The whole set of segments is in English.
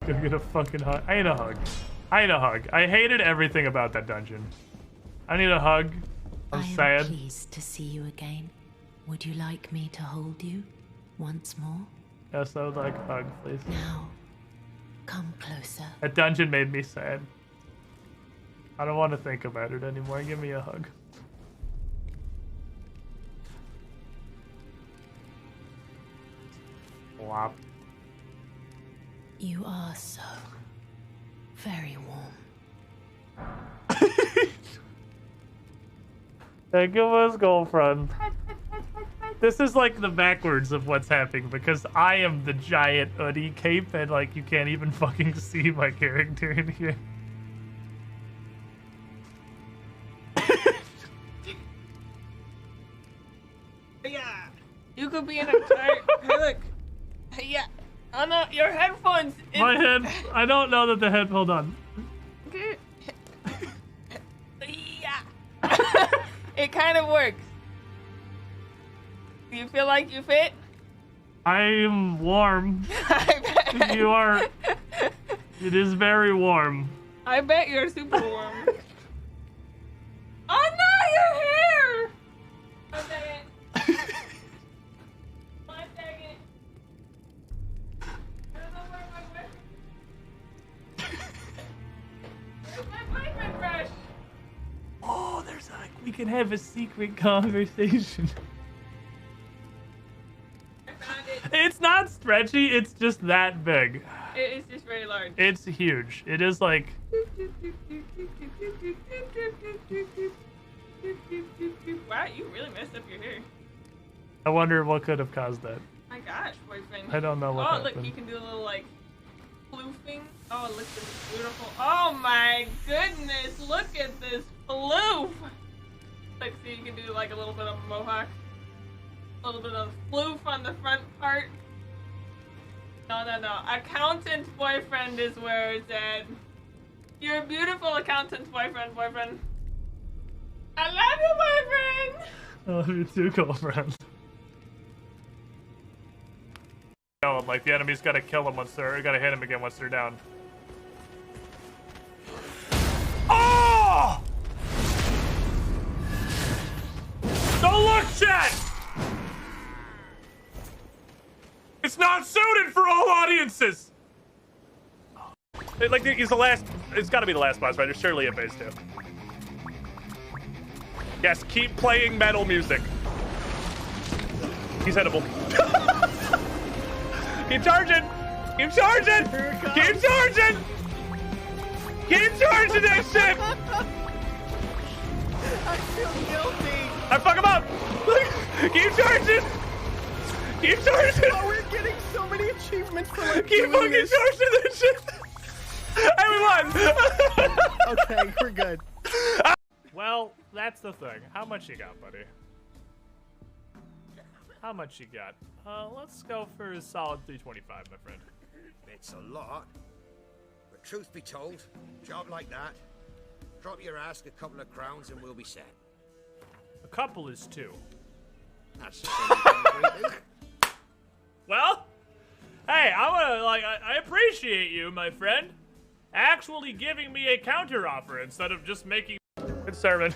Go get a fucking hug. I need a hug. I need a hug. I hated everything about that dungeon. I need a hug. I'm sad. I am pleased to see you again. Would you like me to hold you once more? Yes, I would like a hug, please. Now, come closer. That dungeon made me sad. I don't want to think about it anymore. Give me a hug. Flop. You are so very warm. Thank you, his girlfriend. This is like the backwards of what's happening because I am the giant hoodie cape and like you can't even fucking see my character in here. Yeah, you could be in a tight. Hey, look. Yeah. Oh no, your headphones. My head. I don't know that the head. Hold on. Yeah. It kind of works. Do you feel like you fit? I am warm. I bet. You are. It is very warm. I bet you're super warm. Oh no, your hair! One second. One second. I don't know where my brush. Where's my boyfriend brush? Oh, there's like we can have a secret conversation. I found it. It's not stretchy. It's just that big. It is just very large. It's huge. It is like. Wow, you really messed up your hair. I wonder what could have caused that. My gosh, boyfriend. I don't know what Oh, happened. look, he can do a little like floofing. Oh, look at this beautiful. Oh my goodness, look at this floof. Like, see, you can do like a little bit of mohawk, a little bit of floof on the front part. No, no, no. Accountant boyfriend is where it's at. You're a beautiful accountant boyfriend. I love you, boyfriend. I love you too, girlfriend. Like the enemy's gotta kill him once they're, gotta hit him again once they're down. Oh! Don't look, chat! It's not suited for all audiences! Like, he's the last, it's gotta be the last boss fight. There's surely a phase 2. Yes, keep playing metal music. He's hittable. Keep charging! Keep charging! Keep charging! Keep charging that shit! I feel guilty. I fuck him up! Keep charging! Keep charging! Oh, we're getting so many achievements for like Keep fucking this. charging that shit! And we won! Okay, we're good. Well, that's the thing. How much you got, buddy? How much you got? Let's go for a solid 325, my friend. It's a lot. But truth be told, job like that, drop your ask a couple of crowns and we'll be set. A couple is 2. That's the thing you can agree to. Well, hey, I appreciate you, my friend, actually giving me a counter offer instead of just making. Good sermon.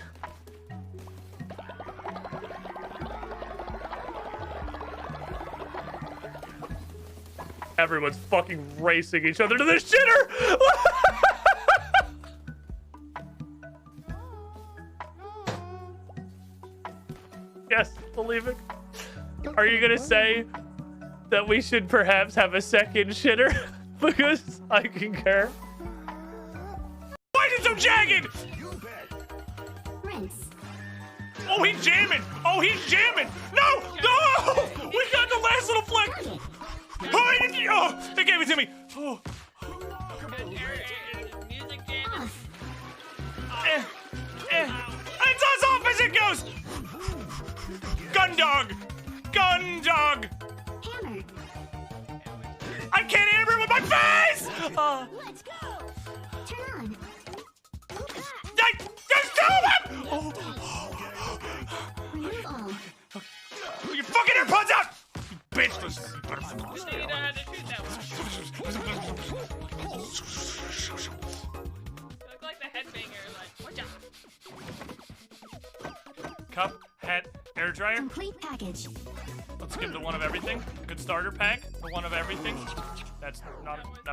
Everyone's fucking racing each other to the shitter! Yes, believe it. Are you gonna say that we should perhaps have a second shitter? Because I concur. Why is it so jagged? Rinse. Oh, he's jamming! Oh, he's jamming! No! No! We got the last little flick! Oh, they gave it to me! Oh. It's as off as it goes! Gun dog! Gun dog! Hammer. I can't hammer it with my face! Let's go. Turn on. There's 2 of them! Oh. Remove all. Your fucking AirPods out! You bitch! You know how to shoot that one. look like the headbanger, like, watch out. Cup, hat, air dryer. Complete package. Let's give the one of everything. Good starter pack. The one of everything. That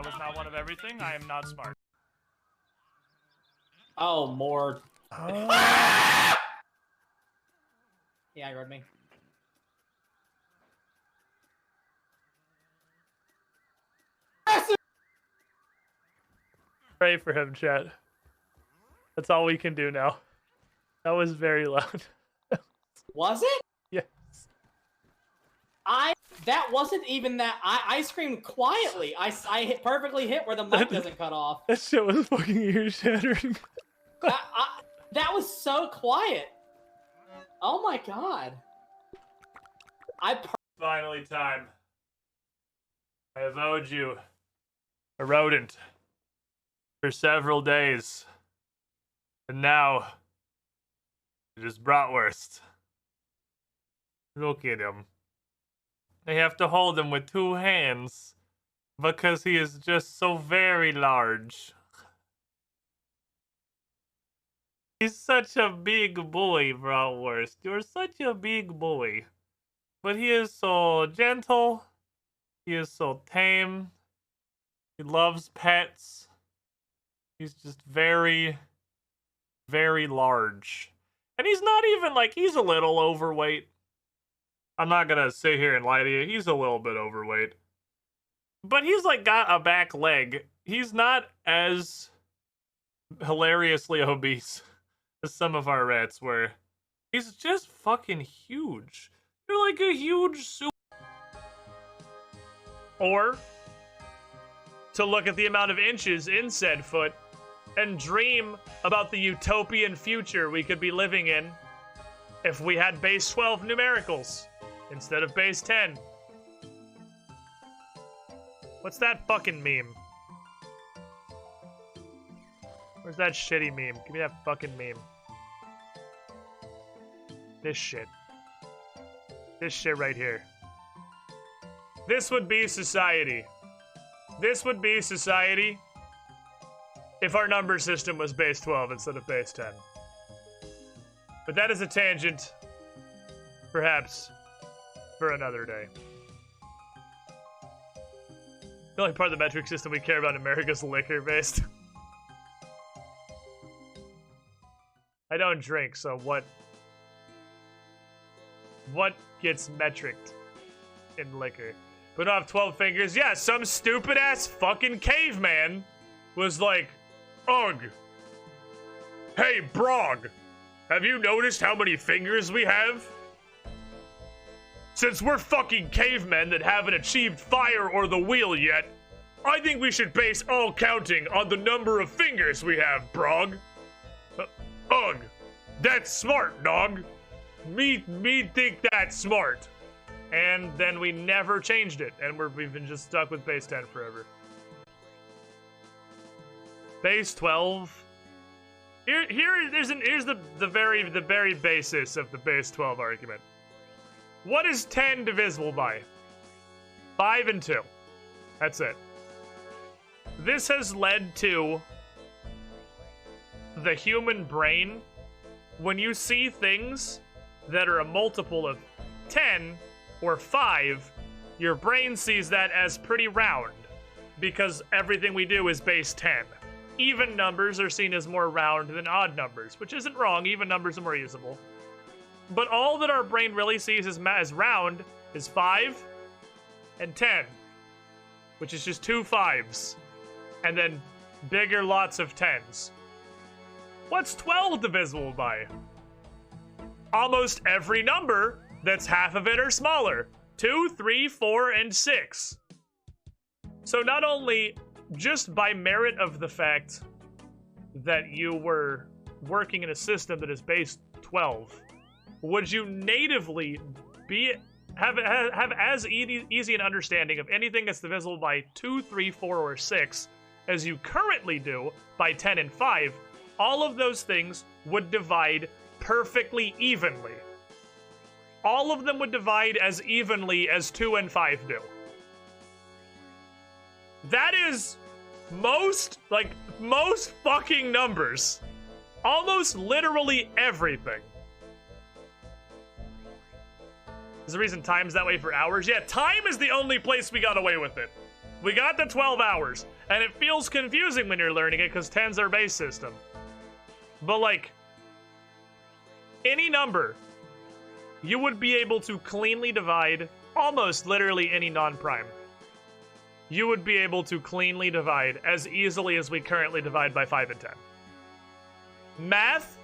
was not one of everything. I am not smart. Oh, more. He aggroed me. Pray for him, chat. That's all we can do now. That was very loud. Was it? Yes. That wasn't even that. I screamed quietly. I perfectly hit where the mic doesn't cut off. That shit was fucking ear shattering. That was so quiet. Oh my god. Finally time. I have owed you a rodent for several days. And now it is bratwurst. Look at him. I have to hold him with 2 hands because he is just so very large. He's such a big boy, bratwurst. You're such a big boy. But he is so gentle. He is so tame. He loves pets. He's just very, very large. And he's not even like, he's a little overweight. I'm not gonna sit here and lie to you. He's a little bit overweight. But he's like got a back leg. He's not as hilariously obese as some of our rats were. He's just fucking huge. You're like a huge super. Or to look at the amount of inches in said foot and dream about the utopian future we could be living in if we had base 12 numericals instead of base 10. What's that fucking meme? Where's that shitty meme? Give me that fucking meme. This shit. This shit right here. This would be society. This would be society if our number system was base 12 instead of base 10. But that is a tangent, perhaps, for another day. The only part of the metric system we care about in America is liquor-based. I don't drink, so what gets metriced in liquor? But I have 12 fingers. Yeah, some stupid-ass fucking caveman was like, ugh. Hey, Brog, have you noticed how many fingers we have? Since we're fucking cavemen that haven't achieved fire or the wheel yet, I think we should base all counting on the number of fingers we have, Brog. Ugh. That's smart, dog. Me think that's smart. And then we never changed it, and we've been just stuck with base 10 forever. Base 12. Here's the very basis of the base 12 argument. What is 10 divisible by? 5 and 2. That's it. This has led to the human brain. When you see things that are a multiple of 10 or 5, your brain sees that as pretty round because everything we do is base 10. Even numbers are seen as more round than odd numbers, which isn't wrong. Even numbers are more usable. But all that our brain really sees as round is 5 and 10, which is just 2 5s, and then bigger lots of 10s. What's 12 divisible by? Almost every number that's half of it or smaller. 2, 3, 4, and 6. So not only just by merit of the fact that you were working in a system that is base 12, would you natively have as easy an understanding of anything that's divisible by 2, 3, 4, or 6 as you currently do by 10 and 5, all of those things would divide perfectly evenly. All of them would divide as evenly as 2 and 5 do. That is most fucking numbers. Almost literally everything. Is the reason time's that way for hours? Yeah, time is the only place we got away with it. We got the 12 hours, and it feels confusing when you're learning it because 10's our base system. But like, any number, you would be able to cleanly divide almost literally any non-prime. You would be able to cleanly divide as easily as we currently divide by 5 and 10. Math,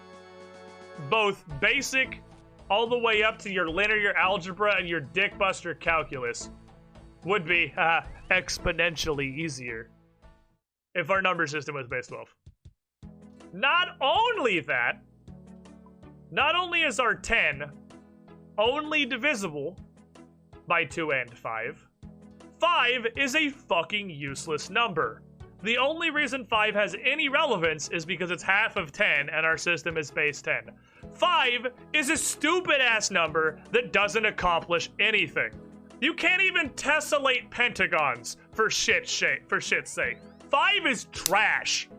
both basic all the way up to your linear algebra and your dickbuster calculus, would be exponentially easier if our number system was base 12. Not only that, not only is our 10 only divisible by 2 and 5, 5 is a fucking useless number. The only reason 5 has any relevance is because it's half of 10 and our system is base 10. 5 is a stupid-ass number that doesn't accomplish anything. You can't even tessellate pentagons for shit's sake. 5 is trash.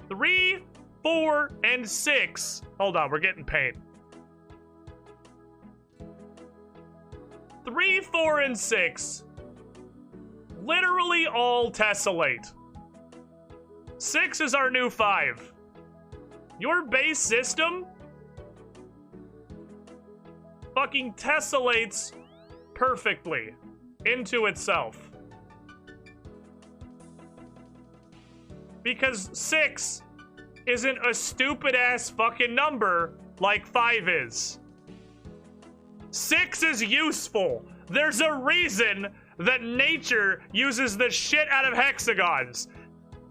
3, 4, and 6. Hold on, we're getting pain. 3, 4, and 6. Literally all tessellate. 6 is our new 5. Your base system fucking tessellates perfectly into itself. Because 6 isn't a stupid-ass fucking number like 5 is. 6 is useful. There's a reason that nature uses the shit out of hexagons.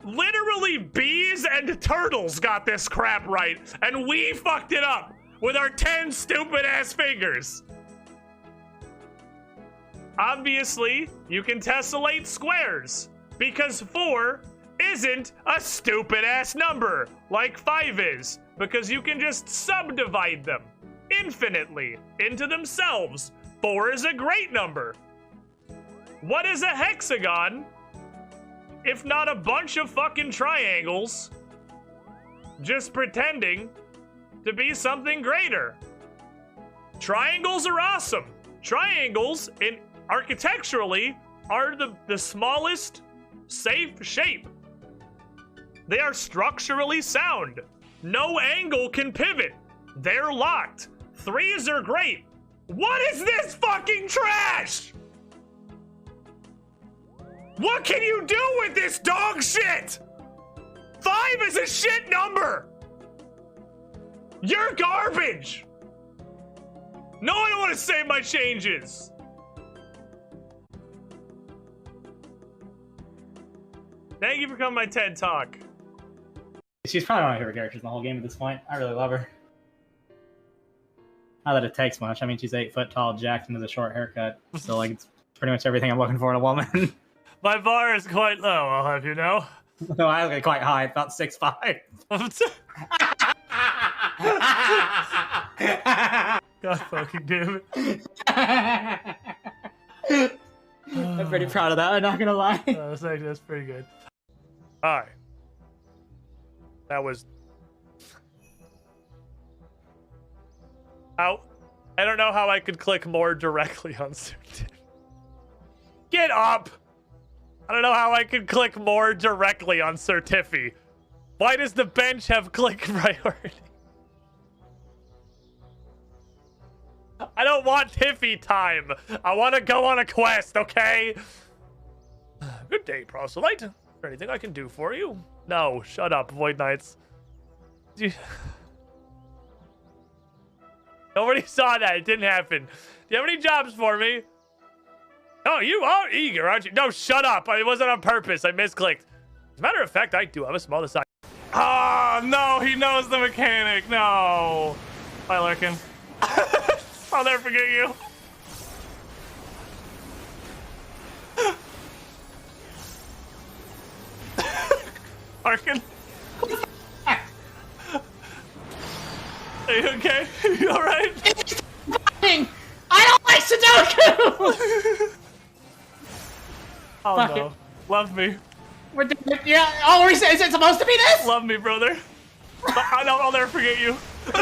Literally bees and turtles got this crap right, and we fucked it up with our 10 stupid-ass fingers. Obviously, you can tessellate squares, because 4 isn't a stupid-ass number, like 5 is, because you can just subdivide them infinitely into themselves. 4 is a great number. What is a hexagon if not a bunch of fucking triangles just pretending to be something greater? Triangles are awesome. Triangles, architecturally, are the smallest safe shape. They are structurally sound. No angle can pivot. They're locked. 3s are great. What is this fucking trash? What can you do with this dog shit? 5 is a shit number. You're garbage. No, I don't want to save my changes. Thank you for coming to my TED Talk. She's probably one of my favorite characters in the whole game at this point. I really love her. Not that it takes much. I mean, she's 8 foot tall, jacked, and has a short haircut. So, like, it's pretty much everything I'm looking for in a woman. My bar is quite low, I'll have you know. No, I look at quite high, about 6'5". God fucking damn it. I'm pretty proud of that, I'm not gonna lie. That's pretty good. Alright. That was... I don't know how I could click more directly on certain. Get up! I don't know how I could click more directly on Certifi. Why does the bench have click priority? I don't want Tiffy time. I want to go on a quest, okay? Good day, proselyte. Is there anything I can do for you? No, shut up, Void Knights. Nobody saw that. It didn't happen. Do you have any jobs for me? Oh, you are eager, aren't you? No, shut up. It wasn't on purpose. I misclicked. As a matter of fact, I do have a small design. Oh, no, he knows the mechanic. No. Bye, Larkin. I'll never forget you. Larkin. Are you okay? You alright? I don't like Sudoku! Oh Fuck no. it. Love me. We're doing, yeah. Oh, is it supposed to be this? Love me, brother. I'll never forget you. I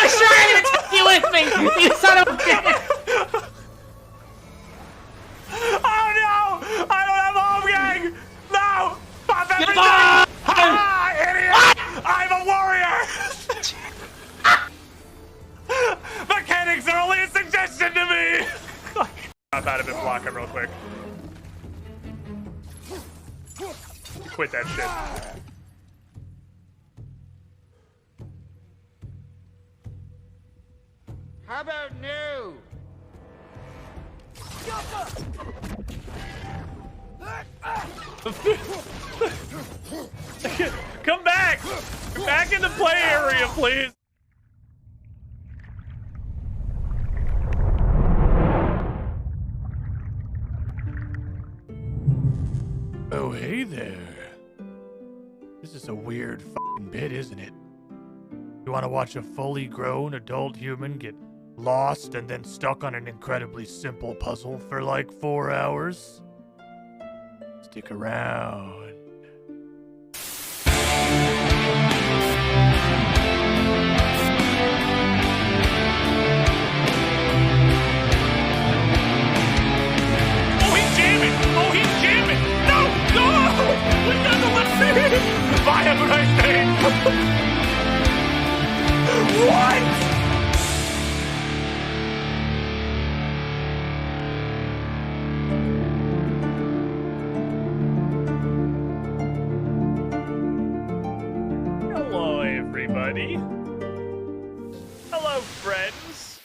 was trying to take you with me, you son of a bitch. Oh no! I don't have a home gang! No! Pop everything! Ah, idiot! I'm a warrior! Mechanics are only a suggestion to me! I'm out of it, block him real quick. Quit that shit. How about new? Come back! Back in the play area, please! Oh, hey there. This is a weird fucking bit, isn't it? You want to watch a fully grown adult human get lost and then stuck on an incredibly simple puzzle for like 4 hours? Stick around. Oh, he's jamming! Oh, he's jamming! No! No! We got the left. Bye, have a nice day! What? Hello, everybody. Hello, friends,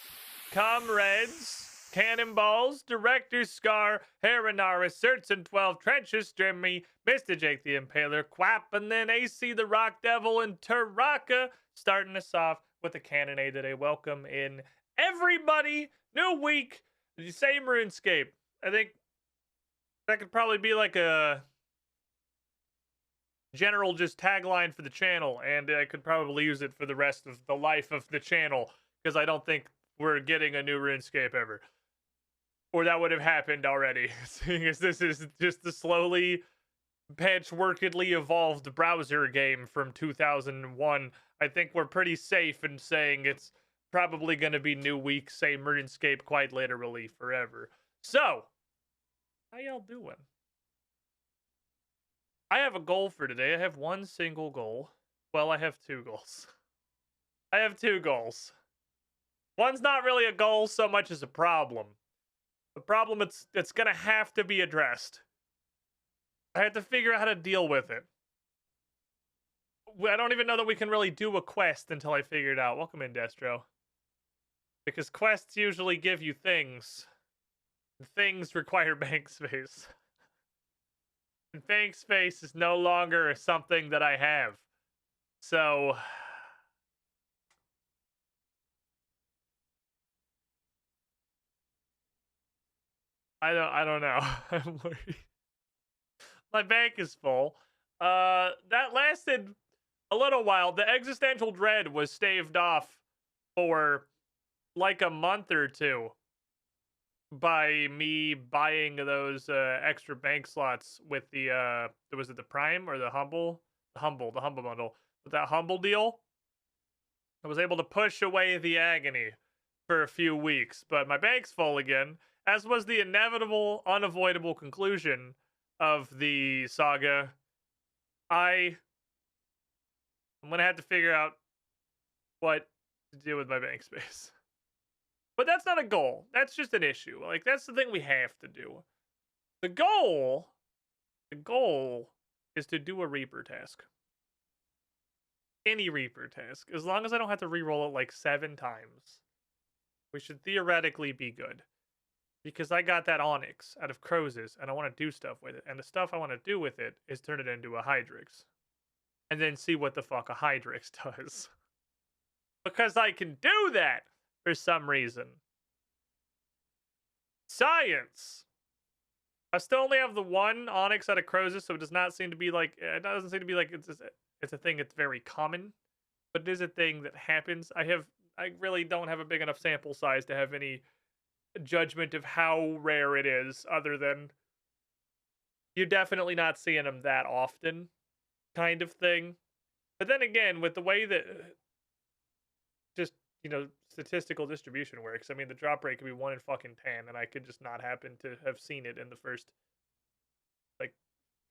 comrades, cannonballs, Director Scar, Herinaris, Certain 12, Trenches, Jimmy, Mr. Jake the Impaler, Quap, and then AC the Rock Devil, and Taraka, starting us off with a cannonade today. Welcome in, everybody. New week, the same RuneScape. I think that could probably be like a general just tagline for the channel, and I could probably use it for the rest of the life of the channel, because I don't think we're getting a new RuneScape ever. Or that would have happened already, seeing as this is just the slowly patchworkedly evolved browser game from 2001. I think we're pretty safe in saying it's probably going to be new week, same RuneScape, quite literally forever. So, how y'all doing? I have a goal for today. I have one single goal. Well, I have two goals. I have two goals. One's not really a goal so much as a problem. The problem it's gonna have to be addressed. I have to figure out how to deal with it. I don't even know that we can really do a quest until I figure it out. Welcome in, Destro. Because quests usually give you things. Things require bank space. And bank space is no longer something that I have. So I don't know. I'm worried. My bank is full. That lasted a little while. The existential dread was staved off for like a month or two by me buying those extra bank slots with the was it the Prime or the Humble? The Humble bundle. With that Humble deal, I was able to push away the agony for a few weeks, but my bank's full again, as was the inevitable, unavoidable conclusion of the saga. I'm gonna have to figure out what to do with my bank space. But that's not a goal. That's just an issue. Like, that's the thing we have to do. The goal is to do a Reaper task. Any Reaper task. As long as I don't have to reroll it like 7 times, we should theoretically be good. Because I got that Onyx out of Crozes, and I want to do stuff with it. And the stuff I want to do with it is turn it into a Hydrix. And then see what the fuck a Hydrix does. Because I can do that for some reason. Science! I still only have the one Onyx out of Crozes, so it does not seem to be like... It doesn't seem to be like it's a thing that's very common. But it is a thing that happens. I really don't have a big enough sample size to have any judgment of how rare it is, other than you're definitely not seeing them that often, kind of thing. But then again, with the way that just, statistical distribution works, I mean, the drop rate could be 1 in fucking 10, and I could just not happen to have seen it in the first, like,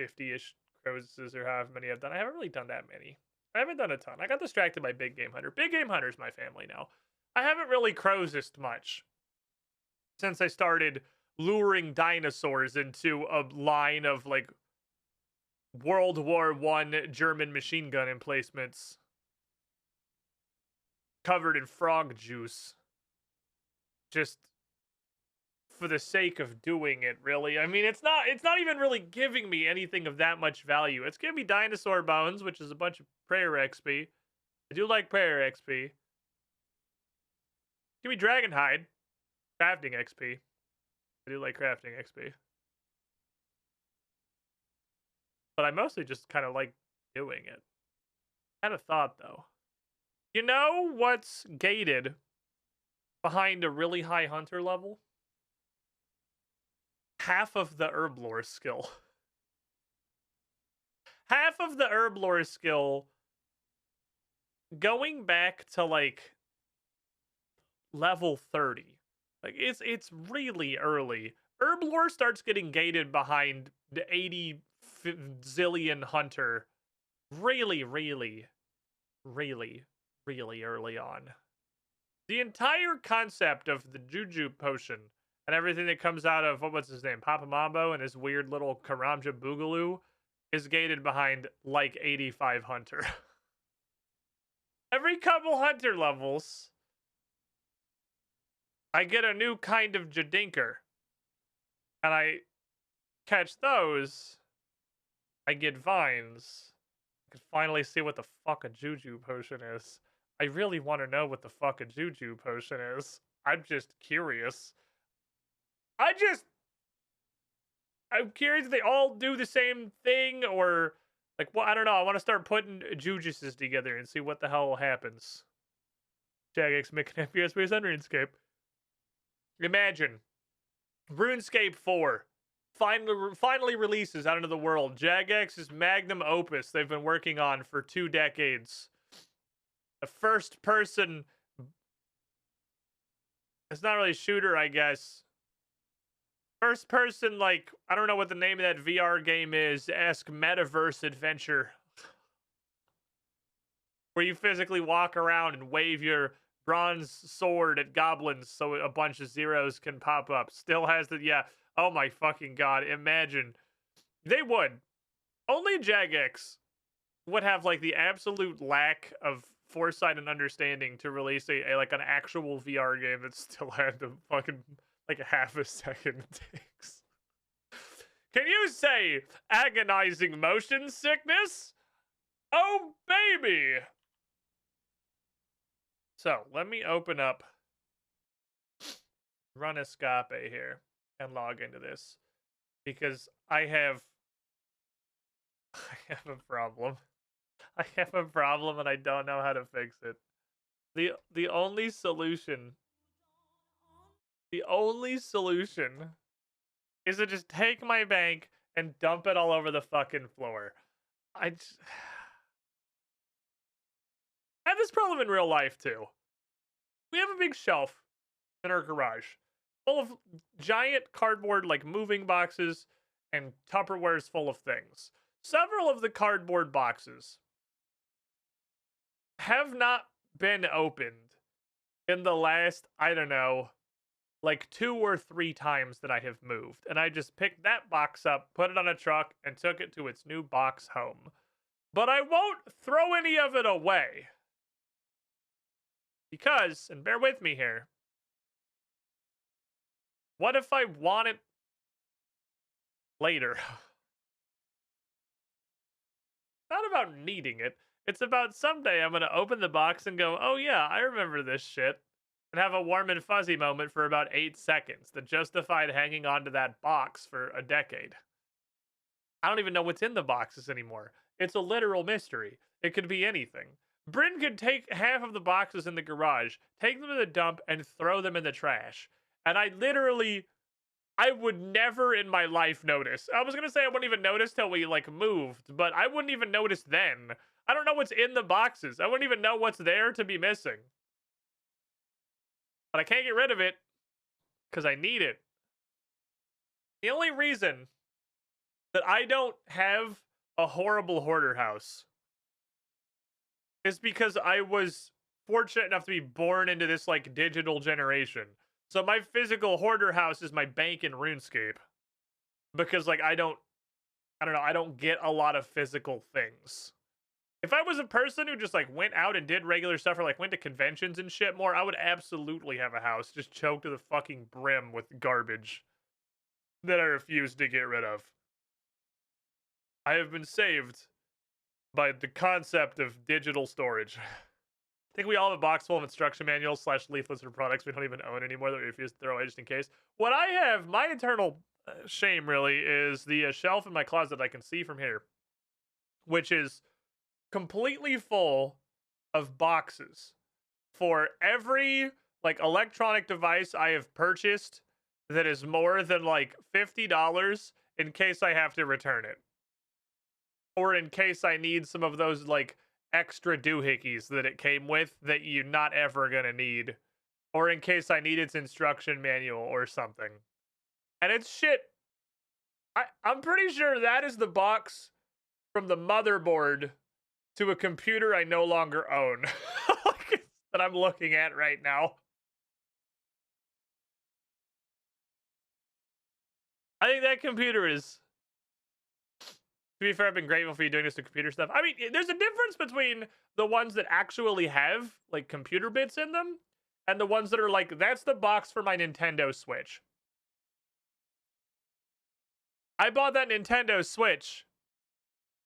50-ish crozes or however many I've done. I haven't really done that many. I haven't done a ton. I got distracted by Big Game Hunter. Big Game Hunter's my family now. I haven't really crozed much since I started luring dinosaurs into a line of, like, World War I German machine gun emplacements covered in frog juice. Just for the sake of doing it, really. I mean, it's not even really giving me anything of that much value. It's giving me dinosaur bones, which is a bunch of prayer XP. I do like prayer XP. Give me dragon hide. Crafting XP. I do like crafting XP. But I mostly just kind of like doing it. I had a thought, though. You know what's gated behind a really high hunter level? Half of the herb lore skill. Half of the herb lore skill going back to, like, level 30. Like, it's really early. Herb lore starts getting gated behind the 80 zillion hunter really early on. The entire concept of the Juju potion and everything that comes out of, what's his name, Papa Mambo and his weird little Karamja Boogaloo is gated behind like 85 hunter. Every couple hunter levels, I get a new kind of Jadinker. And I catch those, I get vines. I can finally see what the fuck a Juju potion is. I really want to know what the fuck a Juju potion is. I'm just curious. I'm curious if they all do the same thing, or, like, well, I don't know. I want to start putting Jujuses together and see what the hell happens. Jagex making FPS based on RuneScape. Imagine RuneScape 4 finally releases out into the world. Jagex's magnum opus they've been working on for 2 decades. A first person, it's not really shooter, I guess. First person, like, I don't know what the name of that VR game is, esque metaverse adventure. Where you physically walk around and wave your bronze sword at goblins so a bunch of zeros can pop up. Still has the, yeah. Oh my fucking god, imagine. They would. Only Jagex would have, like, the absolute lack of foresight and understanding to release like an actual VR game that still had the fucking, like, a half a second it takes. Can you say agonizing motion sickness? Oh, baby! So, let me open up Runescape here and log into this, because I have a problem. I have a problem and I don't know how to fix it. The only solution is to just take my bank and dump it all over the fucking floor. I have this problem in real life too. We have a big shelf in our garage full of giant cardboard, like, moving boxes and Tupperwares full of things. Several of the cardboard boxes have not been opened in the last, I don't know, like 2 or 3 times that I have moved. And I just picked that box up, put it on a truck, and took it to its new box home. But I won't throw any of it away. Because, and bear with me here, what if I want it later? Not about needing it. It's about someday I'm going to open the box and go, oh yeah, I remember this shit. And have a warm and fuzzy moment for about 8 seconds that justified hanging on to that box for a decade. I don't even know what's in the boxes anymore. It's a literal mystery. It could be anything. Bryn could take half of the boxes in the garage, take them to the dump, and throw them in the trash. And I would never in my life notice. I was gonna say I wouldn't even notice till we like moved, but I wouldn't even notice then. I don't know what's in the boxes. I wouldn't even know what's there to be missing. But I can't get rid of it because I need it. The only reason that I don't have a horrible hoarder house is because I was fortunate enough to be born into this like digital generation. So my physical hoarder house is my bank in RuneScape. Because like I don't know, I don't get a lot of physical things. If I was a person who just like went out and did regular stuff or like went to conventions and shit more, I would absolutely have a house just choked to the fucking brim with garbage that I refuse to get rid of. I have been saved by the concept of digital storage. I think we all have a box full of instruction manuals / leaflets or products we don't even own anymore that we refuse to throw away just in case. What I have, my internal shame really, is the shelf in my closet I can see from here, which is completely full of boxes for every like electronic device I have purchased that is more than like $50 in case I have to return it. Or in case I need some of those like extra doohickeys that it came with that you're not ever gonna need. Or in case I need its instruction manual or something. And it's shit. I'm pretty sure that is the box from the motherboard to a computer I no longer own. That I'm looking at right now. I think that computer is... To be fair, I've been grateful for you doing this to computer stuff. I mean, there's a difference between the ones that actually have, like, computer bits in them, and the ones that are like, that's the box for my Nintendo Switch. I bought that Nintendo Switch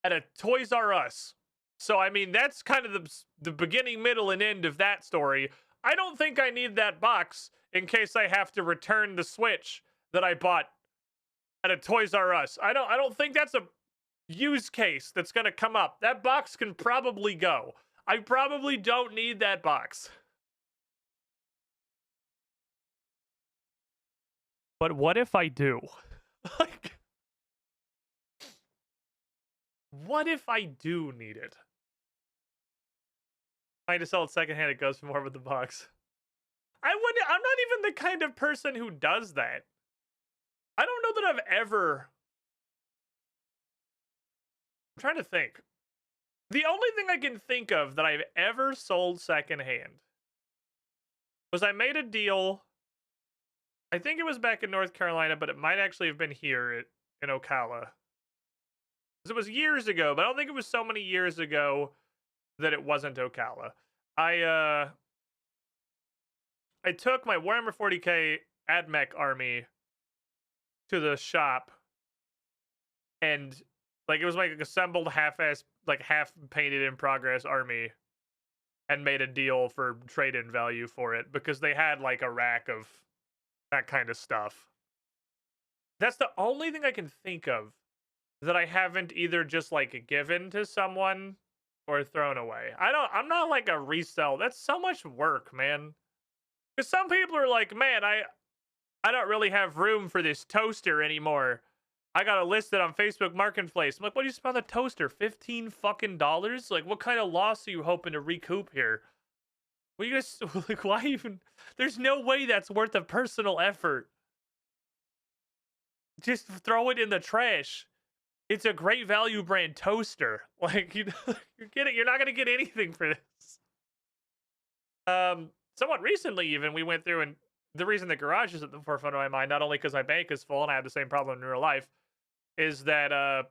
at a Toys R Us. So, I mean, that's kind of the beginning, middle, and end of that story. I don't think I need that box in case I have to return the Switch that I bought at a Toys R Us. I don't think that's a use case that's gonna come up. That box can probably go. I probably don't need that box. But what if I do? Like, what if I do need it? Trying to sell it secondhand, it goes for more with the box. I'm not even the kind of person who does that. I don't know that I've ever... I'm trying to think. The only thing I can think of that I've ever sold secondhand was I made a deal. I think it was back in North Carolina, but it might actually have been here in Ocala. It was years ago, but I don't think it was so many years ago that it wasn't Ocala. I took my Warhammer 40k AdMech army to the shop, and like it was like assembled half-ass, like half painted in progress army, and made a deal for trade-in value for it because they had like a rack of that kind of stuff. That's the only thing I can think of that I haven't either just like given to someone or thrown away. I'm not like a resell. That's so much work, man. Because some people are like, man, I don't really have room for this toaster anymore. I gotta list it on Facebook Marketplace. I'm like, what do you spend on the toaster? $15 fucking dollars? Like, what kind of loss are you hoping to recoup here? Well, you guys, like, why even? There's no way that's worth the personal effort. Just throw it in the trash. It's a great value brand toaster. Like, you're not gonna get anything for this. Somewhat recently, even, we went through, and the reason the garage is at the forefront of my mind, not only because my bank is full and I have the same problem in real life, is that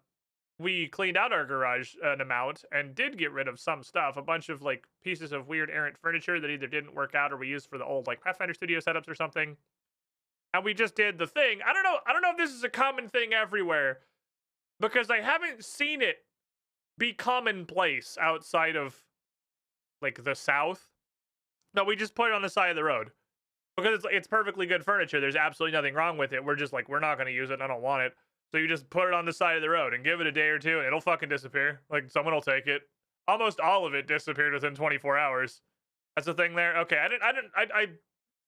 we cleaned out our garage an amount and did get rid of some stuff, a bunch of like pieces of weird errant furniture that either didn't work out or we used for the old like Pathfinder Studio setups or something. And we just did the thing. I don't know if this is a common thing everywhere, because I haven't seen it be commonplace outside of like the South. No, we just put it on the side of the road because it's perfectly good furniture. There's absolutely nothing wrong with it. We're just like, we're not going to use it. I don't want it. So you just put it on the side of the road and give it a day or two and it'll fucking disappear. Like, someone will take it. Almost all of it disappeared within 24 hours. That's the thing there. Okay, I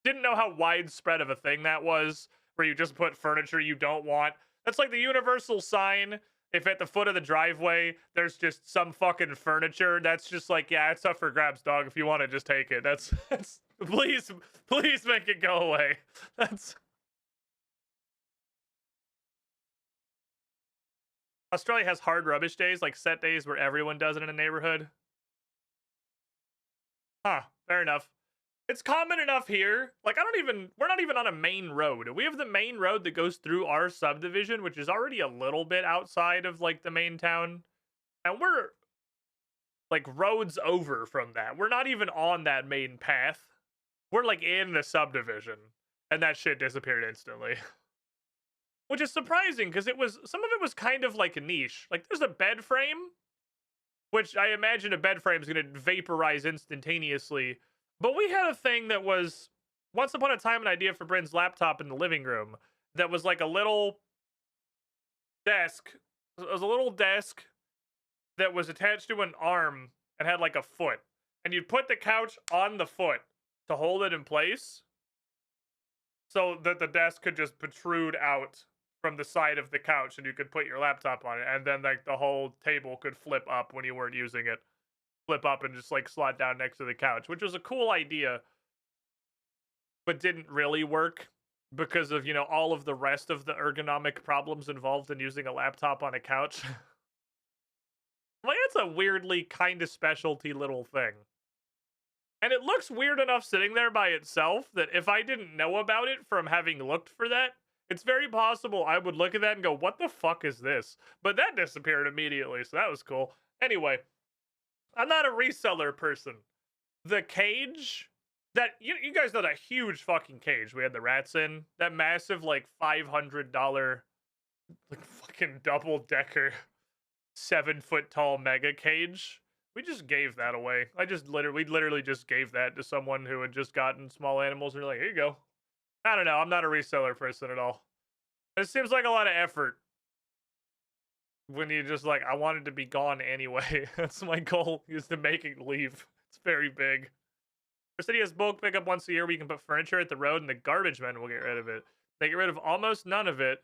didn't know how widespread of a thing that was, where you just put furniture you don't want. That's like the universal sign. If at the foot of the driveway, there's just some fucking furniture, that's just like, yeah, it's up for grabs, dog. If you want to just take it. That's please make it go away. That's Australia has hard rubbish days, like set days where everyone does it in a neighborhood. Huh, fair enough. It's common enough here. Like, we're not even on a main road. We have the main road that goes through our subdivision, which is already a little bit outside of, like, the main town. And we're, like, roads over from that. We're not even on that main path. We're, like, in the subdivision. And that shit disappeared instantly. Which is surprising, because some of it was kind of like a niche. Like, there's a bed frame, which I imagine a bed frame is going to vaporize instantaneously. But we had a thing that was, once upon a time, an idea for Bryn's laptop in the living room that was like a little desk. It was a little desk that was attached to an arm and had like a foot. And you'd put the couch on the foot to hold it in place so that the desk could just protrude out from the side of the couch and you could put your laptop on it. And then like the whole table could flip up when you weren't using it. Flip up and just like slot down next to the couch, which was a cool idea, but didn't really work because of, you know, all of the rest of the ergonomic problems involved in using a laptop on a couch. Like, it's a weirdly kind of specialty little thing. And it looks weird enough sitting there by itself that if I didn't know about it from having looked for that, it's very possible I would look at that and go, what the fuck is this? But that disappeared immediately, so that was cool. Anyway, I'm not a reseller person. The cage, that, you guys know that huge fucking cage we had the rats in? That massive, like, $500, like, fucking double-decker, 7-foot-tall mega cage? We just gave that away. We literally just gave that to someone who had just gotten small animals, and we're like, here you go. I don't know, I'm not a reseller person at all. It seems like a lot of effort. When you just like, I wanted to be gone anyway. That's my goal, is to make it leave. It's very big. Our city has bulk pickup once a year. We can put furniture at the road and the garbage men will get rid of it. They get rid of almost none of it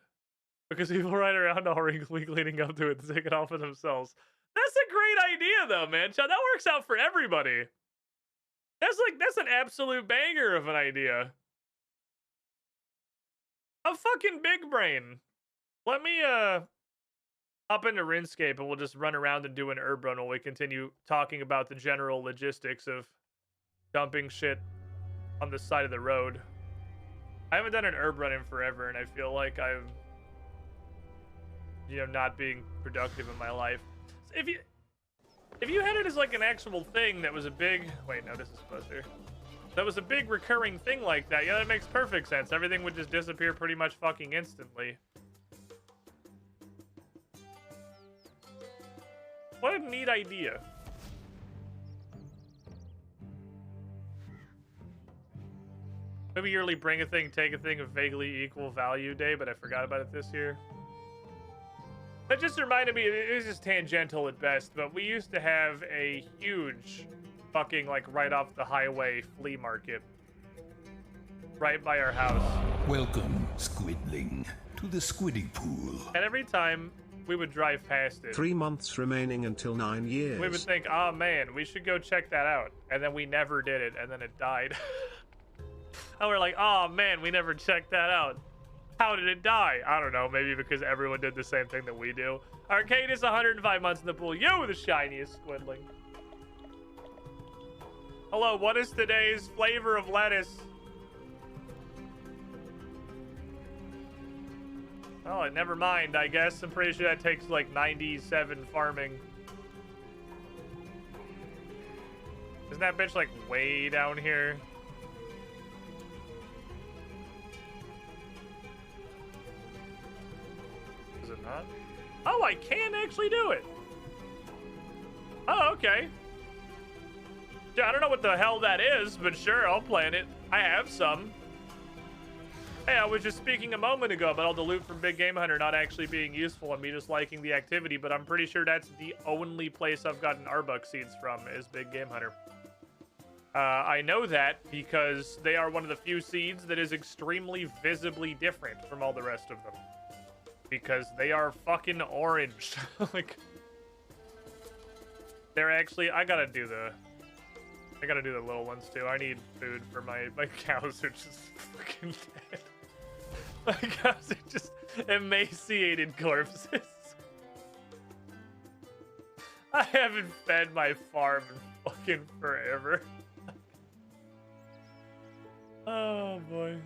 because people ride around all week leading up to it to take it off of themselves. That's a great idea though, man. That works out for everybody. That's an absolute banger of an idea. A fucking big brain. Let me, hop into Runescape and we'll just run around and do an herb run while we continue talking about the general logistics of dumping shit on the side of the road. I haven't done an herb run in forever and I feel like I'm, you know, not being productive in my life. So if you had it as like an actual thing that was a big, wait, no, this is closer. That was a big recurring thing like that. Yeah, that makes perfect sense. Everything would just disappear pretty much fucking instantly. What a neat idea. Maybe yearly bring a thing, take a thing of vaguely equal value day, but I forgot about it this year. That just reminded me, it was just tangential at best, but we used to have a huge fucking, like, right off the highway flea market. Right by our house. Welcome, Squidling, to the Squiddy Pool. And every time we would drive past it, 3 months remaining until 9 years. we would think, oh man, we should go check that out. And then we never did it, and then it died. And we're like, oh man, we never checked that out. How did it die? I don't know, maybe because everyone did the same thing that we do. Arcade is 105 months in the pool. Yo, the shiniest Squidling. Hello, what is today's flavor of lettuce? Oh, never mind, I guess. I'm pretty sure that takes like 97 farming. Isn't that bitch like way down here? Is it not? Oh, I can actually do it. Oh, okay. Yeah, I don't know what the hell that is, but sure, I'll plant it. I have some. Hey, I was just speaking a moment ago about all the loot from Big Game Hunter not actually being useful and me just liking the activity, but I'm pretty sure that's the only place I've gotten Arbuck seeds from is Big Game Hunter. I know that because they are one of the few seeds that is extremely visibly different from all the rest of them. Because they are fucking orange. Like, they're actually, I gotta do the little ones too. I need food for my cows are just fucking dead. My cows are just emaciated corpses. I haven't fed my farm in fucking forever. Oh boy.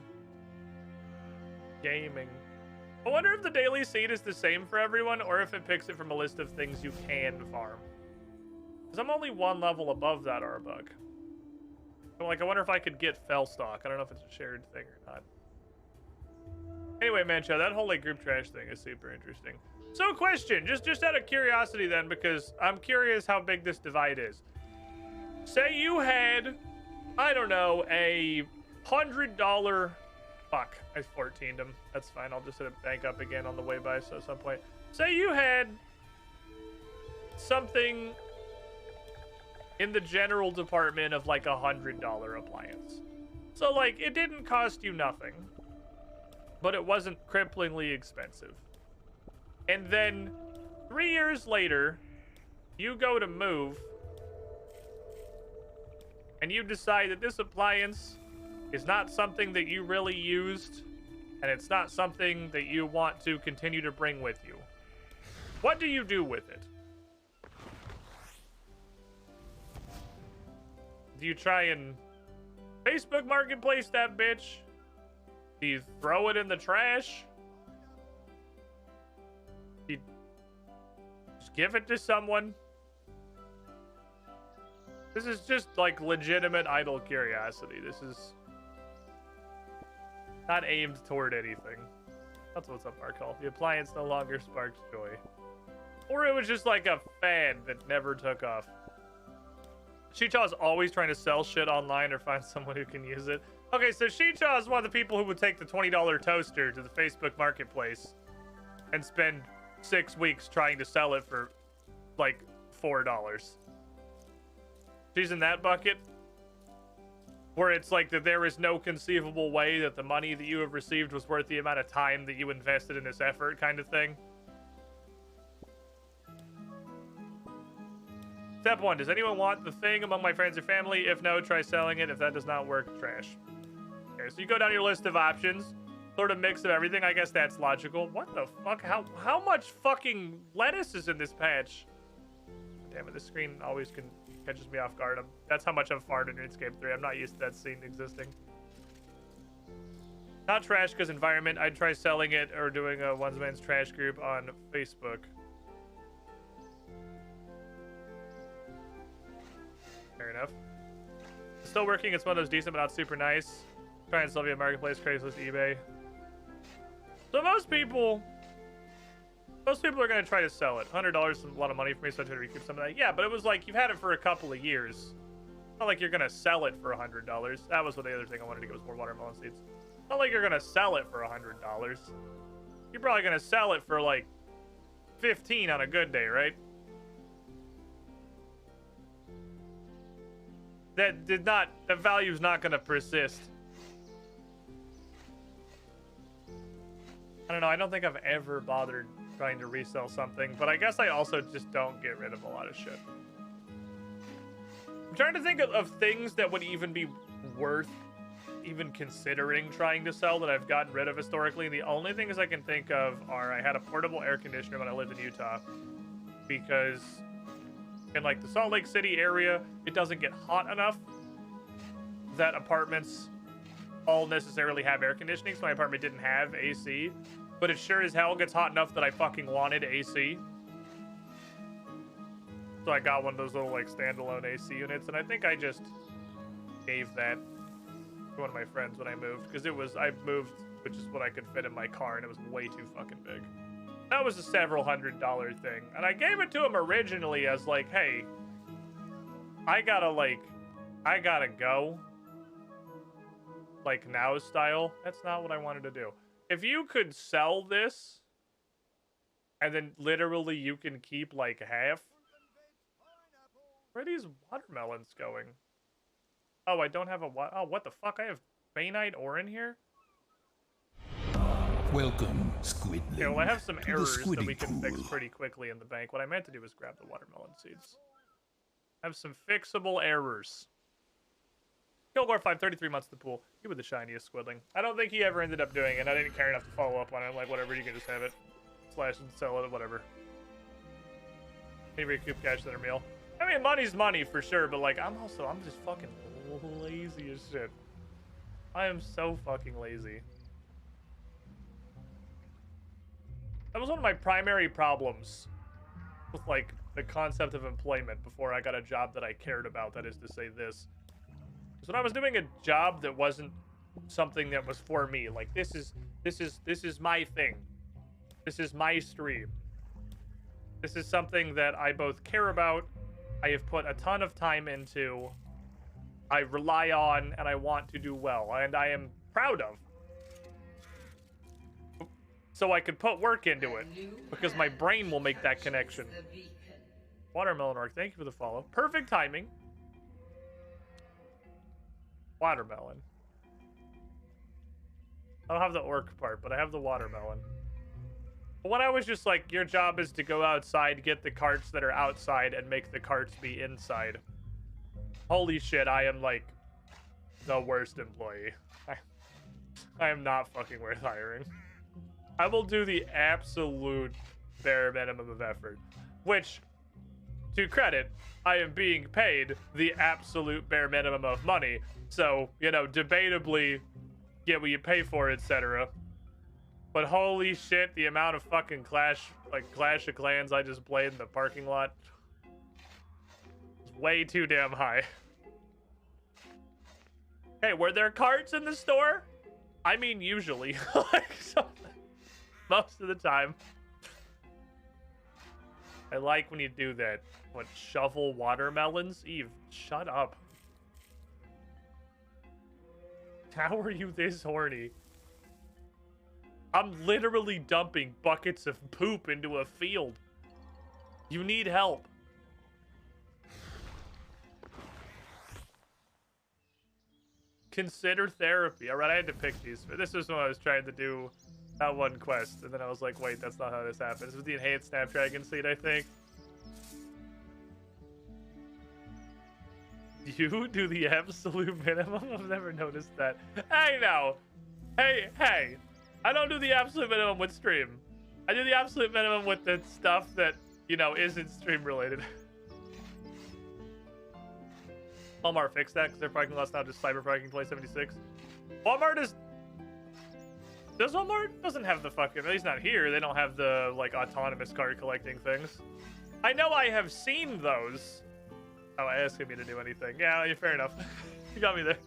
Gaming. I wonder if the daily seed is the same for everyone or if it picks it from a list of things you can farm. Because I'm only one level above that Arbug. So, like, I wonder if I could get Fellstock. I don't know if it's a shared thing or not. Anyway, Mancho, that whole like group trash thing is super interesting. So, question, just out of curiosity then, because I'm curious how big this divide is. Say you had, I don't know, a $100. Fuck, I 14'd him. That's fine. I'll just hit a bank up again on the way by. So at some point, say you had something in the general department of like $100 appliance. So like it didn't cost you nothing, but it wasn't cripplingly expensive. And then 3 years later, you go to move and you decide that this appliance is not something that you really used and it's not something that you want to continue to bring with you. What do you do with it? Do you try and Facebook Marketplace that bitch? Do you throw it in the trash? Do you just give it to someone? This is just like legitimate idle curiosity. This is not aimed toward anything. That's what's up, Markel. The appliance no longer sparks joy. Or it was just like a fad that never took off. Sheechaw's always trying to sell shit online or find someone who can use it. Okay, so Sheechaw is one of the people who would take the $20 toaster to the Facebook Marketplace and spend 6 weeks trying to sell it for like $4. She's in that bucket where it's like that there is no conceivable way that the money that you have received was worth the amount of time that you invested in this effort kind of thing. Step 1, does anyone want the thing among my friends or family? If no, try selling it. If that does not work, trash. Okay, so you go down your list of options, sort of mix of everything. I guess that's logical. What the fuck? How much fucking lettuce is in this patch? Damn it, this screen always catches me off guard. That's how much I've farted in Runescape 3. I'm not used to that scene existing. Not trash because environment. I'd try selling it or doing a one-man's trash group on Facebook. Fair enough. It's still working. It's one of those decent but not super nice. Try and sell via Marketplace, Craigslist, eBay. So most people are going to try to sell it. $100 is a lot of money for me, so I try to recoup some of that. Yeah, but it was like you've had it for a couple of years. Not like you're going to sell it for $100. That was what the other thing I wanted to get was more watermelon seeds. Not like you're going to sell it for $100. You're probably going to sell it for like 15 on a good day, right? The value's not going to persist. I don't know. I don't think I've ever bothered trying to resell something, but I guess I also just don't get rid of a lot of shit. I'm trying to think of things that would even be worth even considering trying to sell that I've gotten rid of historically. The only things I can think of are I had a portable air conditioner when I lived in Utah because in like the Salt Lake City area, it doesn't get hot enough that apartments all necessarily have air conditioning. So my apartment didn't have AC, but it sure as hell gets hot enough that I fucking wanted AC. So I got one of those little like standalone AC units, and I think I just gave that to one of my friends when I moved because I moved, which is what I could fit in my car, and it was way too fucking big. That was a several $100 thing, and I gave it to him originally as like, hey, I gotta go, like now style. That's not what I wanted to do. If you could sell this, and then literally you can keep like half. Where are these watermelons going? Oh, I don't have a what? Oh, what the fuck? I have Bainite ore in here? Welcome, Squidling. Yeah, well, I have some to the errors that we squidding can fix pool. pretty quickly in the bank. What I meant to do was grab the watermelon seeds. I have some fixable errors. Kilgore 5, 33 months to the pool. He was the shiniest Squidling. I don't think he ever ended up doing it. I didn't care enough to follow up on it. I'm like, whatever, you can just have it. Slash and sell it, whatever. Maybe recoup cash than a meal. I mean, money's money for sure, but like, I'm just fucking lazy as shit. I am so fucking lazy. That was one of my primary problems with like the concept of employment before I got a job that I cared about. That is to say this. So when I was doing a job that wasn't something that was for me, like this is my thing. This is my stream. This is something that I both care about, I have put a ton of time into, I rely on, and I want to do well, and I am proud of. So I could put work into it, because my brain will make that connection. Watermelon Orc, thank you for the follow. Perfect timing. Watermelon. I don't have the orc part, but I have the watermelon. But when I was just like, your job is to go outside, get the carts that are outside, and make the carts be inside. Holy shit, I am like the worst employee. I am not fucking worth hiring. I will do the absolute bare minimum of effort, which, to credit, I am being paid the absolute bare minimum of money. So, you know, debatably, get what you pay for, etc. But holy shit, the amount of fucking Clash of Clans I just played in the parking lot is way too damn high. Hey, were there carts in the store? I mean, usually. Like, most of the time. I like when you do that. What, shovel watermelons? Eve, shut up. How are you this horny? I'm literally dumping buckets of poop into a field. You need help. Consider therapy. All right, I had to pick these. This was when I was trying to do that one quest, and then I was like, wait, that's not how this happens. This was the enhanced Snapdragon seed, I think. You do the absolute minimum? I've never noticed that. Hey, now. Hey. I don't do the absolute minimum with stream. I do the absolute minimum with the stuff that, you know, isn't stream related. Walmart fixed that because their parking lot's now just cyber parking 2076. Walmart is... Does Walmart? Doesn't have the fucking... At least not here. They don't have the, like, autonomous card collecting things. I know I have seen those. Oh, asking me to do anything. Yeah, fair enough. You got me there.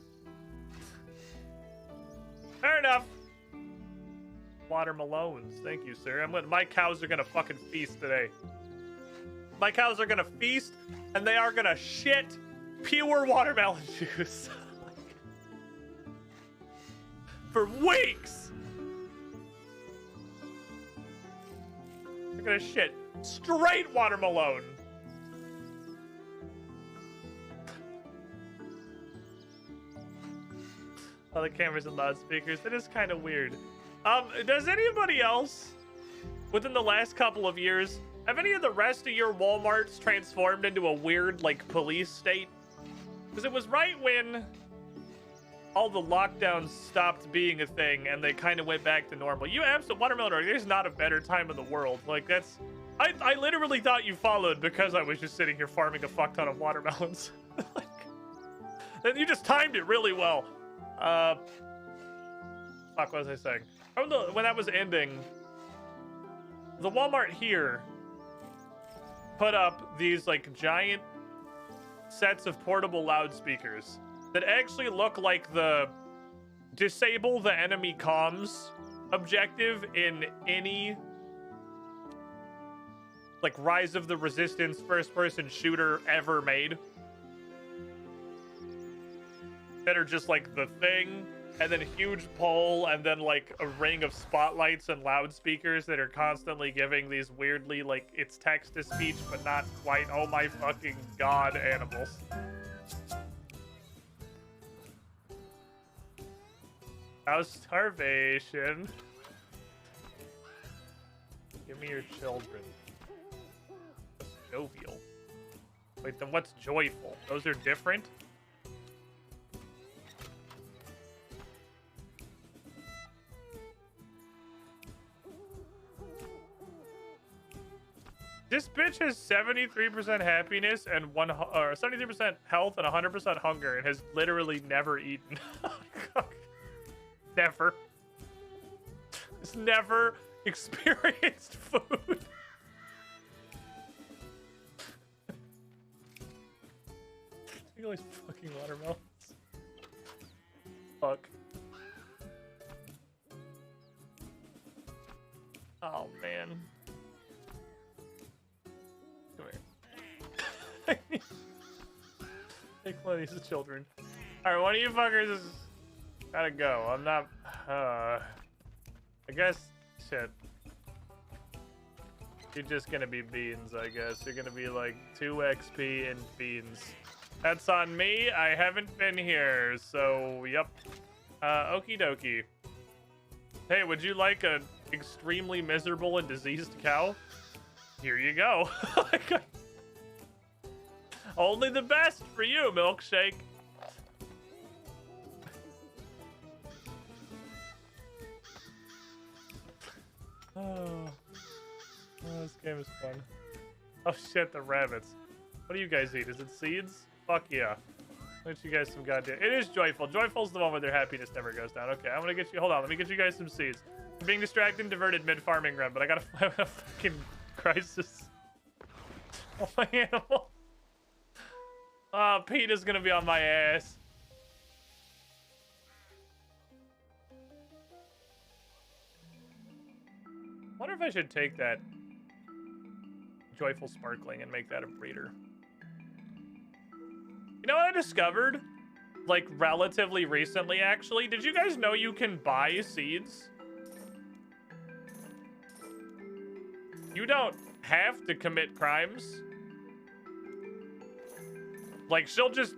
Fair enough. Watermelons. Thank you, sir. My cows are gonna fucking feast today. My cows are gonna feast, and they are gonna shit pure watermelon juice. For weeks! They're gonna shit straight watermelon. All the cameras and loudspeakers. It is kind of weird. Does anybody else, within the last couple of years, have any of the rest of your Walmarts transformed into a weird, like, police state? Because it was right when all the lockdowns stopped being a thing and they kind of went back to normal. You absolute watermelon, there's not a better time in the world. Like, that's... I literally thought you followed because I was just sitting here farming a fuck ton of watermelons. Like, and you just timed it really well. Fuck, what was I saying? I remember when that was ending, the Walmart here put up these, like, giant sets of portable loudspeakers that actually look like the disable the enemy comms objective in any, like, Rise of the Resistance first-person shooter ever made. That are just like the thing, and then a huge pole, and then like a ring of spotlights and loudspeakers that are constantly giving these weirdly, like, it's text to speech but not quite. Oh my fucking god, animals. How's starvation? Give me your children. What's jovial? Wait, then what's joyful? Those are different? This bitch has 73% happiness and 73% health and 100% hunger and has literally never eaten. Never. Has never experienced food. Look at all these fucking watermelons. Fuck. Oh, man. Come here. Take one of these children. Alright, one of you fuckers is gotta go. I'm not... I guess... Shit. You're just gonna be beans, I guess. You're gonna be like 2 XP and beans. That's on me. I haven't been here, so yep. Okie dokie. Hey, would you like a extremely miserable and diseased cow? Here you go. Only the best for you, milkshake. Oh, this game is fun. Oh shit, the rabbits. What do you guys eat? Is it seeds? Fuck yeah. I'll get you guys some goddamn... It is joyful. Joyful's the one where their happiness never goes down. Okay, I'm gonna get you... Hold on, let me get you guys some seeds. I'm being distracted and diverted mid-farming run, but I gotta find a fucking crisis. Oh, my animal. Oh, Pete is gonna be on my ass. Wonder if I should take that joyful sparkling and make that a breeder. You know what I discovered? Like, relatively recently, actually? Did you guys know you can buy seeds? You don't have to commit crimes. Like, she'll just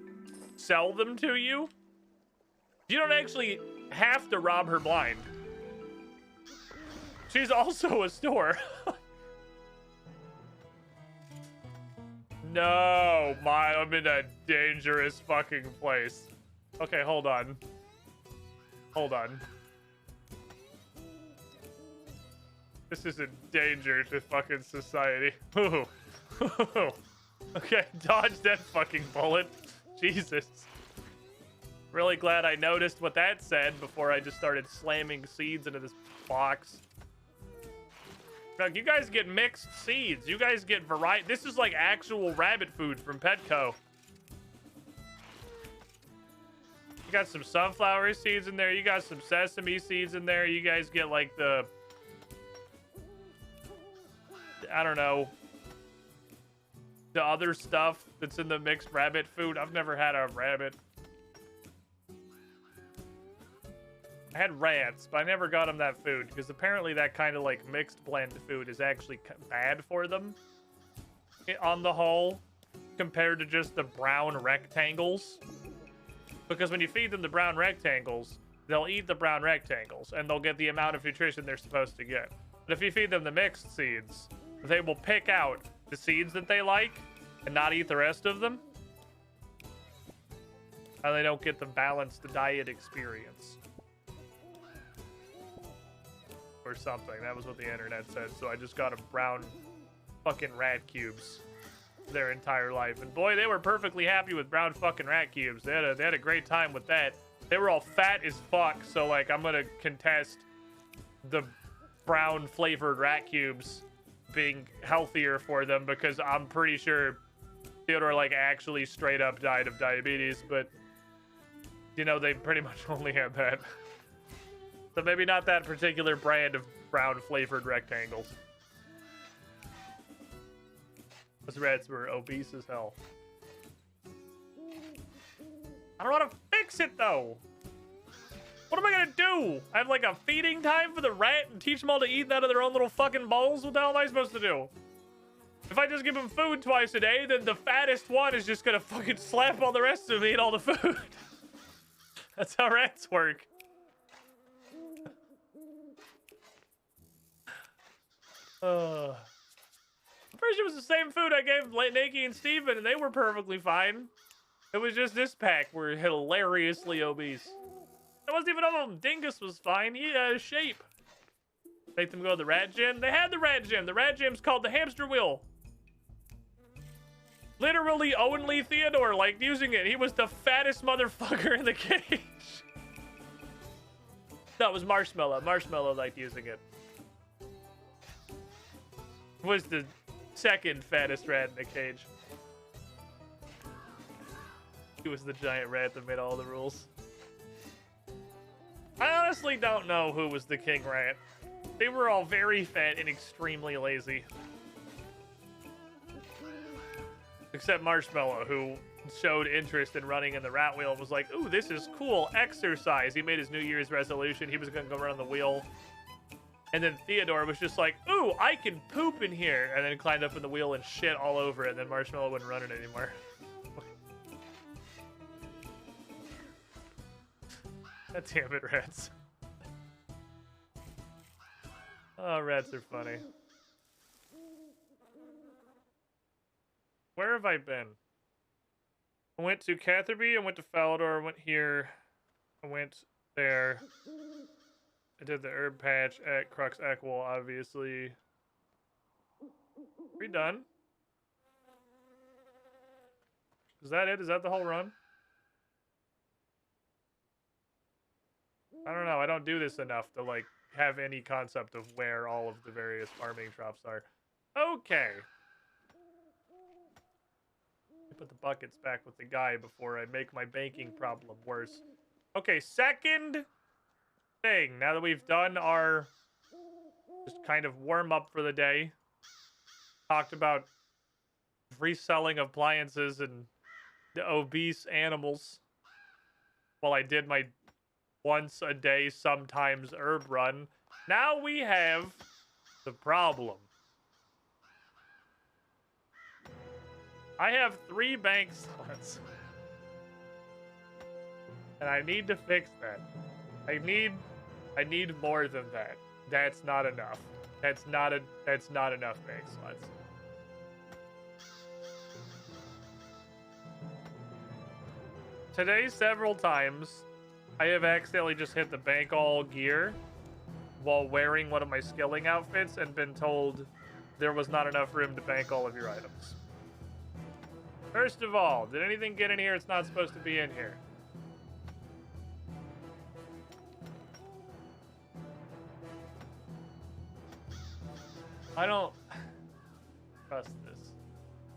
sell them to you. You don't actually have to rob her blind. She's also a store. No, I'm in a dangerous fucking place. Okay, hold on. Hold on. This is a danger to fucking society. Ooh. Okay, dodge that fucking bullet. Jesus. Really glad I noticed what that said before I just started slamming seeds into this box. Look, you guys get mixed seeds. You guys get variety. This is like actual rabbit food from Petco. You got some sunflower seeds in there. You got some sesame seeds in there. You guys get like the... I don't know. The other stuff that's in the mixed rabbit food. I've never had a rabbit. I had rats, but I never got them that food because apparently that kind of like mixed blend food is actually bad for them on the whole compared to just the brown rectangles. Because when you feed them the brown rectangles, they'll eat the brown rectangles and they'll get the amount of nutrition they're supposed to get. But if you feed them the mixed seeds, they will pick out the seeds that they like and not eat the rest of them. And they don't get the balanced diet experience. Or something. That was what the internet said. So I just got a brown fucking rat cubes their entire life. And boy, they were perfectly happy with brown fucking rat cubes. They had a great time with that. They were all fat as fuck. So like I'm gonna contest the brown flavored rat cubes being healthier for them because I'm pretty sure Theodore like actually straight up died of diabetes, but you know, they pretty much only had that. So maybe not that particular brand of brown flavored rectangles. Those rats were obese as hell. I don't know how to fix it though. What am I gonna do? I have like a feeding time for the rat and teach them all to eat out of their own little fucking bowls? What the hell am I supposed to do? If I just give them food twice a day, then the fattest one is just gonna fucking slap all the rest of them and eat all the food. That's how rats work. I'm pretty sure it was the same food I gave Nikki and Steven, and they were perfectly fine. It was just this pack were hilariously obese. It wasn't even all of them. Dingus was fine. He had a shape. Make them go to the rat gym. They had the rat gym. The rat gym's called the hamster wheel. Literally, only Theodore liked using it. He was the fattest motherfucker in the cage. That was Marshmallow. Marshmallow liked using it. Was the second fattest rat in the cage. He was the giant rat that made all the rules. I honestly don't know who was the king rat. They were all very fat and extremely lazy. Except Marshmallow, who showed interest in running in the rat wheel and was like, ooh, this is cool, exercise. He made his New Year's resolution. He was going to go run on the wheel. And then Theodore was just like, ooh, I can poop in here. And then climbed up in the wheel and shit all over it. And then Marshmallow wouldn't run it anymore. God damn it, rats. Oh, rats are funny. Where have I been? I went to Catherby, I went to Falador, I went here, I went there. I did the herb patch at Crux Equal, obviously. We done? Is that it? Is that the whole run? I don't know. I don't do this enough to, like, have any concept of where all of the various farming shops are. Okay. Put the buckets back with the guy before I make my banking problem worse. Okay, second thing. Now that we've done our just kind of warm up for the day, talked about reselling appliances and the obese animals while I did my once a day, sometimes herb run. Now we have the problem. I have 3 bank slots. And I need to fix that. I need more than that. That's not enough. That's not enough bank slots. Today, several times, I have accidentally just hit the bank all gear while wearing one of my skilling outfits and been told there was not enough room to bank all of your items. First of all, did anything get in here it's not supposed to be in here? I don't trust this.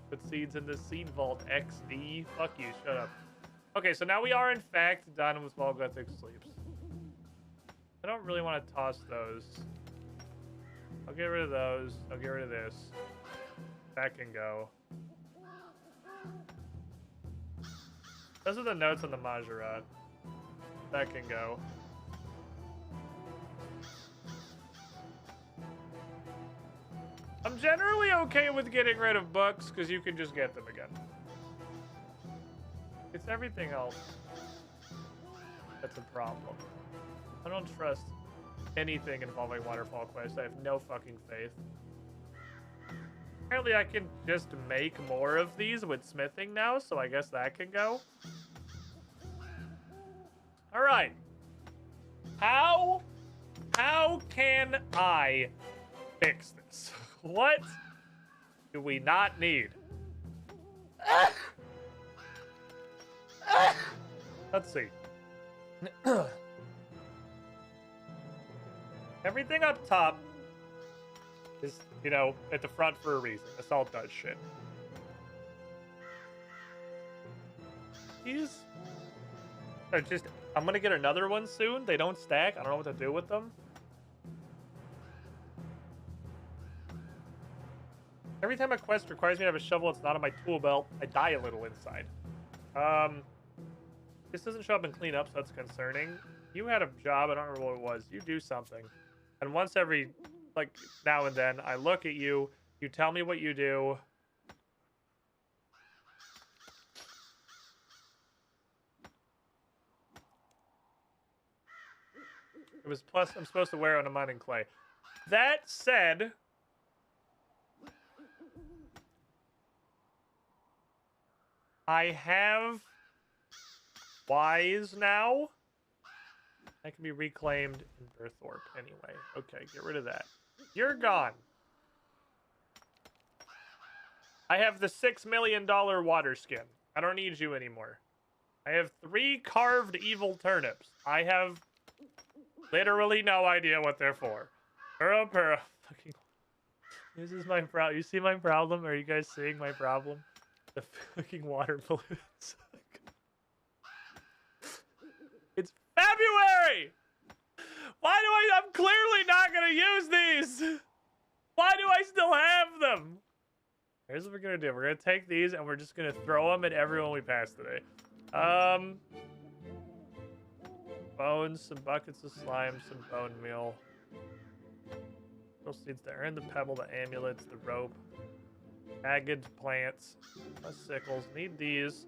Put seeds in the seed vault XD. Fuck you, shut up. Okay, so now we are in fact done with Volgothic Sleeps. I don't really want to toss those. I'll get rid of those. I'll get rid of this. That can go. Those are the notes on the Majorat. That can go. I'm generally okay with getting rid of books because you can just get them again. It's everything else that's a problem. I don't trust anything involving Waterfall Quest. I have no fucking faith. Apparently I can just make more of these with smithing now, so I guess that can go. Alright. How can I fix this? What do we not need? Let's see. Everything up top is, you know, at the front for a reason. Assault does shit. These are just... I'm gonna get another one soon. They don't stack. I don't know what to do with them. Every time a quest requires me to have a shovel, it's not on my tool belt. I die a little inside. This doesn't show up in cleanup, so that's concerning. You had a job. I don't remember what it was. You do something. And once every, like, now and then, I look at you. You tell me what you do. It was plus I'm supposed to wear on a mining clay. That said, I have Wise now. That can be reclaimed in Berthorpe anyway. Okay, get rid of that. You're gone. I have the $6 million water skin. I don't need you anymore. I have 3 carved evil turnips. I have literally no idea what they're for. Fucking. This is my problem. You see my problem? Are you guys seeing my problem? The fucking water balloons. It's February! Why do I'm clearly not gonna use these! Why do I still have them? Here's what we're gonna do. We're gonna take these and we're just gonna throw them at everyone we pass today. Bones, some buckets of slime, some bone meal. Seeds to earn the pebble, the amulets, the rope. Agate plants. Sickles. Need these.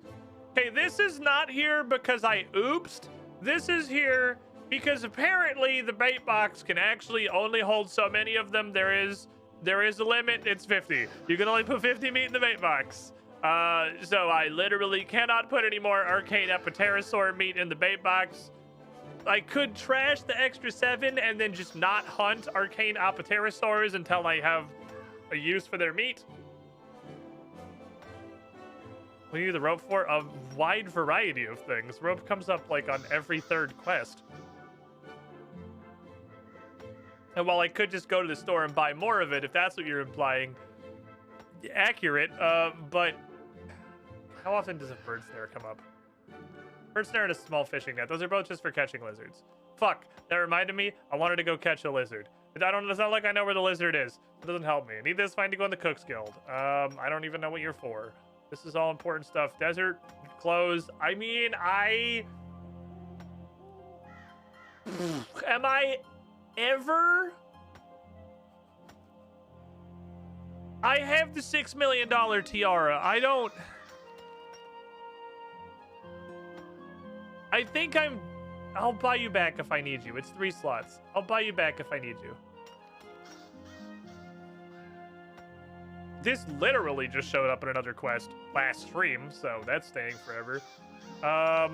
Okay, this is not here because I oopsed. This is here because apparently the bait box can actually only hold so many of them. There is a limit. It's 50. You can only put 50 meat in the bait box. So I literally cannot put any more arcane epipterosaur meat in the bait box. I could trash the extra 7 and then just not hunt arcane apterosaurs until I have a use for their meat. We need the rope for a wide variety of things. Rope comes up like on every 3rd quest. And while I could just go to the store and buy more of it, if that's what you're implying, accurate, but how often does a bird snare come up? Bird snare and a small fishing net. Those are both just for catching lizards. Fuck, that reminded me, I wanted to go catch a lizard. It's not like I know where the lizard is. It doesn't help me. I need this fine to go in the Cook's Guild. I don't even know what you're for. This is all important stuff. Desert, clothes. I mean, am I ever... I have the $6 million tiara. I think I'll buy you back if I need you. It's 3 slots. I'll buy you back if I need you. This literally just showed up in another quest last stream, so that's staying forever. I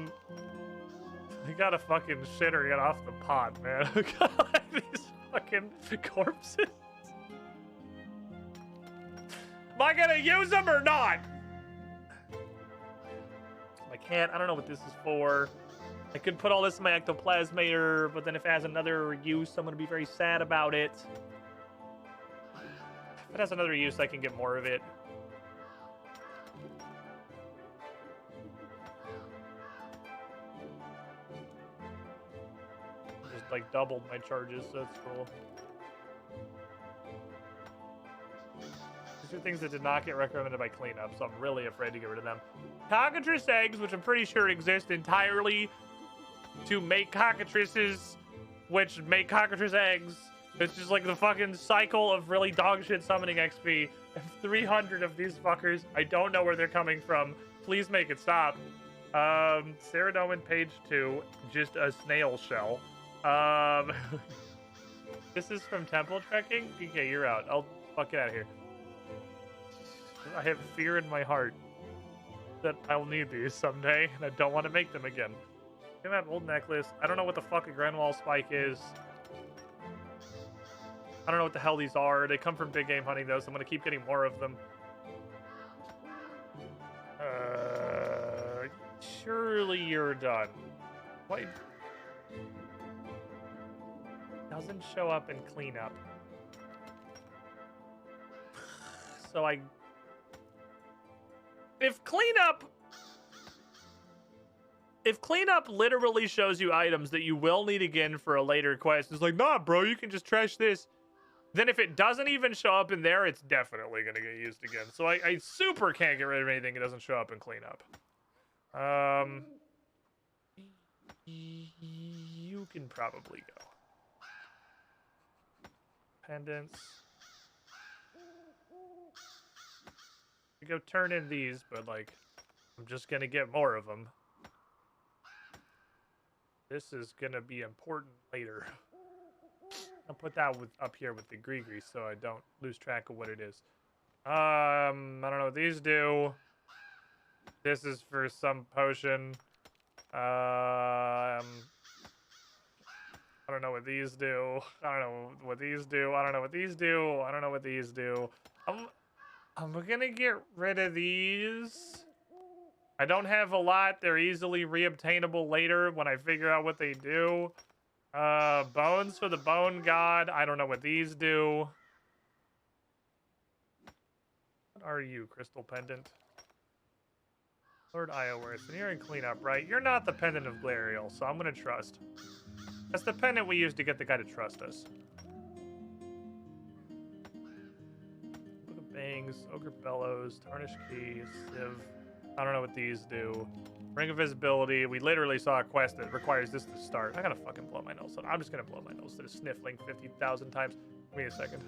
got a fucking shitter get off the pot, man. These fucking corpses. Am I gonna use them or not? I can't. I don't know what this is for. I could put all this in my ectoplasmator, but then if it has another use, I'm gonna be very sad about it. If it has another use, I can get more of it. Just like doubled my charges, so that's cool. These are things that did not get recommended by cleanup, so I'm really afraid to get rid of them. Cockatrice eggs, which I'm pretty sure exist entirely to make cockatrices, which make cockatrice eggs. It's just like the fucking cycle of really dog shit summoning XP. 300 of these fuckers. I don't know where they're coming from. Please make it stop. Ceradomin page 2. Just a snail shell. This is from temple trekking? Okay, you're out. I'll fuck it out of here. I have fear in my heart that I'll need these someday, and I don't want to make them again. Give that old necklace. I don't know what the fuck a Granwall spike is. I don't know what the hell these are. They come from big game hunting, though, so I'm going to keep getting more of them. Surely you're done. What? Doesn't show up in cleanup. So If cleanup literally shows you items that you will need again for a later quest, it's like, nah, bro, you can just trash this. Then if it doesn't even show up in there, it's definitely going to get used again. So I super can't get rid of anything that doesn't show up in cleanup. You can probably go. Pendants. You go turn in these, but like, I'm just going to get more of them. This is going to be important later. I'll put that up here with the Gree so I don't lose track of what it is. I don't know what these do. This is for some potion. I don't know what these do. I don't know what these do. I don't know what these do. I don't know what these do. I'm gonna get rid of these. I don't have a lot. They're easily reobtainable later when I figure out what they do. Bones for the bone god. I don't know what these do. What are you, Crystal Pendant? Lord Iowurst, and you're in cleanup, right? You're not the Pendant of Glariel, so I'm gonna trust. That's the pendant we used to get the guy to trust us. Book of Bangs, Ogre Bellows, Tarnished Key, Civ. I don't know what these do. Ring of Visibility. We literally saw a quest that requires this to start. I gotta fucking blow my nose. I'm just gonna blow my nose instead of sniffling 50,000 times. Give me a second.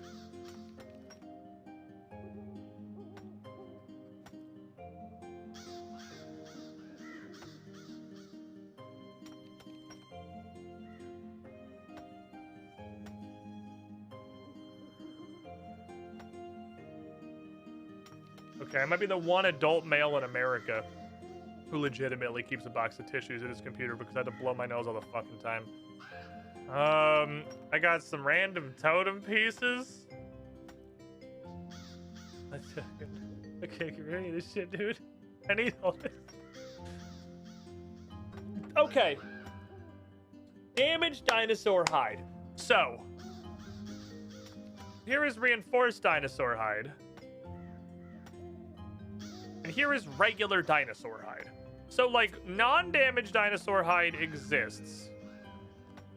Okay, I might be the one adult male in America who legitimately keeps a box of tissues in his computer because I had to blow my nose all the fucking time. I got some random totem pieces. I can't get rid of this shit, dude. I need all this. Okay. Damaged dinosaur hide. So, here is reinforced dinosaur hide. And here is regular dinosaur hide. So, like, non-damaged dinosaur hide exists.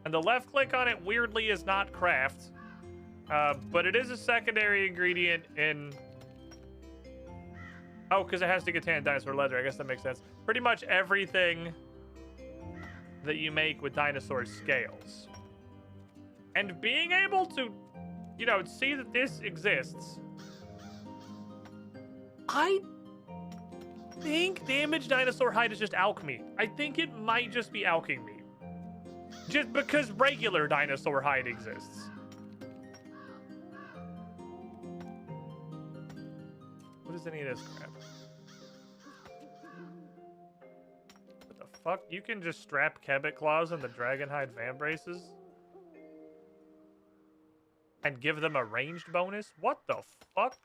And the left click on it, weirdly, is not craft. But it is a secondary ingredient in... Oh, because it has to get tan dinosaur leather. I guess that makes sense. Pretty much everything that you make with dinosaur scales. And being able to, you know, see that this exists... I think damaged dinosaur hide is just alchemy. I think it might just be alchemy. Just because regular dinosaur hide exists. What is any of this crap? What the fuck? You can just strap Kebbit claws on the dragon hide van braces? And give them a ranged bonus? What the fuck?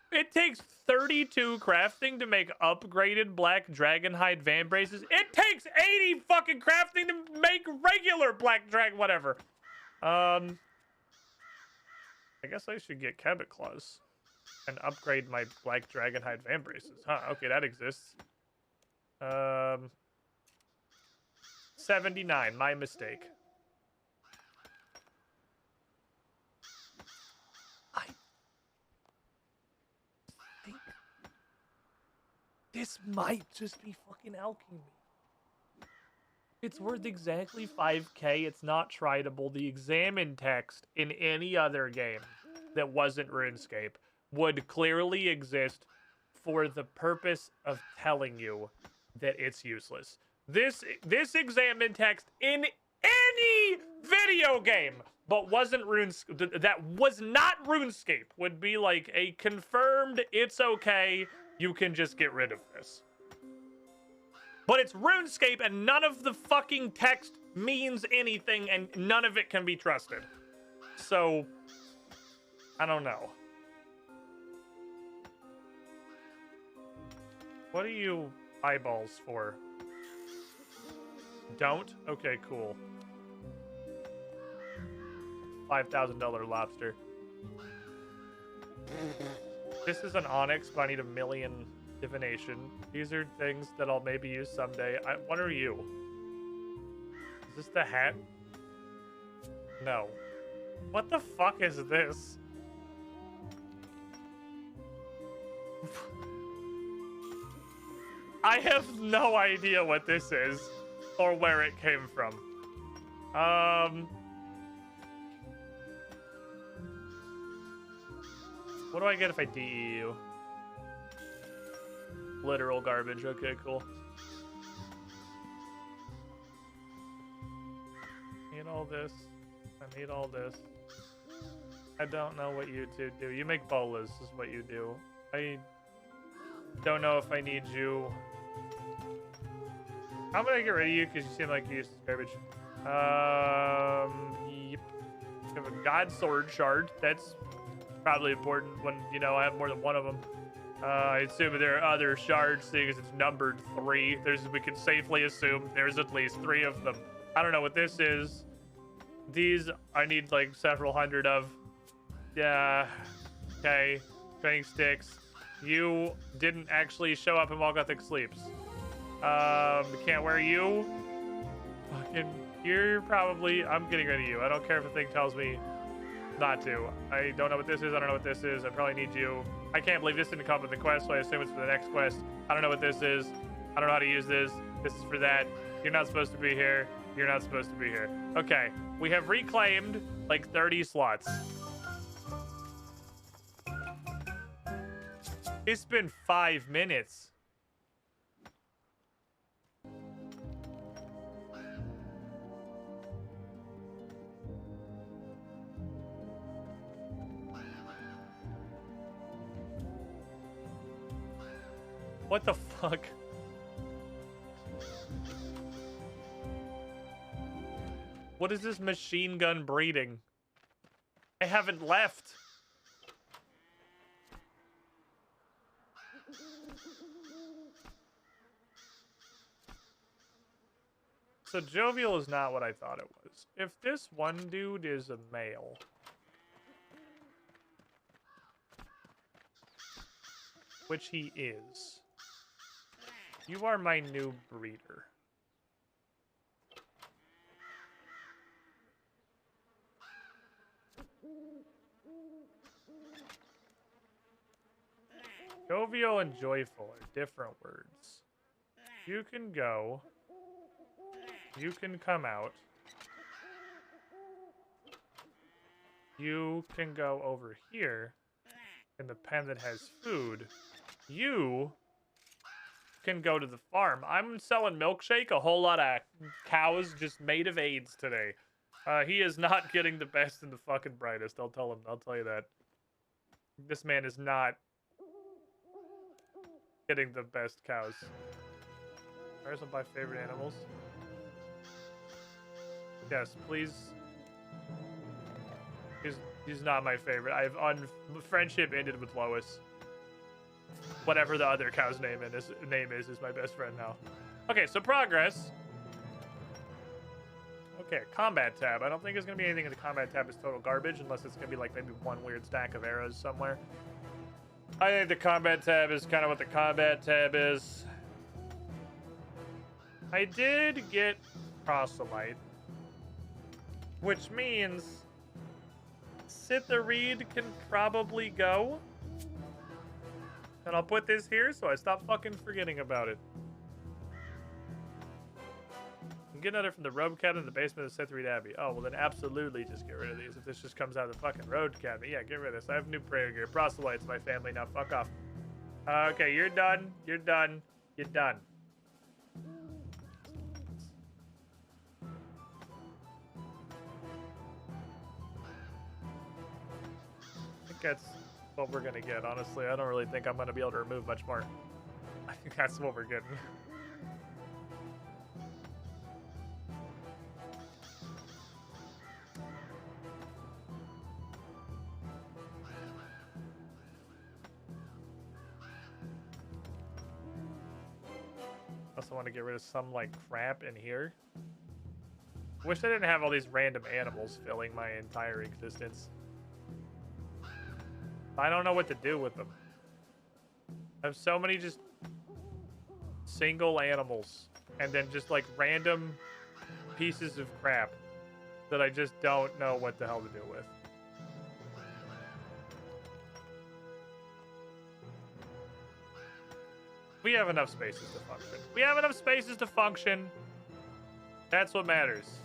It takes 32 crafting to make upgraded black dragonhide van braces. It takes 80 fucking crafting to make regular black dragon whatever. I guess I should get Kebbit claws and upgrade my black dragonhide van braces. Huh, okay, that exists. 79, my mistake. This might just be fucking alchemy. It's worth exactly 5k. It's not tritable. The examine text in any other game that wasn't RuneScape would clearly exist for the purpose of telling you that it's useless. This examine text in any video game but wasn't RuneScape, that was not RuneScape, would be like a confirmed it's okay. You can just get rid of this. But it's RuneScape and none of the fucking text means anything and none of it can be trusted. So, I don't know. What are you eyeballs for? Don't? Okay, cool. $5,000 lobster. This is an onyx, but I need 1,000,000 divination. These are things that I'll maybe use someday. What are you? Is this the hat? No. What the fuck is this? I have no idea what this is or where it came from. What do I get if I DE you? Literal garbage. Okay, cool. Need all this. I need all this. I don't know what you two do. You make bolas is what you do. Don't know if I need you. How about I get rid of you because you seem like you use garbage? Yep. You have a God Sword shard. That's probably important when, you know, I have more than one of them. I assume there are other shards, seeing as it's numbered 3. We can safely assume there's at least 3 of them. I don't know what this is. These I need like several hundred of. Yeah. Okay. Training sticks. You didn't actually show up in while Gothic sleeps. Can't wear you. Fucking, you're probably. I'm getting rid of you. I don't care if the thing tells me not to. I don't know what this is. I don't know what this is. I probably need you. I can't believe this didn't come with the quest, so I assume it's for the next quest. I don't know what this is. I don't know how to use this. This is for that. You're not supposed to be here. You're not supposed to be here. Okay, we have reclaimed like 30 slots. It's been 5 minutes. What the fuck? What is this machine gun breeding? I haven't left. So jovial is not what I thought it was. If this one dude is a male, which he is, you are my new breeder. Jovial and joyful are different words. You can go. You can come out. You can go over here in the pen that has food. You can go to the farm. I'm selling Milkshake, a whole lot of cows just made of AIDS today. He is not getting the best and the fucking brightest. I'll tell you that. This man is not getting the best cows. Where's some of my favorite animals? Yes, please. He's not my favorite. Friendship ended with Lois. Whatever the other cow's name is my best friend now. Okay, so progress. Okay, combat tab. I don't think there's gonna be anything in the combat tab is total garbage, unless it's gonna be like maybe one weird stack of arrows somewhere. I think the combat tab is kind of what the combat tab is. I did get proselyte, which means Sith the Reed can probably go. And I'll put this here so I stop fucking forgetting about it. I'm getting another from the Robe Cabinet in the basement of the Sith Reed Abbey. Oh, well then absolutely just get rid of these. If this just comes out of the fucking Road Cabinet. Yeah, get rid of this. I have new prayer gear. Proselyte's my family now. Fuck off. Okay, you're done. You're done. You're done. I think that's what we're gonna get, honestly. I don't really think I'm gonna be able to remove much more. I think that's what we're getting. Also want to get rid of some like crap in here. Wish I didn't have all these random animals filling my entire existence. I don't know what to do with them. I have so many just single animals and then just like random pieces of crap that I just don't know what the hell to do with. We have enough spaces to function. We have enough spaces to function. That's what matters.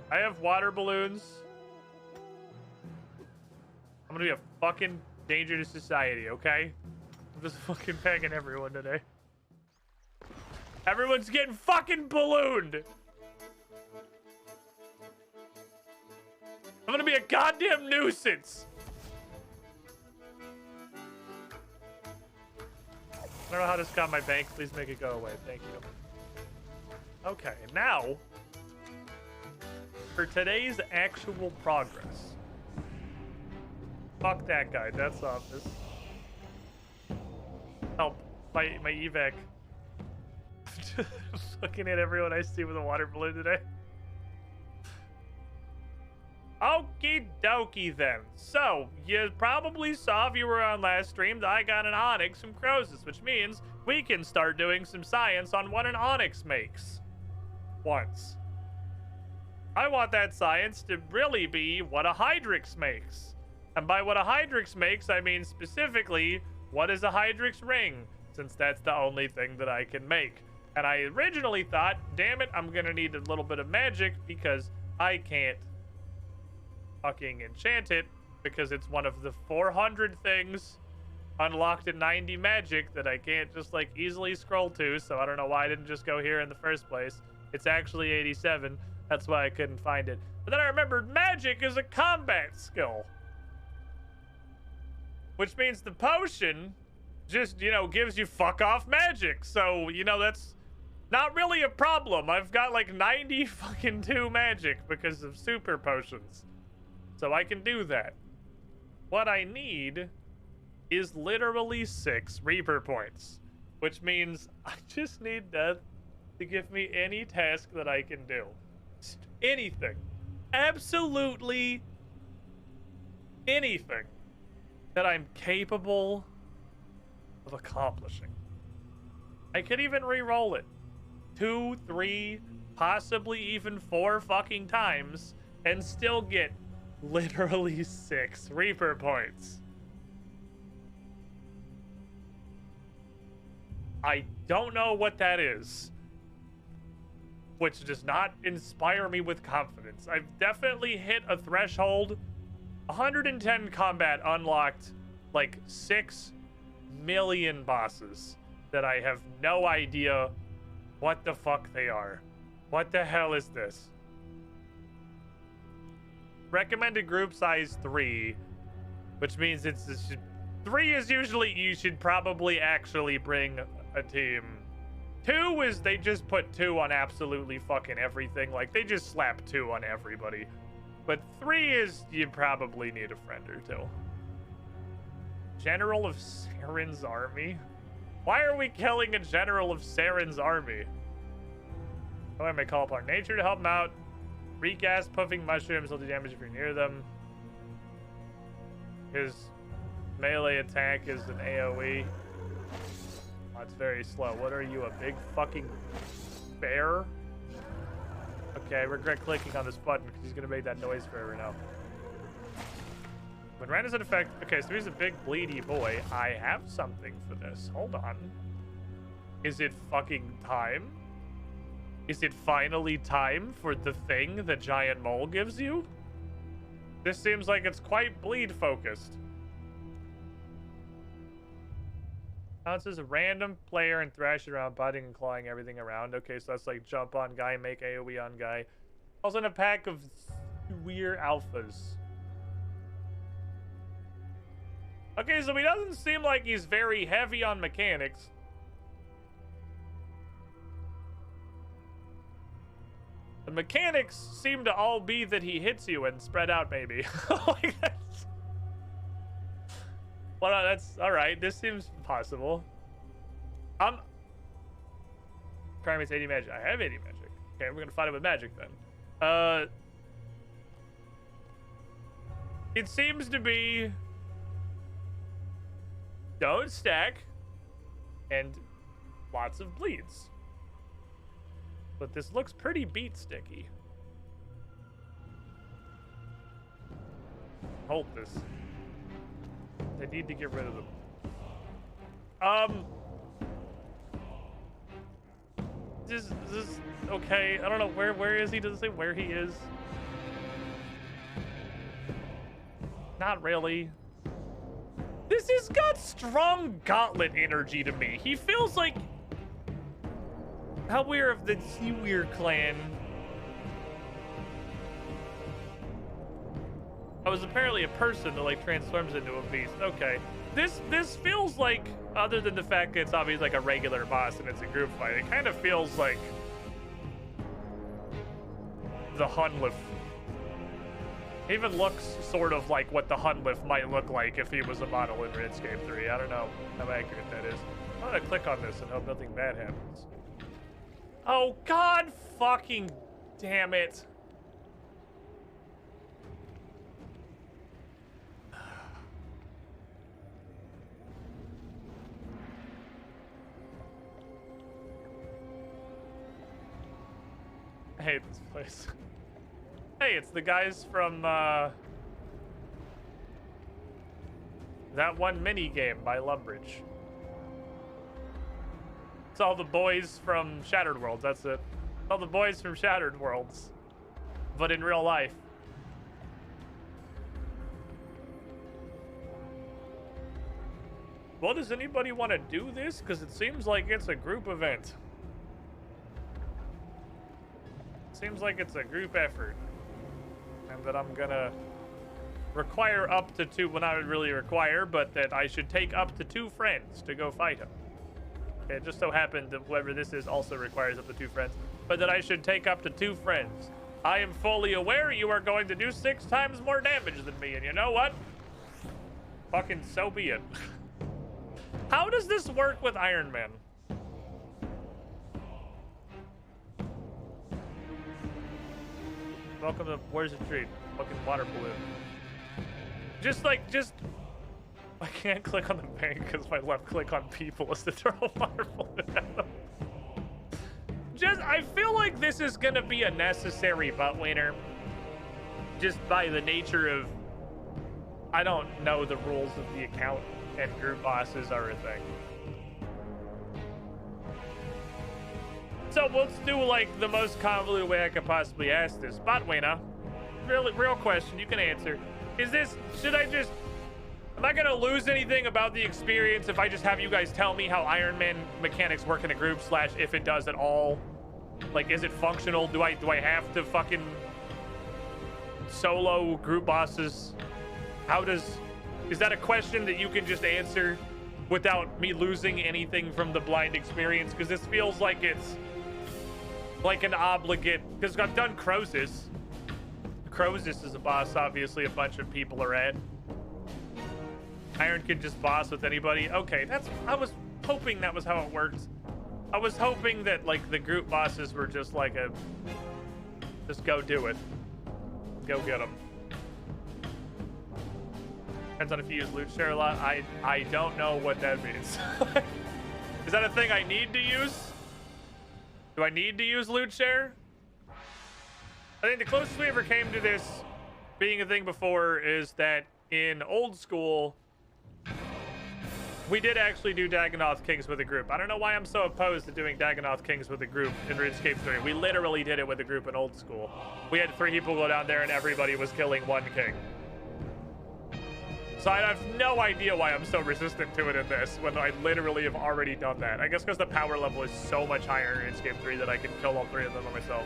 I have water balloons. I'm gonna be a fucking danger to society, okay? I'm just fucking pegging everyone today. Everyone's getting fucking ballooned. I'm gonna be a goddamn nuisance. I don't know how to scout my bank. Please make it go away. Thank you. Okay, now for today's actual progress. Fuck that guy. That's obvious. Help. My evac. Looking at everyone I see with a water balloon today. Okie dokie then. So, you probably saw if you were on last stream that I got an onyx from Croesus, which means we can start doing some science on what an onyx makes. Once. I want that science to really be what a hydrix makes. And by what a hydrix makes, I mean specifically, what is a hydrix ring? Since that's the only thing that I can make. And I originally thought, damn it, I'm gonna need a little bit of magic because I can't fucking enchant it because it's one of the 400 things unlocked in 90 magic that I can't just like easily scroll to. So I don't know why I didn't just go here in the first place. It's actually 87. That's why I couldn't find it. But then I remembered magic is a combat skill. Which means the potion just, you know, gives you fuck off magic. So, you know, that's not really a problem. I've got like 90 fucking 2 magic because of super potions. So I can do that. What I need is literally 6 Reaper points. Which means I just need Death to give me any task that I can do. Anything. Absolutely anything that I'm capable of accomplishing. I could even re-roll it 2, 3, possibly even 4 fucking times and still get literally 6 Reaper points. I don't know what that is, which does not inspire me with confidence. I've definitely hit a threshold. 110 combat unlocked like 6 million bosses that I have no idea what the fuck they are. What the hell is this? Recommended group size 3, which means it's 3 is usually you should probably actually bring a team. 2 is they just put 2 on absolutely fucking everything. Like they just slap 2 on everybody. But 3 is you probably need a friend or 2. General of Saren's army? Why are we killing a general of Saren's army? Oh, I may call upon nature to help him out. Recast puffing mushrooms will do damage if you're near them. His melee attack is an AoE. Oh, it's very slow. What are you, a big fucking bear? Okay, I regret clicking on this button because he's gonna make that noise forever now. When Ren is in effect, okay, so he's a big bleedy boy. I have something for this. Hold on. Is it fucking time? Is it finally time for the thing the giant mole gives you? This seems like it's quite bleed focused. Bounces a random player and thrash around, biting and clawing everything around. Okay, so that's like jump on guy, make AoE on guy. Also in a pack of weird alphas. Okay, so he doesn't seem like he's very heavy on mechanics. The mechanics seem to all be that he hits you and spread out, maybe. Like that's... Well, that's all right. This seems possible. Crime is 80 magic. I have 80 magic. Okay, we're gonna fight it with magic then. It seems to be don't stack and lots of bleeds. But this looks pretty beat sticky. Hold this. I need to get rid of them. Is this okay? I don't know where is he? Does it say where he is? Not really. This has got strong gauntlet energy to me. He feels like how we're of the Seaweir clan. I was apparently a person that like transforms into a beast. Okay. This feels like, other than the fact that it's obviously like a regular boss and it's a group fight, it kind of feels like the Hunlif. Even looks sort of like what the Hunlif might look like if he was a model in Runescape 3. I don't know how accurate that is. I'm gonna click on this and hope nothing bad happens. Oh, god fucking damn it. I hate this place. Hey, it's the guys from that one mini game by Lumbridge. It's all the boys from Shattered Worlds, that's it. All the boys from Shattered Worlds, but in real life. Well, does anybody want to do this? Because it seems like it's a group event. Seems like it's a group effort. And that I'm gonna require up to 2, well, not really require, but that I should take up to 2 friends to go fight him. Okay, it just so happened that whoever this is also requires up to 2 friends, but that I should take up to 2 friends. I am fully aware you are going to do 6 times more damage than me, and you know what? Fucking so be it. How does this work with Iron Man? Welcome to Where's the Treat? Fucking water balloon. Just. I can't click on the bank because my left click on people is to throw a water balloon at them. I feel like this is gonna be a necessary butt wiener. Just by the nature of, I don't know the rules of the account and group bosses are a thing. So let's do like the most convoluted way I could possibly ask this. Botwina, real question, you can answer. Is this, am I gonna lose anything about the experience if I just have you guys tell me how Iron Man mechanics work in a group / if it does at all? Like, is it functional? Do I have to fucking solo group bosses? Is that a question that you can just answer without me losing anything from the blind experience? Because this feels like it's like an obligate, because I've done Croesus. Croesus is a boss, obviously a bunch of people are at. Iron can just boss with anybody. Okay, I was hoping that was how it worked. I was hoping that like the group bosses were just like just go do it. Go get them. Depends on if you use loot share a lot. I don't know what that means. Is that a thing I need to use? Do I need to use loot share? I think the closest we ever came to this being a thing before is that in old school, we did actually do Dagonoth Kings with a group. I don't know why I'm so opposed to doing Dagonoth Kings with a group in RuneScape 3. We literally did it with a group in old school. We had 3 people go down there and everybody was killing 1 king. So I have no idea why I'm so resistant to it in this when I literally have already done that. I guess because the power level is so much higher in RuneScape 3 that I can kill all 3 of them on myself.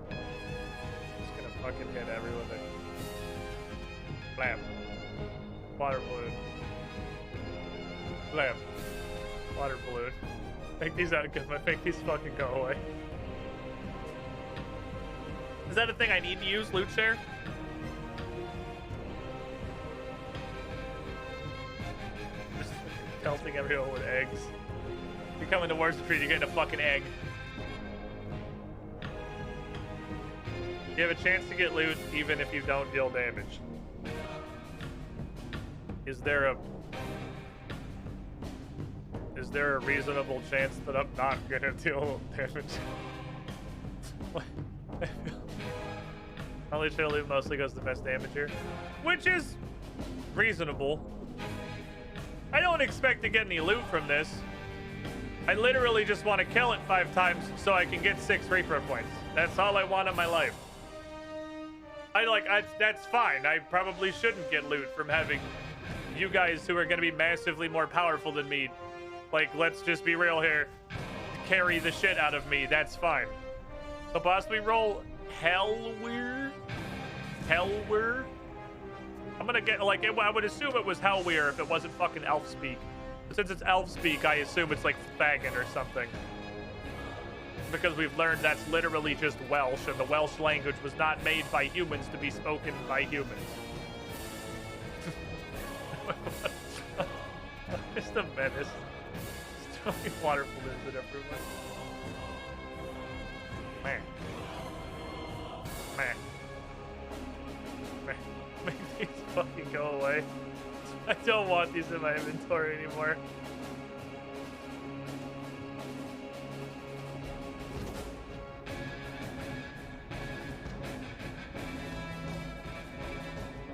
Just gonna fucking hit everyone there. Blam. Water balloon. Blam. Water balloon. Make these out because make these fucking go away. Is that a thing I need to use, loot share? Just pelting everyone with eggs. You're coming towards the tree, you're getting a fucking egg. You have a chance to get loot even if you don't deal damage. Is there a reasonable chance that I'm not gonna deal damage? Only try to loot mostly goes the best damage here, which is reasonable. I don't expect to get any loot from this. I literally just want to kill it 5 times so I can get 6 Reaper points. That's all I want in my life. That's fine. I probably shouldn't get loot from having you guys who are going to be massively more powerful than me. Like, let's just be real here. Carry the shit out of me. That's fine. So possibly roll Hellweir? I'm gonna get, like, I would assume it was Hellweir if it wasn't fucking elf speak. But since it's elf speak, I assume it's like Fagin or something. Because we've learned that's literally just Welsh, and the Welsh language was not made by humans to be spoken by humans. It's the menace. There's so many water balloons in everywhere. Man. Man. Man. Make these fucking go away. I don't want these in my inventory anymore.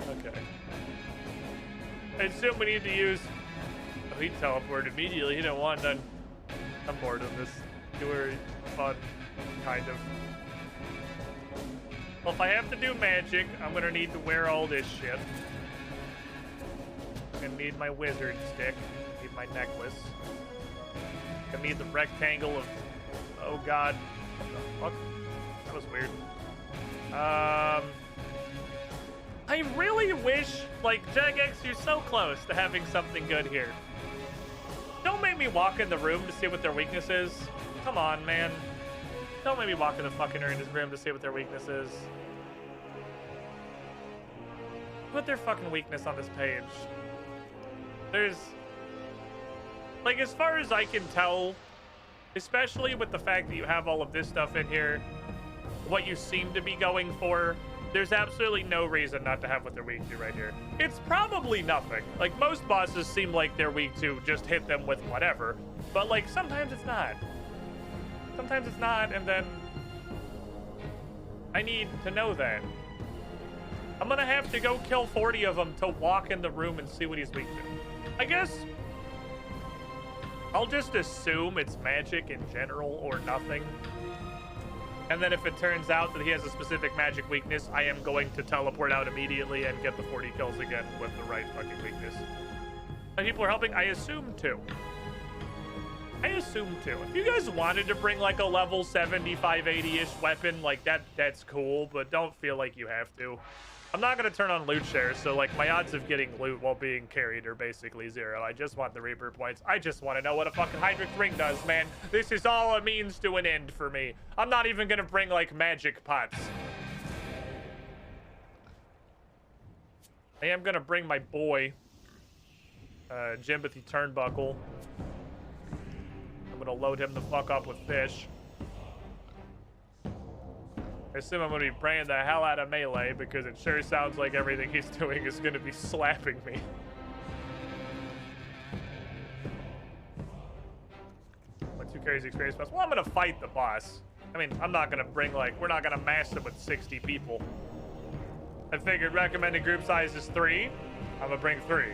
Okay. I assume we need to use... Oh, he teleported immediately. He didn't want none. I'm bored of this. Newer, fun, kind of. Well, if I have to do magic, I'm gonna need to wear all this shit. Gonna need my wizard stick. Need my necklace. Gonna need the rectangle of... Oh god. What the fuck? That was weird. I really wish, like, Jagex, you're so close to having something good here. Don't make me walk in the room to see what their weakness is. Come on, man. Don't make me walk in the fucking room to see what their weakness is. Put their fucking weakness on this page. There's... Like, as far as I can tell, especially with the fact that you have all of this stuff in here, what you seem to be going for, there's absolutely no reason not to have what they're weak to right here. It's probably nothing. Like, most bosses seem like they're weak to just hit them with whatever. But, like, sometimes it's not. Sometimes it's not, and then... I need to know that. I'm gonna have to go kill 40 of them to walk in the room and see what he's weak to. I guess... I'll just assume it's magic in general or nothing. And then if it turns out that he has a specific magic weakness, I am going to teleport out immediately and get the 40 kills again with the right fucking weakness. And people are helping? I assume too. I assume too. If you guys wanted to bring like a level 75, 80-ish weapon, like that's cool, but don't feel like you have to. I'm not going to turn on loot share, so like my odds of getting loot while being carried are basically 0. I just want the Reaper points. I just want to know what a fucking Hydric ring does, man. This is all a means to an end for me. I'm not even going to bring like magic pots. I am going to bring my boy, Jimothy Turnbuckle. I'm going to load him the fuck up with fish. I assume I'm going to be praying the hell out of melee because it sure sounds like everything he's doing is going to be slapping me. What 2 carries experience pass? Well, I'm going to fight the boss. I mean, I'm not going to bring like, we're not going to mass him with 60 people. I figured recommended group size is 3. I'm going to bring 3.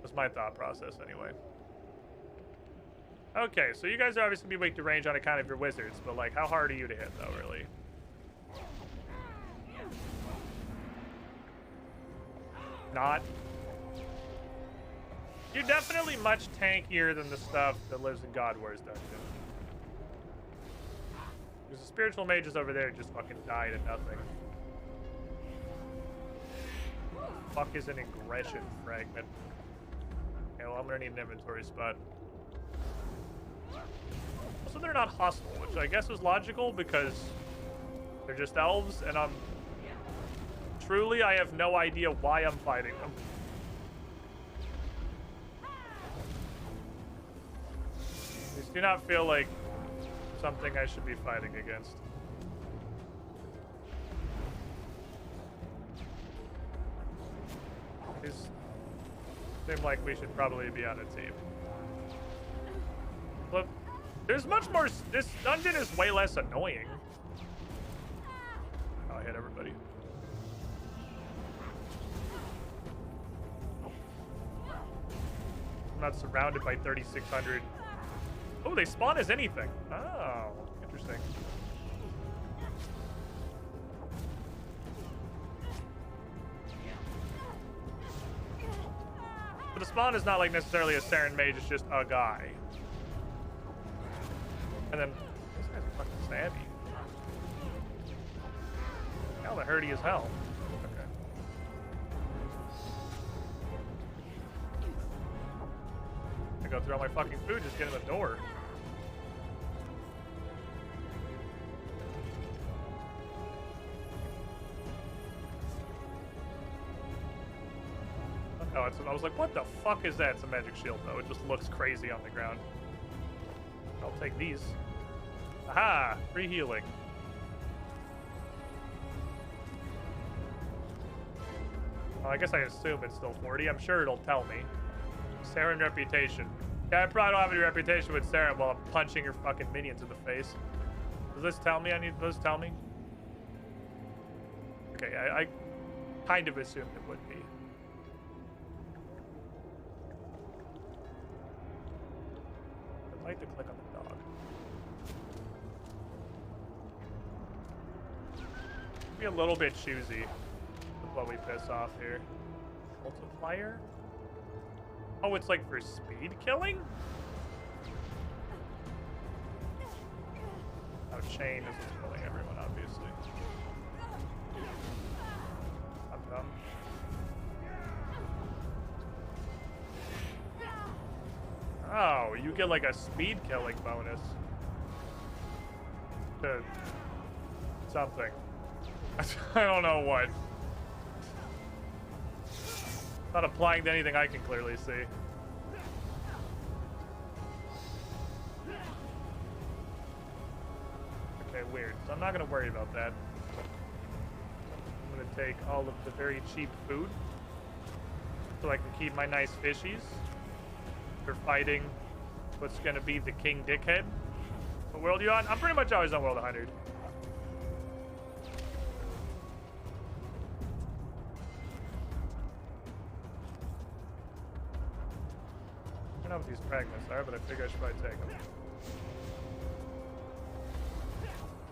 That's my thought process anyway. Okay, so you guys are obviously be weak to range on account of your wizards, but like, how hard are you to hit though, really? Not. You're definitely much tankier than the stuff that lives in God Wars Dungeon. Because the spiritual mages over there just fucking died at nothing. Fuck is an aggression fragment? Okay, well, I'm gonna need an inventory spot. Also, they're not hostile, which I guess is logical because they're just elves, and truly, I have no idea why I'm fighting them. These do not feel like something I should be fighting against. These seem like we should probably be on a team. Flip. There's much more. This dungeon is way less annoying. Oh, I hit everybody. I'm not surrounded by 3,600. Oh, they spawn as anything. Oh, interesting. But the spawn is not like necessarily a Saren mage, it's just a guy. And then, this guy's fucking stabby. Hell, the hurdy as hell. Okay. I go through all my fucking food, just get in the door. Oh, I was like, what the fuck is that? It's a magic shield, though. It just looks crazy on the ground. I'll take these. Aha! Free healing. Well, I guess I assume it's still 40. I'm sure it'll tell me. Sarah and reputation. Yeah, I probably don't have any reputation with Sarah while I'm punching her fucking minions in the face. Does this tell me? Does this tell me? Okay, I kind of assumed it would be. I'd like to click on the dog. Be a little bit choosy with what we piss off here. Multiplier? Oh, it's like for speed killing? Oh, chain is what's killing everyone, obviously. I'm dumb. Oh, you get like a speed killing bonus. To something. I don't know what. Not applying to anything I can clearly see. Okay, weird. So I'm not gonna worry about that. I'm gonna take all of the very cheap food so I can keep my nice fishies for fighting what's gonna be the King Dickhead. What world are you on? I'm pretty much always on world 100. I don't know what these fragments are, but I figure I should probably take them.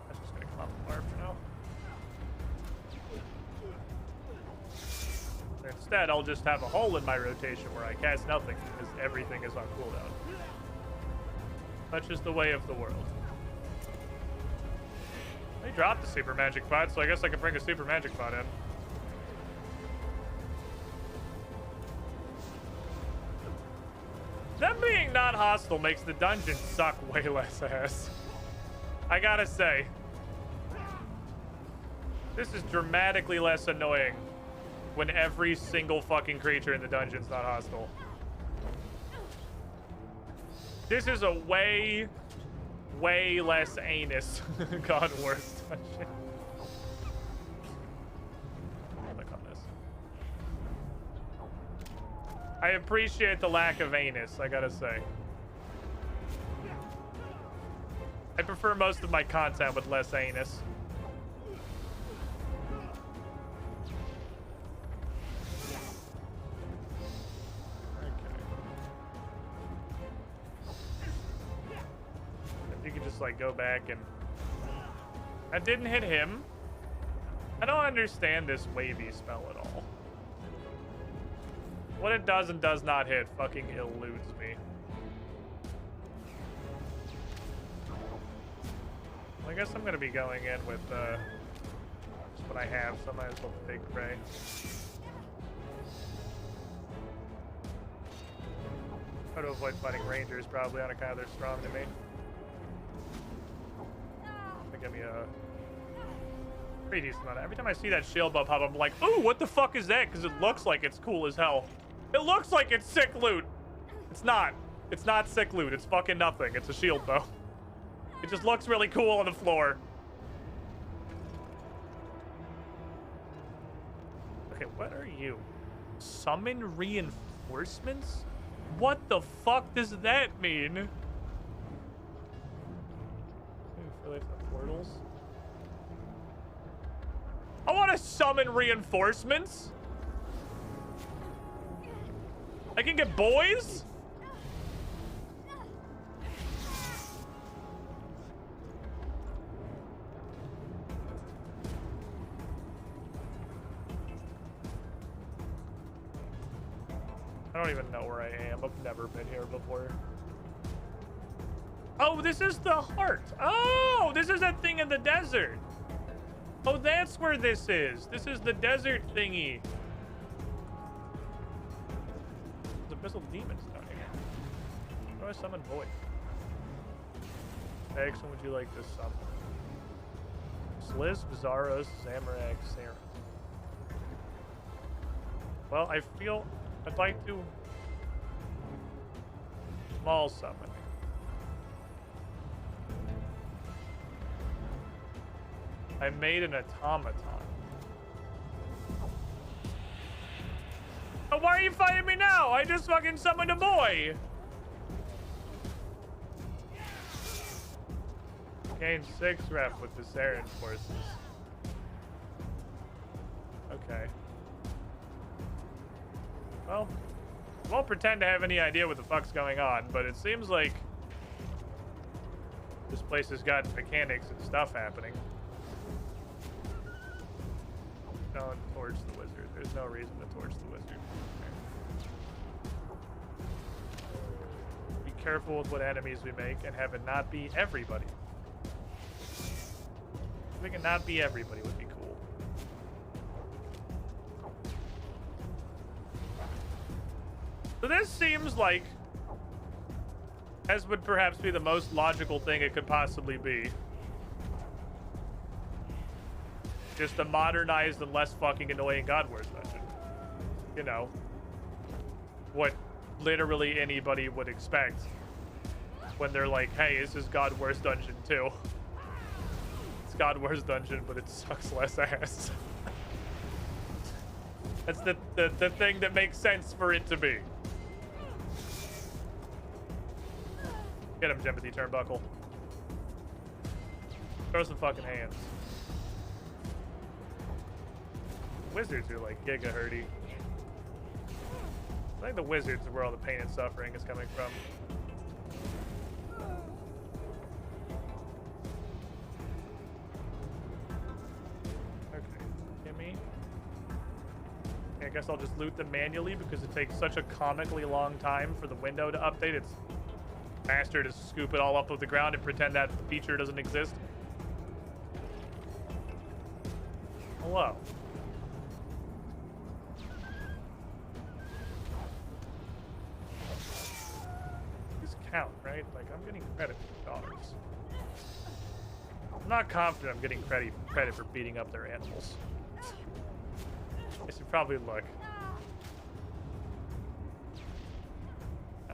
I'm just gonna come off the bar for now. So instead, I'll just have a hole in my rotation where I cast nothing because everything is on cooldown. That's just the way of the world. They dropped the super magic pot, so I guess I can bring a super magic pot in. Them being not hostile makes the dungeon suck way less ass. I gotta say. This is dramatically less annoying when every single fucking creature in the dungeon's not hostile. This is a way less anus God Wars dungeon. Click on this. I appreciate the lack of anus, I gotta say. I prefer most of my content with less anus. You can just like go back and that didn't hit him. I don't understand this wavy spell at all. What it does and does not hit fucking eludes me. Well, I guess I'm gonna be going in with just what I have, so I might as well big prey. Try to avoid fighting rangers probably on account of they're strong to me. Give me a pretty decent amount. Every time I see that shield buff pop up, I'm like, ooh, what the fuck is that? Because it looks like it's cool as hell. It looks like it's sick loot. It's not. It's not sick loot. It's fucking nothing. It's a shield bow. It just looks really cool on the floor. Okay, what are you? Summon reinforcements? What the fuck does that mean? Portals. I want to summon reinforcements. I can get boys. I don't even know where I am. I've never been here before. Oh, this is the heart. Oh, this is that thing in the desert. Oh, that's where this is. This is the desert thingy. There's abyssal demons down here. do I summon Void? Action, would you like to summon? Sliz, Bizarros, Zamorak, Sarah. Well, I feel I'd like to small summon. I made an automaton. Oh, why are you fighting me now? I just fucking summoned a boy. Gain 6 rep with the Saren forces. Okay. Well, I won't pretend to have any idea what the fuck's going on, but it seems like this place has got mechanics and stuff happening. Don't torch the wizard. There's no reason to torch the wizard. Be careful with what enemies we make and have it not be everybody. If we can not be everybody would be cool. So this seems like, as would perhaps be the most logical thing it could possibly be, just a modernized and less fucking annoying God Wars dungeon. You know, what literally anybody would expect when they're like, hey, this is God Wars Dungeon 2. It's God Wars Dungeon, but it sucks less ass. That's the thing that makes sense for it to be. Get him, Jempathy Turnbuckle. Throw some fucking hands. Wizards are like gigaherty. I think the wizards are where all the pain and suffering is coming from. Okay, gimme. I guess I'll just loot them manually because it takes such a comically long time for the window to update. It's faster to scoop it all up off the ground and pretend that the feature doesn't exist. Hello. Count, right? Like, I'm getting credit for dogs. I'm not confident I'm getting credit for beating up their animals. I should probably look. Oh.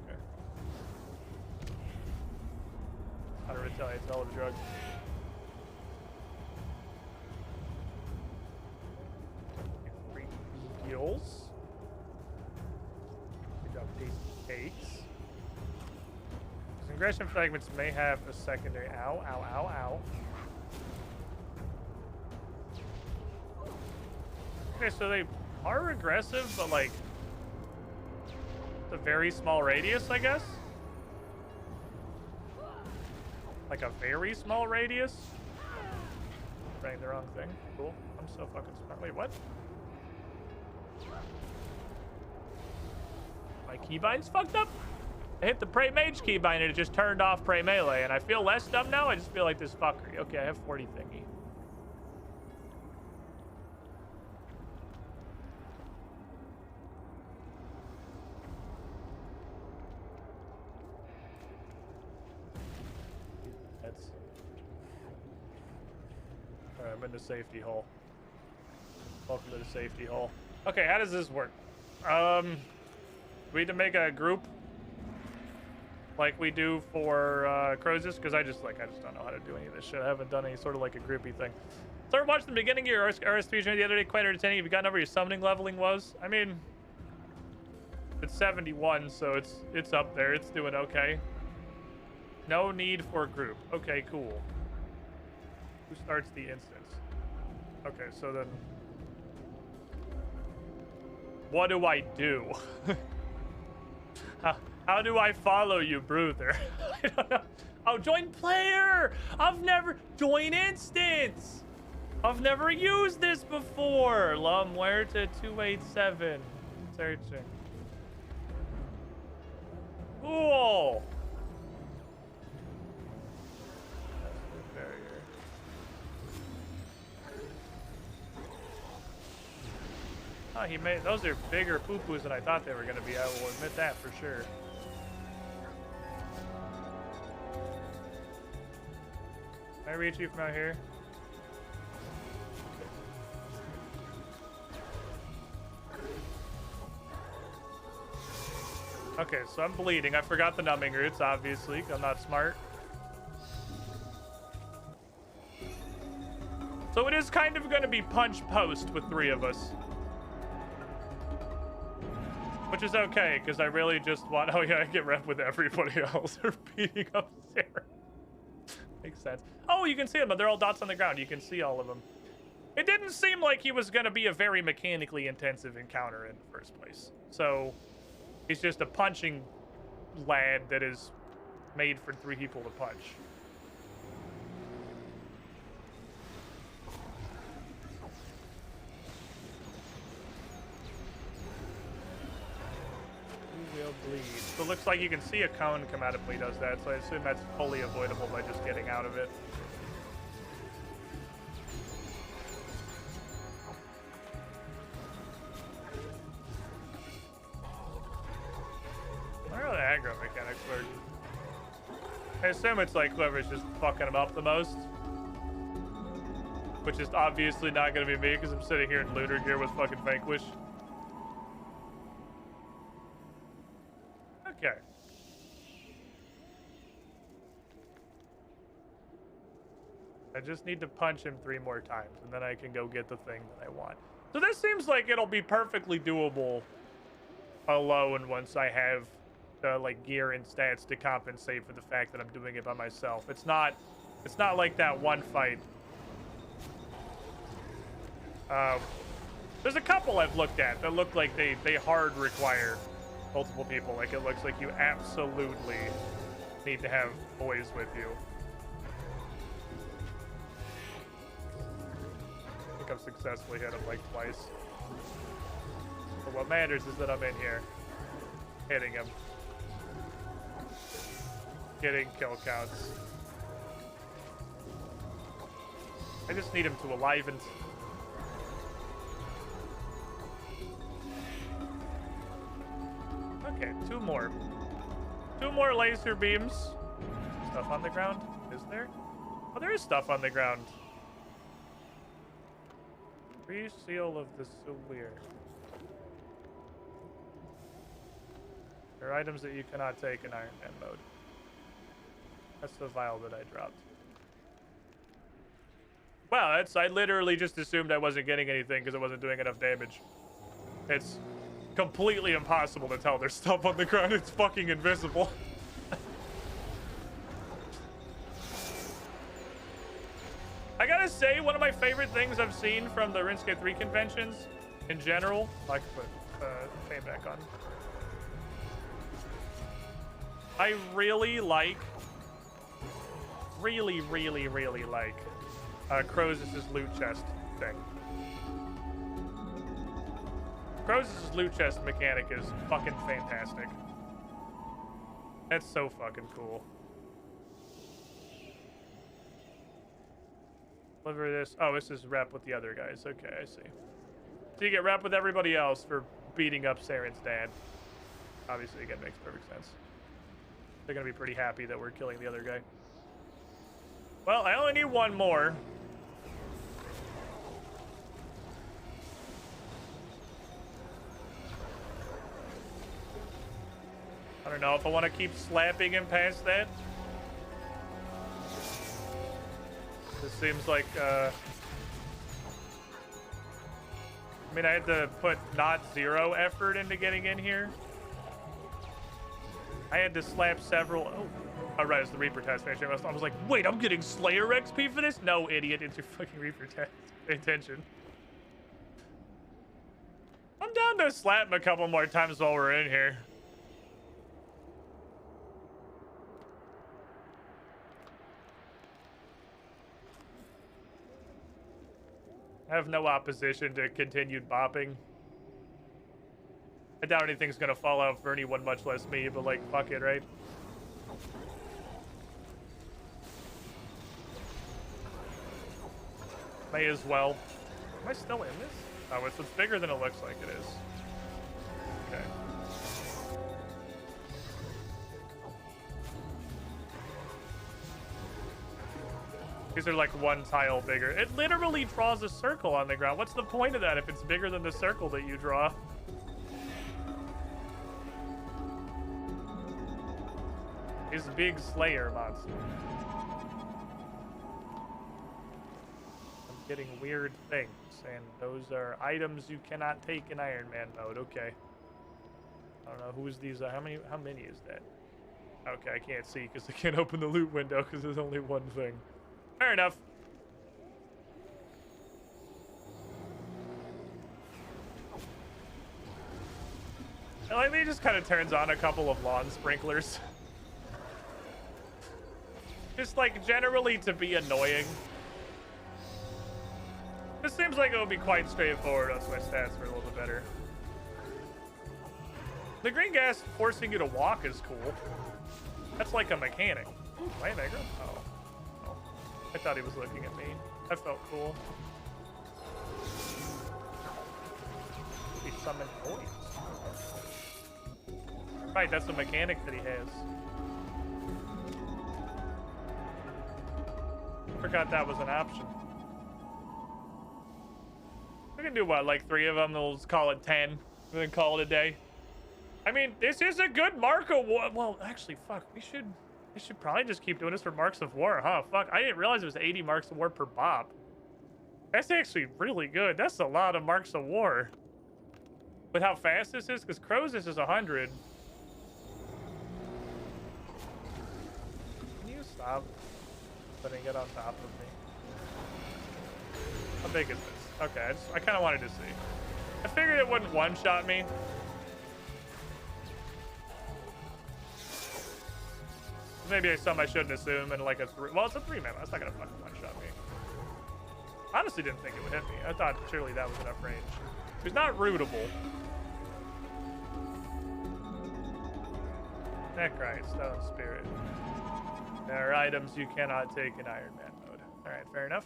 Okay. How to retaliate to all the drugs. Free heals. Good job, Tasty Cakes. Aggression fragments may have a secondary. Ow, ow, ow, ow. Okay, so they are aggressive, but like a very small radius, I guess. Like a very small radius. Praying the wrong thing. Cool. I'm so fucking smart. Wait, what? My keybind's fucked up? I hit the Prey Mage keybind and it just turned off Prey Melee, and I feel less dumb now. I just feel like this fuckery. Okay, I have 40 thingy. That's... Alright, I'm in the safety hole. Welcome to the safety hole. Okay, how does this work? We need to make a group like we do for Crozus, because I just don't know how to do any of this shit. I haven't done any sort of like a groupie thing. Started watching the beginning of your RS3 journey the other day, quite entertaining. Have you gotten over your summoning leveling woes? I mean, it's 71, so it's up there. It's doing okay. No need for a group. Okay, cool. Who starts the instance? Okay, so then what do I do? How do I follow you, Bruther? I don't know. Oh, join player! Join instance! I've never used this before! La Muerta 287. Searching. Cool! Oh, he made those are bigger poo-poos than I thought they were gonna be. I will admit that for sure. Can I reach you from out here? Okay, so I'm bleeding. I forgot the numbing roots, obviously. I'm not smart. So it is kind of going to be punch post with 3 of us. Which is okay, because I really just want... Oh, yeah, I get rep with everybody else. They're beating up Sarah. Makes sense. Oh, you can see them. They're all dots on the ground. You can see all of them. It didn't seem like he was going to be a very mechanically intensive encounter in the first place. So... He's just a punching lad that is made for 3 people to punch. You will bleed. So it looks like you can see a cone come out of when he does that, so I assume that's fully avoidable by just getting out of it. I don't know how the aggro mechanics work. I assume it's like whoever's just fucking him up the most. Which is obviously not going to be me because I'm sitting here in looter gear with fucking Vanquish. Okay. I just need to punch him 3 more times and then I can go get the thing that I want. So this seems like it'll be perfectly doable alone once I have the like gear and stats to compensate for the fact that I'm doing it by myself. It's not like that one fight. There's a couple I've looked at that look like they hard require multiple people. Like it looks like you absolutely need to have boys with you. I think I've successfully hit him like twice. But what matters is that I'm in here hitting him. Getting kill counts. I just need him to aliven. Okay, 2 more. 2 more laser beams. Stuff on the ground? Is there? Oh, there is stuff on the ground. Reseal of the Soulier. There are items that you cannot take in Iron Man mode. That's the vial that I dropped. Wow, I literally just assumed I wasn't getting anything because it wasn't doing enough damage. It's completely impossible to tell there's stuff on the ground. It's fucking invisible. I gotta say, one of my favorite things I've seen from the RuneScape 3 conventions in general, I can put paint back on. I really like, really like Crozus' loot chest thing. Crozus' loot chest mechanic is fucking fantastic. That's so fucking cool. Deliver this. Oh, this is rep with the other guys. Okay, I see. So you get rep with everybody else for beating up Saren's dad. Obviously, again, makes perfect sense. They're gonna be pretty happy that we're killing the other guy. Well, I only need 1 more. I don't know if I want to keep slapping him past that. This seems like, I mean, I had to put not 0 effort into getting in here. I had to slap several. Oh, right, it's the Reaper test finishing. I was like, wait, I'm getting Slayer XP for this? No, idiot, it's your fucking Reaper test. Pay attention. I'm down to slap him a couple more times while we're in here. I have no opposition to continued bopping. I doubt anything's gonna fall out for anyone, much less me, but like, fuck it, right? May as well. Am I still in this? Oh, it's bigger than it looks like it is. Okay. These are like one tile bigger. It literally draws a circle on the ground. What's the point of that if it's bigger than the circle that you draw? These big Slayer monster. I'm getting weird things, and those are items you cannot take in Iron Man mode. Okay. I don't know who's these. How many is that? Okay, I can't see because I can't open the loot window because there's only one thing. Fair enough. I like that he just kind of turns on a couple of lawn sprinklers. Just like generally to be annoying. This seems like it would be quite straightforward once my stats were a little bit better. The green gas forcing you to walk is cool. That's like a mechanic. Ooh, Land Aggro? Oh. Oh. I thought he was looking at me. That felt cool. He summoned noise. Right, that's a mechanic that he has. Forgot that was an option. We can do what, like 3 of them? We'll just call it 10 and then call it a day. I mean, this is a good mark of war. Well, actually, fuck, we should probably just keep doing this for marks of war, huh? Fuck, I didn't realize it was 80 marks of war per bob. That's actually really good. That's a lot of marks of war. With how fast this is, because Crows is 100. Can you stop putting it on top of me? How big is this? Okay, I kind of wanted to see. I figured it wouldn't one-shot me. Maybe something I shouldn't assume, and like a 3. Well, it's a 3-man. That's not gonna fucking one-shot me. Honestly, didn't think it would hit me. I thought surely that was enough range. It's not rootable. Necrite, Stone Spirit. There are items you cannot take in Iron Man mode. All right, fair enough.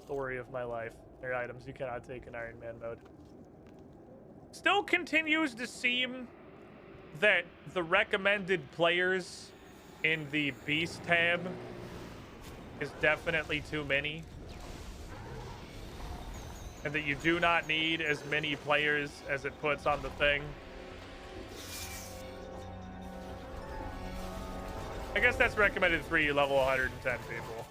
Story of my life. There are items you cannot take in Iron Man mode. Still continues to seem that the recommended players in the Beast tab is definitely too many. And that you do not need as many players as it puts on the thing. I guess that's recommended 3 level 110 people.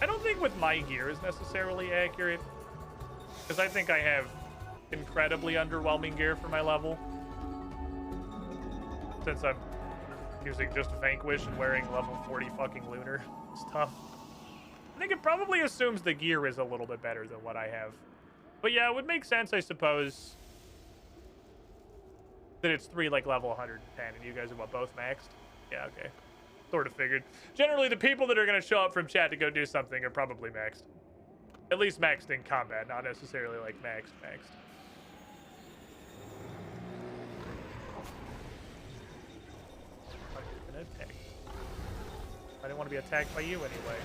I don't think with my gear is necessarily accurate, because I think I have incredibly underwhelming gear for my level. Since I'm using just Vanquish and wearing level 40 fucking Lunar stuff. I think it probably assumes the gear is a little bit better than what I have. But yeah, it would make sense, I suppose, that it's 3 like level 110 and you guys are what, both maxed? Yeah, okay. Sort of figured. Generally, the people that are going to show up from chat to go do something are probably maxed. At least maxed in combat, not necessarily like maxed. I'm gonna attack. I didn't want to be attacked by you anyway.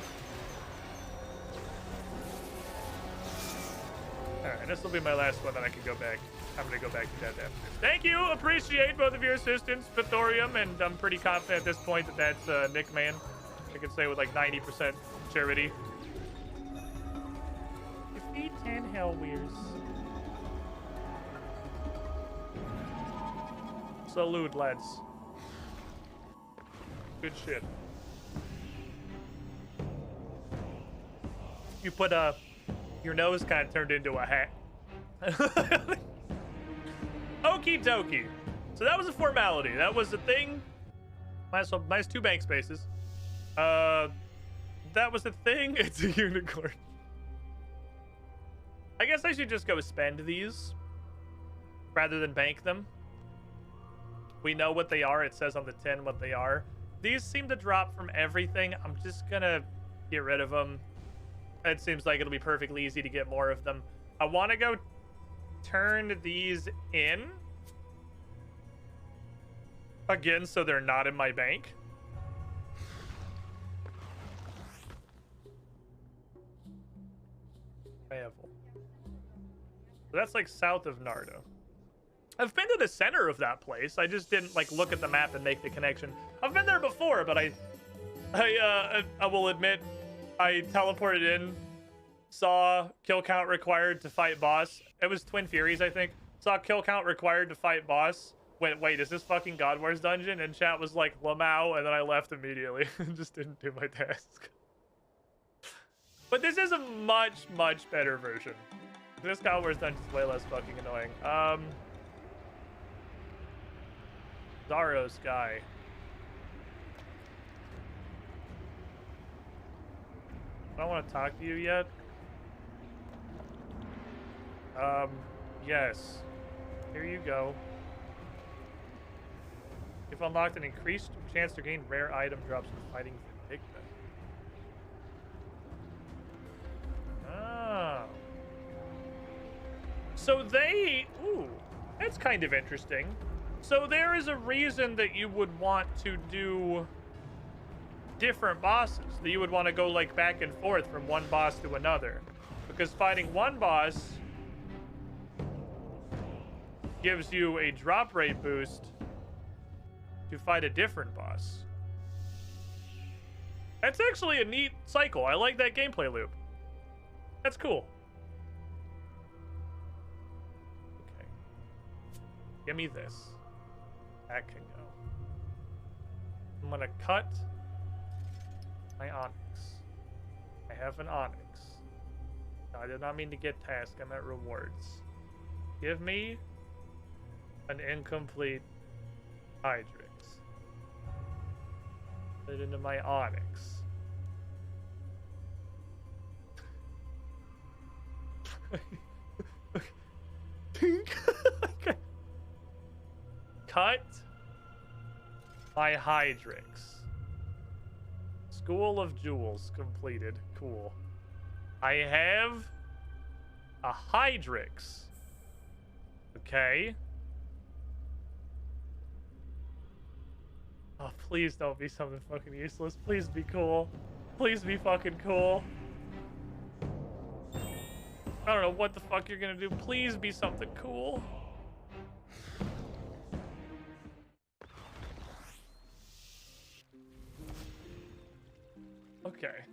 Alright, this will be my last one, then I can go back. I'm gonna go back to death after this. Thank you! Appreciate both of your assistance, Pythorium, and I'm pretty confident at this point that that's Nick Man. I can say with like 90% charity. Defeat 10 Hellweers. Salute, lads. Good shit. You put your nose kind of turned into a hat. Okie dokie. So that was a formality. That was a thing. Minus 2 bank spaces. That was a thing. It's a unicorn. I guess I should just go spend these rather than bank them. We know what they are. It says on the tin what they are. These seem to drop from everything. I'm just gonna get rid of them. It seems like it'll be perfectly easy to get more of them. I want to go turn these in again so they're not in my bank. Payable. So that's like south of Nardo. I've been to the center of that place. I just didn't like look at the map and make the connection. I've been there before, but I will admit I teleported in, saw kill count required to fight boss. It was Twin Furies, I think. Saw kill count required to fight boss. Wait, is this fucking God Wars dungeon? And chat was like, Lamau, and then I left immediately and just didn't do my task. But this is a much, much better version. This God Wars dungeon is way less fucking annoying. Zaro Sky. I don't want to talk to you yet. Yes. Here you go. If unlocked, an increased chance to gain rare item drops from fighting Vindicta. Oh. So they... Ooh, that's kind of interesting. So there is a reason that you would want to do different bosses, that you would want to go like back and forth from one boss to another, because fighting one boss gives you a drop rate boost to fight a different boss. That's actually a neat cycle. I like that gameplay loop. That's cool. Okay, give me this. That can go. I'm gonna cut my onyx. I have an onyx. No, I did not mean to get task. I meant rewards. Give me an incomplete Hydrix. Put it into my onyx. Cut my Hydrix. School of Jewels completed. Cool. I have a Hydrix. Okay. Oh, please don't be something fucking useless. Please be cool. Please be fucking cool. I don't know what the fuck you're gonna do. Please be something cool. Okay.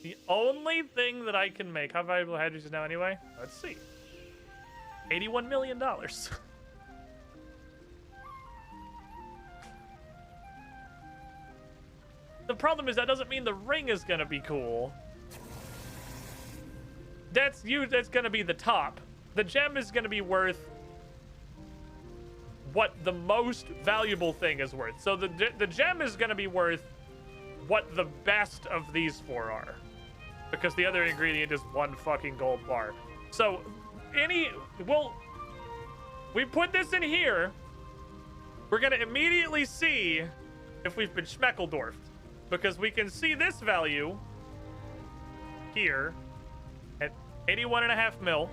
The only thing that I can make... How valuable Hydrix is now anyway? Let's see. $81 million. The problem is that doesn't mean the ring is gonna be cool. That's gonna be the top. The gem is gonna be worth what the most valuable thing is worth. So the gem is gonna be worth what the best of these four are, because the other ingredient is one fucking gold bar. So we put this in here. We're gonna immediately see if we've been schmeckeldorfed, because we can see this value here at 81.5 mil.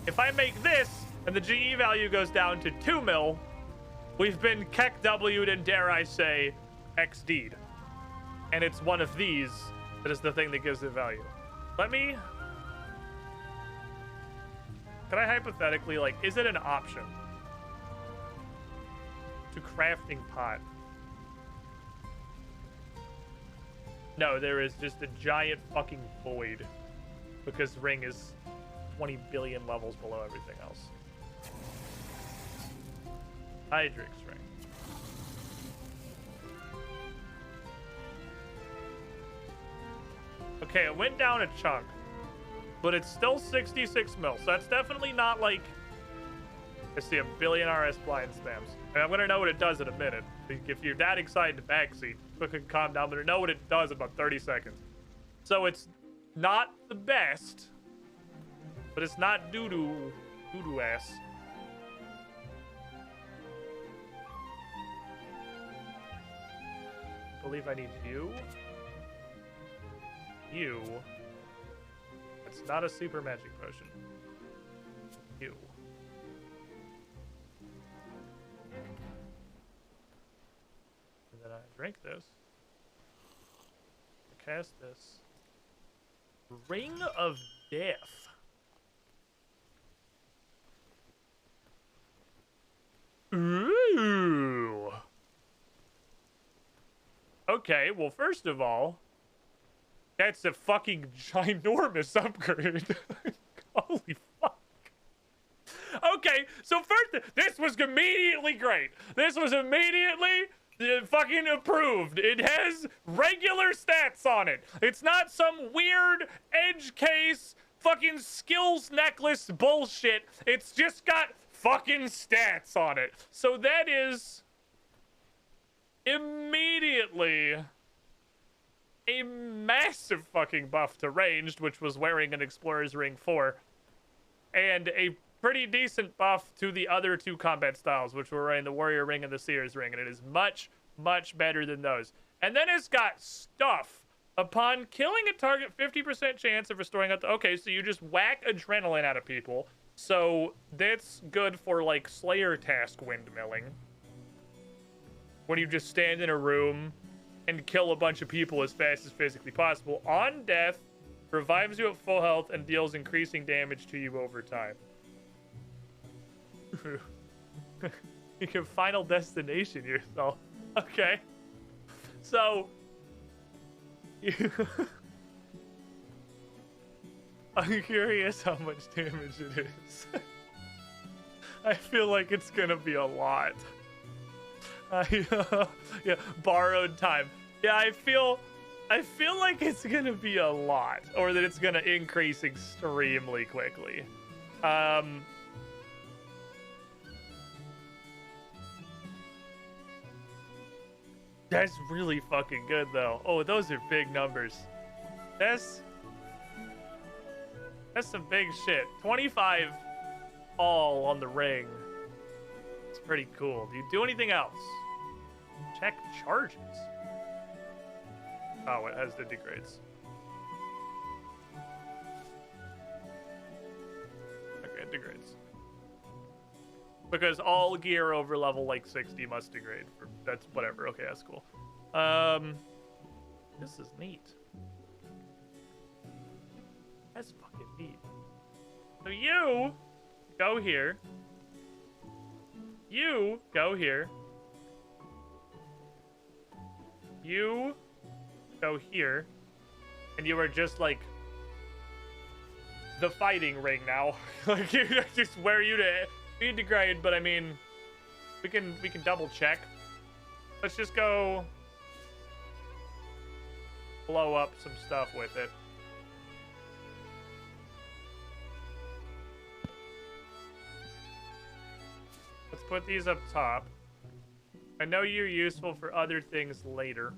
If I make this and the GE value goes down to 2 mil, we've been KEKW'd and, dare I say, XD'd. And it's one of these that is the thing that gives it value. Can I hypothetically, like, is it an option to crafting pot? No, there is just a giant fucking void, because ring is 20 billion levels below everything else. Hydrix ring. Okay, it went down a chunk, but it's still 66 mil, so that's definitely not like... I see a billion RS blind spams. And I'm gonna know what it does in a minute. If you're that excited to backseat, quick calm down, but I know what it does in about 30 seconds. So it's not the best, but it's not doo-doo ass. I believe I need you. You. A It's not a super magic potion. Ew. And then I drink this. I cast this. Ring of Death. Ooh. Okay, well, first of all, that's a fucking ginormous upgrade. Holy fuck. Okay, so first, this was immediately great. This was immediately fucking approved. It has regular stats on it. It's not some weird edge case fucking skills necklace bullshit. It's just got fucking stats on it. So that is immediately a massive fucking buff to ranged, which was wearing an Explorer's Ring 4, and a pretty decent buff to the other two combat styles, which were wearing the Warrior Ring and the Seer's Ring, and it is much, much better than those. And then it's got stuff. Upon killing a target, 50% chance of restoring up to... Okay, so you just whack adrenaline out of people. So that's good for, like, Slayer task windmilling. When you just stand in a room and kill a bunch of people as fast as physically possible. On death, revives you at full health and deals increasing damage to you over time. You can Final Destination yourself. Okay. So... I'm curious how much damage it is. I feel like it's gonna be a lot. Yeah, borrowed time. Yeah, I feel like it's gonna be a lot, or that it's gonna increase extremely quickly. That's really fucking good, though. Oh, those are big numbers. That's some big shit. 25 all on the ring. It's pretty cool. Do you do anything else? Check charges. Oh, it has the degrades. Okay, it degrades. Because all gear over level like 60 must degrade. That's whatever. Okay, that's cool. This is neat. That's fucking neat. So you go here. You go here. You go here. And you are just like the fighting ring now. Like, just where you to need to grade, but I mean, we can double check. Let's just go blow up some stuff with it. Let's put these up top. I know you're useful for other things later.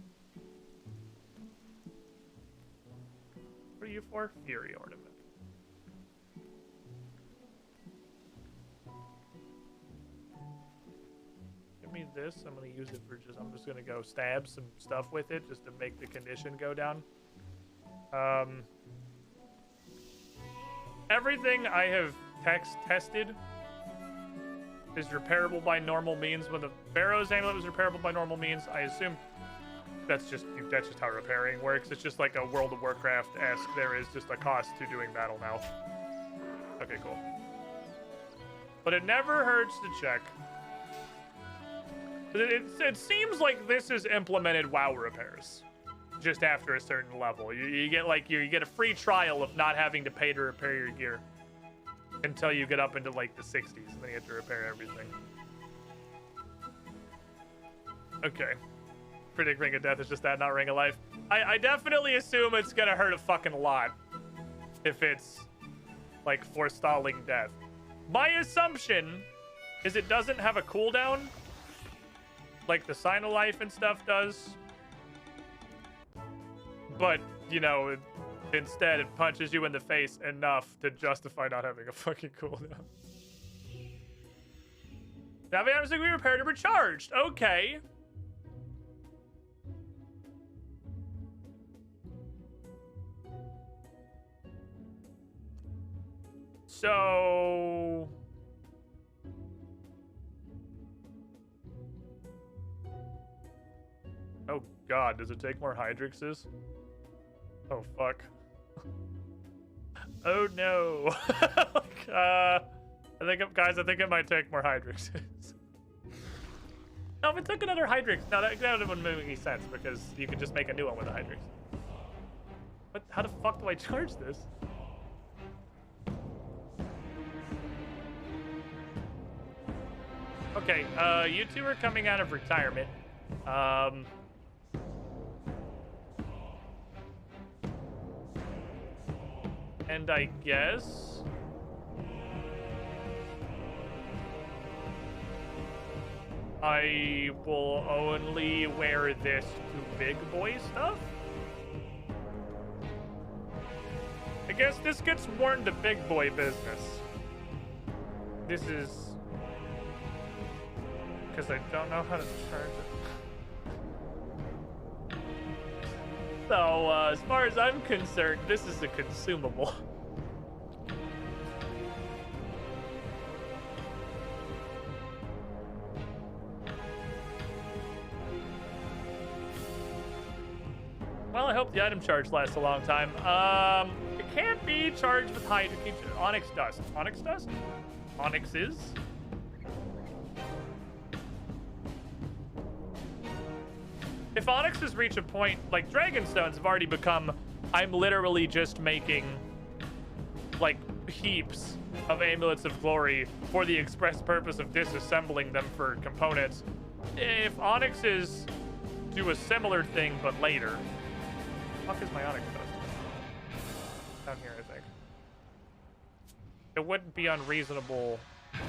What are you for? Fury Ornament. Give me this. I'm gonna use it for I'm just gonna go stab some stuff with it just to make the condition go down. Everything I have tested is repairable by normal means. When the Barrow's amulet was repairable by normal means, I assume that's just how repairing works. It's just like a World of Warcraft-esque. There is just a cost to doing battle now. Okay, cool. But it never hurts to check. It seems like this is implemented WoW repairs. Just after a certain level, you get you get a free trial of not having to pay to repair your gear until you get up into like the 60s, and then you have to repair everything. Okay. Predict Ring of Death is just that, not Ring of Life. I definitely assume it's gonna hurt a fucking lot if it's like forestalling death. My assumption is it doesn't have a cooldown like the Sign of Life and stuff does. But, you know, instead it punches you in the face enough to justify not having a fucking cooldown. Now items can be repaired or recharged. Okay. So... Oh god, does it take more Hydrixes? Oh fuck. Oh no. I think, guys, I think it might take more Hydrixes. No, if it took another Hydrix, no, that wouldn't make any sense because you could just make a new one with a Hydrix. But how the fuck do I charge this? Okay, you two are coming out of retirement. And I guess... I will only wear this to big boy stuff? I guess this gets worn to big boy business. This is... because I don't know how to charge it. So, as far as I'm concerned, this is a consumable. Well, I hope the item charge lasts a long time. It can't be charged with Onyx Dust. Onyx Dust? Onyx is? If Onyxes reach a point, like Dragonstones have already become, I'm literally just making, like, heaps of Amulets of Glory for the express purpose of disassembling them for components. If Onyxes do a similar thing, but later. What the fuck is my Onyx Dust? Down here, I think. It wouldn't be unreasonable. The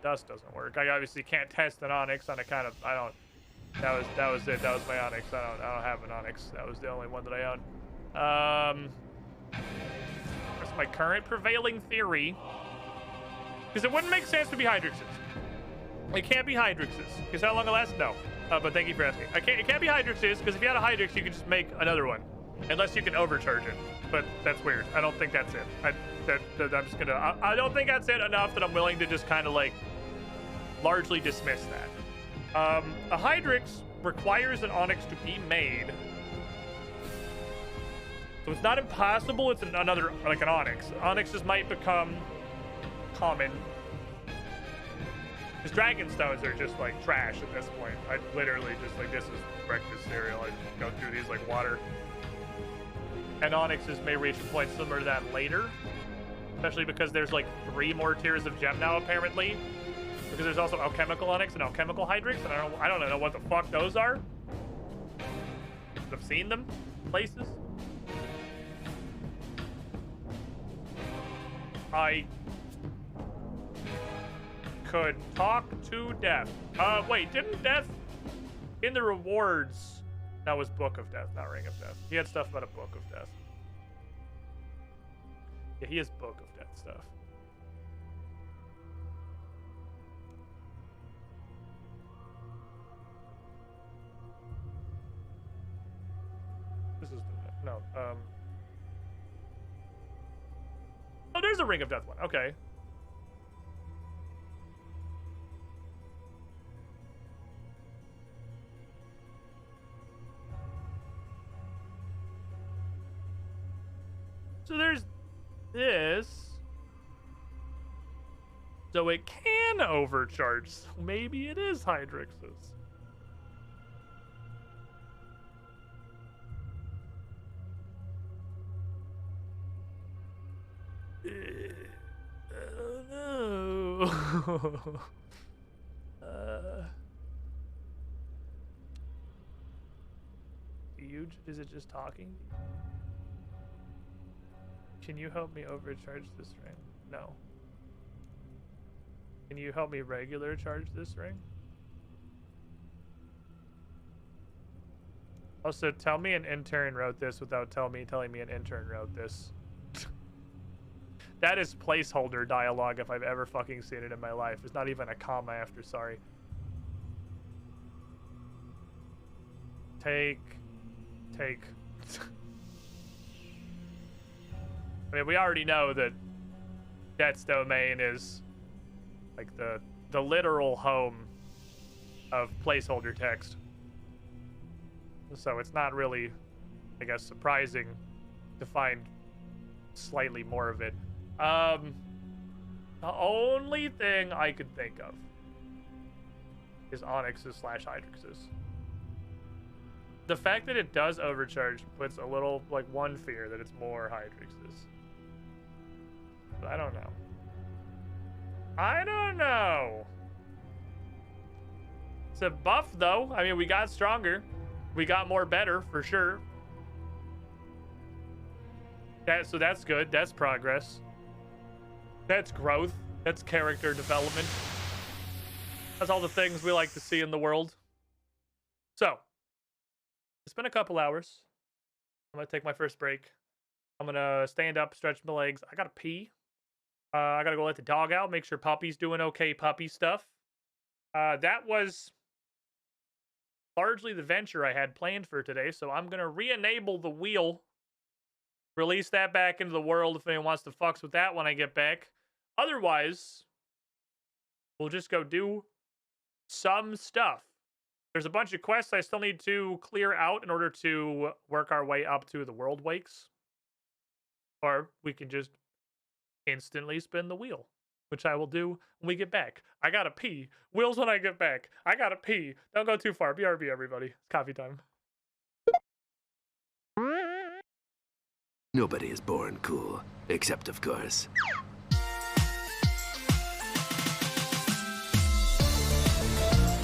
dust doesn't work. I obviously can't test an Onyx on account of, I don't. That was it. That was my Onyx. I don't have an Onyx. That was the only one that I own. That's my current prevailing theory. Because it wouldn't make sense to be Hydrixes. It can't be Hydrixes. Because how long it lasts? No. But thank you for asking. It can't be Hydrixes, because if you had a Hydrix, you could just make another one. Unless you can overcharge it. But that's weird. I don't think that's it. I'm just gonna... I don't think that's it enough that I'm willing to just kind of, like, largely dismiss that. A Hydrix requires an Onyx to be made. So it's not impossible, it's another, like an Onyx. Onyxes might become common. Because Dragonstones are just like trash at this point. I literally just like, this is breakfast cereal. I just go through these like water. And Onyxes may reach a point similar to that later. Especially because there's like 3 more tiers of gem now apparently. Because there's also alchemical Onyx and alchemical Hydrix, and I don't know what the fuck those are. I've seen them places. I could talk to Death. Wait, didn't Death in the rewards? That was Book of Death, not Ring of Death. He had stuff about a Book of Death. Yeah, he has Book of Death stuff. This is no. Oh, there's a Ring of Death one. Okay. So there's this. So it can overcharge. So maybe it is Hydrixes. I don't know. Is it just talking? Can you help me overcharge this ring? No. Can you help me regular charge this ring? Also, tell me an intern wrote this without telling me an intern wrote this. That is placeholder dialogue if I've ever fucking seen it in my life. It's not even a comma after sorry. Take. I mean, we already know that Death's Domain is like the literal home of placeholder text. So it's not really, I guess, surprising to find slightly more of it. The only thing I could think of is Onyx's / Hydrix's. The fact that it does overcharge puts a little, like, one fear that it's more Hydrix's. But I don't know. I don't know. It's a buff, though. I mean, we got stronger. We got more better, for sure. So that's good. That's progress. That's growth. That's character development. That's all the things we like to see in the world. So, it's been a couple hours. I'm going to take my first break. I'm going to stand up, stretch my legs. I got to pee. I got to go let the dog out, make sure Puppy's doing okay puppy stuff. That was largely the venture I had planned for today, so I'm going to re-enable the wheel. Release that back into the world if anyone wants to fucks with that when I get back. Otherwise, we'll just go do some stuff. There's a bunch of quests I still need to clear out in order to work our way up to the World Wakes. Or we can just instantly spin the wheel, which I will do when we get back. I gotta pee. Wheels when I get back. I gotta pee. Don't go too far. BRB, everybody. It's coffee time. Nobody is born cool, except, of course,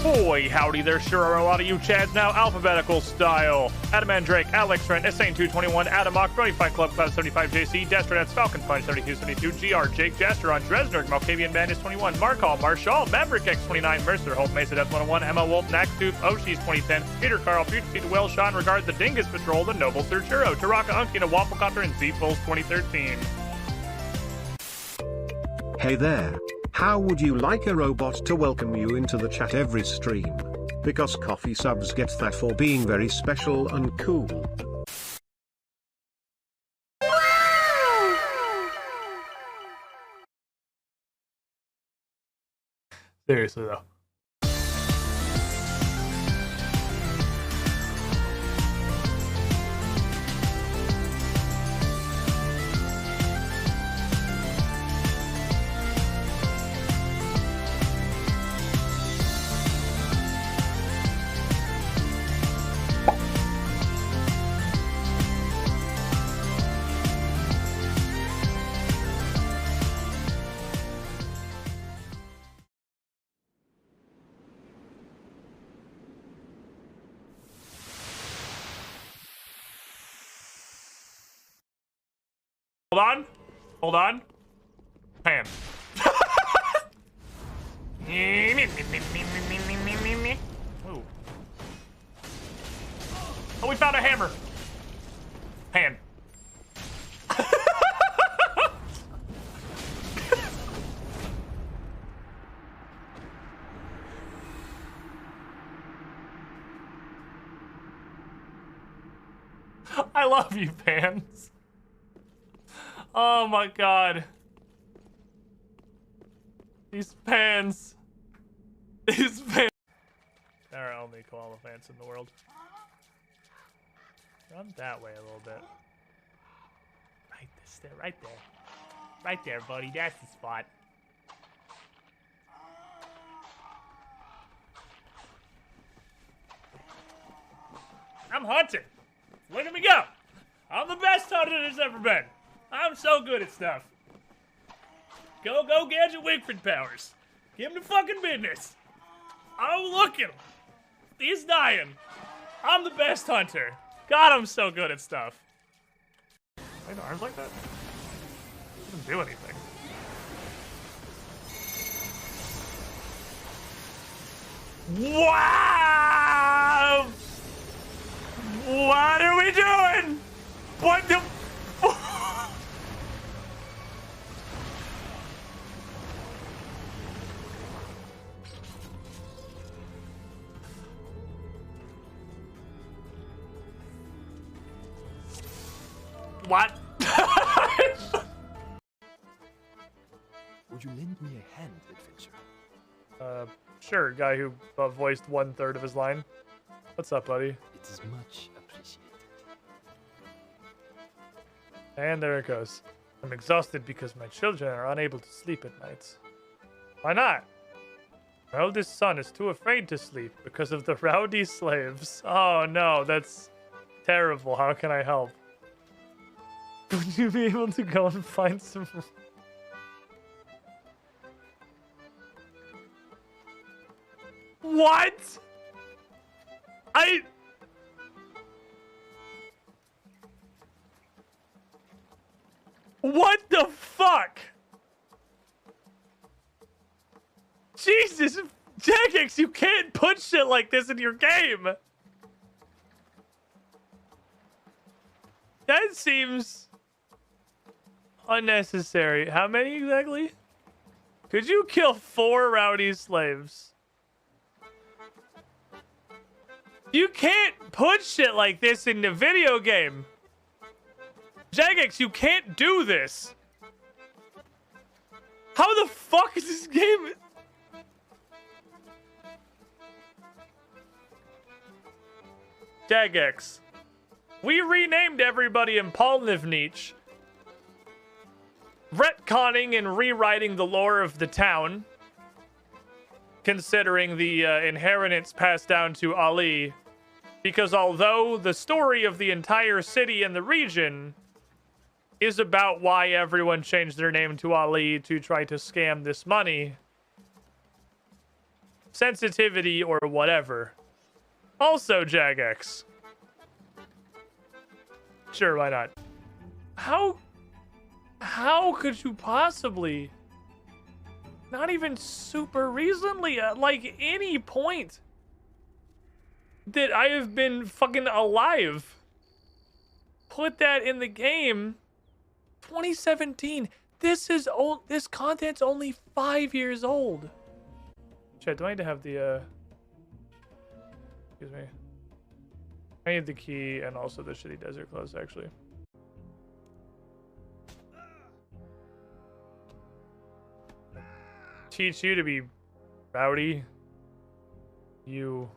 Boy, howdy, there sure are a lot of you Chads now, alphabetical style. Adam Andrake, Alex Rent, Insane221, Adam Mock, 25 Club, Cloud 75, JC, Destronets, Falcon Punch, 7272, GR, Jake, Jasteron, Dresner, Malkavian Bandits 21, Markall, Marshall, Maverick X29, Mercer, Hope, Mesa Death 101, Emma Wolf, Naxtooth, Oshie's 2010, Peter Carl, Future Seed, Will, Sean, Regard, The Dingus Patrol, The Noble Surchuro, Taraka Unky, and Waffle Conquer, and Z-Pulse 2013. Hey there. How would you like a robot to welcome you into the chat every stream? Because coffee subs get that for being very special and cool. Seriously, though. Hold on. Hold on. Pan. Ooh. Oh, we found a hammer. Pan. I love you, Pans. Oh my god. These pans. These pans. There are only koala fans in the world. Run that way a little bit. Right there. Right there, buddy. That's the spot. I'm hunting. Look at me go. I'm the best hunter there's ever been. I'm so good at stuff. Go, Gadget Wigford powers. Give him the fucking business. Oh, look at him. He's dying. I'm the best hunter. God, I'm so good at stuff. I had arms like that? Doesn't do anything. Wow! What are we doing? What the? What? Would you lend me a hand, adventurer? Sure, guy who voiced 1/3 of his line. What's up, buddy? It is much appreciated. And there it goes. I'm exhausted because my children are unable to sleep at nights. Why not? My oldest son is too afraid to sleep because of the rowdy slaves. Oh no, that's terrible. How can I help? Would you be able to go and find some... What? What the fuck? Jesus, Jagex, you can't put shit like this in your game. That seems unnecessary. How many exactly? Could you kill 4 rowdy slaves? You can't put shit like this in the video game. Jagex, you can't do this. How the fuck is this game? Jagex. We renamed everybody in Polnivnich, retconning and rewriting the lore of the town, considering the inheritance passed down to Ali, because although the story of the entire city and the region is about why everyone changed their name to Ali to try to scam this money, sensitivity or whatever. Also, Jagex. Sure, why not? How could you possibly, not even super recently, at like any point that I have been fucking alive, put that in the game? 2017. This is old. This content's only 5 years old. Shit, do I need to have the excuse me. I need the key and also the shitty desert clothes, actually. Teach you to be rowdy. You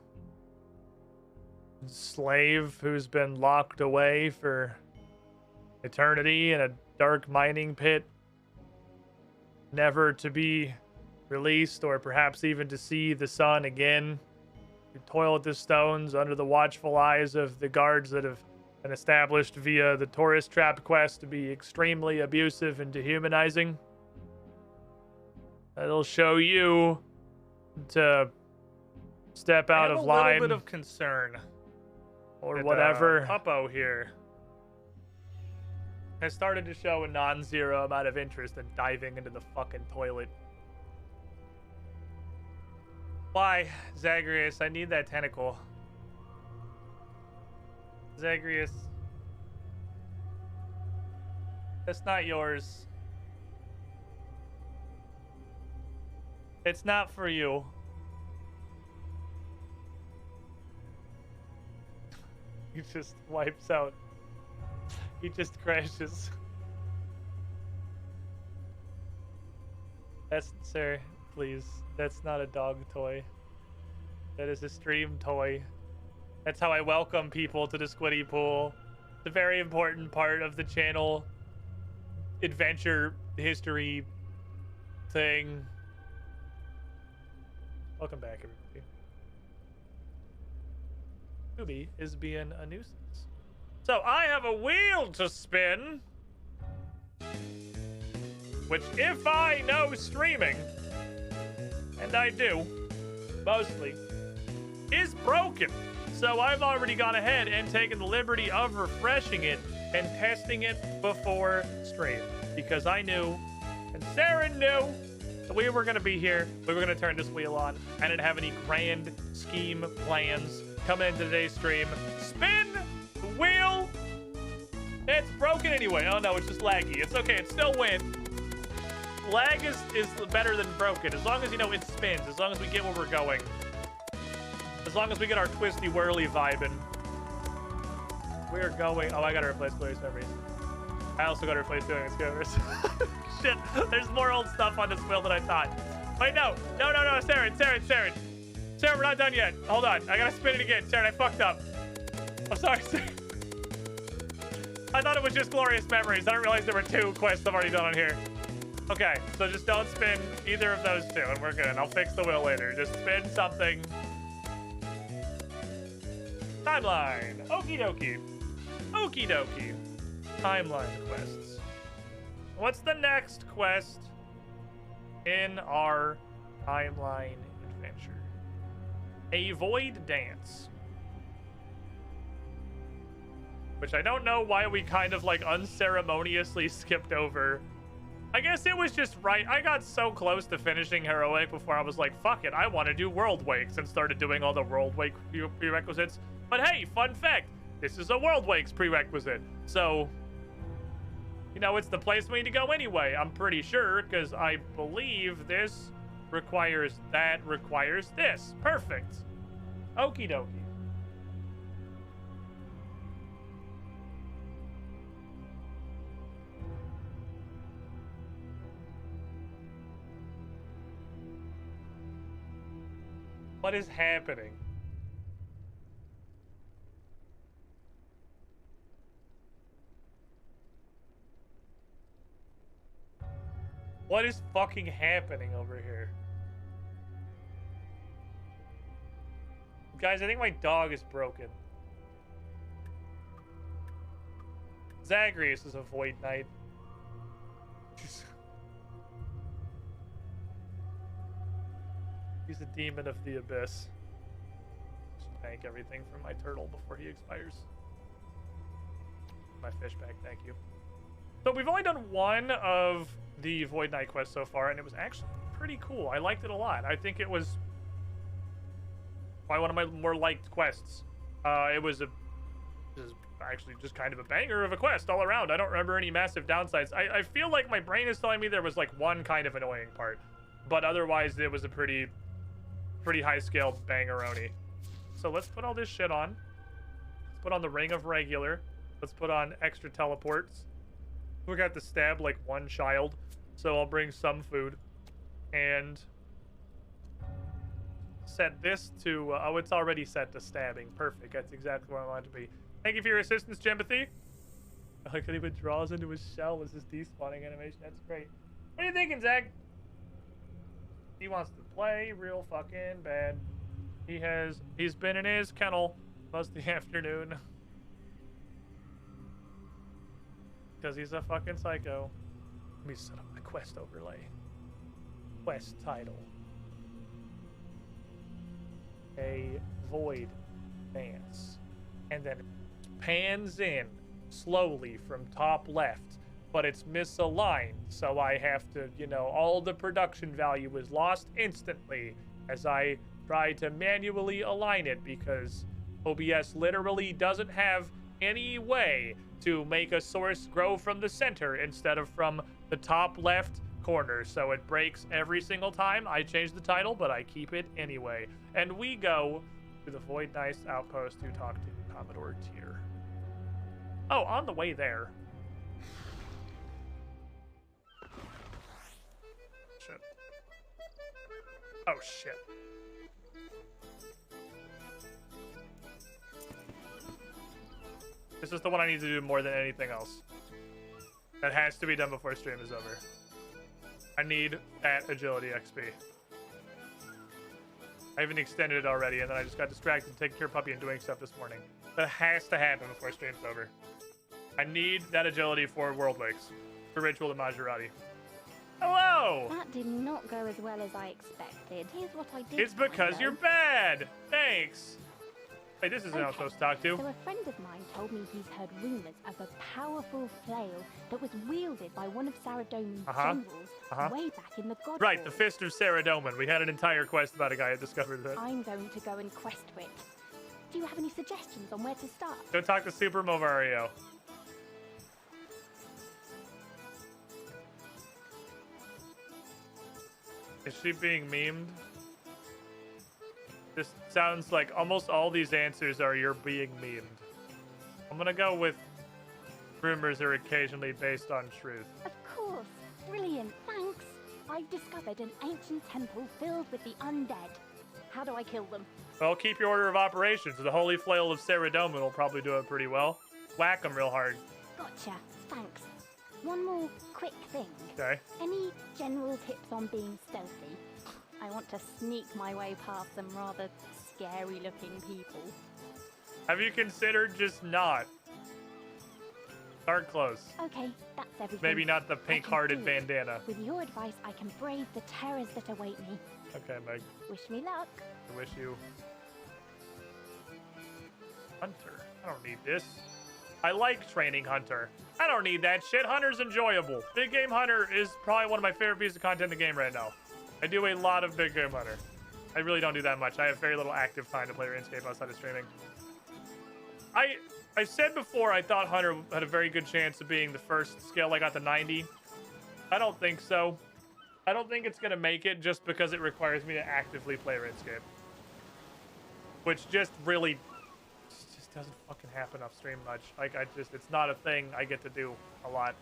slave who's been locked away for eternity in a dark mining pit, never to be released or perhaps even to see the sun again. You toil at the stones under the watchful eyes of the guards that have been established via the tourist trap quest to be extremely abusive and dehumanizing. That'll show you to step out of line. A little bit of concern, or whatever. Puppo here has started to show a non-zero amount of interest in diving into the fucking toilet. Why, Zagreus? I need that tentacle. Zagreus. That's not yours. It's not for you. He just wipes out. He just crashes. That's, sir, please. That's not a dog toy. That is a stream toy. That's how I welcome people to the Squiddy Pool. It's a very important part of the channel adventure history thing. Welcome back, everybody. Scooby is being a nuisance. So I have a wheel to spin, which if I know streaming, and I do, mostly, is broken. So I've already gone ahead and taken the liberty of refreshing it and testing it before stream. Because I knew, and Sarah knew, that we were going to be here, we were going to turn this wheel on. I didn't have any grand scheme plans coming into today's stream. Spin the wheel. It's broken anyway. Oh no, it's just laggy. It's okay, it still wins. Lag is better than broken, as long as, you know, it spins, as long as we get where we're going. As long as we get our twisty whirly vibing. We're going. Oh, I gotta replace Clary's memories. I also got to replace doing this. Shit, there's more old stuff on this wheel than I thought. Wait, no, Saren. Saren, we're not done yet. Hold on, I gotta spin it again. Saren, I fucked up. I'm sorry, Saren. I thought it was just glorious memories. I didn't realize there were 2 quests I've already done on here. Okay, so just don't spin either of those 2, and we're good. I'll fix the wheel later. Just spin something. Timeline. Okie dokie. Okie dokie. Timeline quests. What's the next quest in our timeline adventure? A void dance. Which I don't know why we kind of like unceremoniously skipped over. I guess it was just right. I got so close to finishing Heroic before I was like, fuck it, I want to do World Wakes, and started doing all the World Wake prerequisites. But hey, fun fact, this is a World Wakes prerequisite. So, you know, it's the place we need to go anyway, I'm pretty sure, because I believe this requires that, requires this. Perfect. Okie dokie. What is happening? What is fucking happening over here? Guys, I think my dog is broken. Zagreus is a void knight. He's a demon of the abyss. Should bank everything from my turtle before he expires. My fish back, thank you. So we've only done 1 of the Void Knight quest so far, and it was actually pretty cool. I liked it a lot. I think it was probably one of my more liked quests. It was actually just kind of a banger of a quest all around. I don't remember any massive downsides. I feel like my brain is telling me there was like 1 kind of annoying part, but otherwise it was a pretty high scale bangeroni. So let's put all this shit on. Let's put on the Ring of Regular. Let's put on extra teleports. We got to stab like 1 child, so I'll bring some food and set this to oh, it's already set to stabbing. Perfect. That's exactly where I want it to be. Thank you for your assistance, Jempathy. I like that he withdraws into his shell as his despawning animation. That's great. What are you thinking, Zach? He wants to play real fucking bad. He's been in his kennel most of the afternoon. Because he's a fucking psycho. Let me set up my quest overlay. Quest title. A void dance. And then it pans in slowly from top left. But it's misaligned, so I have to, you know, all the production value is lost instantly as I try to manually align it because OBS literally doesn't have any way to make a source grow from the center instead of from the top left corner. So it breaks every single time. I change the title, but I keep it anyway. And we go to the Void Nice Outpost to talk to Commodore Tier. Oh, on the way there. Shit. Oh, shit. This is the one I need to do more than anything else. That has to be done before stream is over. I need that agility XP. I even extended it already, and then I just got distracted taking care of Puppy and doing stuff this morning. That has to happen before stream's over. I need that agility for World Wakes. For Ritual and Maserati. Hello! That did not go as well as I expected. Here's what I did. It's because you're bad! Thanks! Hey, this isn't who I'm supposed to talk to. So a friend of mine told me he's heard rumours of a powerful flail that was wielded by one of Saradomin's generals way back in the God Right, War. the Fist of Saradomin. We had an entire quest about a guy that discovered that. I'm going to go and quest for it. Do you have any suggestions on where to start? Go talk to Super Movario. Is she being memed? This sounds like almost all these answers are you're being memed. I'm gonna go with Rumors are occasionally based on truth. Of course. Brilliant. Thanks. I've discovered an ancient temple filled with the undead. How do I kill them? Well, keep your order of operations. The Holy Flail of Saradomin will probably do it pretty well. Whack them real hard. Gotcha. Thanks. One more quick thing. Okay. Any general tips on being stealthy? I want to sneak my way past some rather scary-looking people. Have you considered just not? Start close. Okay, that's everything. Maybe not the pink-hearted bandana. With your advice, I can brave the terrors that await me. Okay, Meg. Wish me luck. I wish you... Hunter. I don't need this. I like training Hunter. I don't need that shit. Hunter's enjoyable. Big Game Hunter is probably one of my favorite pieces of content in the game right now. I do a lot of Big Game Hunter. I really don't do that much. I have very little active time to play Runescape outside of streaming. I said before I thought Hunter had a very good chance of being the first skill I got to 90. I don't think so. I don't think it's going to make it just because it requires me to actively play Runescape. Which just really just doesn't fucking happen off stream much. Like, it's not a thing I get to do a lot.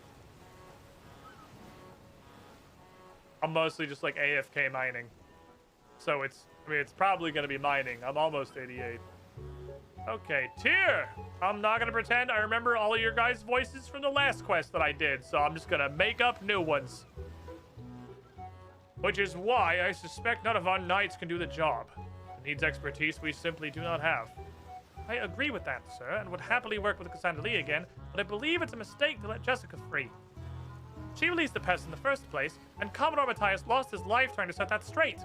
I'm mostly just like AFK mining. So it's probably going to be mining. I'm almost 88. Okay, tier. I'm not going to pretend I remember all of your guys' voices from the last quest that I did, so I'm just going to make up new ones. Which is why I suspect none of our knights can do the job. It needs expertise we simply do not have. I agree with that, sir, and would happily work with Cassandra Lee again, but I believe it's a mistake to let Jessica free. She released the pest in the first place, and Commodore Matthias lost his life trying to set that straight.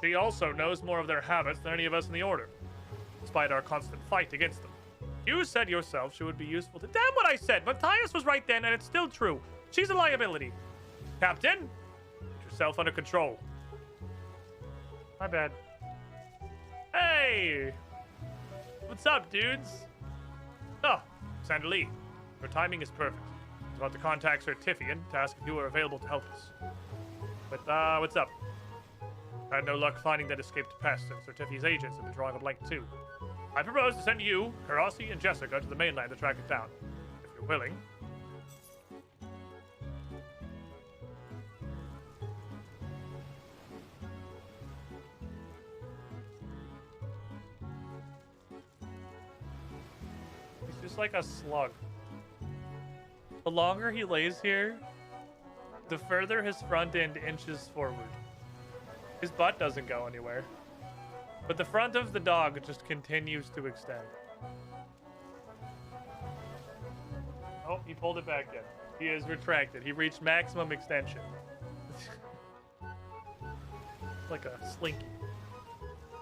She also knows more of their habits than any of us in the Order, despite our constant fight against them. You said yourself she would be useful to— Damn what I said! Matthias was right then, and it's still true. She's a liability. Captain, get yourself under control. My bad. Hey! What's up, dudes? Oh, Sandra Lee. Your timing is perfect. I was about to contact Sir Tiffian to ask if you were available to help us. But, what's up? I had no luck finding that escaped pest, and Sir Tiffi's agents have been drawing a blank too. I propose to send you, Karasi, and Jessica to the mainland to track it down. If you're willing. He's just like a slug. The longer he lays here, the further his front end inches forward. His butt doesn't go anywhere. But the front of the dog just continues to extend. Oh, he pulled it back in. He is retracted. He reached maximum extension. Like a slinky.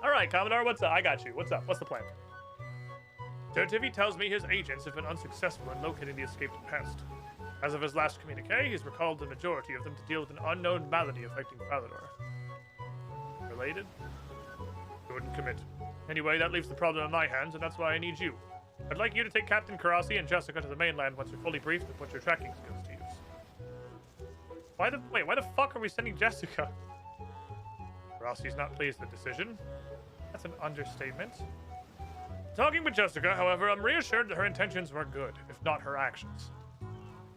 Alright, Commodore, what's up? I got you. What's up? What's the plan? Sir Tivy tells me his agents have been unsuccessful in locating the escaped pest. As of his last communique, he's recalled the majority of them to deal with an unknown malady affecting Falador. Related? I wouldn't commit. Anyway, that leaves the problem in my hands, and that's why I need you. I'd like you to take Captain Karasi and Jessica to the mainland once you're fully briefed and put your tracking skills to use. Why the fuck are we sending Jessica? Karasi's not pleased with the decision. That's an understatement. Talking with Jessica, however, I'm reassured that her intentions were good, if not her actions.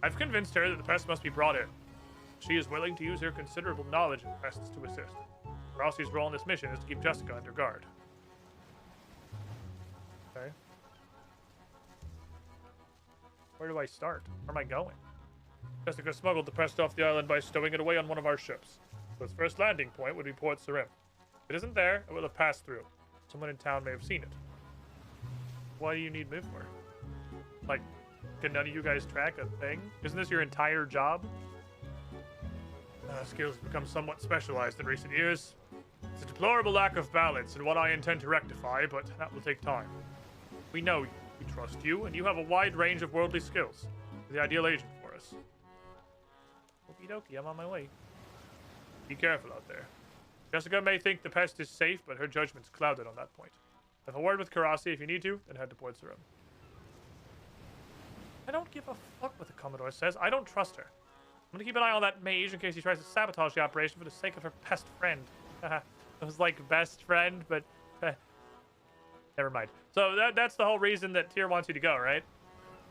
I've convinced her that the pest must be brought in. She is willing to use her considerable knowledge of pests to assist. Rossi's role in this mission is to keep Jessica under guard. Okay. Where do I start? Where am I going? Jessica smuggled the pest off the island by stowing it away on one of our ships. So its first landing point would be Port Sarim. If it isn't there, it will have passed through. Someone in town may have seen it. Why do you need me for? Like, can none of you guys track a thing? Isn't this your entire job? Skills have become somewhat specialized in recent years. It's a deplorable lack of balance and one I intend to rectify, but that will take time. We know you, we trust you, and you have a wide range of worldly skills. You're the ideal agent for us. Okie dokie, I'm on my way. Be careful out there. Jessica may think the pest is safe, but her judgment's clouded on that point. Have a word with Karasi if you need to, then head to Port Sarim. I don't give a fuck what the Commodore says. I don't trust her. I'm gonna keep an eye on that mage in case he tries to sabotage the operation for the sake of her pest friend. It was like best friend, but never mind. So that's the whole reason that Tyr wants you to go, right?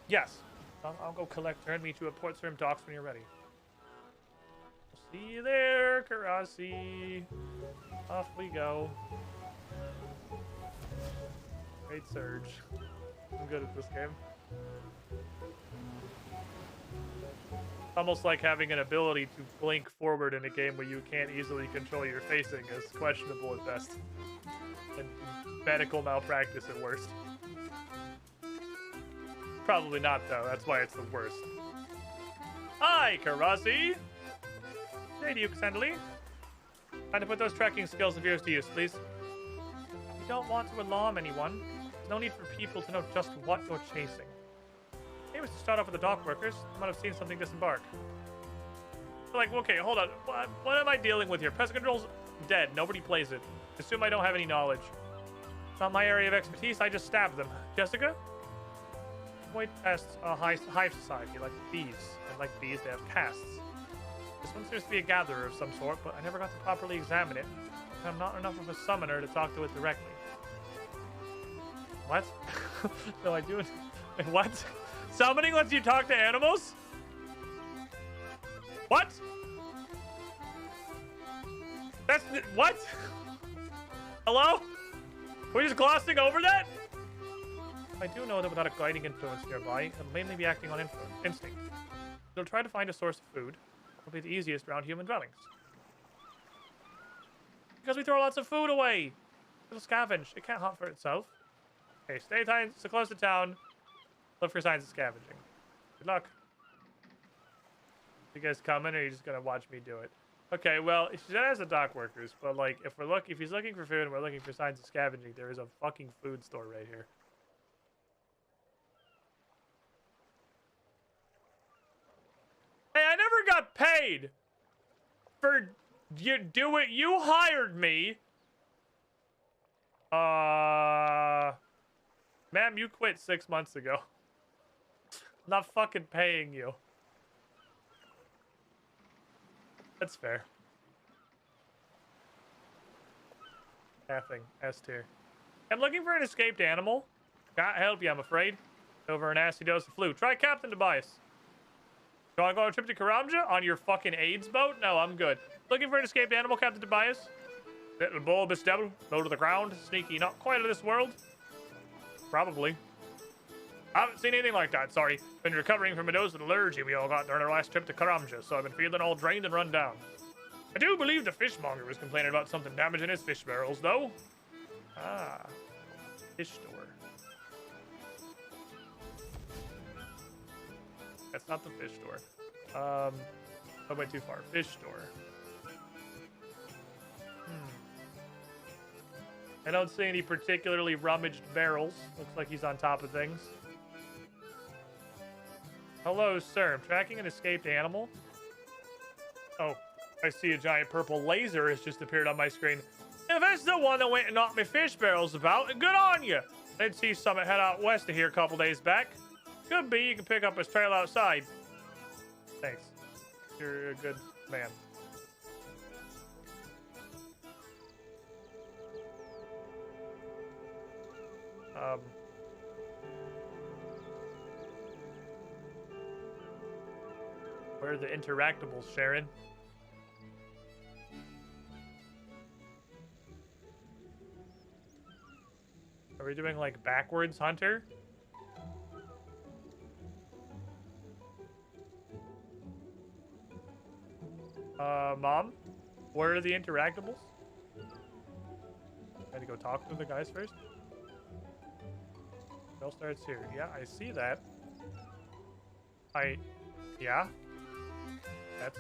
Yes. I'll go collect her and meet you at Port Sarim docks when you're ready. See you there, Karasi. Off we go. Great surge. I'm good at this game. Almost like having an ability to blink forward in a game where you can't easily control your facing is questionable at best. And medical malpractice at worst. Probably not, though. That's why it's the worst. Hi, Karasi! Hey, Duke Sandali. Time to put those tracking skills of yours to use, please. You don't want to alarm anyone. There's no need for people to know just what you're chasing. Maybe we should start off with the dock workers. You might have seen something disembark. Like, okay, hold on. What am I dealing with here? Pest control's dead. Nobody plays it. Assume I don't have any knowledge. It's not my area of expertise. I just stab them. Jessica? Avoid pests, hive society, like bees. And like bees, they have castes. This one seems to be a gatherer of some sort, but I never got to properly examine it. And I'm not enough of a summoner to talk to it directly. What? No, I do it. What? Summoning lets you talk to animals? What? That's what? Hello? Are we just glossing over that? I do know that without a guiding influence nearby, it'll mainly be acting on instinct. It'll try to find a source of food. It'll be the easiest around human dwellings. Because we throw lots of food away. It'll scavenge. It can't hunt for itself. Okay, stay so close to town. Look for signs of scavenging. Good luck. You guys coming, or are you just gonna watch me do it? Okay, well, she has the dock workers, but like, if he's looking for food and we're looking for signs of scavenging, there is a fucking food store right here. Hey, I never got paid for you do it. You hired me. Ma'am, you quit 6 months ago. I'm not fucking paying you. That's fair. Staffing, S tier. I'm looking for an escaped animal. Can't help you, I'm afraid. Over a nasty dose of flu. Try Captain Tobias. You want to go on a trip to Karamja on your fucking AIDS boat? No, I'm good. Looking for an escaped animal, Captain Tobias? Little bulbous devil, low to the ground, sneaky, not quite of this world. Probably. I haven't seen anything like that, sorry. Been recovering from a dose of allergy we all got during our last trip to Karamja, so I've been feeling all drained and run down. I do believe the fishmonger was complaining about something damaging his fish barrels, though. Ah. Fish store. That's not the fish store. I went too far. Fish store. I don't see any particularly rummaged barrels. Looks like he's on top of things. Hello, sir. I'm tracking an escaped animal. Oh, I see a giant purple laser has just appeared on my screen. If that's the one that went and knocked my fish barrels about, good on you. I'd see Summit head out west of here a couple days back. Could be you can pick up his trail outside. Thanks. You're a good man. Where are the interactables, Sharon? Are we doing like backwards, Hunter? Mom? Where are the interactables? I had to go talk to the guys first. Trail starts here. Yeah, I see that. Yeah. That's...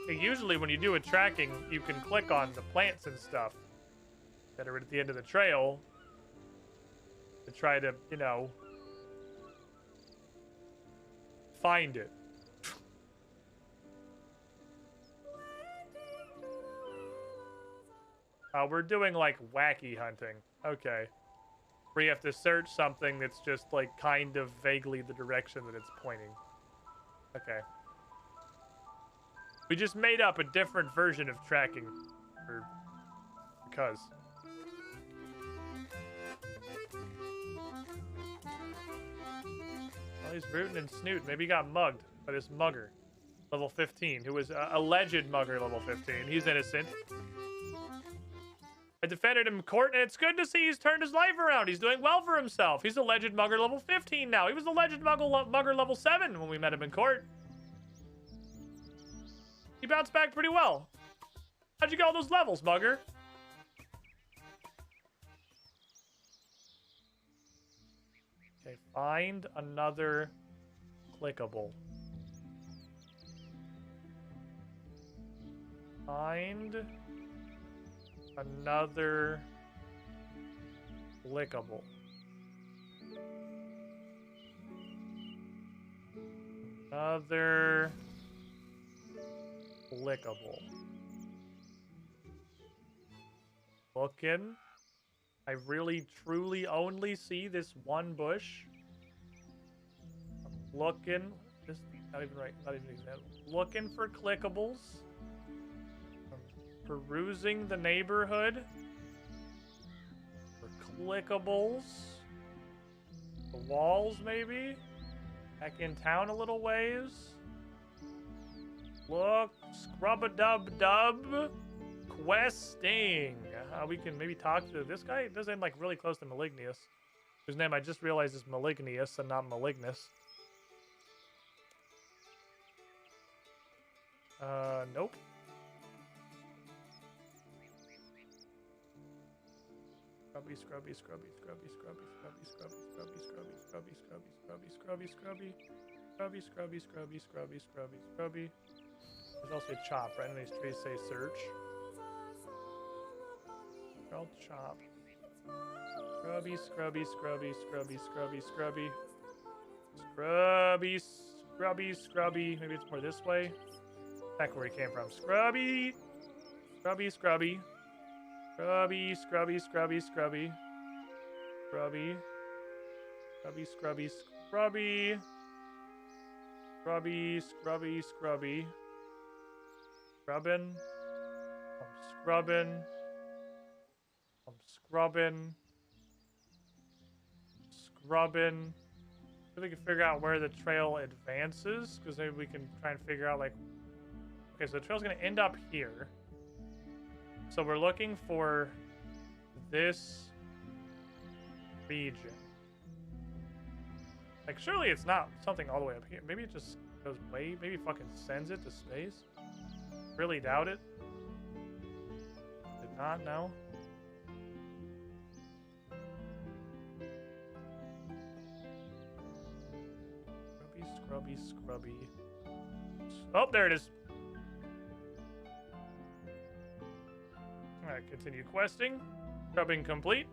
Usually when you do a tracking, you can click on the plants and stuff that are at the end of the trail to try to, you know, find it. We're doing like wacky hunting. Okay. Where you have to search something that's just like kind of vaguely the direction that it's pointing. Okay. We just made up a different version of tracking. Because. he's rooting and snooting. Maybe he got mugged by this mugger, level 15, who was alleged mugger level 15. He's innocent. I defended him in court, and it's good to see he's turned his life around. He's doing well for himself. He's alleged mugger level 15 now. He was alleged mugger level 7 when we met him in court. He bounced back pretty well. How'd you get all those levels, mugger? Okay, find another clickable. Find another clickable. Another clickable. Looking. I really, truly only see this one bush. I'm looking. This not even right. Not even example. Looking for clickables. I'm perusing the neighborhood for clickables. The walls, maybe. Back in town a little ways. Look, scrub-a-dub-dub. Questing. We can maybe talk to this guy. This ain't like really close to Malignius, whose name I just realized is Malignius and not Malignus. Nope. Scrubby, scrubby, scrubby, scrubby, scrubby, scrubby, scrubby, scrubby, scrubby, scrubby, scrubby, scrubby, scrubby, scrubby, scrubby, scrubby, scrubby, scrubby, scrubby. There's also a chop, right? And these trees say search. I'll chop. Scrubby, scrubby, scrubby, scrubby, scrubby, scrubby. Scrubby, scrubby, scrubby. Maybe it's more this way. Back where he came from. Scrubby. Scrubby, scrubby. Scrubby, scrubby, scrubby, scrubby. Scrubby. Scrubby, scrubby, scrubby. Scrubby, scrubby, scrubby. Scrubbing. I'm scrubbing. I'm scrubbing. Scrubbing. So we can figure out where the trail advances, because maybe we can try and figure out, like, okay, so the trail's going to end up here. So we're looking for this region. Like, surely it's not something all the way up here. Maybe it just goes way, maybe fucking sends it to space. Really doubt it. Did not know. Scrubby, scrubby. Oh, there it is. Alright, continue questing. Scrubbing complete.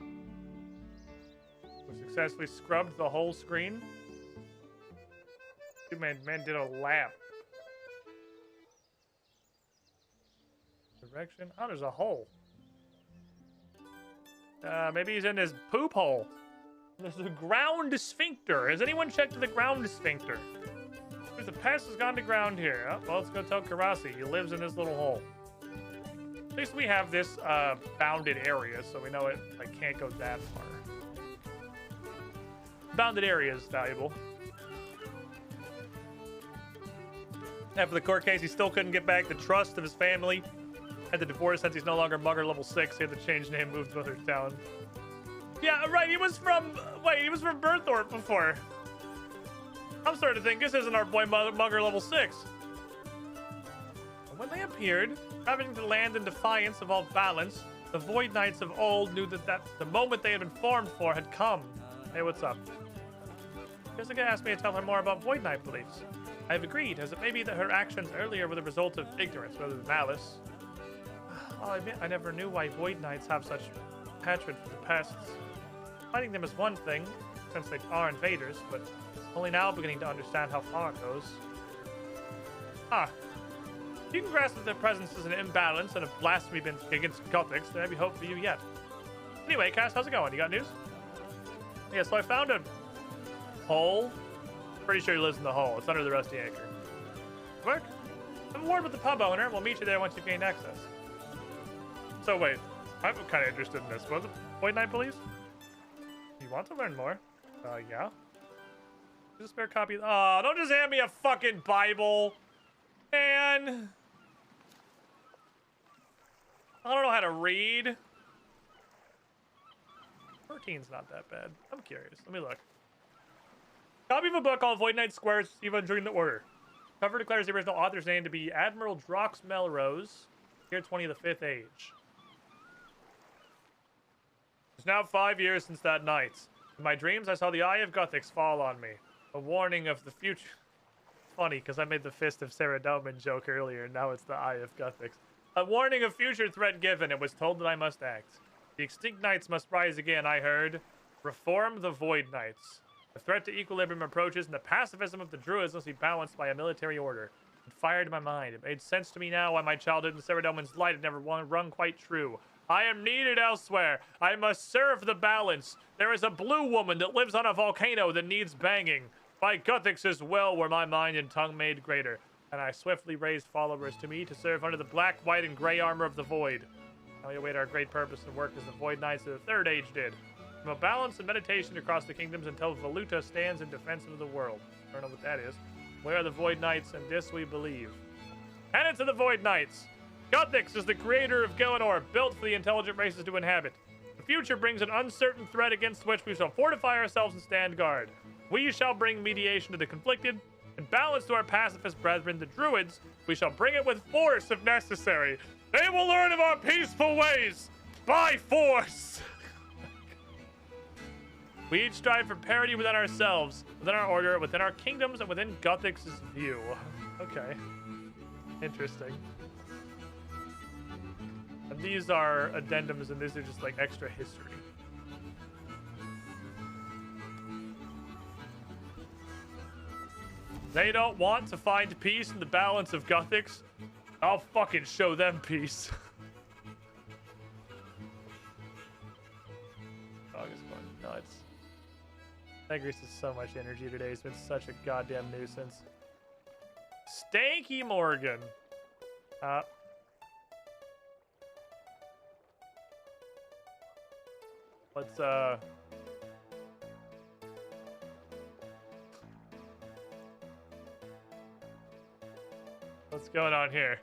We successfully scrubbed the whole screen. Man did a lap. Direction. Oh, there's a hole. Maybe he's in his poop hole. There's a ground sphincter. Has anyone checked the ground sphincter? The pest has gone to ground here. Oh, well, let's go tell Karasi. He lives in this little hole. At least we have this bounded area, so we know it can't go that far. Bounded area is valuable. After the court case, he still couldn't get back the trust of his family. Had to divorce since he's no longer mugger level 6. He had to change name, move to another town. Yeah, right. He was from Berthorpe before. I'm starting to think this isn't our boy mugger level 6. When they appeared, having to land in defiance of all balance, the Void Knights of old knew that the moment they had been formed for had come. Hey, what's up? Jessica asked me to tell her more about Void Knight beliefs. I have agreed, as it may be that her actions earlier were the result of ignorance rather than malice. I'll admit I never knew why Void Knights have such hatred for the pests. Fighting them is one thing, since they are invaders, but only now beginning to understand how far it goes. If you can grasp that their presence is an imbalance and a blasphemy against Gothics, there may be hope for you yet. Anyway, Cass, how's it going? You got news? Yeah, so I found a hole. Pretty sure he lives in the hole. It's under the Rusty Anchor. Work? I have a word with the pub owner. We'll meet you there once you've gained access. So wait, I'm kind of interested in this. Was it Void Knight Police? want to learn more? Yeah. Just a spare copy. Oh, don't just hand me a fucking Bible. Man. I don't know how to read. 13's not that bad. I'm curious. Let me look. Copy of a book called Void Knight Squares received during the order. Cover declares the original author's name to be Admiral Drox Melrose, year 20 of the 5th age. It's now 5 years since that night. In my dreams, I saw the Eye of Guthix fall on me. A warning of the future. Funny, because I made the Fist of Saradomin joke earlier, and now it's the Eye of Guthix. A warning of future threat given. It was told that I must act. The extinct knights must rise again, I heard. Reform the Void Knights. The threat to equilibrium approaches, and the pacifism of the Druids must be balanced by a military order. It fired my mind. It made sense to me now why my childhood in Saradomin's light had never rung quite true. I am needed elsewhere. I must serve the balance. There is a blue woman that lives on a volcano that needs banging. By Guthix's well were my mind and tongue made greater. And I swiftly raised followers to me to serve under the black, white, and gray armor of the Void. Now we await our great purpose and work as the Void Knights of the Third Age did. From a balance and meditation across the kingdoms until Valuta stands in defense of the world. I don't know what that is. We are the Void Knights, and this we believe. Tenets of the Void Knights. Guthix is the creator of Gelinor, built for the intelligent races to inhabit. The future brings an uncertain threat against which we shall fortify ourselves and stand guard. We shall bring mediation to the conflicted, and balance to our pacifist brethren, the Druids. We shall bring it with force if necessary. They will learn of our peaceful ways by force. We each strive for parity within ourselves, within our order, within our kingdoms, and within Guthix's view. Okay. Interesting. And these are addendums, and these are just like extra history. They don't want to find peace in the balance of Guthix. I'll fucking show them peace. Dog is going nuts. Tigris has so much energy today. It's been such a goddamn nuisance. Stanky Morgan. Let's what's going on here?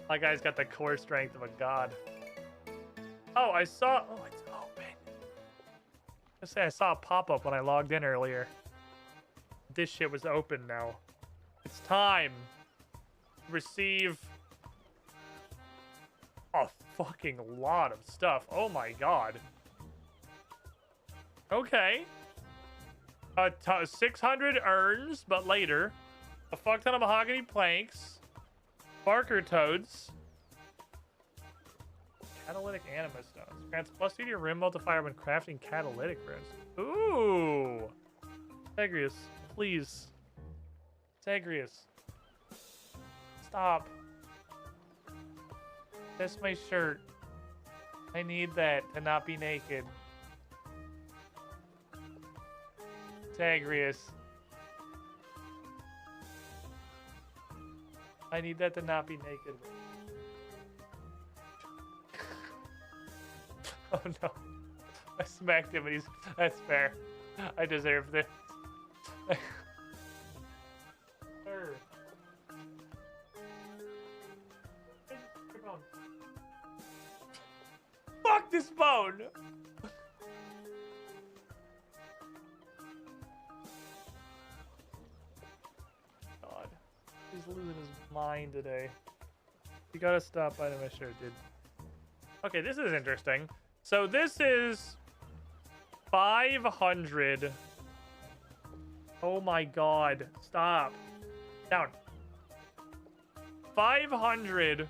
That guy's got the core strength of a god. Oh, I saw. Oh, it's open. I say I saw a pop-up when I logged in earlier. This shit was open now. It's time to receive a fucking lot of stuff. Oh my god. Okay. 600 urns, but later. A fuck ton of mahogany planks. Barker toads. Catalytic anima stones. Grants +2 to your rune multiplier when crafting catalytic runes. Ooh. Tegrius, please. Tegrius. Stop. That's my shirt. I need that to not be naked. Tegrius. I need that to not be naked. Oh no. I smacked him and he's... That's fair. I deserve this. Fuck this bone! God. He's losing his mind today. You gotta stop by the mission, dude. Okay, this is interesting. So this is 500. Oh my god. Stop. Down. 500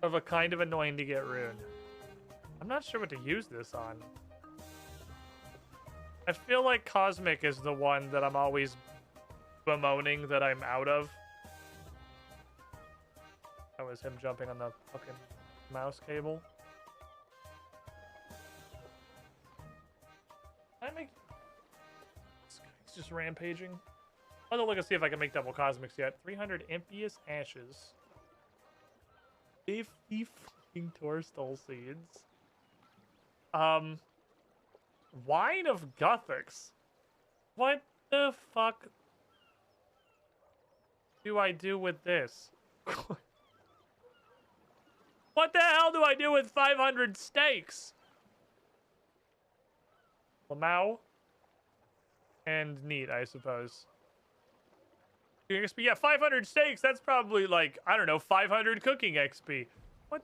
of a kind of annoying to get rune. I'm not sure what to use this on. I feel like Cosmic is the one that I'm always bemoaning that I'm out of. That was him jumping on the fucking mouse cable. It's just rampaging. I'll look and see if I can make double Cosmics yet. 300 Impious Ashes. 50 fucking Torstal seeds. Wine of Gothics. What the fuck do I do with this? What the hell do I do with 500 steaks? Lamau and neat, I suppose. XP, yeah, 500 steaks. That's probably like, I don't know, 500 cooking XP. What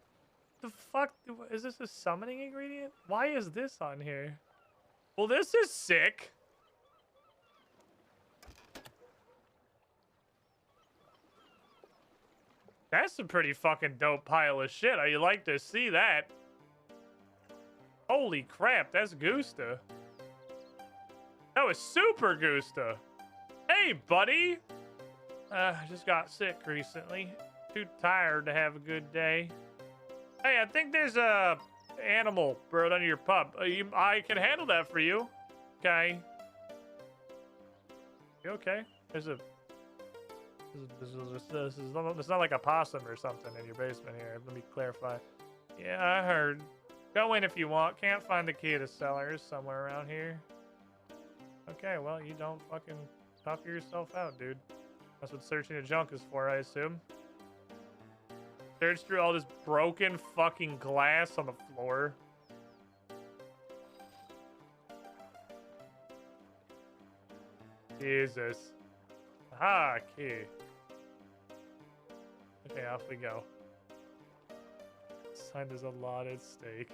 the fuck? Is this a summoning ingredient? Why is this on here? Well, this is sick. That's a pretty fucking dope pile of shit. I'd like to see that. Holy crap, that's Gusta. That was super Gusta. Hey, buddy. I just got sick recently. Too tired to have a good day. Hey, I think there's a animal brought under your pub. I can handle that for you. Okay. You okay? There's a... This is not like a possum or something in your basement here. Let me clarify. Yeah, I heard. Go in if you want. Can't find the key to the cellars somewhere around here. Okay, well, you don't fucking tough yourself out, dude. That's what searching the junk is for, I assume. Search through all this broken fucking glass on the floor. Jesus. Aha, key. Okay, off we go. Sign is a lot at stake.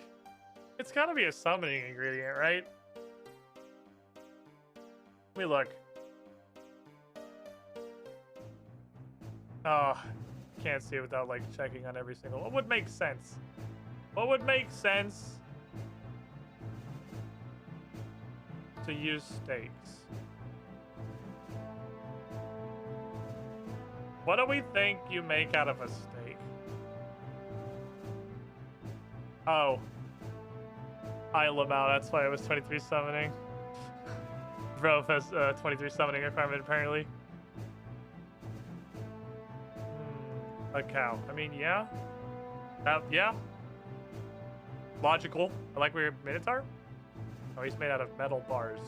It's gotta be a summoning ingredient, right? Let me look. Oh, can't see it without like checking on every single. What would make sense? What would make sense to use steaks? What do we think you make out of a steak? Oh. I Lamau, that's why it was 23 summoning. Bro has 23 summoning requirement apparently. A cow. I mean, yeah. Yeah. Logical. I like we're Minotaur. Oh, he's made out of metal bars.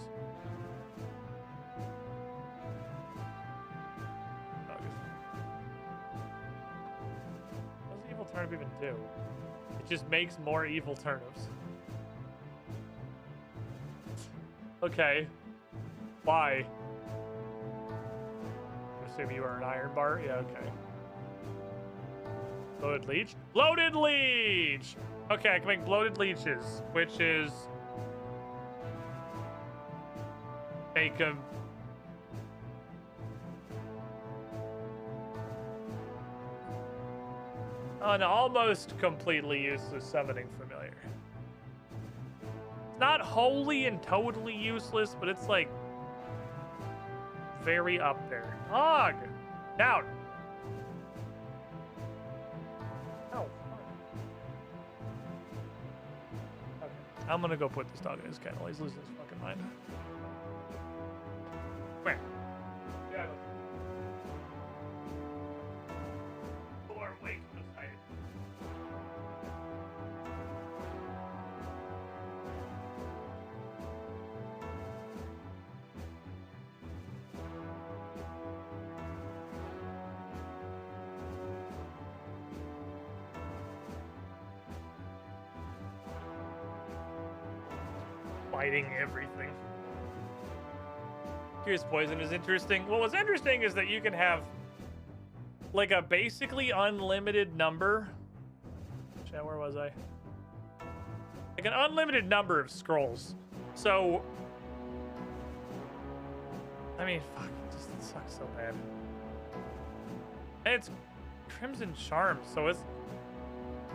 What does evil turnip even do? It just makes more evil turnips. Okay. Why? I assume you are an iron bar? Yeah, okay. Bloated leech? Bloated leech! Okay, I can make bloated leeches, which is... make them... an almost completely useless summoning familiar. It's not wholly and totally useless, but it's like... very up there. Hog! Down! Oh. Okay. I'm gonna go put this dog in his kennel. He's losing his fucking mind. Where? Yeah. Or wait, excited. Fighting everything. Curious poison is interesting. Well, what's interesting is that you can have like a basically unlimited number. Chat, where was I? Like an unlimited number of scrolls. So, I mean, fuck, it sucks so bad. And it's Crimson Charm, so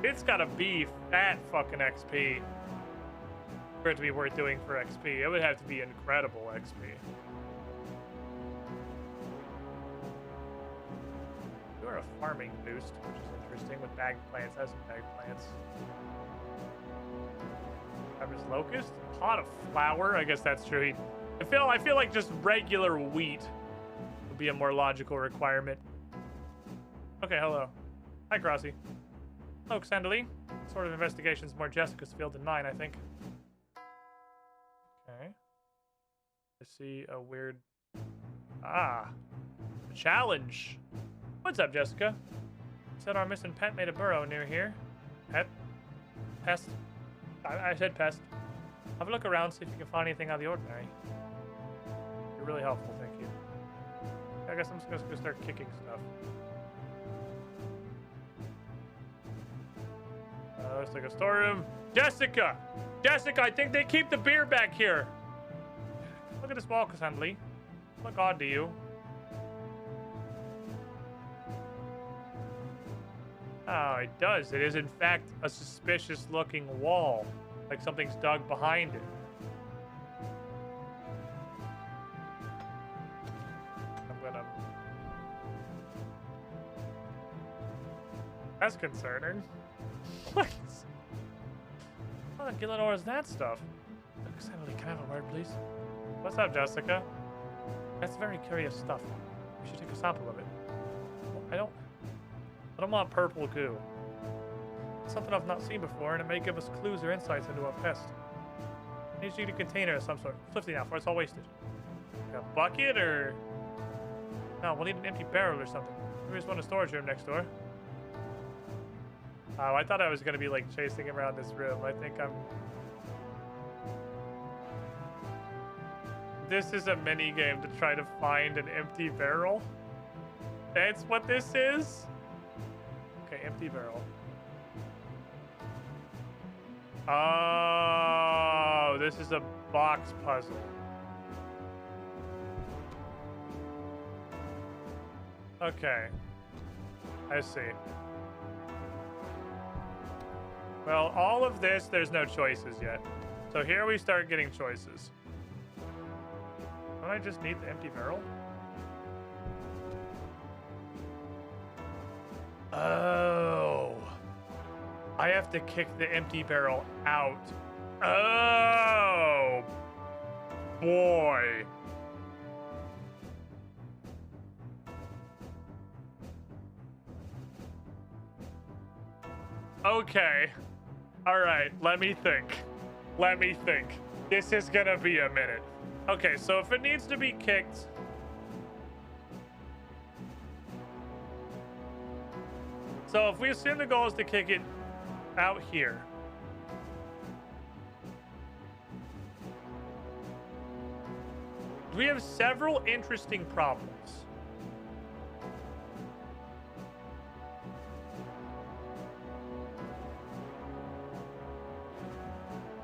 it's gotta be fat fucking XP. For it to be worth doing for XP. It would have to be incredible XP. You're a farming boost, which is interesting with bag plants. Has some bag plants. Harvest locust, pot of flour. I guess that's true. I feel like just regular wheat would be a more logical requirement. Okay, hello. Hi, Crossy. Oh, Xandali. Sort of investigation's more Jessica's field than mine, I think. Okay. I see a weird... Ah. A challenge. What's up, Jessica? Said our missing pet made a burrow near here. Pet? Pest? I said pest. Have a look around, see if you can find anything out of the ordinary. You're really helpful, thank you. I guess I'm just gonna start kicking stuff. Looks like a storeroom. Jessica! Jessica, I think they keep the beer back here. Look at this wall, Cassandra. Look odd to you. Oh, it does. It is, in fact, a suspicious-looking wall. Like something's dug behind it. I'm gonna... That's concerning. What? What the Gillador is that stuff? Can I have a word, please? What's up, Jessica? That's very curious stuff. We should take a sample of it. I don't want purple goo. It's something I've not seen before, and it may give us clues or insights into a pest. I need you to container of some sort. Swiftly now, for it's all wasted. Like a bucket, or... No, we'll need an empty barrel or something. Maybe there's one in the storage room next door. Oh, I thought I was going to be, like, chasing around this room. I think I'm... This is a mini game to try to find an empty barrel. That's what this is? Okay, empty barrel. Oh, this is a box puzzle. Okay. I see. Well, all of this, there's no choices yet. So here we start getting choices. Don't I just need the empty barrel? Oh. I have to kick the empty barrel out. Oh. Boy. Okay. All right, let me think. Let me think. This is gonna be a minute. Okay, so if it needs to be kicked... So if we assume the goal is to kick it out here. We have several interesting problems.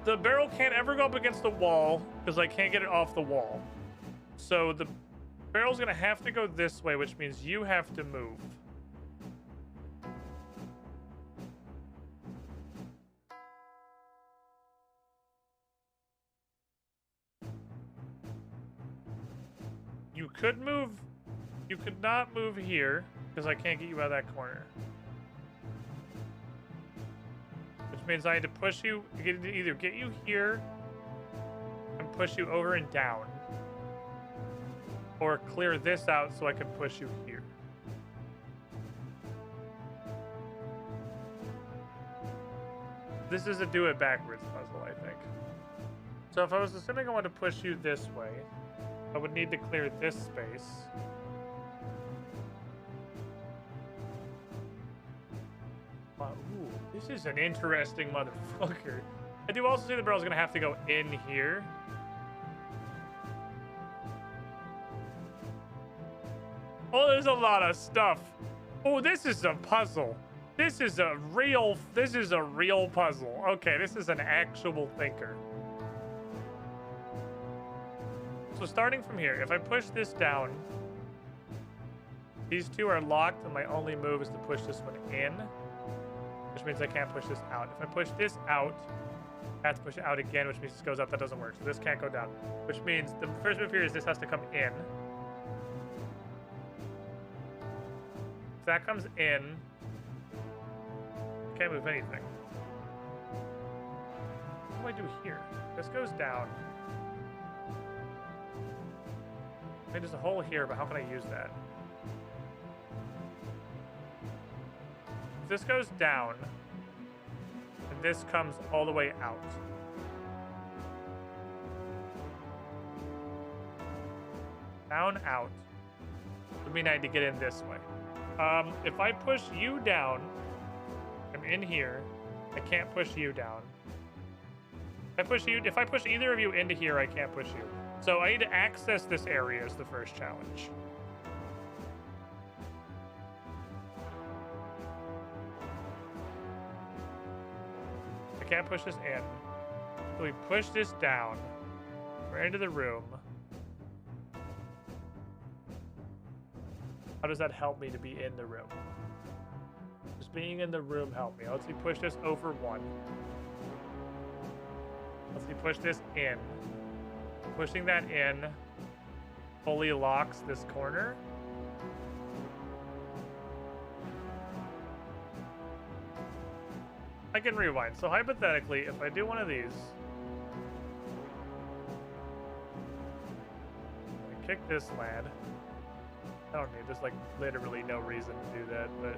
The barrel can't ever go up against the wall because I can't get it off the wall. So the barrel's gonna have to go this way, which means you have to move. You could move. You could not move here because I can't get you out of that corner. Which means I need to push you, either get you here and push you over and down, or clear this out so I can push you here. This is a do it backwards puzzle, I think. So if I was assuming I want to push you this way, I would need to clear this space. Ooh, this is an interesting motherfucker. I do also see the barrel's gonna have to go in here. Oh, there's a lot of stuff. Oh, this is a puzzle. This is a real puzzle. Okay, this is an actual thinker. So starting from here, if I push this down, these two are locked, and my only move is to push this one in, which means I can't push this out. If I push this out, I have to push it out again, which means this goes up. That doesn't work. So this can't go down, which means the first move here is this has to come in. If that comes in, I can't move anything. What do I do here? This goes down. I mean, there's a hole here, but how can I use that? If this goes down, this comes all the way out. Down, out. Would mean I had to get in this way. If I push you down, I'm in here. I can't push you down. If I push either of you into here, I can't push you. So I need to access this area is the first challenge. I can't push this in. So we push this down. We're into the room. How does that help me to be in the room? Just being in the room help me. Let's see, push this over one. Let's see, push this in. Pushing that in fully locks this corner. I can rewind. So hypothetically, if I do one of these, I kick this lad. I don't need, there's like literally no reason to do that, but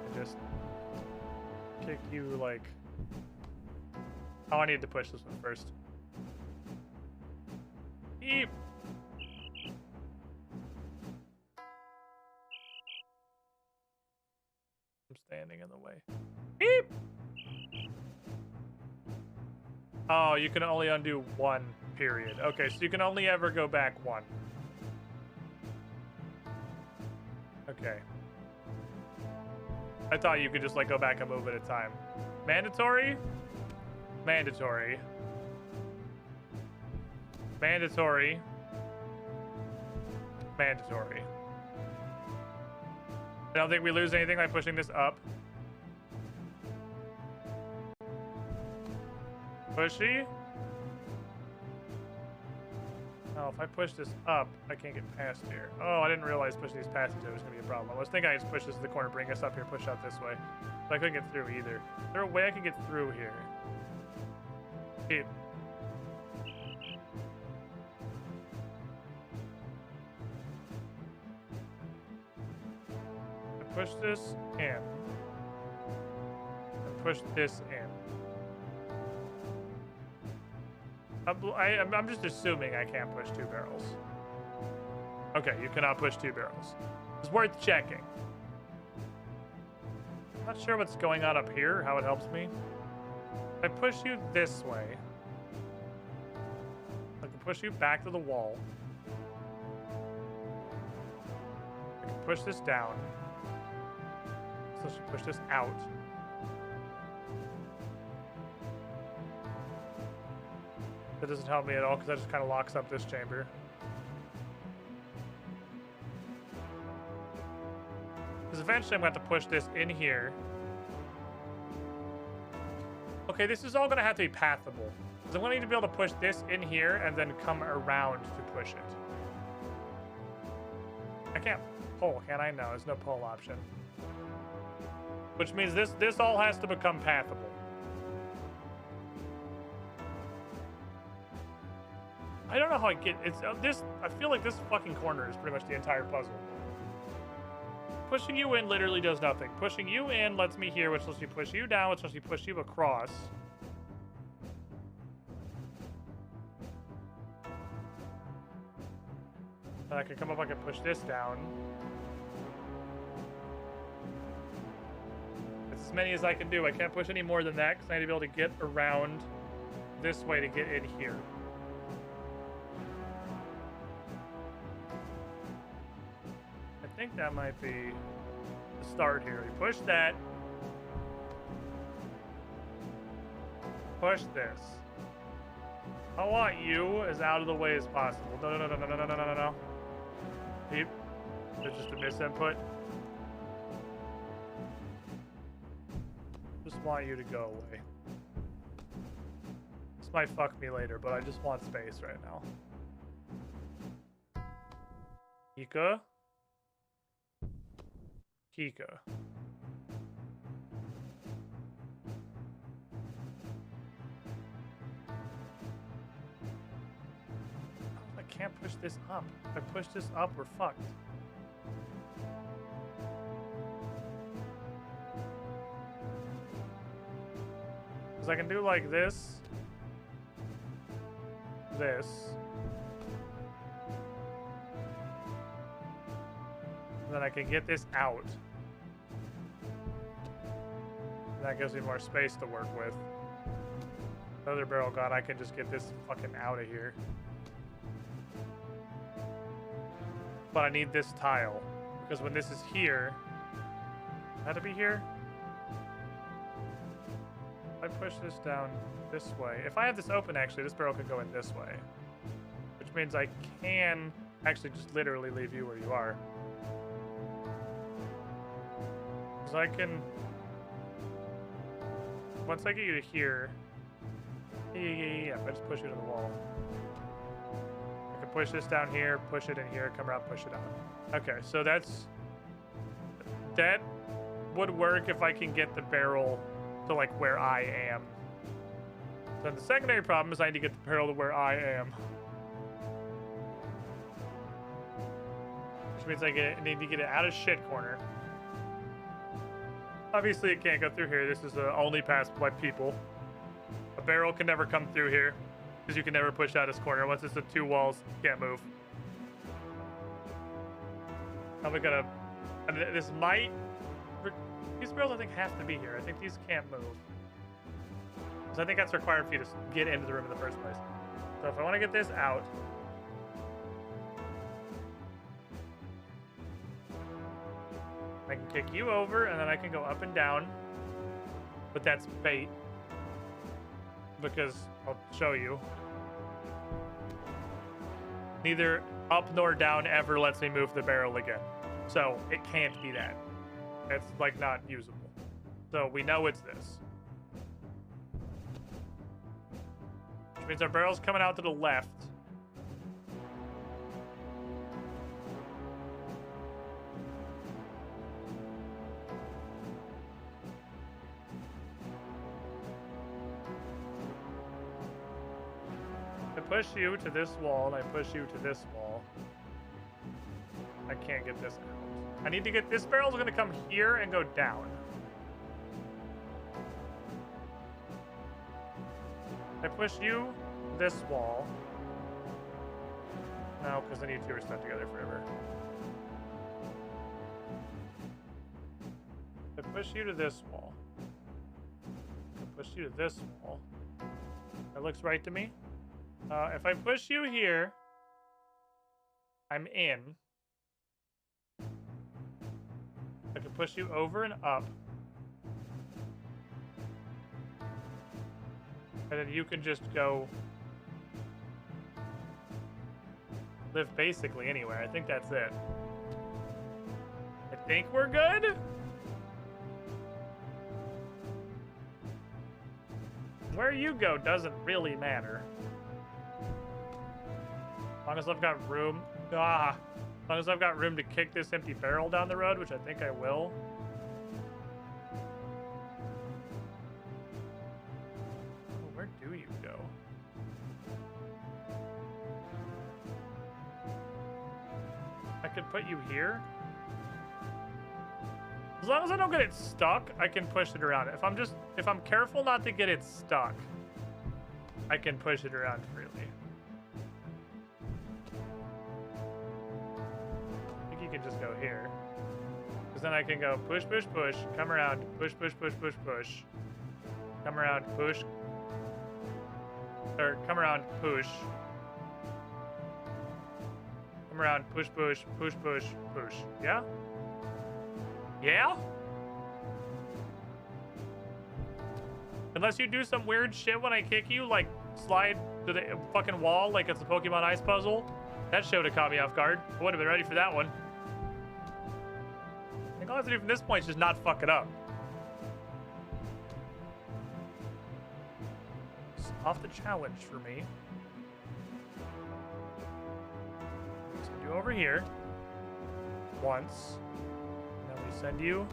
I just kick you like, oh, I need to push this one first. Eep. I'm standing in the way. Beep. Oh, you can only undo one. Period. Okay, so you can only ever go back one. Okay. I thought you could just like go back a move at a time. Mandatory? Mandatory. Mandatory. Mandatory. I don't think we lose anything by pushing this up. Pushy? Oh, if I push this up, I can't get past here. Oh, I didn't realize pushing these past each other was going to be a problem. I was thinking I just push this to the corner, bring us up here, push out this way. But I couldn't get through either. Is there a way I can get through here? Keep. I push this in. I push this in. I'm just assuming I can't push two barrels. Okay, you cannot push two barrels. It's worth checking. I'm not sure what's going on up here, how it helps me. If I push you this way, I can push you back to the wall. I can push this down. So I should push this out. That doesn't help me at all because that just kind of locks up this chamber. Because eventually I'm going to have to push this in here. Okay, this is all going to have to be pathable. Because I'm going to need to be able to push this in here and then come around to push it. I can't pull, can I? No, there's no pull option. Which means this all has to become pathable. I don't know how I get it's this. I feel like this fucking corner is pretty much the entire puzzle. Pushing you in literally does nothing. Pushing you in lets me here, which lets me push you down, which lets me push you across. Then I can come up, I can push this down. It's as many as I can do. I can't push any more than that because I need to be able to get around this way to get in here. I think that might be the start here. We push that. Push this. I want you as out of the way as possible. No, no, no, no, no, no, no, no, no, no. Peep. It's just a misinput. Just want you to go away. This might fuck me later, but I just want space right now. Kika. Kika. I can't push this up. If I push this up, we're fucked. Because I can do like this. This. And then I can get this out. And that gives me more space to work with. Another barrel gone, I can just get this fucking out of here. But I need this tile. Because when this is here... Had to be here? If I push this down this way... If I have this open, actually, this barrel could go in this way. Which means I can actually just literally leave you where you are. Because I can... Once I get you to here... Yeah, if I just push you to the wall. I can push this down here, push it in here, come around, push it out. Okay, so that's... That would work if I can get the barrel to, like, where I am. Then the secondary problem is I need to get the barrel to where I am. Which means I need to get it out of shit corner. Obviously, it can't go through here. This is the only pass by people. A barrel can never come through here because you can never push out this corner. Once it's the two walls, you can't move. Now we gotta... And this might... These barrels, I think, have to be here. I think these can't move. Because I think that's required for you to get into the room in the first place. So if I want to get this out... I can kick you over, and then I can go up and down. But that's bait. Because I'll show you. Neither up nor down ever lets me move the barrel again. So it can't be that. It's like not usable. So we know it's this. Which means our barrel's coming out to the left. I push you to this wall, and I push you to this wall. I can't get this out. I need to get... This barrel's going to come here and go down. I push you this wall. No, because I need two are stuck together forever. I push you to this wall. I push you to this wall. That looks right to me. If I push you here, I'm in. I can push you over and up. And then you can just go live basically anywhere. I think that's it. I think we're good. Where you go doesn't really matter. As long as I've got room. As long as I've got room to kick this empty barrel down the road, which I think I will. Oh, where do you go? I could put you here. As long as I don't get it stuck, I can push it around. If I'm careful not to get it stuck, I can push it around freely. I can just go here, because then I can go push, push, push, come around, push, push, push, push, push, come around, push, or come around, push, come around, push, push, push, push, push. Yeah? Yeah? Unless you do some weird shit when I kick you, like slide to the fucking wall like it's a Pokemon Ice puzzle. That should have caught me off guard. I would have been ready for that one. I think all I have to do from this point is just not fuck it up. It's off the challenge for me. Send you over here. Once. And then we send you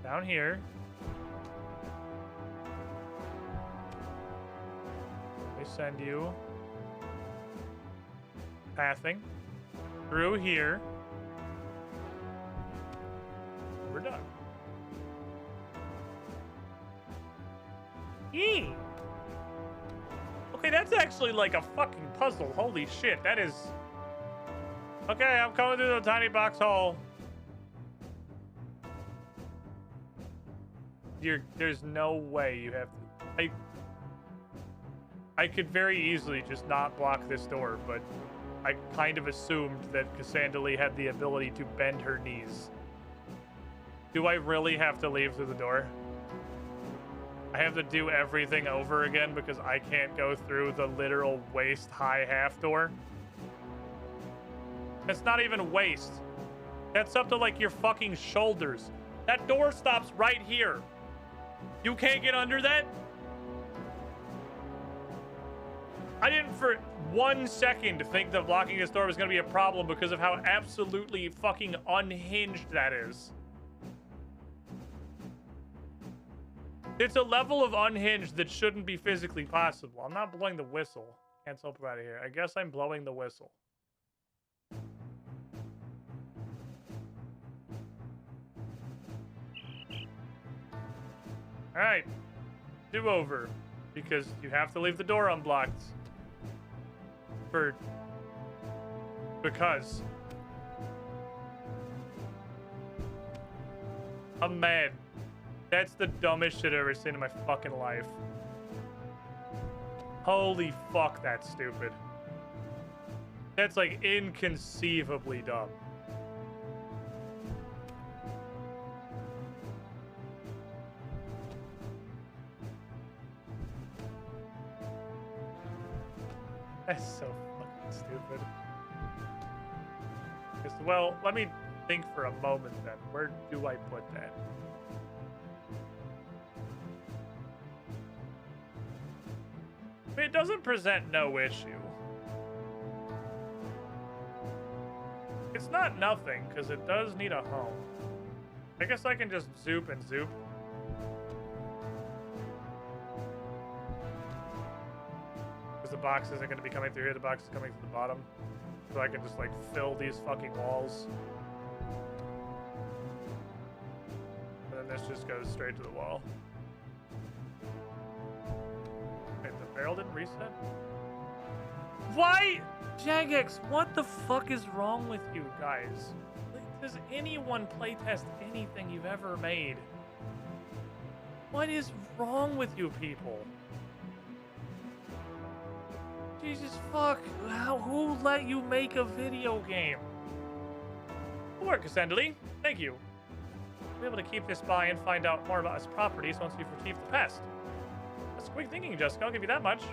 down here. We send you pathing through here. We're done. Yee. Okay, that's actually like a fucking puzzle. Holy shit, that is... Okay, I'm coming through the tiny box hole. There's no way you have to... I could very easily just not block this door, but I kind of assumed that Cassandra had the ability to bend her knees. Do I really have to leave through the door? I have to do everything over again because I can't go through the literal waist-high half door? That's not even waist. That's up to, like, your fucking shoulders. That door stops right here. You can't get under that? I didn't for 1 second think that blocking this door was going to be a problem because of how absolutely fucking unhinged that is. It's a level of unhinged that shouldn't be physically possible. I'm not blowing the whistle. Can't help out of here. I guess I'm blowing the whistle. Alright. Do over. Because you have to leave the door unblocked. Because. I'm mad. That's the dumbest shit I've ever seen in my fucking life. Holy fuck, that's stupid. That's like inconceivably dumb. That's so fucking stupid. Well, let me think for a moment then. Where do I put that? I mean, it doesn't present no issue. It's not nothing, because it does need a home. I guess I can just zoop and zoop. Because the box isn't going to be coming through here, the box is coming from the bottom. So I can just, like, fill these fucking walls. And then this just goes straight to the wall. Barrel didn't reset? Why? Jagex, what the fuck is wrong with you guys? Like, does anyone playtest anything you've ever made? What is wrong with you people? Jesus fuck. Who let you make a video game? Good work, Cassandra. Thank you. We'll be able to keep this by and find out more about its properties once we've retrieved the pest. That's quick thinking, Jessica. I'll give you that much.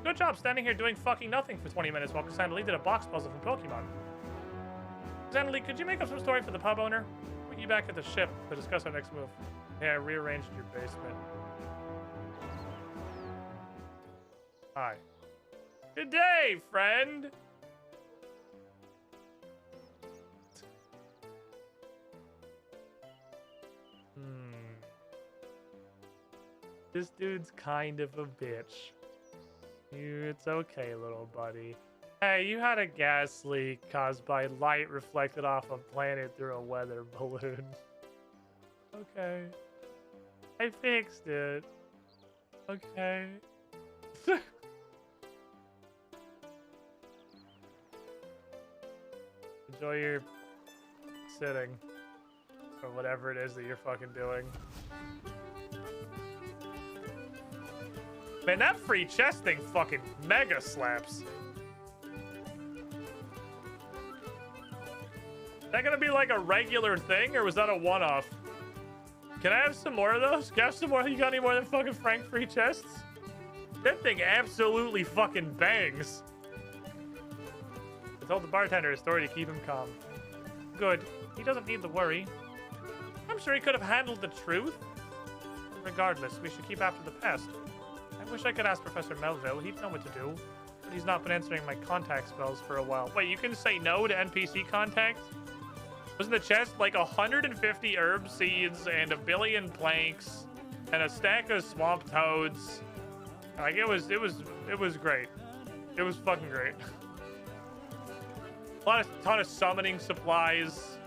Good job standing here doing fucking nothing for 20 minutes while Cassandra did a box puzzle from Pokemon. Cassandra, could you make up some story for the pub owner? We'll be back at the ship to discuss our next move. Yeah, I rearranged your basement. Hi. Good day, friend! This dude's kind of a bitch. It's okay, little buddy. Hey, you had a gas leak caused by light reflected off a planet through a weather balloon. Okay. I fixed it. Okay. Enjoy your sitting. Or whatever it is that you're fucking doing. Man, that free chest thing fucking mega slaps. Is that gonna be like a regular thing, or was that a one-off? Can I have some more of those? Can I have some more? You got any more than fucking Frank free chests? That thing absolutely fucking bangs. I told the bartender a story to keep him calm. Good. He doesn't need to worry. I'm sure he could have handled the truth. Regardless, we should keep after the pest. I wish I could ask Professor Melville. He'd know what to do. But he's not been answering my contact spells for a while. Wait, you can say no to NPC contact? Wasn't the chest like 150 herb seeds and a billion planks and a stack of swamp toads? Like it was great. It was fucking great. Ton of summoning supplies.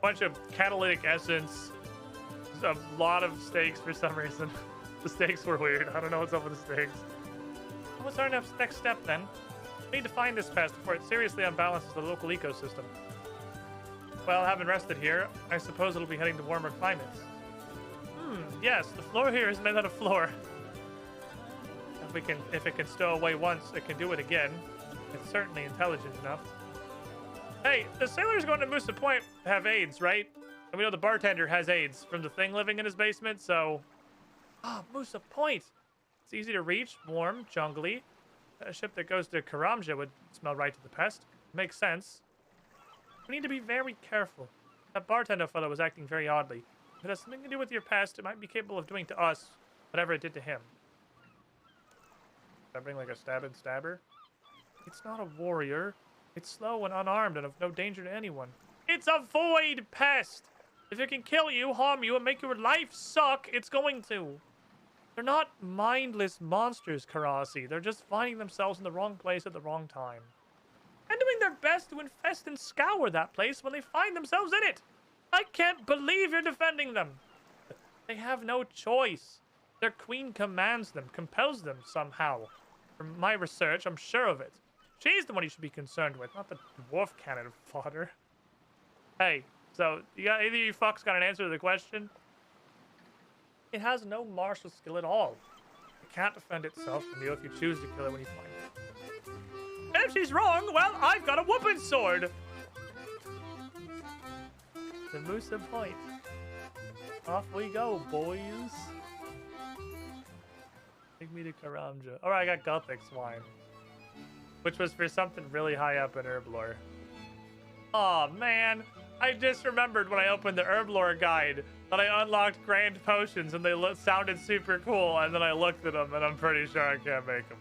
Bunch of catalytic essence. A lot of steaks for some reason. The stakes were weird. I don't know what's up with the stakes. What's our next step then? We need to find this pest before it seriously unbalances the local ecosystem. Well, having rested here, I suppose it'll be heading to warmer climates. Yes, the floor here is made out of floor. If it can stow away once, it can do it again. It's certainly intelligent enough. Hey, the sailor's going to Moosa Point to have AIDS, right? And we know the bartender has AIDS from the thing living in his basement, so... Moosa Point! It's easy to reach, warm, jungly. A ship that goes to Karamja would smell right to the pest. Makes sense. We need to be very careful. That bartender fellow was acting very oddly. If it has something to do with your past, it might be capable of doing to us whatever it did to him. Should I bring like a stabber? It's not a warrior. It's slow and unarmed and of no danger to anyone. It's a void pest! If it can kill you, harm you, and make your life suck, it's going to. They're not mindless monsters, Karasi. They're just finding themselves in the wrong place at the wrong time. And doing their best to infest and scour that place when they find themselves in it. I can't believe you're defending them. They have no choice. Their queen commands them, compels them somehow. From my research, I'm sure of it. She's the one you should be concerned with, not the dwarf cannon fodder. Hey, so either of you fucks got an answer to the question? It has no martial skill at all. It can't defend itself from you if you choose to kill it when you find it. And if she's wrong, well, I've got a whooping sword! The Moosa Point. Off we go, boys. Take me to Karamja. Alright, I got Gothic Swine. Which was for something really high up in Herblore. Aw, man. I just remembered when I opened the Herblore guide that I unlocked grand potions and they sounded super cool, and then I looked at them and I'm pretty sure I can't make them.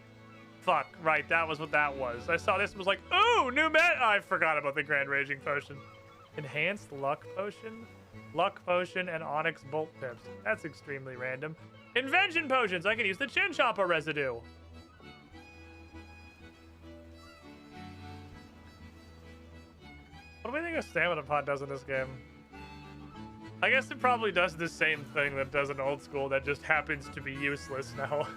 Fuck, right, that was what that was. I saw this and was like, ooh, new I forgot about the grand raging potion. Enhanced luck potion, and onyx bolt tips. That's extremely random. Invention potions, I can use the chin chopper residue. What do we think a stamina pot does in this game? I guess it probably does the same thing that does in old school that just happens to be useless now.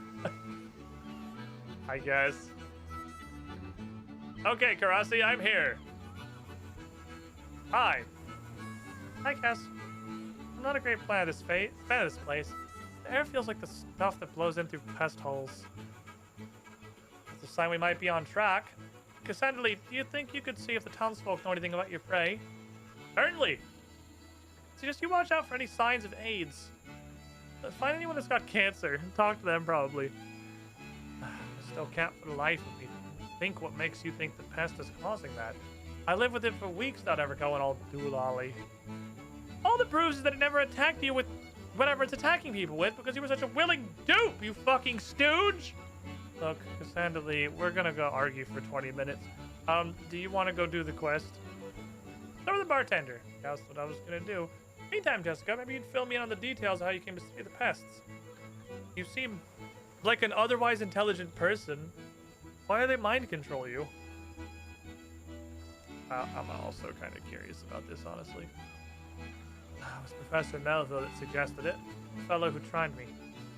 I guess. Okay, Karasi, I'm here. Hi. Hi, Cass. I'm not a great fan of this place. The air feels like the stuff that blows in through pest holes. It's a sign we might be on track. Cassandra, do you think you could see if the townsfolk know anything about your prey? Certainly. Suggest you watch out for any signs of AIDS. Find anyone that's got cancer and talk to them, probably. I still can't for the life of me think what makes you think the pest is causing that. I lived with it for weeks without ever going all doolally. All that proves is that it never attacked you with whatever it's attacking people with because you were such a willing dupe, you fucking stooge! Look, Cassandra, we're gonna go argue for 20 minutes. Do you want to go do the quest? Start with the bartender. That's what I was gonna do. Meantime, Jessica, maybe you'd fill me in on the details of how you came to study the pests. You seem like an otherwise intelligent person. Why do they mind control you? I'm also kind of curious about this, honestly. It was Professor Melville that suggested it. The fellow who trained me.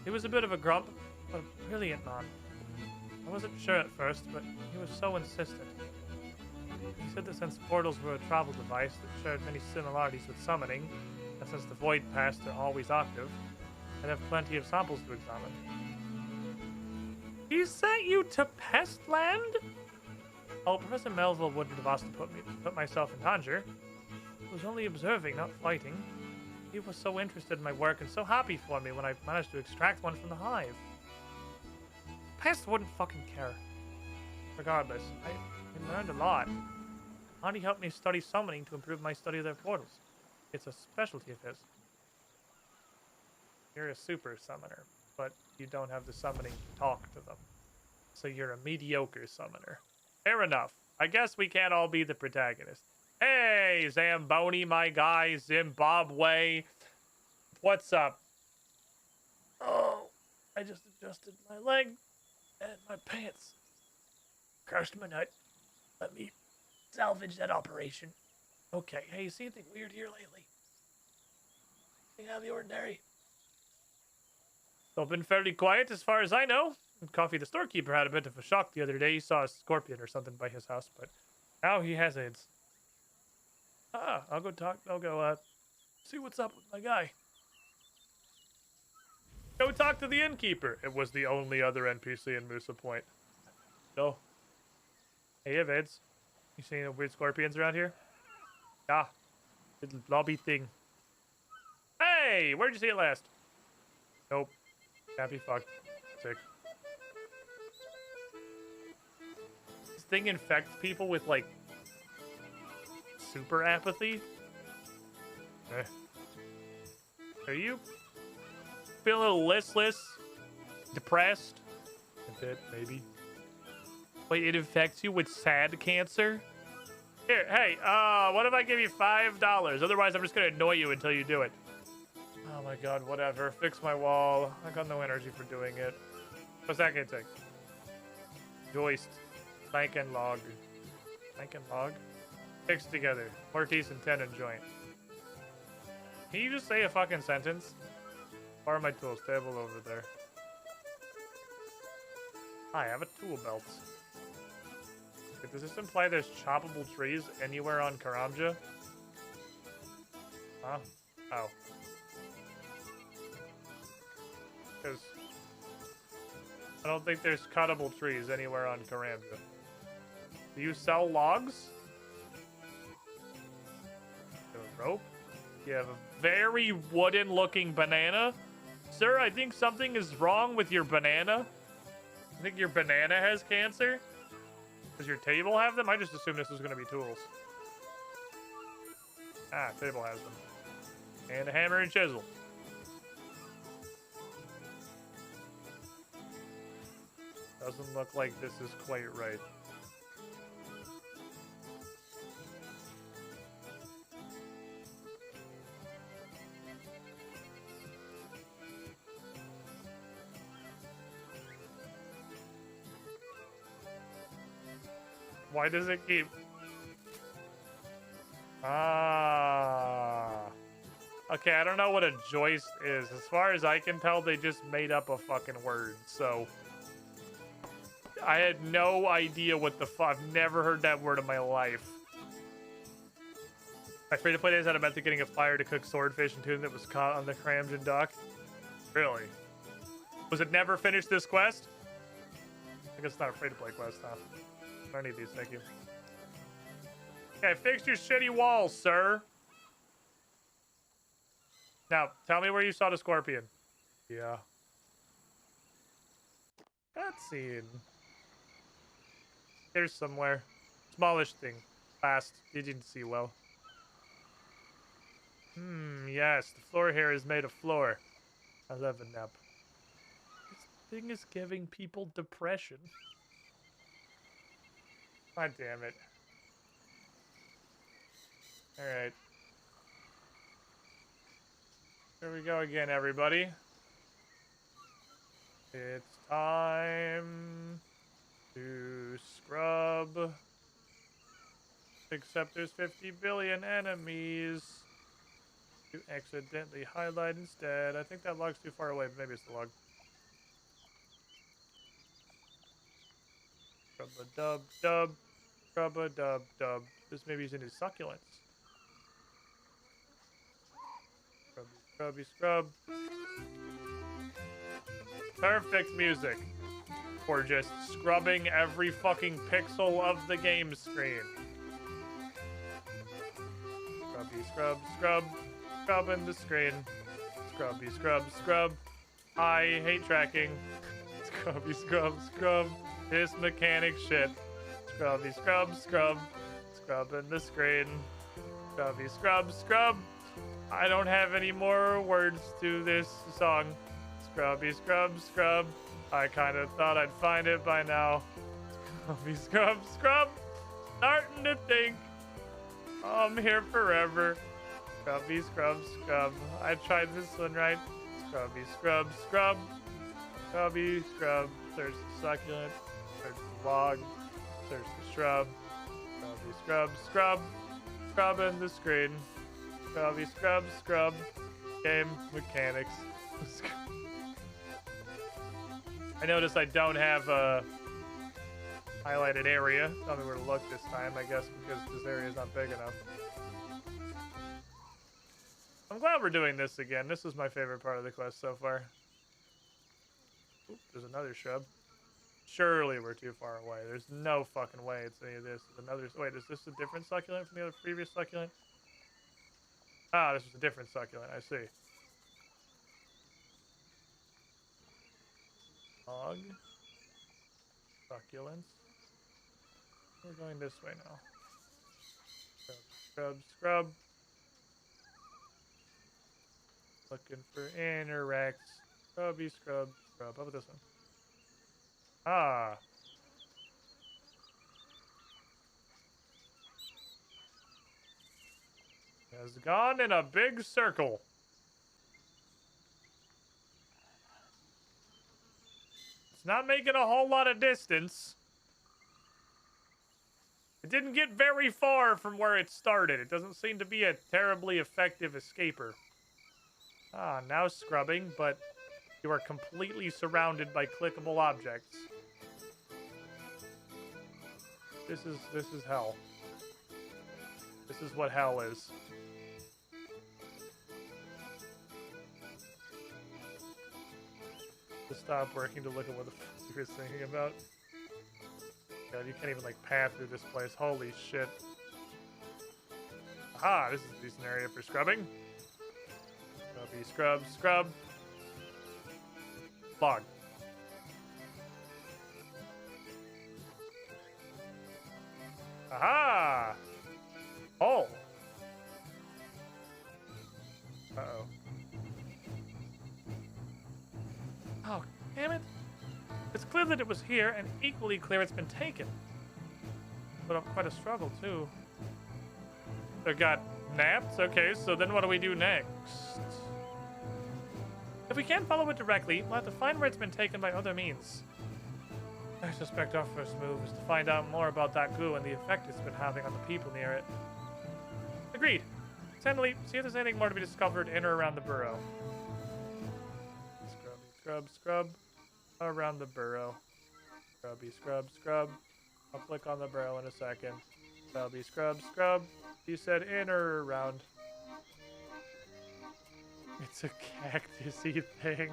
He was a bit of a grump, but a brilliant man. I wasn't sure at first, but he was so insistent. He said that since portals were a travel device that shared many similarities with summoning, and since the void pests are always active, I'd have plenty of samples to examine. He sent you to Pestland? Oh, Professor Melville wouldn't have asked to put myself in danger. He was only observing, not fighting. He was so interested in my work and so happy for me when I managed to extract one from the hive. Pest wouldn't fucking care. Regardless, I learned a lot. Auntie helped me study summoning to improve my study of their portals. It's a specialty of his. You're a super summoner, but you don't have the summoning to talk to them. So you're a mediocre summoner. Fair enough. I guess we can't all be the protagonist. Hey, Zamboni, my guy, Zimbabwe. What's up? Oh, I just adjusted my leg and my pants. Crushed my nut. Let me salvage that operation. Okay, hey, you see anything weird here lately? Anything out of the ordinary? Still been fairly quiet as far as I know. Coffee, the storekeeper, had a bit of a shock the other day. He saw a scorpion or something by his house, but now he has AIDS. I'll go see what's up with my guy. Go talk to the innkeeper. It was the only other NPC in Musa Point. So, hey, you have AIDS. You seen any weird scorpions around here? Yeah. Little blobby thing. Hey, where'd you see it last? Nope. Can't be fucked. Sick. This thing infects people with, like, super apathy. Are you feeling a little listless? Depressed? A bit, maybe. Wait, it infects you with sad cancer? Here, hey, what if I give you $5? Otherwise, I'm just gonna annoy you until you do it. Oh my god, whatever. Fix my wall. I got no energy for doing it. What's that gonna take? Joist. Plank and log. Plank and log? Fix together. Mortise and tendon joint. Can you just say a fucking sentence? Borrow my tools. Table over there. I have a tool belt. Does this imply there's choppable trees anywhere on Karamja? Huh? Oh. Because I don't think there's cuttable trees anywhere on Karamja. Do you sell logs? You have a rope? You have a very wooden-looking banana? Sir, I think something is wrong with your banana. I think your banana has cancer. Does your table have them? I just assumed this was going to be tools. Ah, table has them. And a hammer and chisel. Doesn't look like this is quite right. Why does it keep... Okay, I don't know what a joist is. As far as I can tell, they just made up a fucking word, so... I had no idea what the fuck. I've never heard that word in my life. My free-to-play days had a method getting a fire to cook swordfish and tuna that was caught on the Karamjan dock. Really? Was it never finished this quest? I guess it's not a free-to-play quest, huh? I don't need these, thank you. Okay, fix your shitty walls, sir. Now, tell me where you saw the scorpion. Yeah. Cutscene. Here's somewhere. Smallish thing. Fast. You didn't see well. Yes. The floor here is made of floor. I love a nap. This thing is giving people depression. God damn it. Alright. Here we go again, everybody. It's time to scrub. Except there's 50 billion enemies. You accidentally highlight instead. I think that log's too far away, but maybe it's the log. Scrub-a-dub-dub. Scrub-a-dub-dub. This maybe is in his succulents. Scrubby, scrub. Perfect music for just scrubbing every fucking pixel of the game screen. Scrubby, scrub, scrub. Scrubbing the screen. Scrubby, scrub, scrub. I hate tracking. Scrubby, scrub, scrub. This mechanic shit. Scrubby, scrub, scrub. Scrubbing the screen. Scrubby, scrub, scrub. I don't have any more words to this song. Scrubby, scrub, scrub. I kind of thought I'd find it by now. Scrubby, scrub, scrub. Starting to think I'm here forever. Scrubby, scrub, scrub. I tried this one right. Scrubby, scrub, scrub. Scrubby, scrub. Search the succulent. Search the log. Search the shrub. Scrubby, scrub, scrub. Scrubbing the screen. Scrubby, scrub, scrub. Game mechanics. I noticed I don't have a highlighted area. Tell me where to look this time, I guess, because this area is not big enough. I'm glad we're doing this again. This is my favorite part of the quest so far. Oop, there's another shrub. Surely we're too far away. There's no fucking way it's any of this. Another. Wait, is this a different succulent from the other previous succulent? Ah, this is a different succulent. I see. Log. Succulents. We're going this way now. Scrub, scrub, scrub. Looking for interacts. Scrubby, scrub, scrub. How about this one? Ah. Has gone in a big circle. It's not making a whole lot of distance. It didn't get very far from where it started. It doesn't seem to be a terribly effective escaper. Ah, now scrubbing, but you are completely surrounded by clickable objects. This is hell. This is what hell is. Just stop working to look at what the fuck you were thinking about. God, you can't even like path through this place. Holy shit. Aha, this is a decent area for scrubbing. Scrubby, scrub, scrub. Log. Aha! Oh! Uh-oh. Oh, damn it. It's clear that it was here, and equally clear it's been taken. Put up quite a struggle, too. It got napped? Okay, so then what do we do next? If we can't follow it directly, we'll have to find where it's been taken by other means. I suspect our first move is to find out more about that goo and the effect it's been having on the people near it. Agreed. Secondly, see if there's anything more to be discovered in or around the burrow. Scrubby, scrub, scrub. Around the burrow. Scrubby, scrub, scrub. I'll click on the burrow in a second. Scrubby, scrub, scrub. You said in or around. It's a cactusy thing.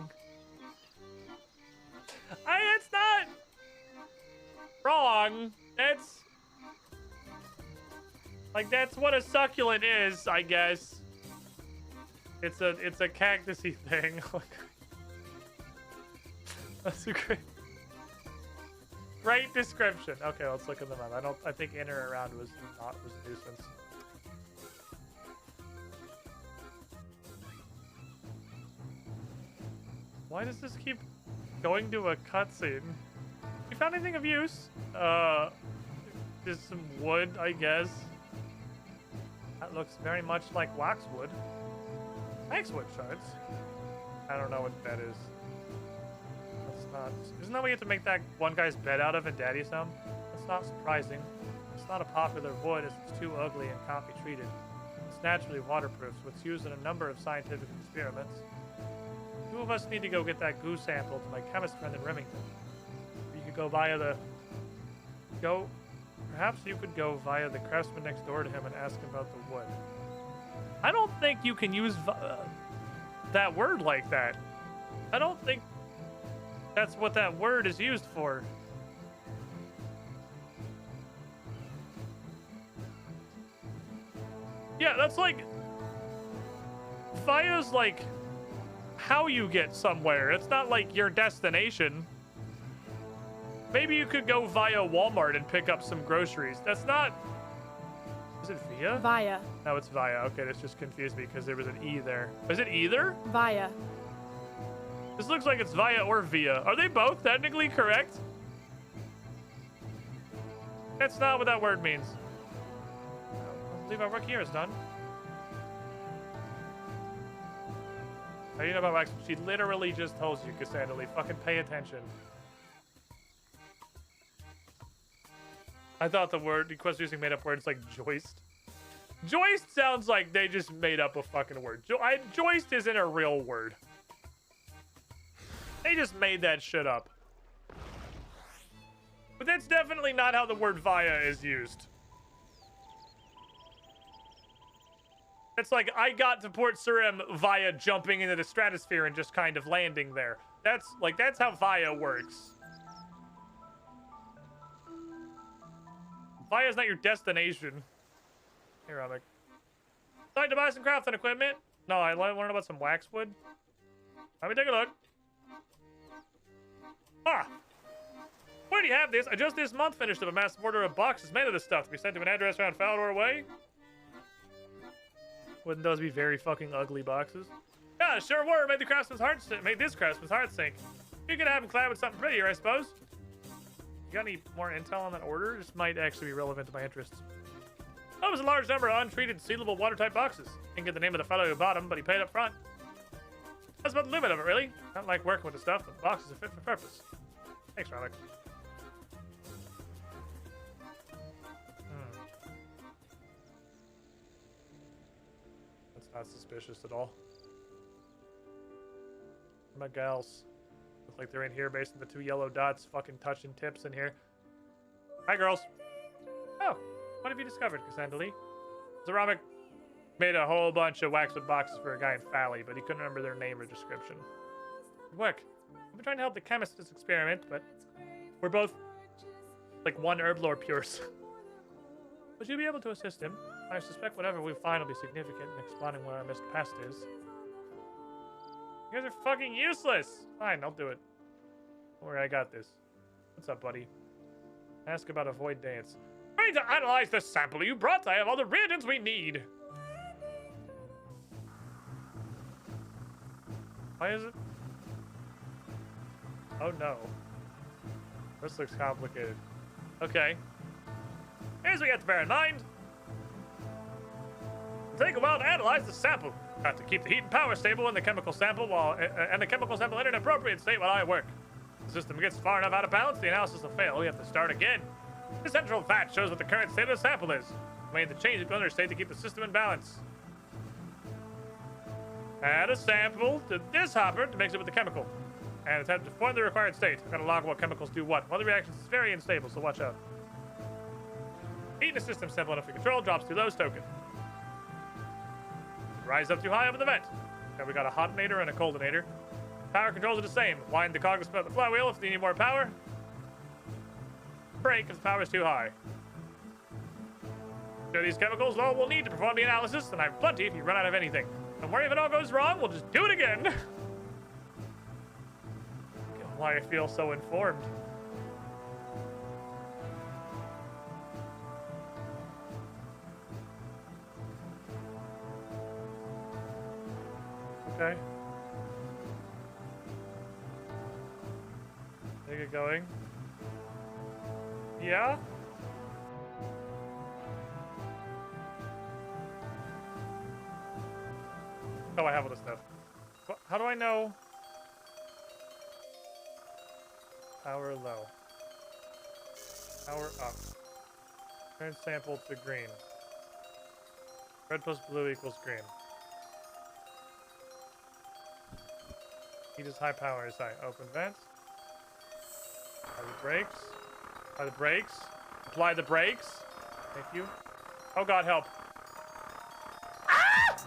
It's not wrong. That's like that's what a succulent is, I guess. It's a cactusy thing. That's a great description. Okay, let's look at the map. I think in or around was a nuisance. Why does this keep going to a cutscene? You found anything of use? Just some wood, I guess. That looks very much like waxwood. Waxwood shards. I don't know what that is. That's not. Isn't that what you have to make that one guy's bed out of in Daddy's home? That's not surprising. It's not a popular wood as it's too ugly and can't be treated. It's naturally waterproof, so it's used in a number of scientific experiments. Two of us need to go get that goo sample to my chemist friend in Remington. You could go via the... Perhaps you could go via the craftsman next door to him and ask him about the wood. I don't think you can use that word like that. I don't think that's what that word is used for. Yeah, that's like... Via's like... how you get somewhere. It's not like your destination. Maybe you could go via Walmart and pick up some groceries. That's not... Is it via? Via. No, it's via. Okay, this just confused me because there was an E there. Is it either? Via. This looks like it's via or via. Are they both technically correct? That's not what that word means. I believe our work here is done. How do you know about wax? She literally just told you, Cassandra Lee. Fucking pay attention. I thought the quest using made up words like joist. Joist sounds like they just made up a fucking word. Joist isn't a real word. They just made that shit up. But that's definitely not how the word via is used. It's like I got to Port Surim via jumping into the stratosphere and just kind of landing there. That's how via works. Via is not your destination. Here, Ramek. Like to buy some crafting equipment? No, I want to know about some waxwood. Let me take a look. Ah! Where do you have this? I just this month finished up a massive order of boxes made of this stuff to be sent to an address around Falador Way. Wouldn't those be very fucking ugly boxes? Yeah, sure were. Made this craftsman's heart sink. You could have him clad with something prettier, I suppose. You got any more intel on that order? This might actually be relevant to my interests. That was a large number of untreated, sealable, watertight boxes. Didn't get the name of the fellow who bought them, but he paid up front. That's about the limit of it, really. Not like working with the stuff, but the boxes are fit for purpose. Thanks, Ramek. That's not suspicious at all. My gals. Look like they're in here based on the 2 yellow dots fucking touching tips in here. Hi, girls. Oh, what have you discovered, Cassandra Lee? Ramek made a whole bunch of waxwood boxes for a guy in Fally, but he couldn't remember their name or description. Good work. I've been trying to help the chemist with this experiment, but we're both like one herblore pures. Would you be able to assist him? I suspect whatever we find will be significant in explaining where our missed past is. You guys are fucking useless! Fine, I'll do it. Don't worry, I got this. What's up, buddy? Ask about a void dance. Ready to analyze the sample you brought. I have all the reagents we need. Why is it? Oh no. This looks complicated. Okay. Here's what you have to bear in mind. It'll take a while to analyze the sample. Have to keep the heat and power stable in the chemical sample in an appropriate state while I work. If the system gets far enough out of balance, the analysis will fail. We have to start again. The central vat shows what the current state of the sample is. We made the change to another state to keep the system in balance. Add a sample to this hopper to mix it with the chemical. And attempt to form the required state. I've got to log what chemicals do what. One of the reactions is very unstable, so watch out. Heat in the system simple enough to control, drops too low, stoke it. Rise up too high up in the vent. Okay, we got a hotinator and a coldinator. Power controls are the same. Wind the cog to spin up the flywheel if you need more power. Brake if the power is too high. So these chemicals all we'll need to perform the analysis, and I have plenty if you run out of anything. Don't worry if it all goes wrong, we'll just do it again. Why I feel so informed. Okay. Take it going. Yeah? Oh, I have all this stuff. How do I know? Power low. Power up. Turn sample to green. Red plus blue equals green. Heat is high, power is high. Open vent. Apply the brakes. Apply the brakes. Apply the brakes. Thank you. Oh god, help. Ah!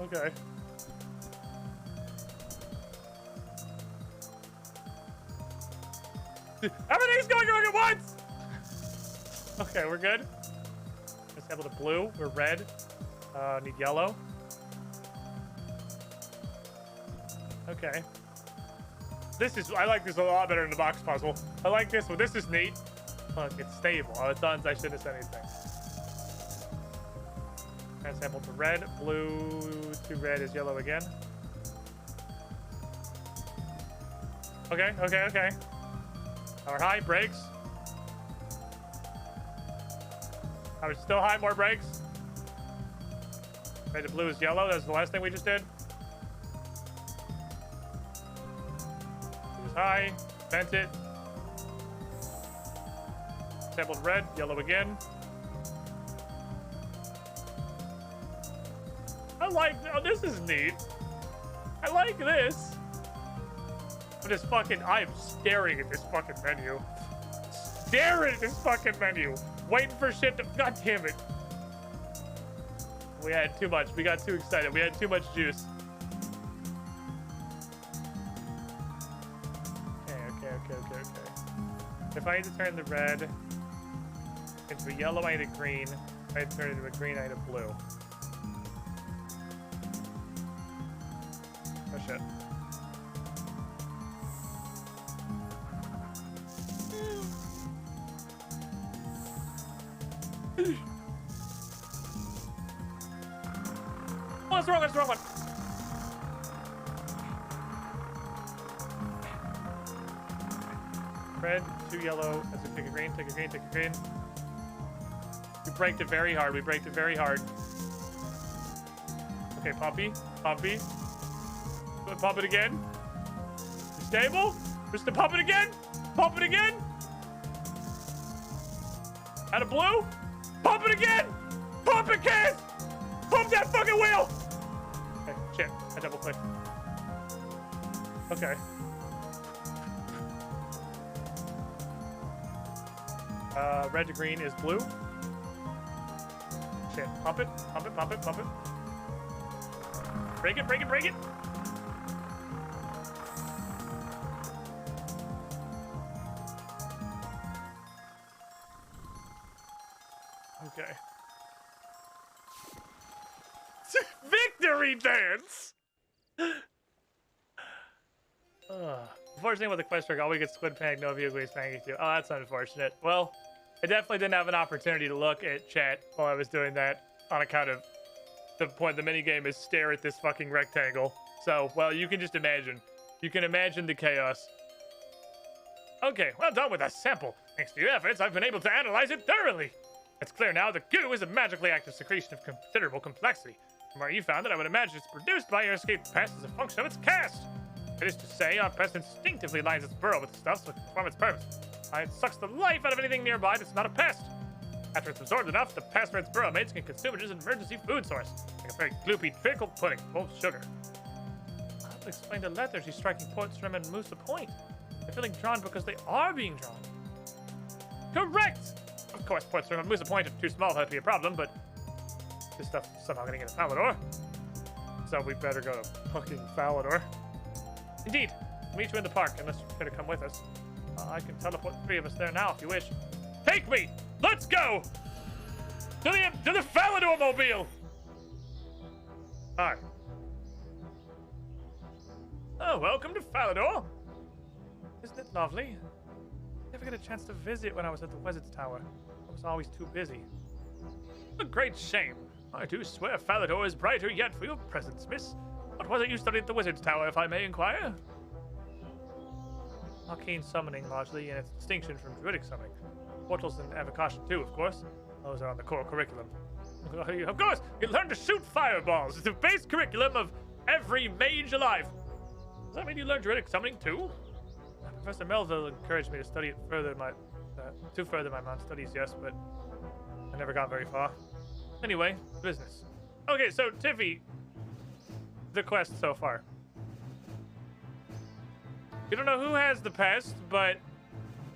Okay. Everything's going wrong at once! Okay, we're good. Let's sample the blue. We're red. Need yellow. Okay. I like this a lot better than the box puzzle. I like this one. This is neat. Look, it's stable. Oh, it's on. I shouldn't have said anything. And sample to red. Blue to red is yellow again. Okay, okay, okay. Power high, brakes. Power still high, more brakes. Red to blue is yellow. That's the last thing we just did. Blue is high. Vent it. Sampled red, yellow again. I like, oh, this is neat. I like this. I'm staring at this fucking menu. Staring at this fucking menu. Waiting for shit to, god damn it. We had too much. We got too excited. We had too much juice. Okay. If I had to turn the red into a yellow, I need a green. If I had to turn it into a green, I need a blue. Oh shit. Oh, that's wrong. That's the wrong one. Red, 2 yellow. Let's take a green, take a green, take a green. We braked it very hard. We braked it very hard. Okay, Poppy. Poppy. Pop it again. Stable. Just to pop it again. Pop it again. Out of blue. Pop it again. Pop it, kids. Pump that fucking wheel. Okay, shit. I double clicked. Okay. Red to green is blue. Shit. Pump it. Pump it. Pump it. Pump it. Break it. Break it. Break it. Okay. Victory dance! Unfortunately, with the quest trick, all we get Squid Panic, no view, Glaze Panic too. Oh, that's unfortunate. Well, I definitely didn't have an opportunity to look at chat while I was doing that on account of the point the minigame is stare at this fucking rectangle. So, well, you can just imagine. You can imagine the chaos. Okay, well done with that sample. Thanks to your efforts, I've been able to analyze it thoroughly. It's clear now that goo is a magically active secretion of considerable complexity. From where you found it, I would imagine it's produced by your escaped pest as a function of its caste. It is to say, our pest instinctively lines its burrow with stuff so it can perform its purpose. It sucks the life out of anything nearby that's not a pest. After it's absorbed enough, the pest or its burrow mates can consume it as an emergency food source, like a very gloopy treacle pudding full of sugar. I'll have to explain to Lether she's striking Portstrom and Moosa Point. They're feeling drawn because they are being drawn. Correct! Of course, Portstrom and Moosa Point are too small for that to be a problem, but this stuff is somehow getting into Falador. So we better go to fucking Falador. Indeed. We'll meet you in the park, unless you're going to come with us. I can teleport the 3 of us there now if you wish. Take me! Let's go! To the Falador mobile! Alright. Oh, welcome to Falador! Isn't it lovely? Never get a chance to visit when I was at the Wizard's Tower. I was always too busy. A great shame. I do swear Falador is brighter yet for your presence, miss. What was it you studied at the Wizard's Tower, if I may inquire? Arcane summoning, largely, and its distinction from druidic summoning. Portals and evocation, too, of course. Those are on the core curriculum. Of course, you learn to shoot fireballs. It's the base curriculum of every mage alive. Does that mean you learn druidic summoning, too? Professor Melville encouraged me to study it further my studies, yes, but I never got very far. Anyway, business. Okay, so Tiffy, the quest so far. You don't know who has the pest, but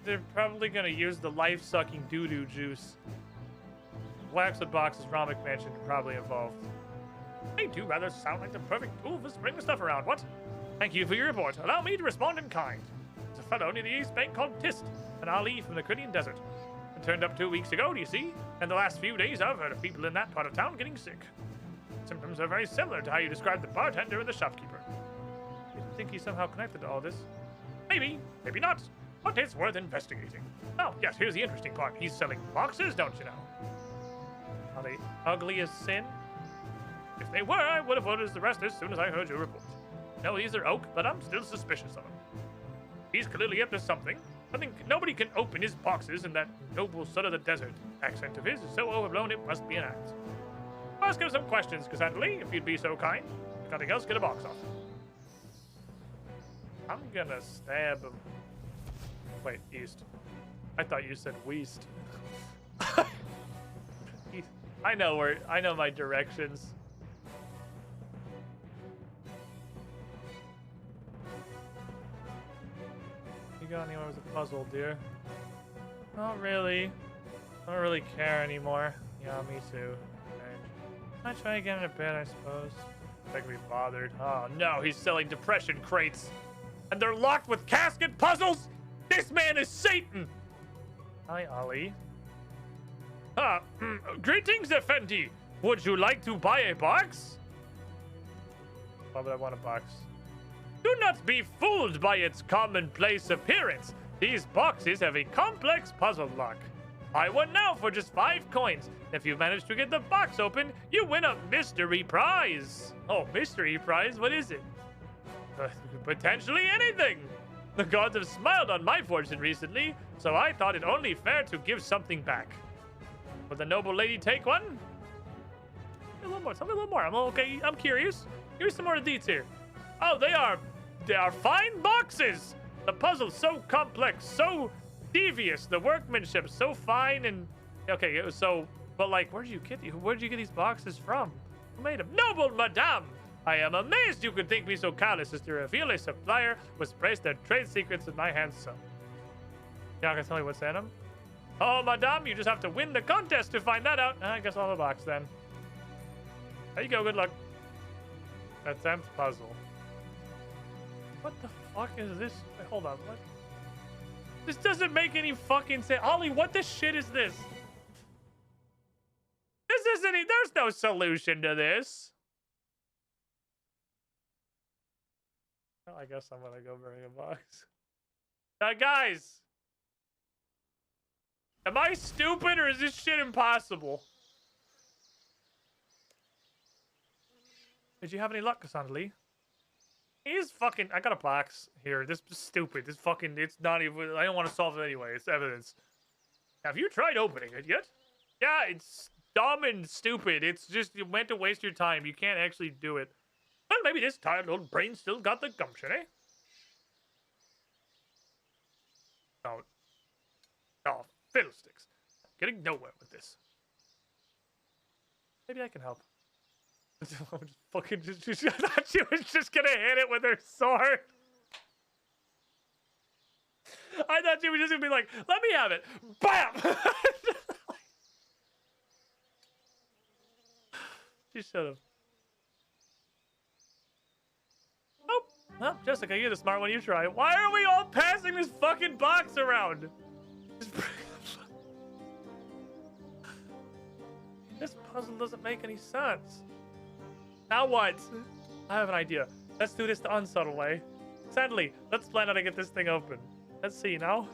they're probably gonna use the life-sucking doo-doo juice. Waxwood boxes Ramek mentioned are probably involved. They do rather sound like the perfect tool for spreading stuff around, what? Thank you for your report. Allow me to respond in kind. There's a fellow near the East Bank called Tist, an Ali from the Cridian Desert. It turned up 2 weeks ago, do you see? And the last few days I've heard of people in that part of town getting sick. Symptoms are very similar to how you described the bartender and the shopkeeper. You think he's somehow connected to all this? Maybe, maybe not. But it's worth investigating. Oh, yes, here's the interesting part. He's selling boxes, don't you know? Are they ugly as sin? If they were, I would have voted as the rest as soon as I heard your report. No, these are oak, but I'm still suspicious of him. He's clearly up to something. I think nobody can open his boxes, and that noble son of the desert accent of his is so overblown it must be an act. Ask him some questions, Cassandra, if you'd be so kind. If nothing else, get a box off. I'm gonna stab him. Wait, east. I thought you said west. I know my directions. you go anywhere with a puzzle, dear? Not really. I don't really care anymore. Yeah, me too. I try again in a bit, I suppose. I can be bothered. Oh no, he's selling depression crates. And they're locked with casket puzzles? This man is Satan! Hi, Ollie. Greetings, Effendi. Would you like to buy a box? Why would I want a box? Do not be fooled by its commonplace appearance. These boxes have a complex puzzle lock. Buy one now for just 5 coins. If you manage to get the box open, you win a mystery prize. Oh, mystery prize? What is it? Potentially anything. The gods have smiled on my fortune recently, so I thought it only fair to give something back. Will the noble lady take one? A little more. Tell me a little more. I'm okay. I'm curious. Here's some more deets here. Oh, they are fine boxes. The puzzle's so complex, so devious. The workmanship so fine and okay. So, but like, where did you get these boxes from? Who made them? Noble madame, I am amazed you could think me so callous as to reveal a supplier was placed their trade secrets in my hands. So, you're not gonna tell me what's in them? Oh, madame, you just have to win the contest to find that out. I guess I'll have a box then. There you go. Good luck. Attempt puzzle. What the fuck is this? Wait, hold on. What? This doesn't make any fucking sense. Ollie, what the shit is this? This isn't. There's no solution to this. Well, I guess I'm gonna go bring a box. Guys, am I stupid or is this shit impossible? Did you have any luck, Cassandra Lee? He's fucking. I got a box here. This is stupid. This fucking. It's not even. I don't want to solve it anyway. It's evidence. Have you tried opening it yet? Yeah, it's dumb and stupid. It's just you meant to waste your time. You can't actually do it. Well, maybe this tired old brain still got the gumption, eh? Oh. Oh, fiddlesticks. Getting nowhere with this. Maybe I can help. I thought she was just gonna hit it with her sword. I thought she was just gonna be like, let me have it. BAM! She should have. Oh, well, Jessica, you're the smart one. You try. Why are we all passing this fucking box around? This puzzle doesn't make any sense. Now what? I have an idea. Let's do this the unsubtle way. Sadly, let's plan how to get this thing open. Let's see now.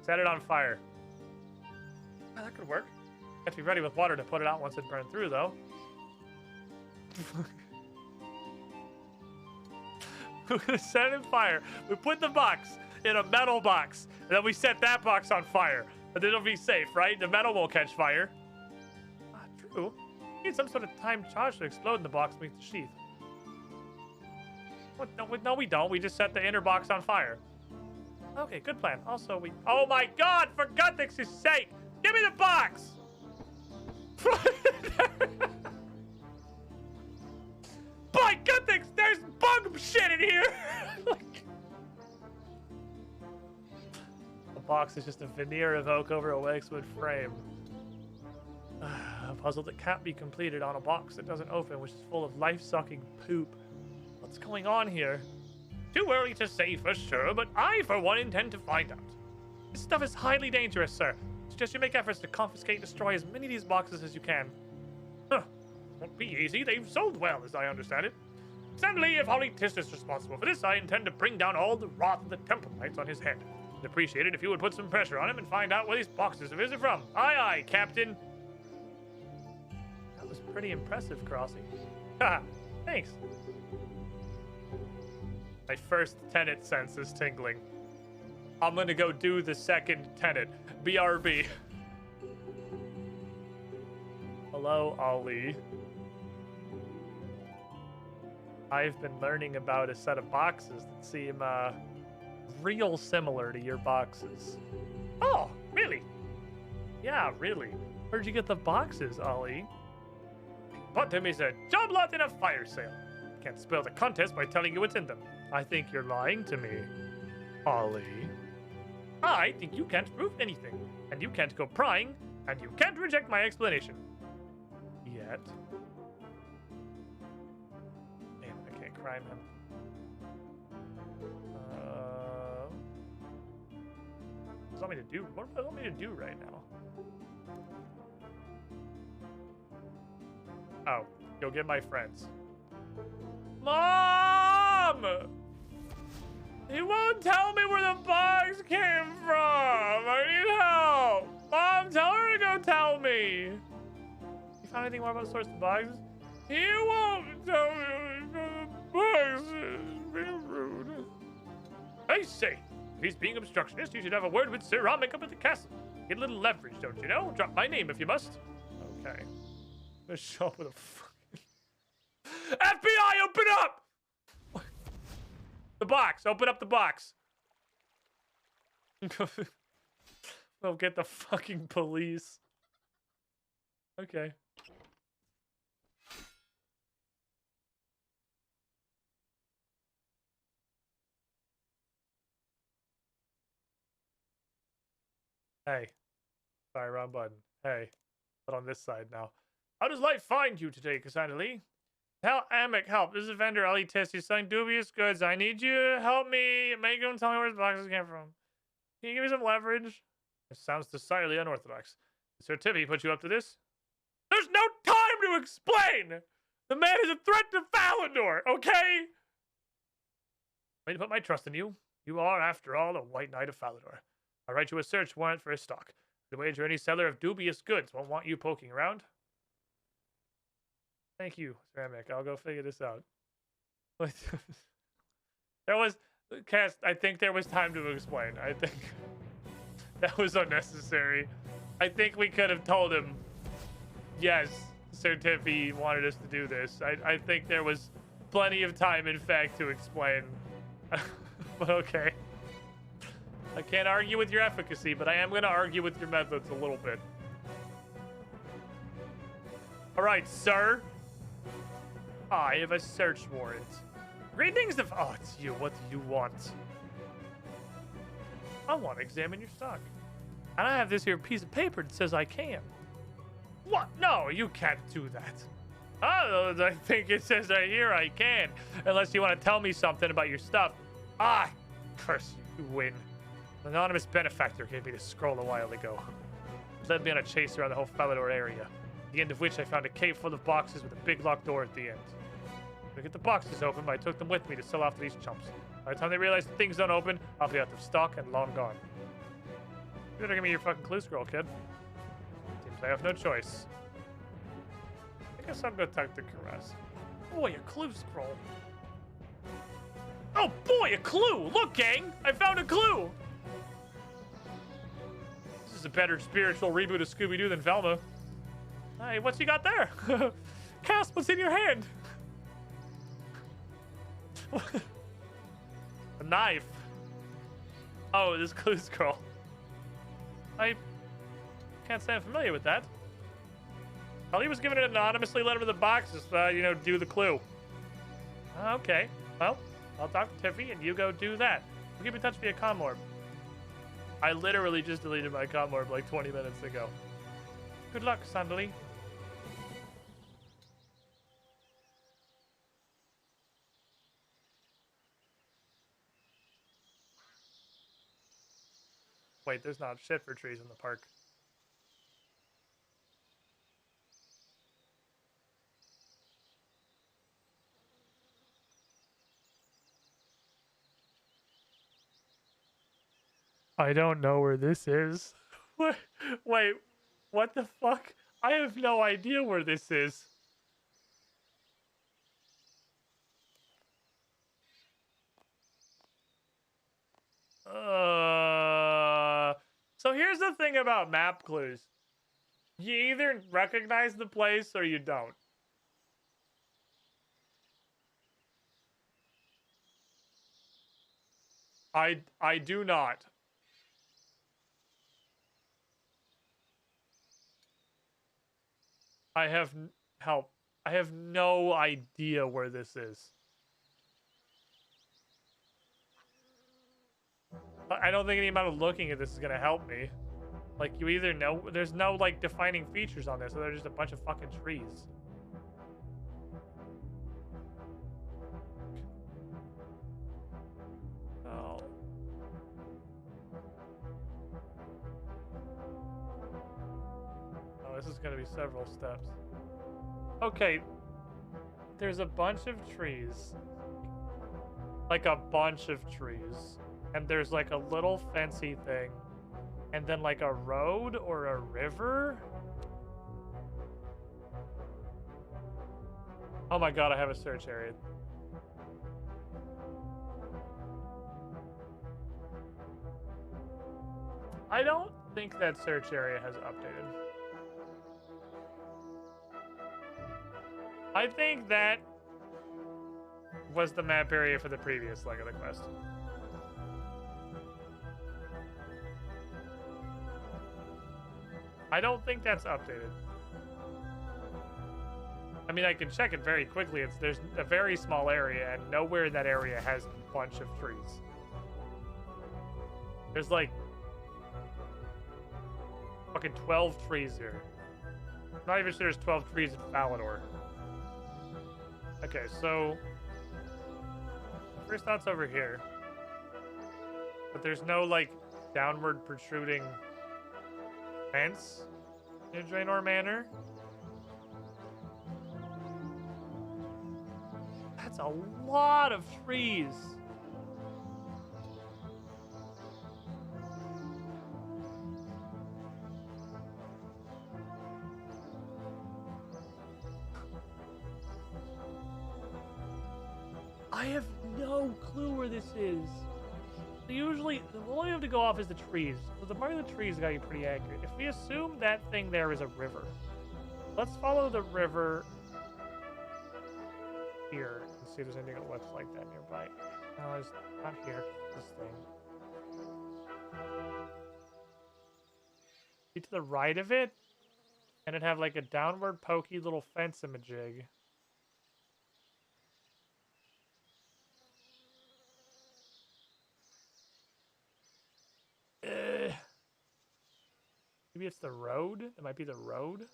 Set it on fire. Oh, that could work. Have to be ready with water to put it out once it burned through, though. We're gonna set it on fire. We put the box in a metal box, and then we set that box on fire. But then it'll be safe, right? The metal won't catch fire. True. We need some sort of time charge to explode in the box beneath the sheath. What? No, we don't. We just set the inner box on fire. Okay, good plan. Also, we... Oh my god! For God's sake! Give me the box! By God's, there's bug shit in here! The box is just a veneer of oak over a waxwood frame. A puzzle that can't be completed on a box that doesn't open, which is full of life-sucking poop. What's going on here? Too early to say for sure, but I, for one, intend to find out. This stuff is highly dangerous, sir. Suggest you make efforts to confiscate and destroy as many of these boxes as you can. Huh. Won't be easy. They've sold well, as I understand it. Sadly, if Holly Tisk is responsible for this, I intend to bring down all the wrath of the Temple Knights on his head. I'd appreciate it if you would put some pressure on him and find out where these boxes of his are from. Aye, aye, Captain. That was pretty impressive, Crossy. Haha, thanks. My first tenet sense is tingling. I'm gonna go do the second tenet. BRB. Hello, Ollie. I've been learning about a set of boxes that seem, real similar to your boxes. Oh, really? Yeah, really. Where'd you get the boxes, Ollie? Bought them as a job lot in a fire sale. Can't spoil the contest by telling you what's in them. I think you're lying to me, Ollie. I think you can't prove anything, and you can't go prying, and you can't reject my explanation. Yet. Damn, I can't crime him. What do you want me to do? What do you want me to do right now? Oh, go get my friends. Mom! He won't tell me where the box came from. I need help. Mom, tell her to go tell me. You found anything more about the source of the boxes? He won't tell me where the boxes. Being rude. I say, if he's being obstructionist, you should have a word with Sir Ramek up at the castle. Get a little leverage, don't you know? Drop my name if you must. Okay. Let's show up with a fucking... FBI, open up! The box. Open up the box. We'll get the fucking police. Okay. Hey. Sorry, wrong button. Hey. But on this side now. How does life find you today, Cassandra Lee? Amic, help. This is vendor Ali Test. You're selling dubious goods. I need you to help me. Make him tell me where his boxes came from. Can you give me some leverage? It sounds decidedly unorthodox. Sir Tiffy put you up to this? There's no time to explain! The man is a threat to Falador, okay? I need to put my trust in you. You are, after all, a White Knight of Falador. I'll write you a search warrant for his stock. The wager any seller of dubious goods won't want you poking around. Thank you, Ceramic. I'll go figure this out. There was... Cass, I think there was time to explain. I think that was unnecessary. I think we could have told him, yes, Sir Tiffy wanted us to do this. I think there was plenty of time, in fact, to explain. But okay. I can't argue with your efficacy, but I am going to argue with your methods a little bit. All right, sir. I have a search warrant. Greetings of... Oh, it's you. What do you want? I want to examine your stock. And I have this here piece of paper that says I can. What? No, you can't do that. Oh, I think it says right here I can. Unless you want to tell me something about your stuff. Ah, curse you. You win. An anonymous benefactor gave me this scroll a while ago. It led me on a chase around the whole Falador area. At the end of which I found a cave full of boxes with a big locked door at the end. I get the boxes open, but I took them with me to sell off to these chumps. By the time they realize the things don't open, I'll be out of stock and long gone. You better give me your fucking clue scroll, kid. Seems I have no choice. I guess I'll go talk to Caress. Boy, a clue scroll. Oh boy, a clue! Look, gang! I found a clue! This is a better spiritual reboot of Scooby-Doo than Velma. Hey, what's you got there? Cass, what's in your hand? A knife. Oh, this clue scroll. I can't say I'm familiar with that. Well, he was given it anonymously, let him in the boxes, you know, do the clue. Okay, well, I'll talk to Tiffy and you go do that. We'll keep in touch via Comorb. I literally just deleted my Comorb like 20 minutes ago. Good luck, Sandali. Wait, there's not shit for trees in the park. I don't know where this is. Wait, what the fuck? I have no idea where this is. So here's the thing about map clues. You either recognize the place or you don't. I do not. I have help. I have no idea where this is. I don't think any amount of looking at this is gonna help me. Like, you either know, there's no, like, defining features on this, so they're just a bunch of fucking trees. Oh. Oh, this is gonna be several steps. Okay. There's a bunch of trees. Like, a bunch of trees. And there's, like, a little fancy thing. And then, like, a road or a river? Oh my god, I have a search area. I don't think that search area has updated. I think that was the map area for the previous leg of the quest. I don't think that's updated. I mean, I can check it very quickly. There's a very small area, and nowhere in that area has a bunch of trees. There's like fucking 12 trees here. I'm not even sure there's 12 trees in Falador. Okay, so first thought's over here, but there's no like downward protruding fence in Draenor Manor. That's a lot of trees. I have no clue where this is. Usually, all you have to go off is the trees. So the part of the trees got to be pretty accurate. If we assume that thing there is a river, let's follow the river here and see if there's anything that looks like that nearby. No, it's not here. This thing. See to the right of it, and it'd have like a downward pokey little fence imaging. Maybe it's the road? It might be the road? A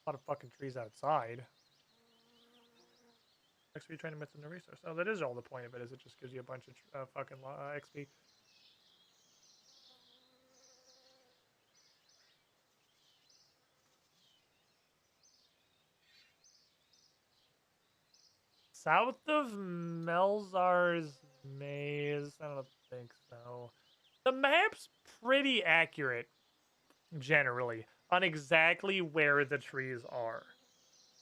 lot of fucking trees outside. Actually, you're trying to miss the resource. Oh, that is all the point of it, is it just gives you a bunch of fucking XP. South of Melzar's Maze? I don't think so. The map's pretty accurate, generally, on exactly where the trees are.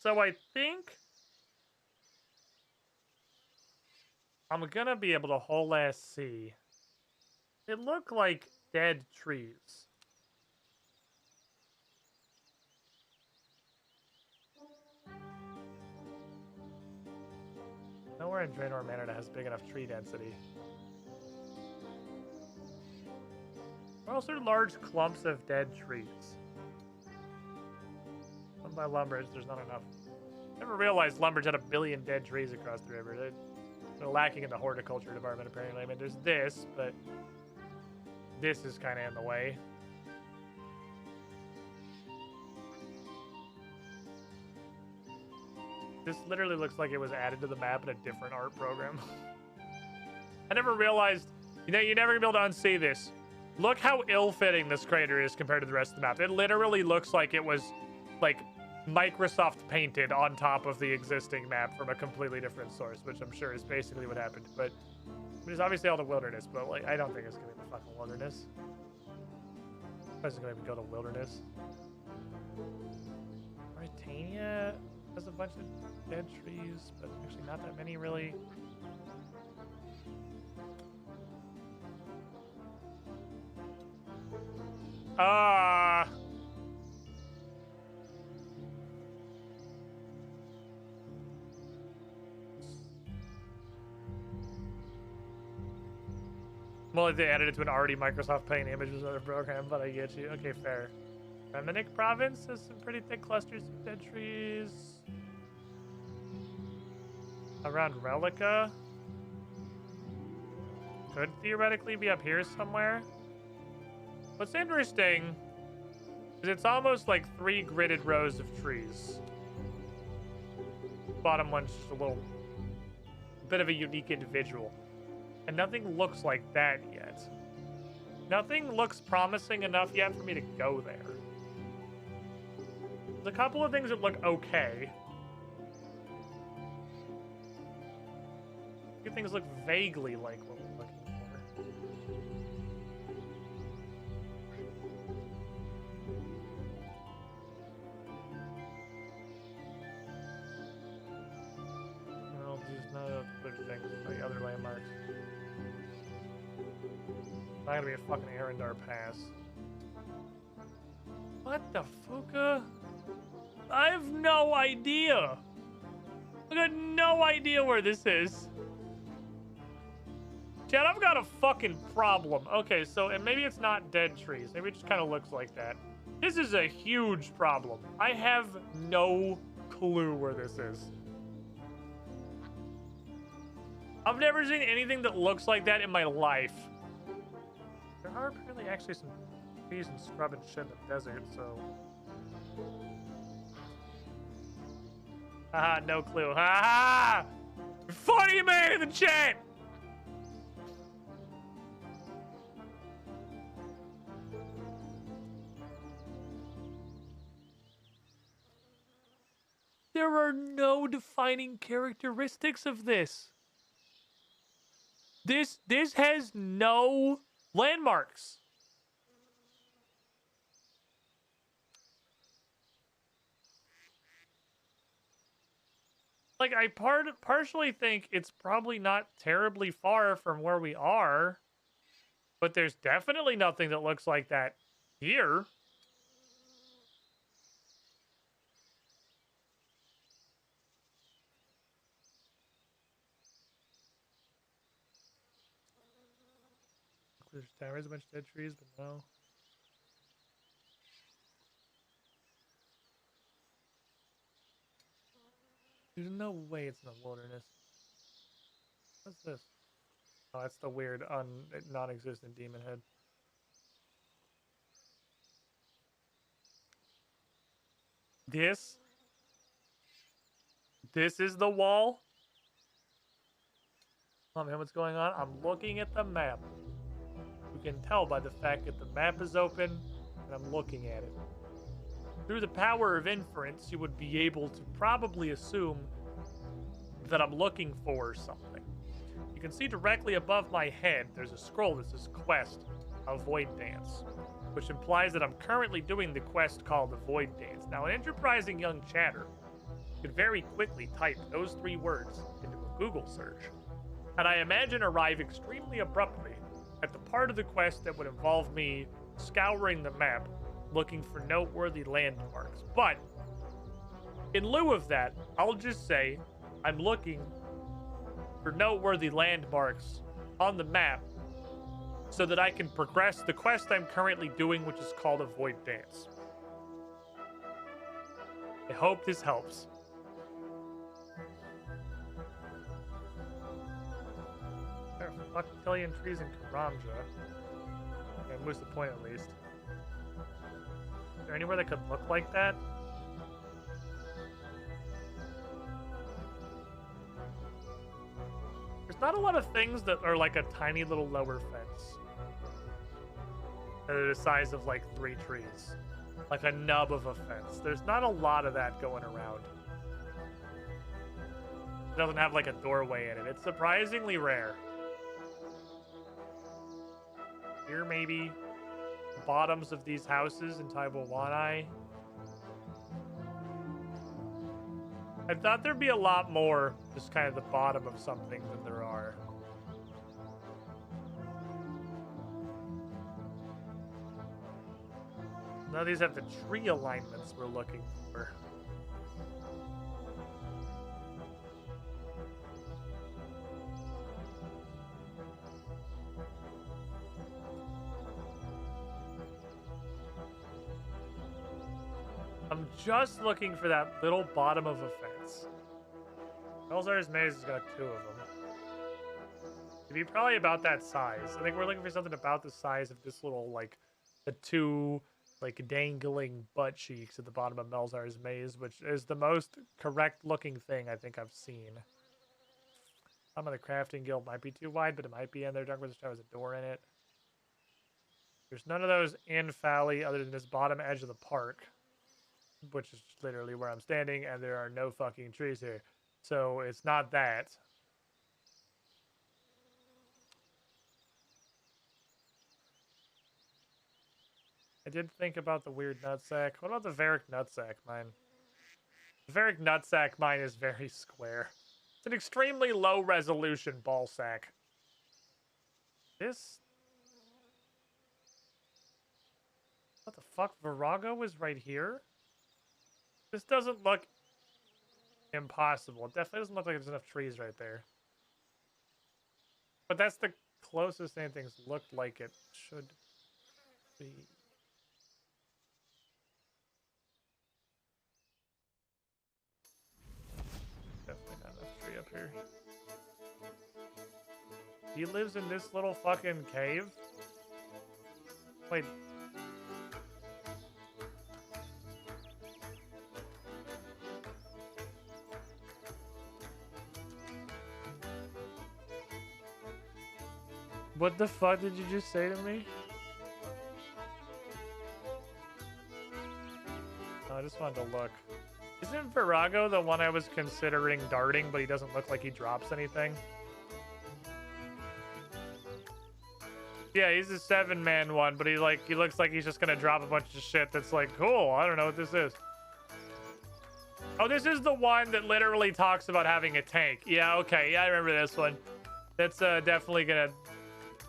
So I think I'm gonna be able to whole ass see. It looked like dead trees. Nowhere in Draenor Manor that has big enough tree density. Or else there are large clumps of dead trees. Some by Lumbridge, there's not enough. Never realized Lumbridge had 1 billion dead trees across the river. They're lacking in the horticulture department, apparently. I mean, there's this, but this is kind of in the way. This literally looks like it was added to the map in a different art program. I never realized, you know, you're never gonna be able to unsee this. Look how ill-fitting this crater is compared to the rest of the map. It literally looks like it was, like, Microsoft painted on top of the existing map from a completely different source, which I'm sure is basically what happened. But there's obviously all the wilderness, but, like, I don't think it's gonna be the fucking wilderness. I was gonna even go to wilderness. Mauritania has a bunch of dead trees, but actually not that many, really. Well, they added it to an already Microsoft Paint image with another program, but I get you. Okay, fair. Reminic province has some pretty thick clusters of dead trees. Around Relica. Could theoretically be up here somewhere. What's interesting is it's almost like 3 gridded rows of trees. Bottom one's just a little bit of a unique individual. And nothing looks like that yet. Nothing looks promising enough yet for me to go there. There's a couple of things that look okay. A few things look vaguely like what we're looking for. Well, there's no other things like other landmarks. It's not gonna be a fucking Arendar Pass. What the fuka? I have no idea. I got no idea where this is. Chad, I've got a fucking problem. Okay, so, and maybe it's not dead trees. Maybe it just kind of looks like that. This is a huge problem. I have no clue where this is. I've never seen anything that looks like that in my life. There are apparently actually some trees and scrub and shit in the desert, so... Haha, no clue. Haha! Funny man in the chat! There are no defining characteristics of this. This has no landmarks. Like, I partially think it's probably not terribly far from where we are, but there's definitely nothing that looks like that here. There's towers, a bunch of dead trees, but no. There's no way it's in the wilderness. What's this? Oh, that's the weird, non-existent demon head. This is the wall? Oh man, what's going on? I'm looking at the map. You can tell by the fact that the map is open and I'm looking at it. Through the power of inference, you would be able to probably assume that I'm looking for something. You can see directly above my head, there's a scroll that says Quest, Avoid Dance, which implies that I'm currently doing the quest called Avoid Dance. Now, an enterprising young chatter could very quickly type those 3 words into a Google search, and I imagine arrive extremely abruptly at the part of the quest that would involve me scouring the map looking for noteworthy landmarks. But in lieu of that, I'll just say I'm looking for noteworthy landmarks on the map so that I can progress the quest I'm currently doing, which is called Avoid Dance. I hope this helps. There are fucking trees in Karanja. Okay, what's the point at least? Is there anywhere that could look like that? There's not a lot of things that are like a tiny little lower fence. That are the size of like 3 trees. Like a nub of a fence. There's not a lot of that going around. It doesn't have like a doorway in it. It's surprisingly rare. Here maybe bottoms of these houses in Taiwanai. I thought there'd be a lot more just kind of the bottom of something than there are. None of these have the tree alignments we're looking for. just looking for that little bottom of a fence. Melzar's Maze has got 2 of them. It'd be probably about that size. I think we're looking for something about the size of this little, like, the 2, like, dangling butt cheeks at the bottom of Melzar's Maze, which is the most correct-looking thing I think I've seen. Some of the crafting guild might be too wide, but it might be in there. Dark Wizard's Tower has a door in it. There's none of those in Fally other than this bottom edge of the park, which is literally where I'm standing, and there are no fucking trees here. So it's not that. I did think about the weird nutsack. What about the Varric nutsack mine? The Varric nutsack mine is very square. It's an extremely low resolution ball sack. This... What the fuck? Virago is right here? This doesn't look impossible. It definitely doesn't look like there's enough trees right there. But that's the closest anything's looked like it should be. Definitely not enough tree up here. He lives in this little fucking cave? Wait. What the fuck did you just say to me? Oh, I just wanted to look. Isn't Virago the one I was considering darting, but he doesn't look like he drops anything? Yeah, he's a 7-man one, but he looks like he's just gonna drop a bunch of shit that's like, cool, I don't know what this is. Oh, this is the one that literally talks about having a tank. Yeah, okay, yeah, I remember this one. That's definitely gonna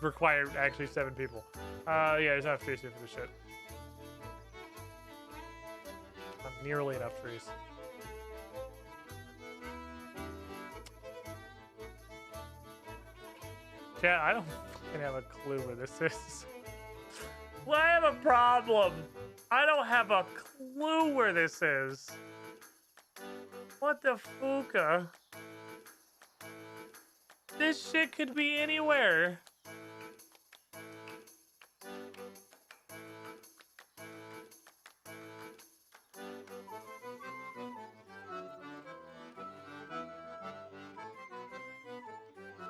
require actually 7 people. Yeah, there's not enough trees here for this shit. Not nearly enough trees. Chat, I don't fucking have a clue where this is. Well, I have a problem. I don't have a clue where this is. What the fuka? This shit could be anywhere.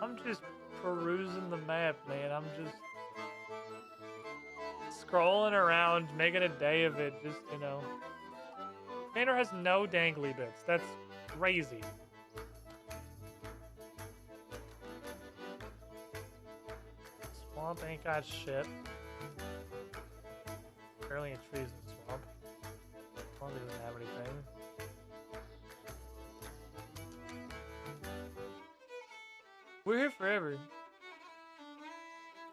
I'm just perusing the map, man. I'm just scrolling around, making a day of it. Just, you know. Manor has no dangly bits. That's crazy. Swamp ain't got shit. Barely any trees in the swamp. Swamp doesn't have anything. We're here forever.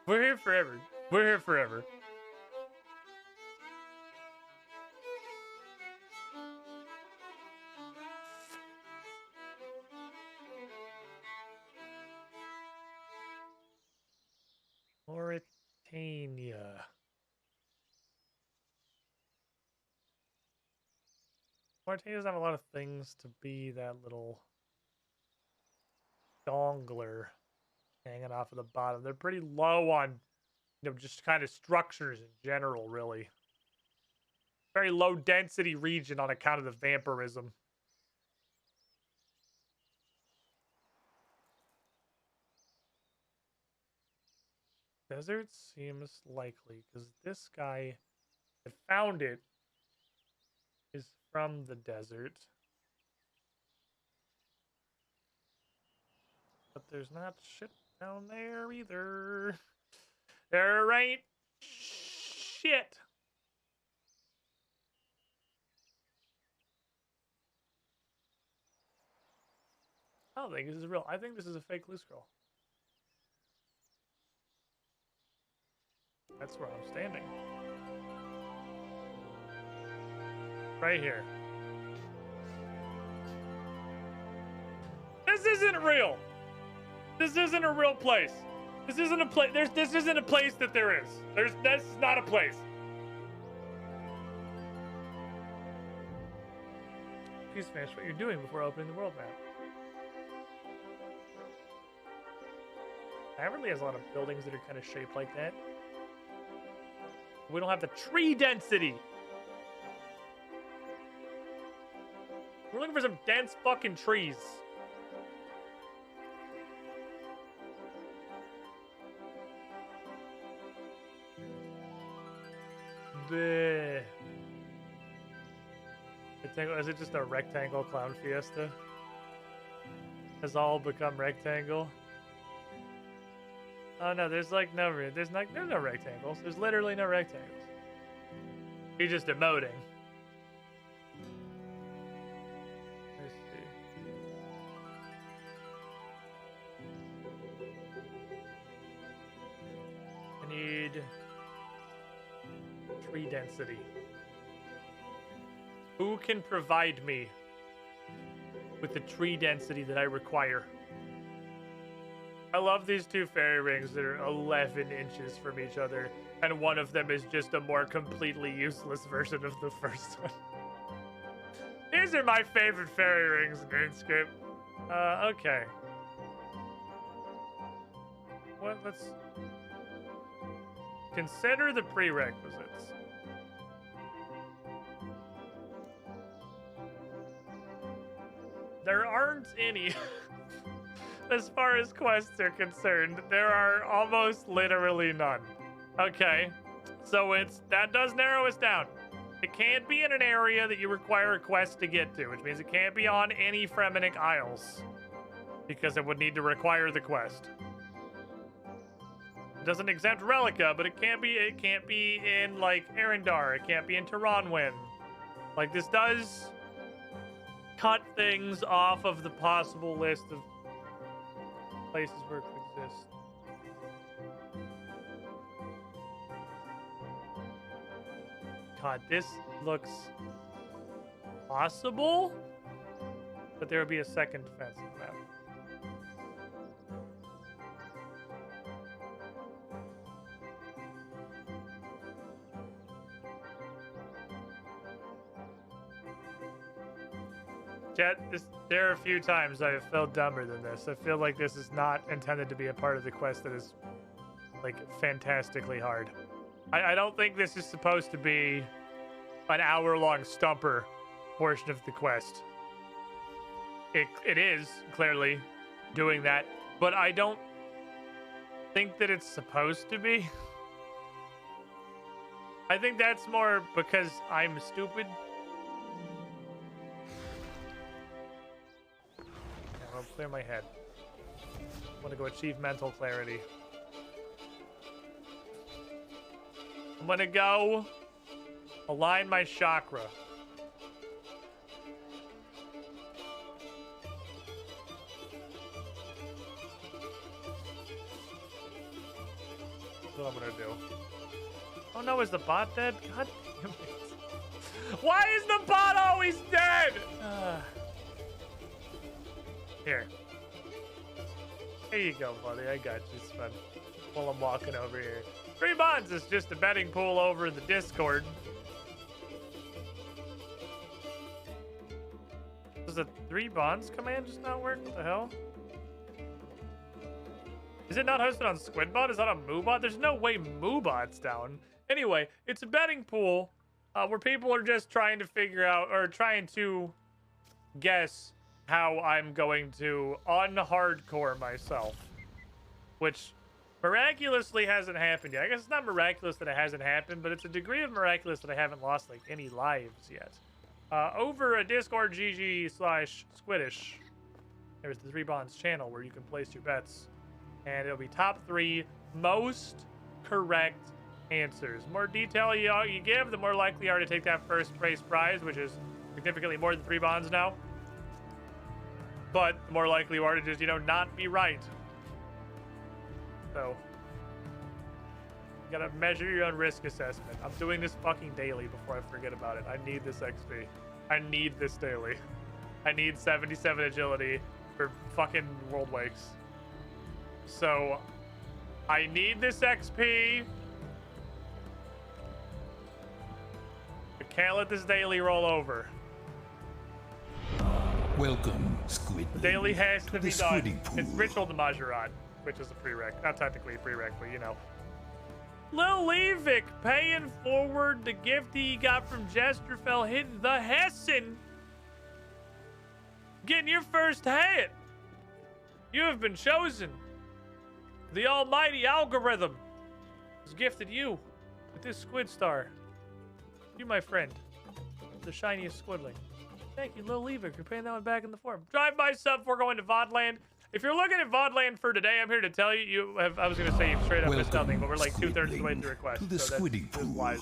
We're here forever. We're here forever. Mauritania. Mauritania doesn't have a lot of things to be that little dongler hanging off of the bottom. They're pretty low on, you know, just kind of structures in general, really. Very low density region on account of the vampirism. Desert seems likely because this guy that found it is from the desert. But there's not shit down there either. There ain't shit. I don't think this is real. I think this is a fake loose scroll. That's where I'm standing. Right here. This isn't real. This isn't a real place. This isn't a place. This isn't a place that there is. This is not a place. Please finish what you're doing before opening the world map. Haverly has a lot of buildings that are kind of shaped like that. We don't have the tree density. We're looking for some dense fucking trees. Bleh. Is it just a rectangle clown fiesta? Has all become rectangle? Oh no, there's like there's no rectangles. There's literally no rectangles. You're just emoting. Let's see. I need tree density. Who can provide me with the tree density that I require? I love these two fairy rings that are 11 inches from each other, and one of them is just a more completely useless version of the first one. These are my favorite fairy rings in Runescape. Okay. Let's consider the prerequisites. There aren't any. As far as quests are concerned, there are almost literally none. Okay, so that does narrow us down. It can't be in an area that you require a quest to get to, which means it can't be on any Fremenic Isles, because it would need to require the quest. It doesn't exempt Relica, but it can't be in like Arendar. It can't be in Taranwyn. Like, this does cut things off of the possible list of places where it could exist. God, this looks possible, but there would be a second defensive map. Chat, there are a few times I have felt dumber than this. I feel like this is not intended to be a part of the quest that is, like, fantastically hard. I don't think this is supposed to be an hour-long stumper portion of the quest. It is, clearly, doing that, but I don't think that it's supposed to be. I think that's more because I'm stupid. I'll clear my head. I want to go achieve mental clarity. I'm gonna go align my chakra. That's what I'm gonna do. Oh no, is the bot dead? God damn it. Why is the bot always dead? Here. Here you go, buddy. I got you, Sven. While I'm walking over here. 3 bonds is just a betting pool over in the Discord. Does the 3 bonds command just not work? What the hell? Is it not hosted on Squidbot? Is that on Moobot? There's no way Moobot's down. Anyway, it's a betting pool where people are just trying to figure out, or trying to guess how I'm going to unhardcore myself, which miraculously hasn't happened yet. I guess it's not miraculous that it hasn't happened, but it's a degree of miraculous that I haven't lost like any lives yet. Over a Discord GG/Squiddish, there's the 3 Bonds channel where you can place your bets, and it'll be top 3 most correct answers. The more detail you give, the more likely you are to take that first place prize, which is significantly more than 3 Bonds now. But the more likely you are to just, not be right. So, you gotta measure your own risk assessment. I'm doing this fucking daily before I forget about it. I need this XP. I need this daily. I need 77 agility for fucking World Wakes. So, I need this XP. I can't let this daily roll over. Welcome, Squid. The daily has to be done. Squiddy pool. It's Ritual de Majorat, which is a prereq. Not technically a prereq, but you know. Lil Levick paying forward the gift he got from Jesterfell, hitting the Hessen. Getting your first hit. You have been chosen. The almighty algorithm has gifted you with this squid star. You, my friend, the shiniest squidling. Thank you, Lil Levick. You're paying that one back in the form. Drive by sub before going to VODland. If you're looking at VODland for today, I'm here to tell you, I was going to say you straight up missed nothing, but we're like 2/3 of the way through request. To the so Squiddy that's pool. wise.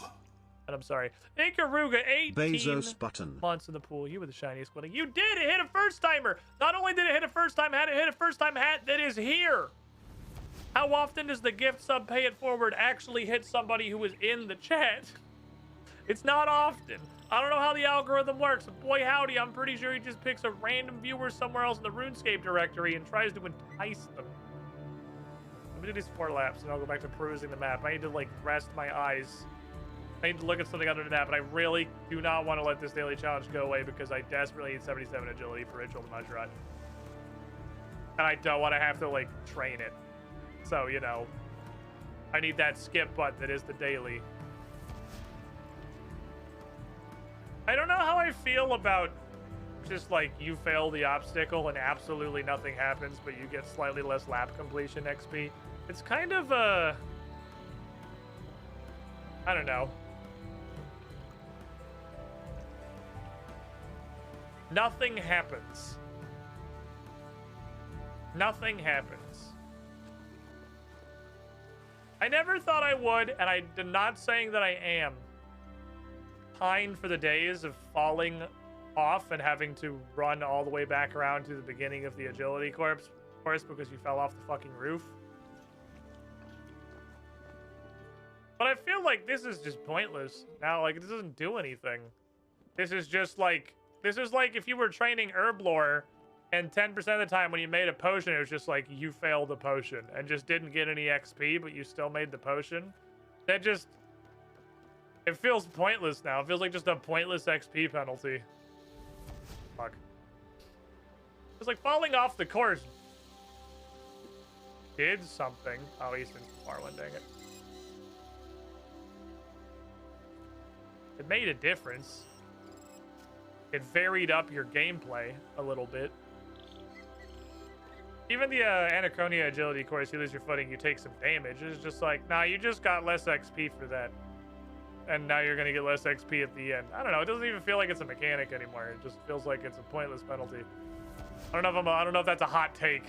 And I'm sorry. Ikaruga, 18 Bezos button. months in the pool. You were the shiniest squidling. You did! It hit a first timer! Not only did it hit a first time hat, it hit a first time hat that is here! How often does the gift sub pay it forward actually hit somebody who was in the chat? It's not often. I don't know how the algorithm works, but boy howdy, I'm pretty sure he just picks a random viewer somewhere else in the Runescape directory and tries to entice them. Let me do these 4 laps and I'll go back to perusing the map. I need to like rest my eyes. I need to look at something other than that, but I really do not want to let this daily challenge go away because I desperately need 77 agility for Ritual de Majorat. And I don't want to have to like train it. So, you know, I need that skip button that is the daily. I don't know how I feel about just like you fail the obstacle and absolutely nothing happens, but you get slightly less lap completion XP. It's kind of I don't know. Nothing happens. Nothing happens. I never thought I would, and I'm not saying that I am, pine for the days of falling off and having to run all the way back around to the beginning of the agility course because you fell off the fucking roof. But I feel like this is just pointless now. Like, this doesn't do anything. This is just like, this is like if you were training herb lore and 10% of the time when you made a potion, it was just like you failed the potion and just didn't get any XP, but you still made the potion. That just, it feels pointless now. It feels like just a pointless XP penalty. Fuck. It's like falling off the course did something. Oh, Easton's Marlin, dang it. It made a difference. It varied up your gameplay a little bit. Even the Anaconia agility course, you lose your footing, you take some damage. It's just like, nah, you just got less XP for that. And now you're going to get less XP at the end. I don't know. It doesn't even feel like it's a mechanic anymore. It just feels like it's a pointless penalty. I don't know if that's a hot take.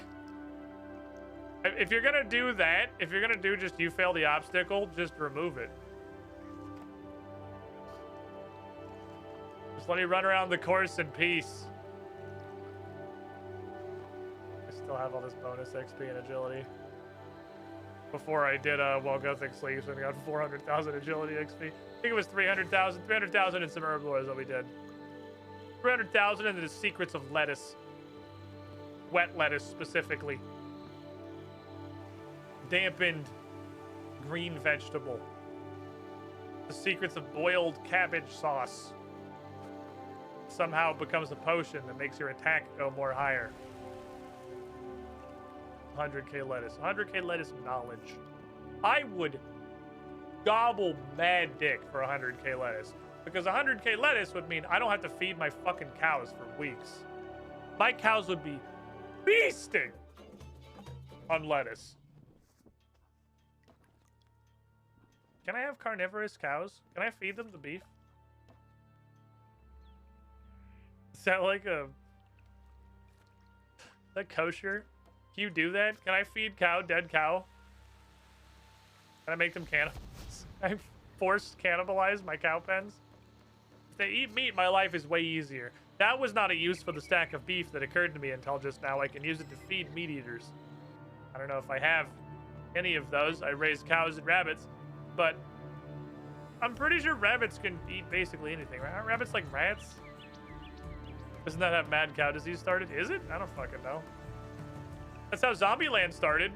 If you're going to do that, if you're going to do just you fail the obstacle, just remove it. Just let me run around the course in peace. I still have all this bonus XP and agility. Before I did Gothic Sleeves and got 400,000 agility XP. I think it was 300,000. 300,000 in some herb lore is what we did. 300,000 into the secrets of lettuce. Wet lettuce, specifically. Dampened green vegetable. The secrets of boiled cabbage sauce. Somehow becomes a potion that makes your attack go more higher. 100k lettuce. 100k lettuce knowledge. I would gobble mad dick for 100k lettuce. Because 100k lettuce would mean I don't have to feed my fucking cows for weeks. My cows would be feasting on lettuce. Can I have carnivorous cows? Can I feed them the beef? Is that like a... Is that kosher? Can you do that? Can I feed dead cow? Can I make them cannibals? Can I force cannibalize my cow pens? If they eat meat, my life is way easier. That was not a use for the stack of beef that occurred to me until just now. I can use it to feed meat eaters. I don't know if I have any of those. I raise cows and rabbits, but I'm pretty sure rabbits can eat basically anything, right? Aren't rabbits like rats? Doesn't that have mad cow disease started? Is it? I don't fucking know. That's how Zombieland started.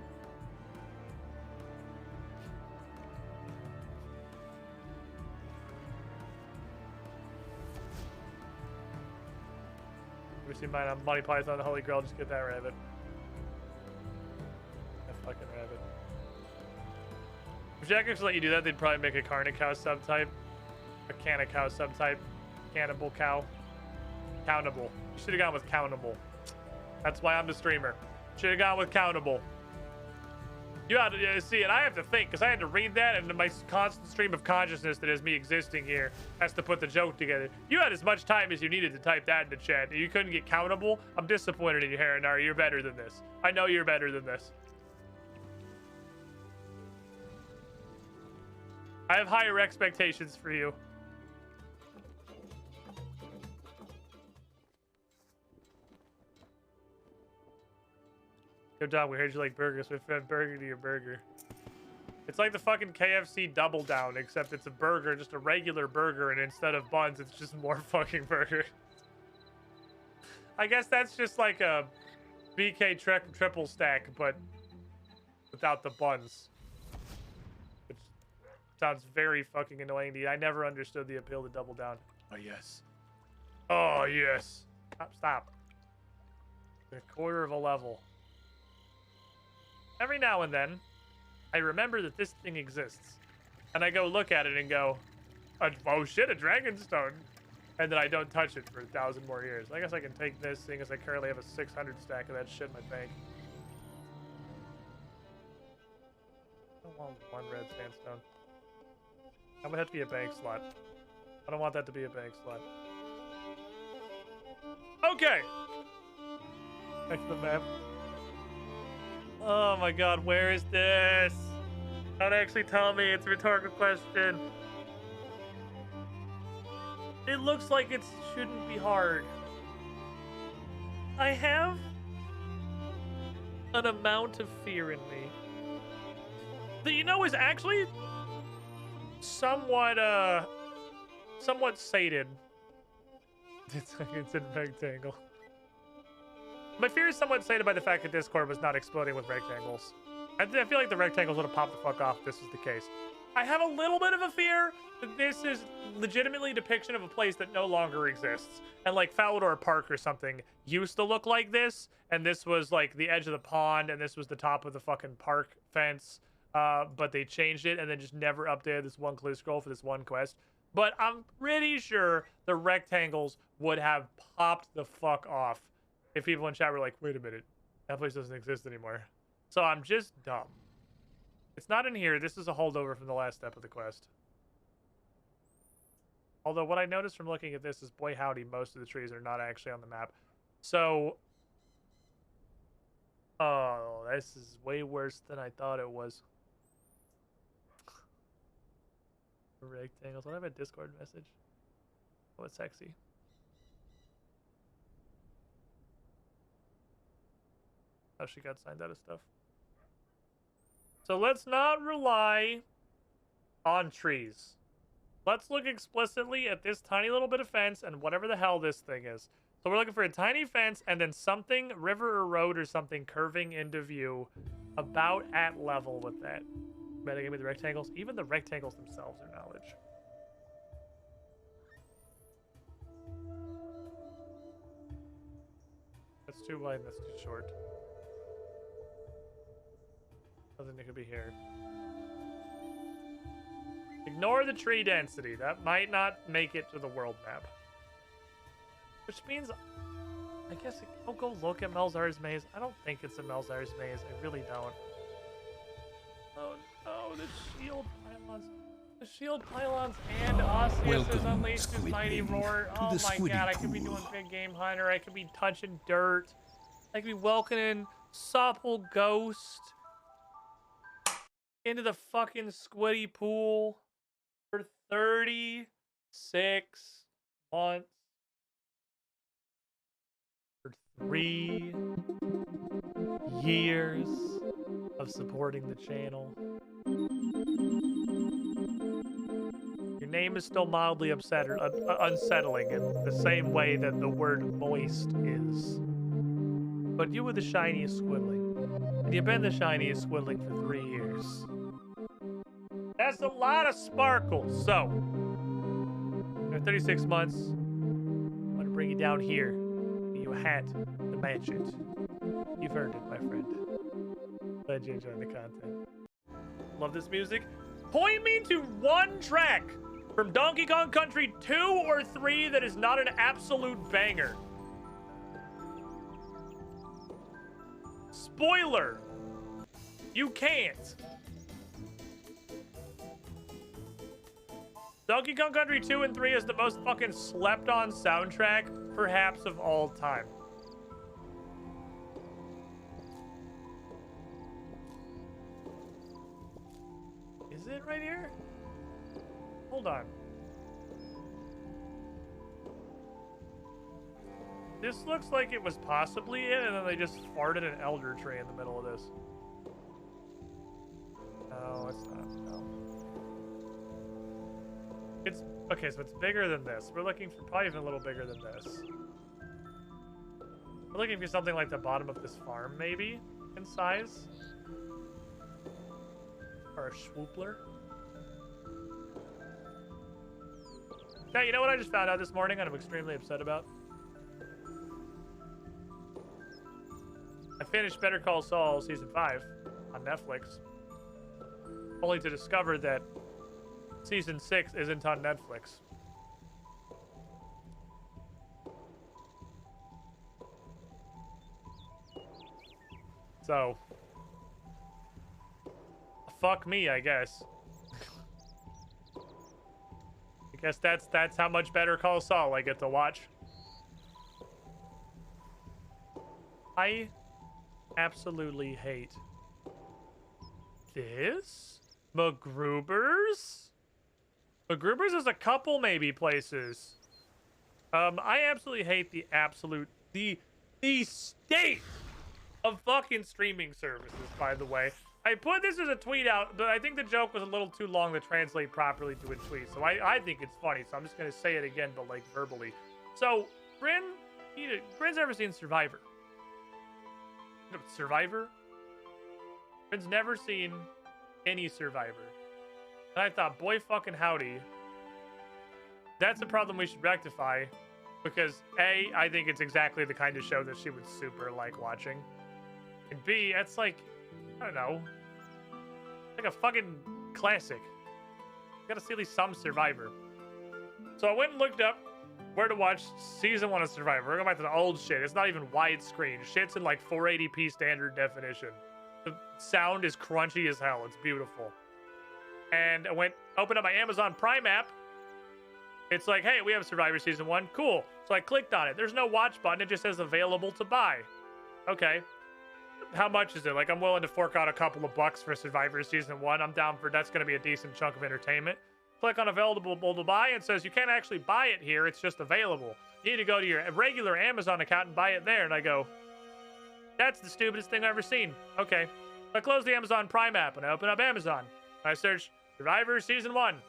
See mine on Monty Python, the Holy Grail. Just get that rabbit. That fucking rabbit. If Jack actually let you do that, they'd probably make a Carnic cow subtype. A Canna cow subtype. Cannibal cow. Countable. You should have gone with countable. That's why I'm the streamer. Should have gone with countable. You had to see, and I have to think, because I had to read that, and my constant stream of consciousness that is me existing here has to put the joke together. You had as much time as you needed to type that into chat. You couldn't get countable? I'm disappointed in you, Haranar. You're better than this. I know you're better than this. I have higher expectations for you. Yo, Dom, we heard you like burgers. We fed burger to your burger. It's like the fucking KFC Double Down, except it's a burger, just a regular burger, and instead of buns, it's just more fucking burger. I guess that's just like a BK triple stack, but without the buns. Which sounds very fucking annoying to you. I never understood the appeal to Double Down. Oh, yes. Oh, yes. Stop. A quarter of a level. Every now and then, I remember that this thing exists. And I go look at it and go, oh shit, a Dragonstone. And then I don't touch it for 1,000 more years. I guess I can take this, seeing as I currently have a 600 stack of that shit in my bank. I don't want one red sandstone. I'm gonna have to be a bank slot. I don't want that to be a bank slot. Okay. Back to the map. Oh my god, where is this? Don't actually tell me, it's a rhetorical question. It looks like it shouldn't be hard. I have an amount of fear in me that, you know, is actually somewhat sated. It's in rectangle. My fear is somewhat sated by the fact that Discord was not exploding with rectangles. I feel like the rectangles would have popped the fuck off if this was the case. I have a little bit of a fear that this is legitimately a depiction of a place that no longer exists. And like Falador Park or something used to look like this, and this was like the edge of the pond, and this was the top of the fucking park fence. But they changed it and then just never updated this one clue scroll for this one quest. But I'm pretty sure the rectangles would have popped the fuck off if people in chat were like, wait a minute, that place doesn't exist anymore. So I'm just dumb. It's not in here. This is a holdover from the last step of the quest. Although what I noticed from looking at this is, boy howdy, most of the trees are not actually on the map. So, oh, this is way worse than I thought it was. Rectangles. What have a Discord message? Oh, it's sexy. Oh, she got signed out of stuff. So let's not rely on trees. Let's look explicitly at this tiny little bit of fence and whatever the hell this thing is. So we're looking for a tiny fence and then something, river or road or something, curving into view about at level with that. Better give me the rectangles. Even the rectangles themselves are knowledge. That's too wide and that's too short. I think it could be here. Ignore the tree density. That might not make it to the world map. Which means, I guess I'll go look at Melzar's Maze. I don't think it's a Melzar's Maze. I really don't. Oh no, the shield pylons. The shield pylons and Osseous has unleashed his mighty roar. Oh my god, I could be doing Big Game Hunter. I could be touching dirt. I could be welcoming Supple Ghost into the fucking squiddy pool for 36 months. For 3 years of supporting the channel. Your name is still mildly unsettling in the same way that the word moist is. But you were the shiniest squidling. And you've been the shiniest squidling for 3 years. That's a lot of sparkle. So, for 36 months, I'm going to bring you down here. You You had to match it. You've earned it, my friend. Glad you enjoyed the content. Love this music. Point me to one track from Donkey Kong Country 2 or 3 that is not an absolute banger. Spoiler! You can't. Donkey Kong Country 2 and 3 is the most fucking slept on soundtrack, perhaps, of all time. Is it right here? Hold on. This looks like it was possibly it, and then they just farted an elder tree in the middle of this. No, it's not. No. It's okay, so it's bigger than this. We're looking for probably even a little bigger than this. We're looking for something like the bottom of this farm, maybe, in size. Or a swoopler. Yeah, you know what I just found out this morning and I'm extremely upset about? I finished Better Call Saul Season 5 on Netflix. Only to discover that Season 6 isn't on Netflix. So, fuck me, I guess. I guess that's how much Better Call Saul I get to watch. I absolutely hate this. MacGruber's? MacGruber's is a couple maybe places. I absolutely hate the state of fucking streaming services, by the way. I put this as a tweet out, but I think the joke was a little too long to translate properly to a tweet. So I think it's funny, so I'm just going to say it again, but like verbally. So, Bryn's ever seen Survivor? Survivor? Bryn's never seen any Survivor. And I thought, boy fucking howdy. That's a problem we should rectify. Because A, I think it's exactly the kind of show that she would super like watching. And B, it's like, I don't know, like a fucking classic. You gotta see at least some Survivor. So I went and looked up where to watch season 1 of Survivor. We're going back to the old shit. It's not even widescreen. Shit's in like 480p standard definition. The sound is crunchy as hell. It's beautiful. And I opened up my Amazon Prime app. It's like, hey, we have Survivor season 1. Cool. So I clicked on it. There's no watch button. It just says available to buy. Okay. How much is it? Like, I'm willing to fork out a couple of bucks for Survivor Season 1. I'm down for, that's going to be a decent chunk of entertainment. Click on available to buy. It says you can't actually buy it here. It's just available. You need to go to your regular Amazon account and buy it there. And I go, that's the stupidest thing I've ever seen. Okay. So I close the Amazon Prime app and I open up Amazon. I search Survivor Season 1. And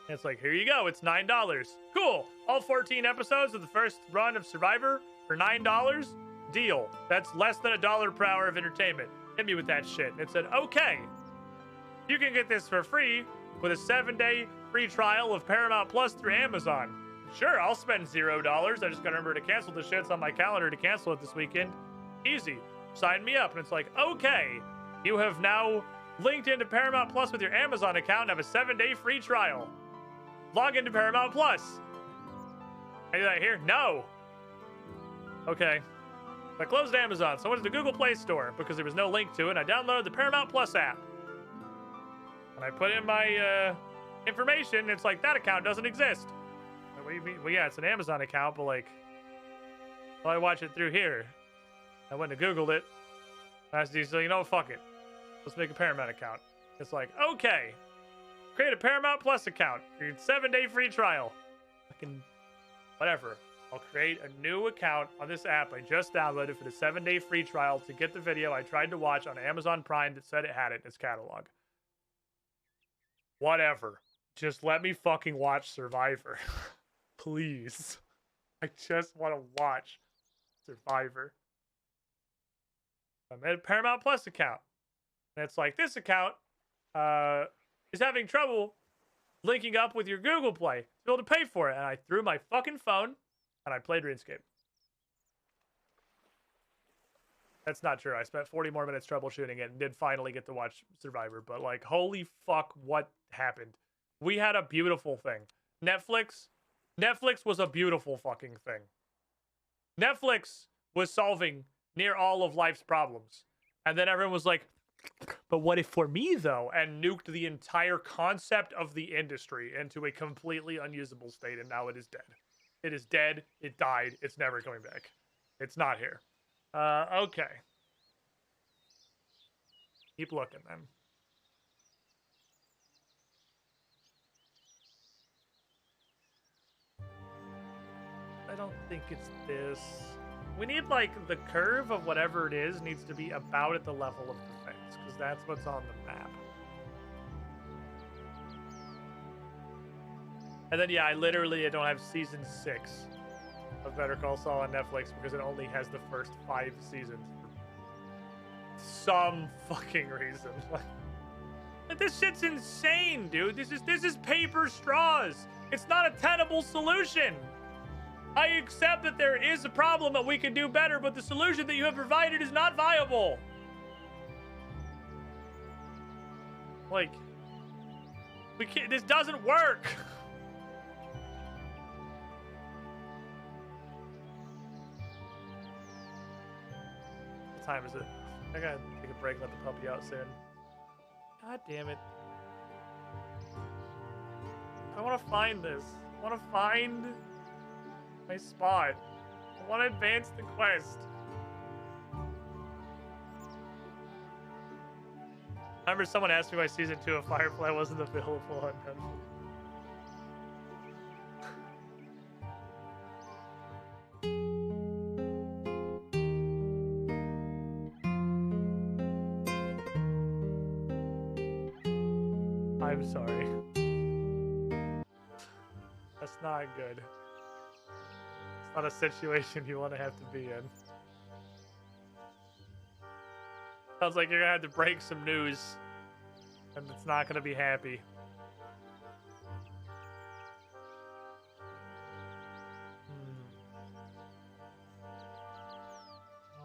it's like, here you go. It's $9. Cool. All 14 episodes of the first run of Survivor for $9. Deal. That's less than $1 per hour of entertainment. Hit me with that shit. And it said, okay, you can get this for free with a 7-day free trial of Paramount Plus through Amazon. Sure, I'll spend $0. I just gotta remember to cancel the shits on my calendar to cancel it this weekend. Easy. Sign me up. And it's like, okay, you have now linked into Paramount Plus with your Amazon account and have a 7-day free trial. Log into Paramount Plus. Is that here? No. Okay. I closed Amazon, so I went to the Google Play Store because there was no link to it. I downloaded the Paramount Plus app. And I put in my information, and it's like, that account doesn't exist. Like, what do you mean? Well, yeah, it's an Amazon account, but like, well, I watch it through here. I went and Googled it. I said, so you know, fuck it. Let's make a Paramount account. It's like, okay, create a Paramount Plus account. Your 7-day free trial. Fucking whatever. I'll create a new account on this app I just downloaded for the 7-day free trial to get the video I tried to watch on Amazon Prime that said it had it in its catalog. Whatever. Just let me fucking watch Survivor. Please. I just want to watch Survivor. I made a Paramount Plus account. And it's like, this account is having trouble linking up with your Google Play to be able to pay for it. And I threw my fucking phone and I played Runescape. That's not true. I spent 40 more minutes troubleshooting it and did finally get to watch Survivor. But like, holy fuck, what happened? We had a beautiful thing. Netflix was a beautiful fucking thing. Netflix was solving near all of life's problems. And then everyone was like, but what if for me though? And nuked the entire concept of the industry into a completely unusable state. And now it is dead. It is dead. It died. It's never coming back. It's not here. Okay. Keep looking then. I don't think it's this. We need, like, the curve of whatever it is needs to be about at the level of the fence, because that's what's on the map. And then, yeah, I don't have season 6 of Better Call Saul on Netflix because it only has the first 5 seasons for some fucking reason. Like, this shit's insane, dude. This is paper straws. It's not a tenable solution. I accept that there is a problem that we could do better, but the solution that you have provided is not viable. Like, we can't, this doesn't work. What time is it? I gotta take a break and let the puppy out soon. God damn it. I want to find this. I want to find my spot. I want to advance the quest. I remember someone asked me why season 2 of Firefly wasn't available on Netflix. I'm sorry. That's not good. It's not a situation you want to have to be in. Sounds like you're gonna have to break some news, and it's not gonna be happy.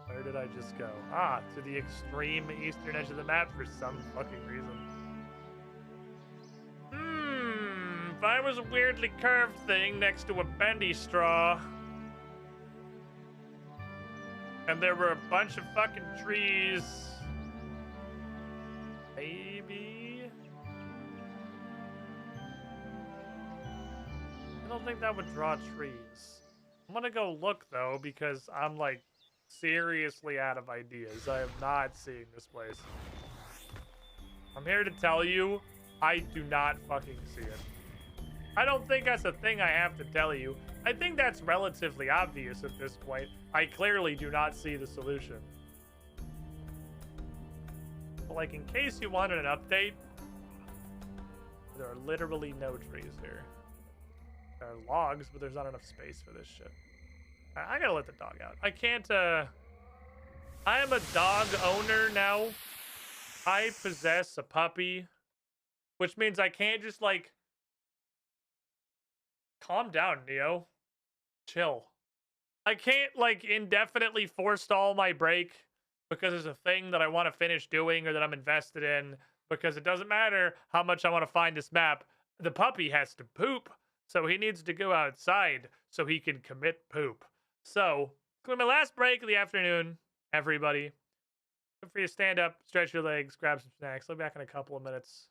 Where did I just go? Ah, to the extreme eastern edge of the map for some fucking reason. If I was a weirdly curved thing next to a bendy straw, and there were a bunch of fucking trees, maybe? I don't think that would draw trees. I'm gonna go look though, because I'm like seriously out of ideas. I am not seeing this place. I'm here to tell you, I do not fucking see it. I don't think that's a thing I have to tell you. I think that's relatively obvious at this point. I clearly do not see the solution. But like, in case you wanted an update, there are literally no trees here. There are logs, but there's not enough space for this shit. I gotta let the dog out. I can't, I am a dog owner now. I possess a puppy, which means I can't just, like, calm down, Neo. Chill. I can't, like, indefinitely forestall my break because there's a thing that I want to finish doing or that I'm invested in, because it doesn't matter how much I want to find this map. The puppy has to poop, so he needs to go outside so he can commit poop. So, it's going to be my last break of the afternoon, everybody. Feel free to stand up, stretch your legs, grab some snacks. I'll be back in a couple of minutes.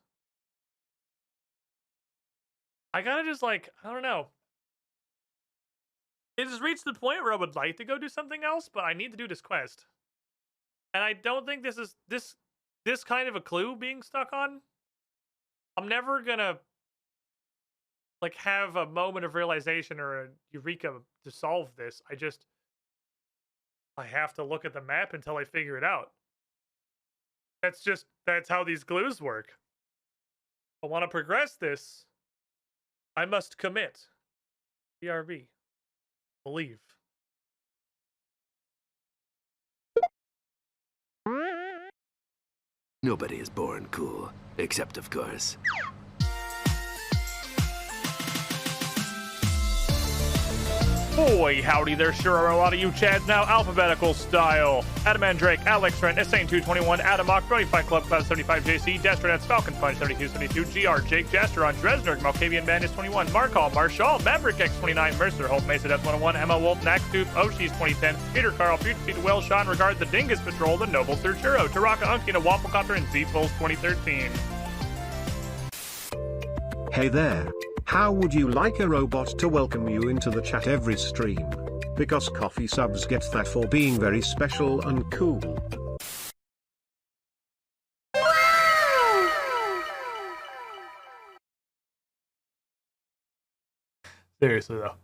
I gotta just, like, I don't know. It has reached the point where I would like to go do something else, but I need to do this quest. And I don't think this is this kind of a clue being stuck on. I'm never gonna, like, have a moment of realization or a eureka to solve this. I have to look at the map until I figure it out. That's how these clues work. I want to progress this. I must commit. BRB. Believe. Nobody is born cool, except, of course, Boy, howdy, there sure are a lot of you Chads now, alphabetical style. Adam Mandrake, Alex Trent, Insane221, Adam Mock, Brody Fight Club, Cloud 75, JC, Destronets, Falcon Punch, 7272, GR, Jake, Jasteron, Dresner, Malkavian Bandits 21, Markall, Marshall, Maverick X29, Mercer, Hope, Mesa Death 101, Emma Wolf, Naxtooth, Oshie's 2010, Peter Carl, Future Well, Sean, Regard, The Dingus Patrol, The Noble Sir Churro, Taraka Unkina, Wafflecopter, and Z-Foles 2013. Hey there. How would you like a robot to welcome you into the chat every stream? Because coffee subs get that for being very special and cool. Seriously though.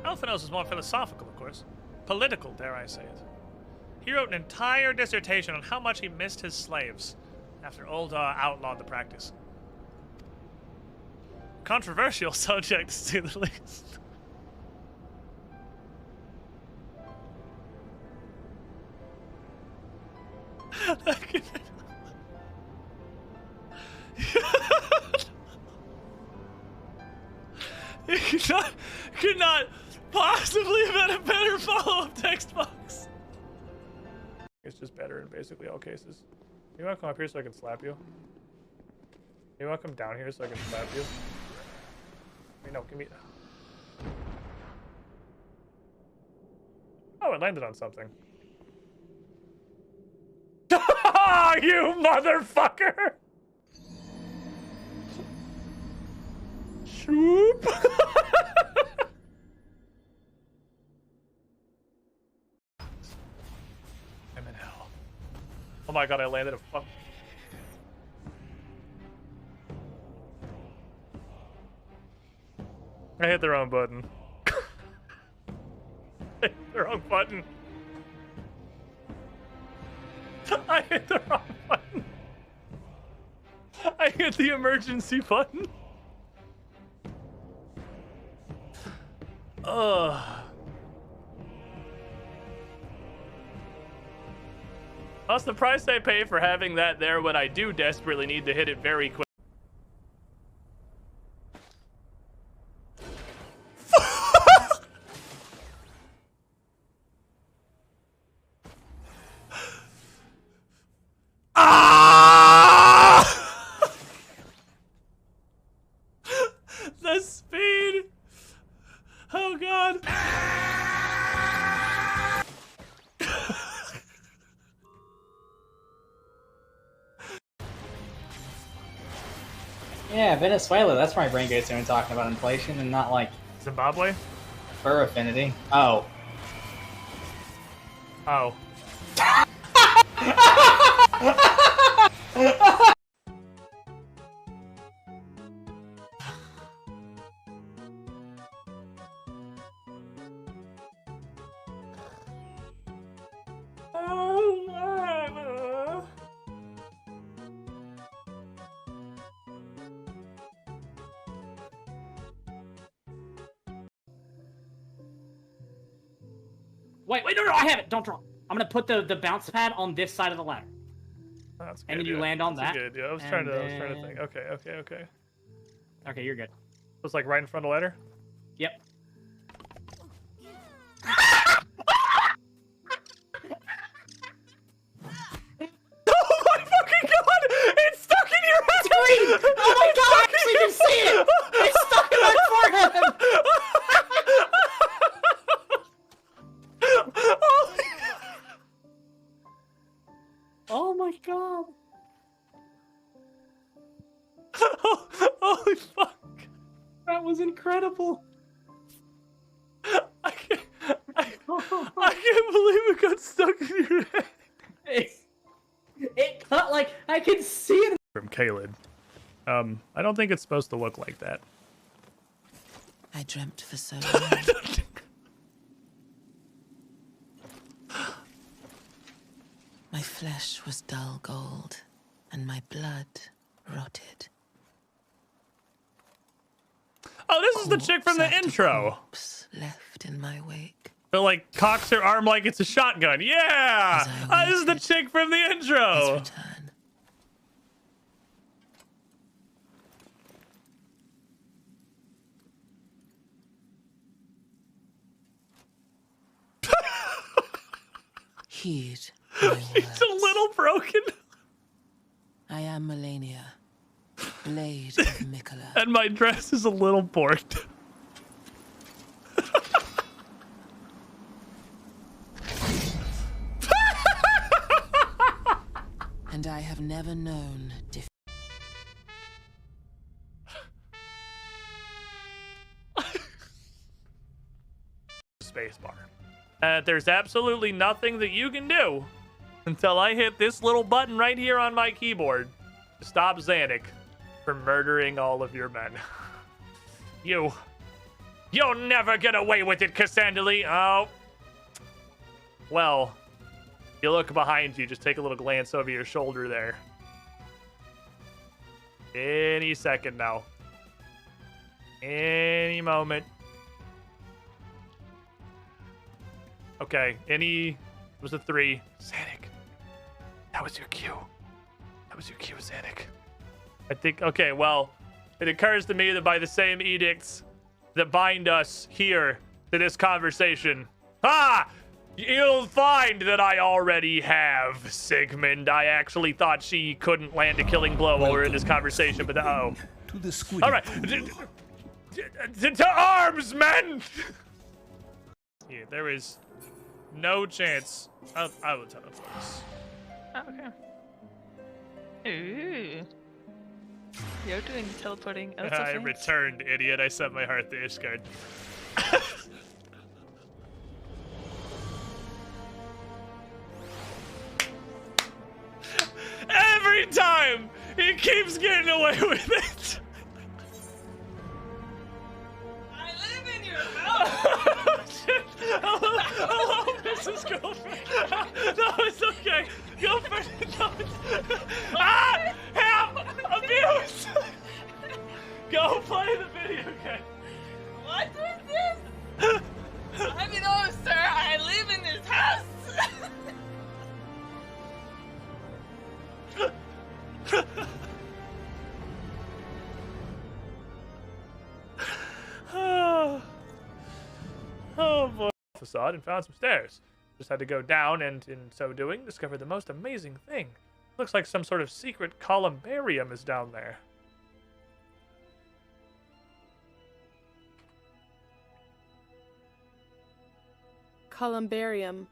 Alphanos is more philosophical, of course. Political, dare I say it. He wrote an entire dissertation on how much he missed his slaves after Ul'dah outlawed the practice. Controversial subject, to say the least. It could not possibly have had a better follow-up text box. It's just better in basically all cases. You want to come up here so I can slap you? You want to come down here so I can slap you? Wait, no, give me... Oh, it landed on something. You motherfucker! Shoop! I'm in hell. Oh my god, I landed a fuck. I hit the wrong button. I hit the wrong button. I hit the wrong button. I hit the emergency button. Ugh. That's the price I pay for having that there when I do desperately need to hit it very quick. The speed! Oh god! Yeah, Venezuela, that's where my brain goes to when talking about inflation and not like... Zimbabwe? Fur affinity. Oh. Oh. Wait, no, I have it. Don't draw. I'm gonna put the bounce pad on this side of the ladder. That's good, and then you yeah. land on That's that. good, yeah. I was trying to think. Okay. Okay, you're good. It's like right in front of the ladder? Yep. Oh my fucking god! It's stuck in your head! It's green! Oh my god, I actually can see it! It's stuck in my forehead! Oh my god. Holy fuck. That was incredible. I can't believe it got stuck in your head. It Like, I can see it. From Caleb. I don't think it's supposed to look like that. I dreamt for so long. My flesh was dull gold, and my blood rotted. Oh, this is the chick from the intro. Left in my wake. But like cocks her arm like it's a shotgun. Yeah, this is the chick from the intro. Heed. He's a little broken. I am Melania, Blade of Mikola. And my dress is a little borked. And I have never known Spacebar. There's absolutely nothing that you can do until I hit this little button right here on my keyboard to stop Xanic from murdering all of your men. You'll never get away with it, Cassandra. Oh. Well, you look behind you, just take a little glance over your shoulder there. Any second now. Any moment. Okay, it was a 3. Xanic. That was your cue. That was your cue, Xanic. I think, okay, well, it occurs to me that by the same edicts that bind us here to this conversation, you'll find that I already have, Sigmund. I actually thought she couldn't land a killing blow while we were in this conversation, but To the squid. all right. To arms, men! Yeah, there is no chance. I will teleport us. Oh, okay. Ooh. You're doing teleporting. Oh, I returned, idiot. I set my heart to Ishgard. Every time, he keeps getting away with it. I live in your house. Hello, Mrs. Girlfriend. No, it's okay. Go for it. No, help! Abuse! Go play the video game. What is this? I mean, oh, sir, I live in this house. Oh boy. Facade and found some stairs. Just had to go down and, in so doing, discover the most amazing thing. Looks like some sort of secret columbarium is down there. Columbarium.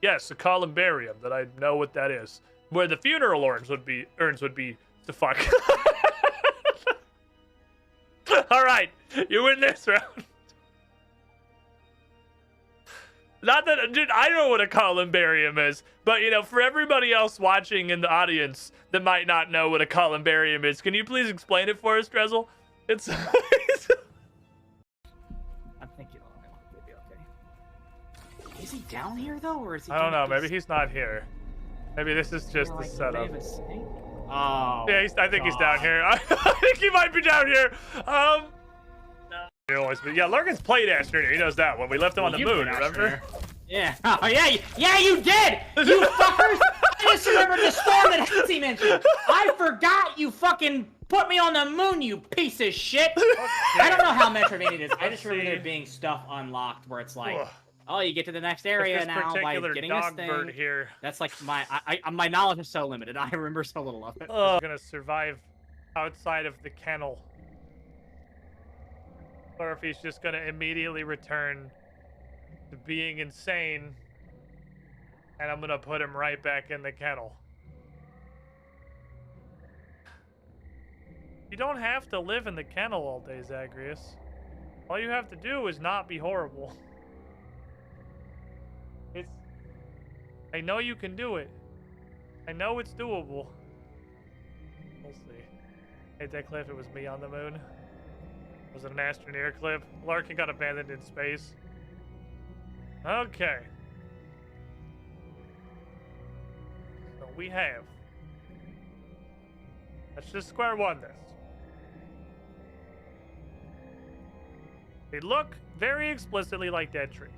Yes, a columbarium. That I know what that is. Where the funeral urns would be the fuck. All right, you win this round. Not that, dude, I know what a columbarium is, but you know, for everybody else watching in the audience that might not know what a columbarium is, can you please explain it for us, Drezel? It's. I'm thinking, maybe okay. Is he down here though, or is he? I don't know. Maybe he's not here. Maybe this is just the setup. Oh. Yeah, I think he's down here. I think he might be down here. Yeah, Lurgan's played Astroneer. He knows that one. We left him on the moon, remember? Yeah. Oh, yeah, you did! You fuckers! I just remembered the storm that HCIM mentioned. I forgot you fucking put me on the moon, you piece of shit! I don't know how Metroidvania it is. I just remember there being stuff unlocked where it's like, oh, you get to the next area now by getting this thing. Here. That's like my knowledge is so limited. I remember so little of it. I'm gonna survive outside of the kennel. Or if he's just gonna immediately return to being insane, and I'm gonna put him right back in the kennel. You don't have to live in the kennel all day, Zagreus. All you have to do is not be horrible. I know you can do it. I know it's doable. We'll see. Hate that clip. It was me on the moon. Was it an Astroneer clip? Larkin got abandoned in space. Okay. So we have. Let's just square one this. They look very explicitly like dead trees.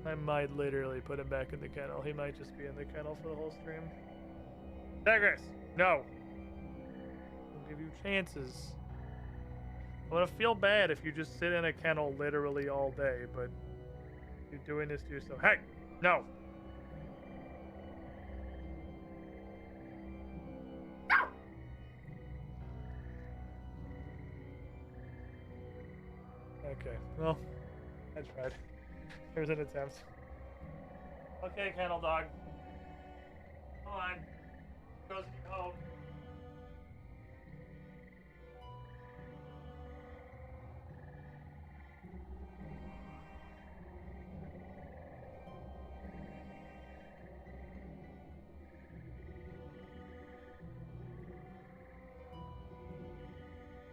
I might literally put him back in the kennel. He might just be in the kennel for the whole stream. Digress. No. I'll give you chances. I'm gonna feel bad if you just sit in a kennel literally all day, but you're doing this to yourself. Hey! No! Okay, well, I tried. There's an attempt. Okay, kennel dog. Come on. Goes home.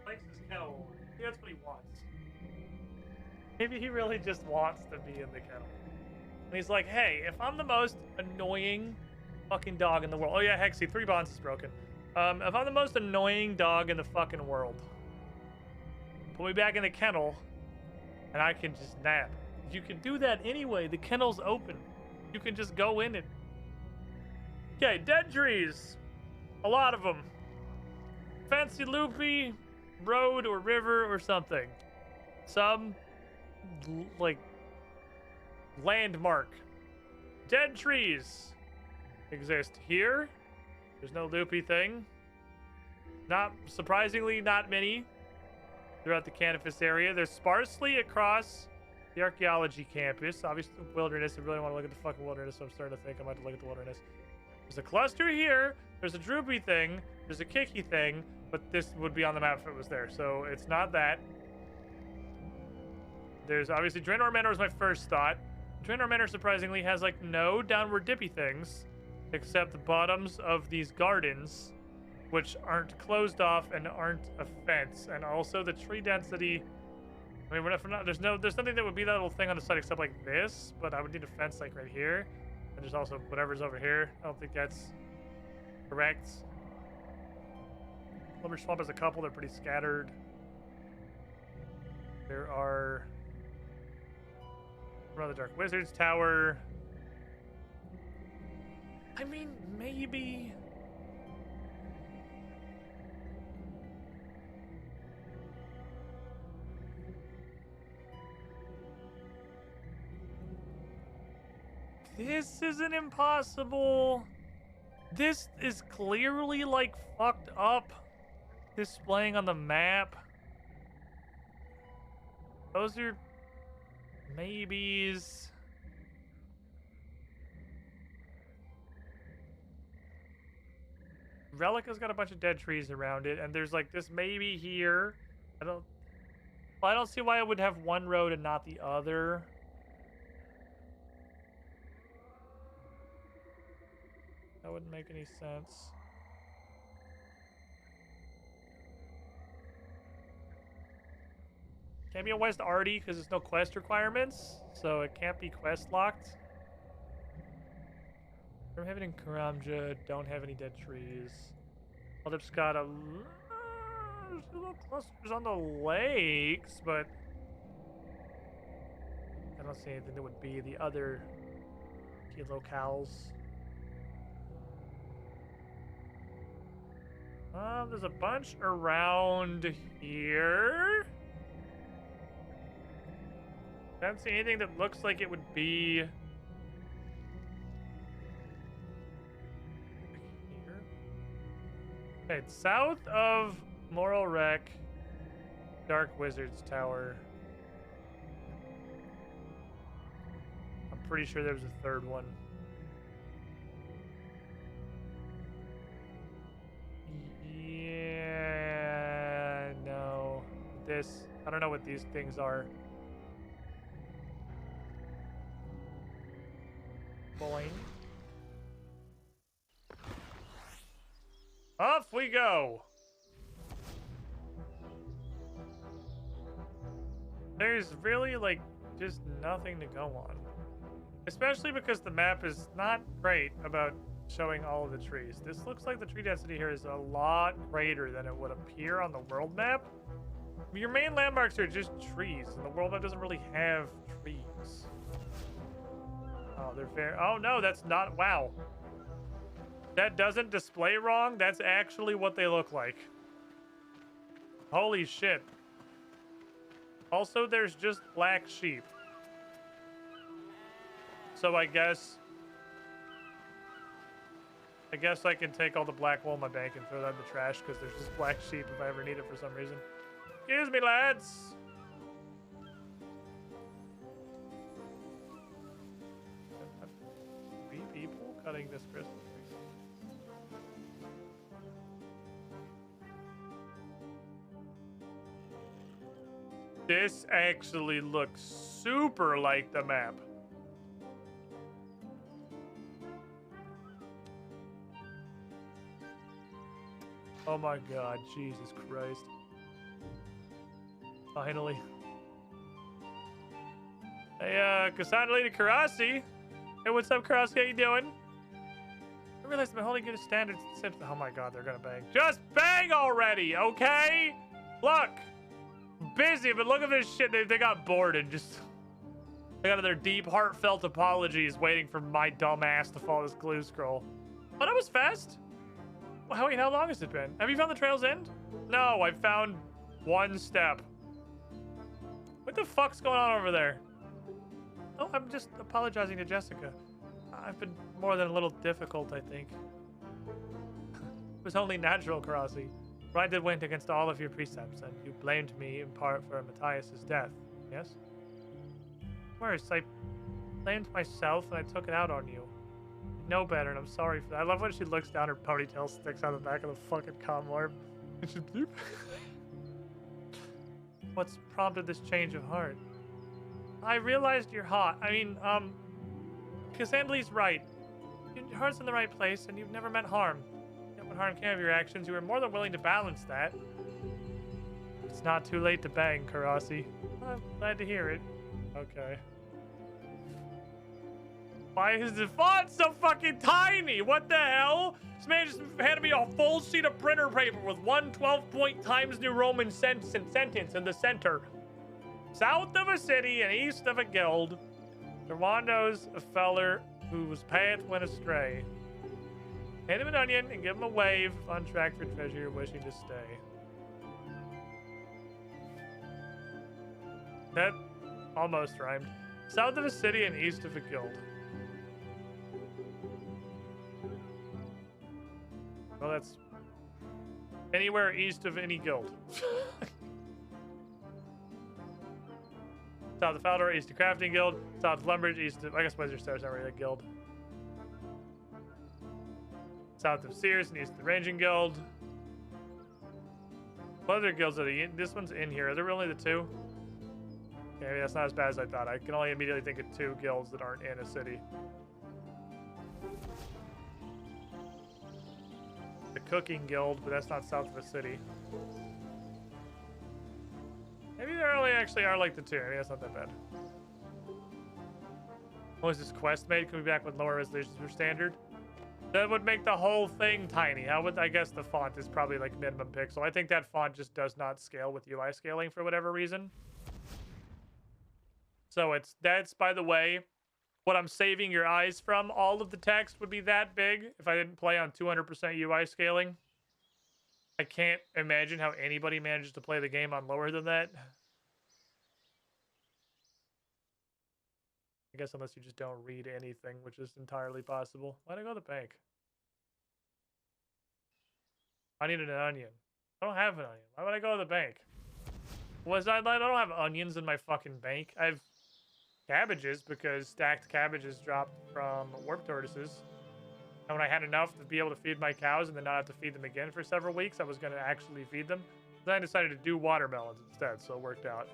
Likes his kennel. Maybe that's what he wants. Maybe he really just wants to be in the kennel. And he's like, hey, if I'm the most annoying fucking dog in the world. Oh yeah, Hexy, 3 bonds is broken. If I'm the most annoying dog in the fucking world, put me back in the kennel and I can just nap. You can do that anyway. The kennel's open. You can just go in it. Okay, dead trees. A lot of them. Fancy loopy road or river or something. Some like landmark. Dead trees exist here. There's no loopy thing. Not surprisingly, not many throughout the Canifis area. There's sparsely across the archaeology campus. Obviously, the wilderness. I really want to look at the fucking wilderness, so I'm starting to think I might have to look at the wilderness. There's a cluster here. There's a droopy thing. There's a kicky thing, but this would be on the map if it was there, so it's not that. There's obviously Draenor Manor was my first thought. Draenor Manor surprisingly has like no downward dippy things, except the bottoms of these gardens, which aren't closed off and aren't a fence, and also the tree density. I mean, there's nothing that would be that little thing on the side except like this, but I would need a fence like right here, and there's also whatever's over here. I don't think that's correct. Lumber Swamp has a couple. They're pretty scattered. There are. Around the Dark Wizard's Tower. I mean, maybe. This isn't impossible. This is clearly like fucked up. Displaying on the map. Those are maybes. Relica's got a bunch of dead trees around it, and there's like this maybe here. I don't see why it would have one road and not the other. That wouldn't make any sense. Can't be a West Arty because there's no quest requirements, so it can't be quest locked. Don't have it in Karamja, don't have any dead trees. Aldip's got a little clusters on the lakes, but I don't see anything that would be the other key locales. There's a bunch around here. I don't see anything that looks like it would be here. Okay, it's south of Moral Wreck, Dark Wizard's Tower. I'm pretty sure there was a third one. Yeah, no. I don't know what these things are. Off we go. There's really, like, just nothing to go on. Especially because the map is not great about showing all of the trees. This looks like the tree density here is a lot greater than it would appear on the world map. Your main landmarks are just trees, and the world map doesn't really have trees. Oh, they're very... Oh, no, that's not... Wow. That doesn't display wrong. That's actually what they look like. Holy shit. Also, there's just black sheep. So I guess I can take all the black wool in my bank and throw that in the trash because there's just black sheep if I ever need it for some reason. Excuse me, lads. Three people cutting this Christmas tree. This actually looks super like the map. Oh my god, Jesus Christ. Finally. Hey, Cassandra Lady Karasi. Hey, what's up, Karasi? How you doing? I realized my holding good standards. Oh my god, they're gonna bang. Just bang already, okay? Look. I'm busy, but look at this shit. They got bored and just... They got their deep, heartfelt apologies waiting for my dumb ass to follow this glue scroll. Oh, that was fast. Well, wait, how long has it been? Have you found the trail's end? No, I found one step. What the fuck's going on over there? Oh, I'm just apologizing to Jessica. I've been more than a little difficult, I think. It was only natural, Karasi. I did went against all of your precepts, and you blamed me in part for Matthias's death, yes? Worse, I blamed myself and I took it out on you. I know better, and I'm sorry for that. I love when she looks down, her ponytail sticks out the back of the fucking comm orb. What's prompted this change of heart? I realized you're hot. I mean, Cassandla's right. Your heart's in the right place, and you've never meant harm. Yet when harm came of your actions, you were more than willing to balance that. It's not too late to bang, Karasi. I'm glad to hear it. Okay. Why is the font so fucking tiny? What the hell? This man just handed me a full sheet of printer paper with one 12-point Times New Roman sentence in the center. South of a city and east of a guild, Derwando's a feller whose path went astray. Hand him an onion and give him a wave on track for treasure, wishing to stay. That almost rhymed. South of a city and east of a guild. Well, that's anywhere east of any guild. South of Faldor, east of Crafting Guild. South of Lumbridge, east of... I guess Wizard Star's not really a guild. South of Sears and east of the Ranging Guild. What other guilds are they in? This one's in here. Are there really the two? Okay, maybe that's not as bad as I thought. I can only immediately think of two guilds that aren't in a city. The Cooking Guild, but that's not south of a city. Maybe there only actually are like the two. Maybe that's not that bad. What was this quest made? Can we be back with lower resolutions for standard? That would make the whole thing tiny. How would I guess the font is probably like minimum pixel. I think that font just does not scale with UI scaling for whatever reason. So that's by the way, what I'm saving your eyes from. All of the text would be that big if I didn't play on 200% UI scaling. I can't imagine how anybody manages to play the game on lower than that. I guess unless you just don't read anything, which is entirely possible. Why'd I go to the bank? I needed an onion. I don't have an onion. Why would I go to the bank? I don't have onions in my fucking bank. I have cabbages because stacked cabbages dropped from warp tortoises. And when I had enough to be able to feed my cows and then not have to feed them again for several weeks, I was going to actually feed them. Then I decided to do watermelons instead, so it worked out.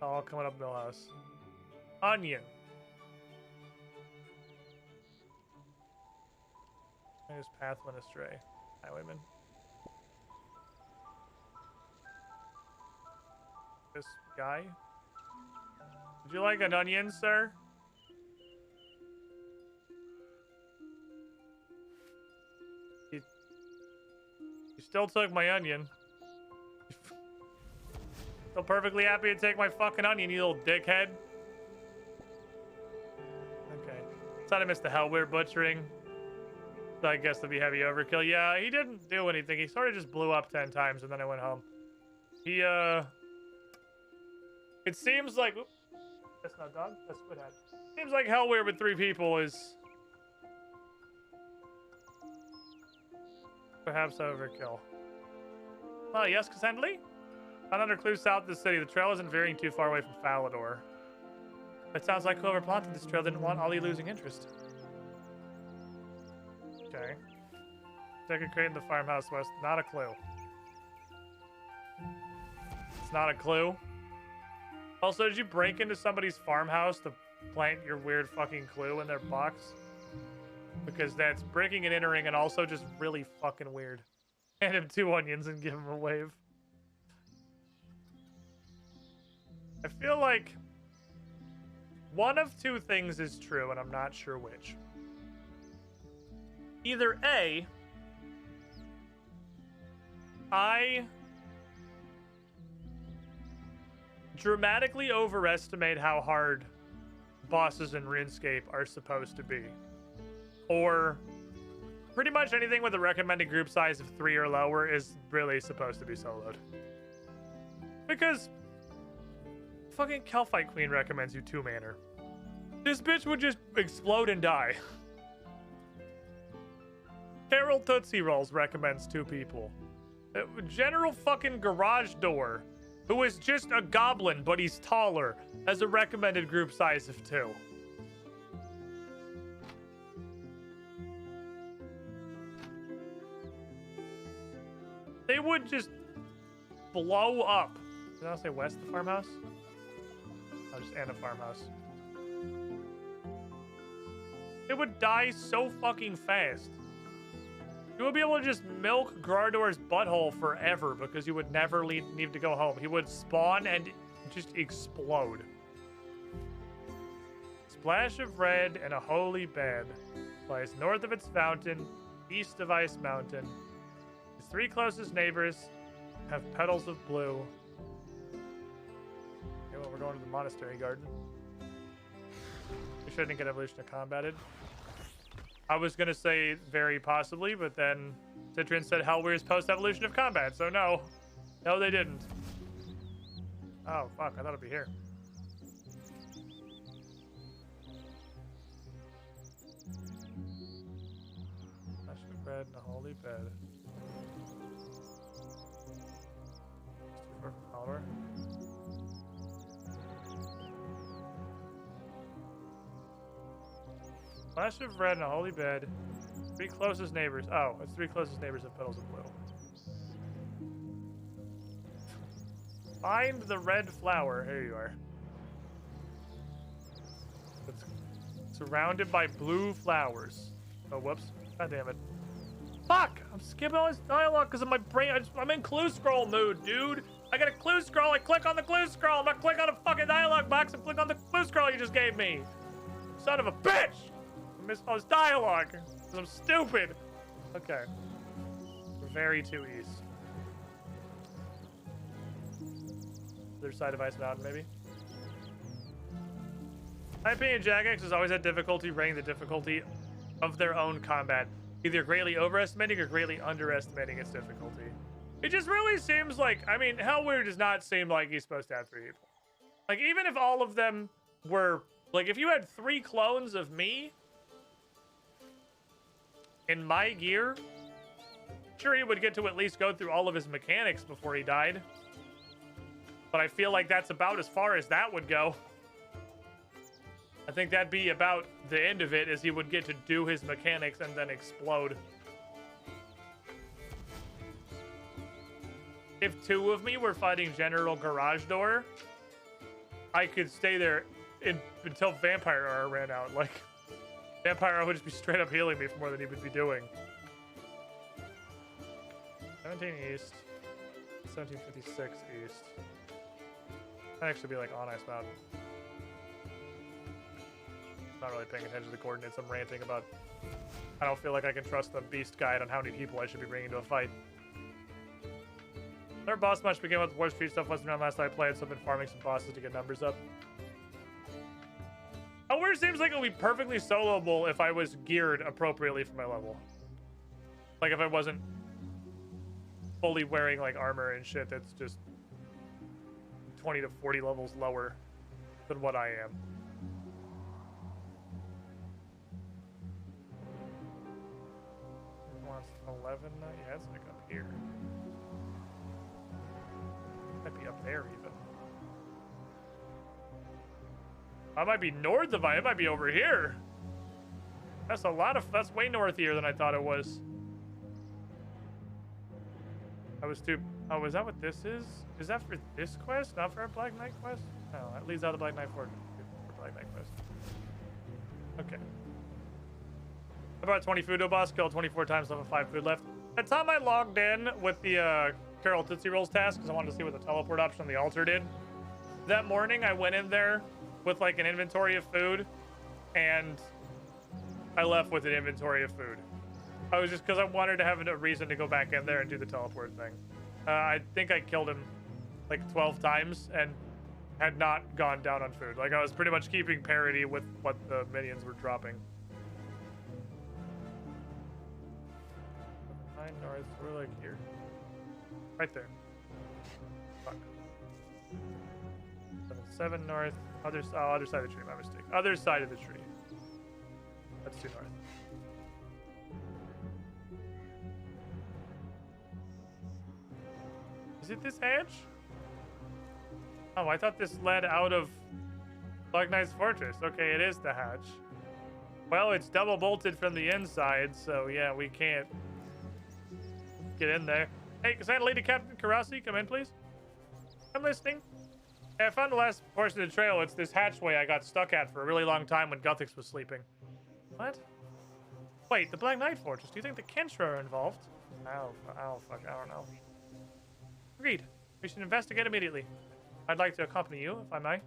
All coming up Millhouse. Onion. His path went astray. Highwayman. This guy. Would you like an onion, sir? You still took my onion. Still perfectly happy to take my fucking onion, you little dickhead. Okay. Thought I missed the Hellweird butchering. So I guess that'd be heavy overkill. Yeah, he didn't do anything. He sort of just blew up 10 times and then I went home. He, it seems like... Oops, that's not dog. That's Squid Head. Seems like Hellweird with 3 people is... perhaps overkill. Oh, yes, Cassandra? Not under clues south of the city. The trail isn't veering too far away from Falador. It sounds like whoever plotted this trail didn't want Ollie losing interest. Okay. Second crate in the farmhouse west. Not a clue. It's not a clue. Also, did you break into somebody's farmhouse to plant your weird fucking clue in their box? Because that's breaking and entering and also just really fucking weird. Hand him 2 onions and give him a wave. I feel like one of 2 things is true, and I'm not sure which. Either A, I dramatically overestimate how hard bosses in RuneScape are supposed to be. Or pretty much anything with a recommended group size of 3 or lower is really supposed to be soloed. Because fucking Kelphite Queen recommends you 2-manner. This bitch would just explode and die. Carol Tootsie Rolls recommends 2 people. General fucking Garage Door, who is just a goblin, but he's taller, has a recommended group size of 2. They would just blow up. Did I say west of the farmhouse? Oh, just and a farmhouse. It would die so fucking fast. You would be able to just milk Grardor's butthole forever because you would never need to go home. He would spawn and just explode. Splash of red and a holy bed lies north of its fountain, east of Ice Mountain. Its 3 closest neighbors have petals of blue. Okay, well, we're going to the monastery garden. We shouldn't get evolution of combated. I was gonna say very possibly, but then Citron said Hellweird's post-evolution of combat, so no. No, they didn't. Oh, fuck, I thought it'd be here. Flesh of bread and a holy bed. Power. Flash of red and a holy bed. 3 closest neighbors. Oh, it's 3 closest neighbors of petals of blue. Find the red flower. Here you are. It's surrounded by blue flowers. Oh, whoops. God damn it. Fuck! I'm skipping all this dialogue because of my brain. I'm in clue scroll mood, dude. I got a clue scroll. I click on the clue scroll. I'm not clicking on a fucking dialogue box. I'm clicking on the clue scroll you just gave me. Son of a bitch! I missed all this dialogue because I'm stupid. Okay. We're very 2 east. Other side of Ice Mountain, maybe? My opinion, Jagex has always had difficulty rating the difficulty of their own combat, either greatly overestimating or greatly underestimating its difficulty. It just really seems like, I mean, Hellweird does not seem like he's supposed to have 3 people. Like, even if all of them were, like, if you had 3 clones of me in my gear, sure, he would get to at least go through all of his mechanics before he died. But I feel like that's about as far as that would go. I think that'd be about the end of it, is he would get to do his mechanics and then explode. If 2 of me were fighting General Garage Door, I could stay there until Vampire R ran out. Like, Vampire R would just be straight up healing me for more than he would be doing. 17 east. 1756 east. Might actually be like on Ice Mountain. Not really paying attention to the coordinates. I'm ranting about. I don't feel like I can trust the beast guide on how many people I should be bringing to a fight. Their boss match began with War Street stuff wasn't around last time I played, so I've been farming some bosses to get numbers up. Where seems like it would be perfectly soloable if I was geared appropriately for my level. Like if I wasn't fully wearing like armor and shit that's just 20 to 40 levels lower than what I am. Wants 11, yeah, it's like up here. Might be up there even. I might be north of it. It might be over here. That's a lot of. That's way northier than I thought it was. I was too. Oh, is that what this is? Is that for this quest? Not for our Black Knight quest? No, that leads out of the Black Knight for Black Knight quest. Okay. I brought 20 food to a boss, killed 24 times, level 5 food left. At the time I logged in with the Carol Tootsie Rolls task because I wanted to see what the teleport option on the altar did. That morning I went in there with like an inventory of food, and I left with an inventory of food. I was just because I wanted to have a reason to go back in there and do the teleport thing. I think I killed him like 12 times and had not gone down on food. Like I was pretty much keeping parity with what the minions were dropping. 9 north, we're like here. Right there. Fuck. 7 north. Other side of the tree, my mistake. Other side of the tree. That's 2 north. Is it this hatch? Oh, I thought this led out of Black Knight's Fortress. Okay, it is the hatch. Well, it's double bolted from the inside, so yeah, we can't get in there. Hey, Cassandra Lady Captain Karasi, come in, please. I'm listening. Hey, I found the last portion of the trail. It's this hatchway I got stuck at for a really long time when Guthix was sleeping. What? Wait, the Black Knight Fortress. Do you think the Kenstra are involved? Oh, fuck, I don't know. Agreed. We should investigate immediately. I'd like to accompany you, if I may.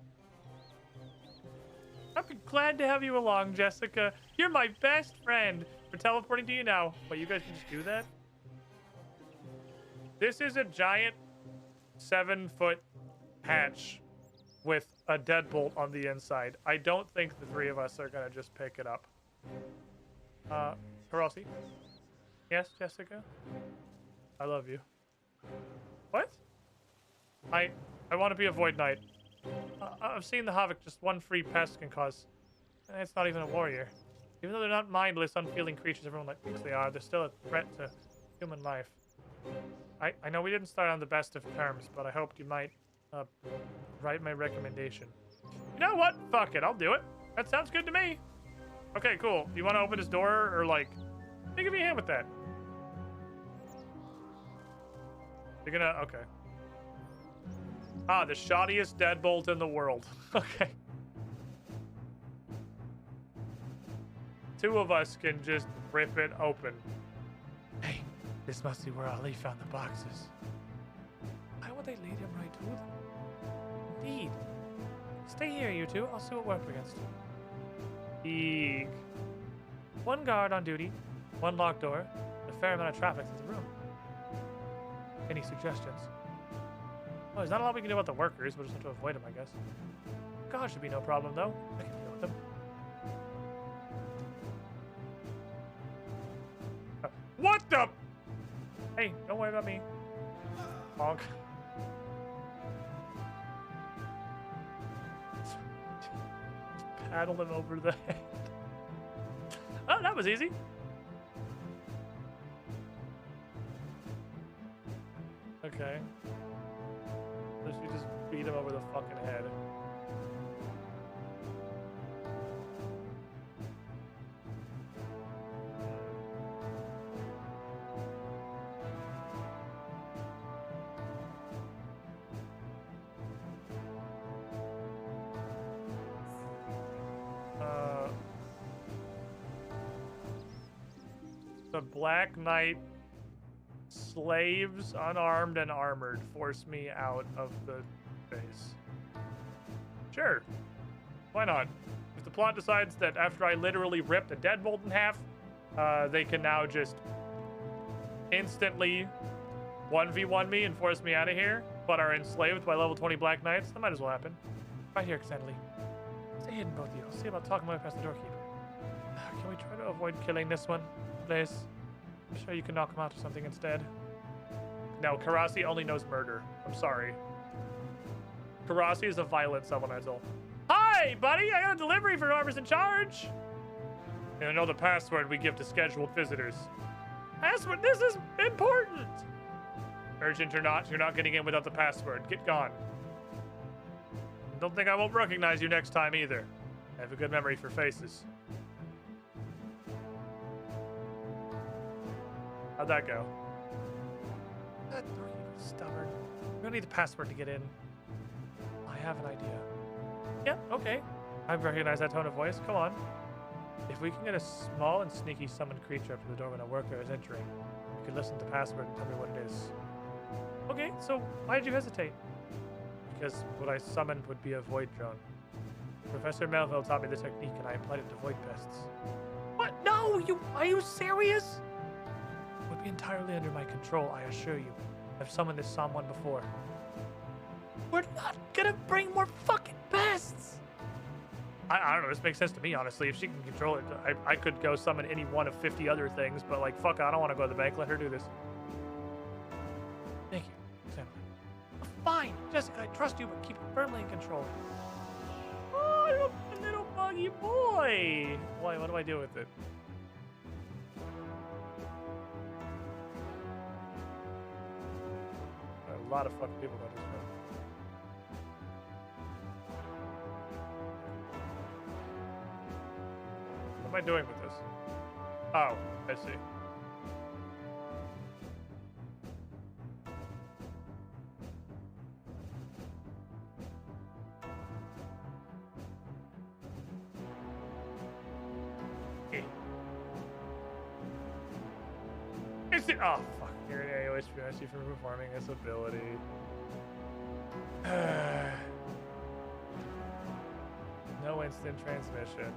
I'd be glad to have you along, Jessica. You're my best friend. We're teleporting to you now. Wait, you guys can just do that? This is a giant 7-foot hatch with a deadbolt on the inside. I don't think the 3 of us are gonna just pick it up. Karasi? Yes, Jessica? I love you. What? I want to be a Void Knight. I've seen the Havoc just one free pest can cause. And it's not even a warrior. Even though they're not mindless, unfeeling creatures everyone thinks they are, they're still a threat to human life. I know we didn't start on the best of terms, but I hoped you might write my recommendation. You know what? Fuck it, I'll do it. That sounds good to me. Okay, cool. You want to open this door, or like, give me a hand with that. You're gonna, okay. Ah, the shoddiest deadbolt in the world. Okay. 2 of us can just rip it open. Hey, this must be where Ali found the boxes. Why would they lead him right to them? Indeed. Stay here, you 2. I'll see what we're up against. Eek. 1 guard on duty, 1 locked door, a fair amount of traffic through the room. Any suggestions? Oh, there's not a lot we can do about the workers. We'll just have to avoid them, I guess. God, should be no problem, though. I can deal with them. What the? Hey, don't worry about me. Honk. Paddle him over the head. Oh, that was easy. Okay. So she just beat him over the fucking head. The Black Knight / slaves, unarmed and armored, force me out of the base. Sure. Why not? If the plot decides that after I literally ripped a deadbolt in half, they can now just instantly 1v1 me and force me out of here, but are enslaved by level 20 Black Knights, that might as well happen. Right here, Xandalee. Stay hidden, both of you. I'll see about talking my way past the doorkeeper. Can we try to avoid killing this one, please? I'm sure you can knock him out or something instead. No, Karasi only knows murder. I'm sorry. Karasi is a violent elemental. Hi, buddy! I got a delivery for whoever's in charge! And I know the password we give to scheduled visitors. Password? This is important! Urgent or not, you're not getting in without the password. Get gone. Don't think I won't recognize you next time either. I have a good memory for faces. How'd that go? That doorkeeper's stubborn. We don't need the password to get in. I have an idea. Yeah, okay. I recognize that tone of voice. Come on. If we can get a small and sneaky summoned creature up to the door when a worker is entering, you can listen to the password and tell me what it is. Okay, so why did you hesitate? Because what I summoned would be a void drone. Professor Melville taught me the technique and I applied it to void pests. What? No! Are you serious? It would be entirely under my control, I assure you. I've summoned this someone before. We're not gonna bring more fucking pests! I don't know, this makes sense to me, honestly. If she can control it, I could go summon any one of 50 other things, but like, fuck, I don't want to go to the bank. Let her do this. Thank you. Exactly. Fine, Jessica, I trust you, but keep it firmly in control. Oh, a little buggy boy. Why? What do I do with it? A lot of fucking people go to this room. What am I doing with this? Oh, I see. Is it? Oh, fuck. Here it always prevents you from performing this ability. No instant transmission.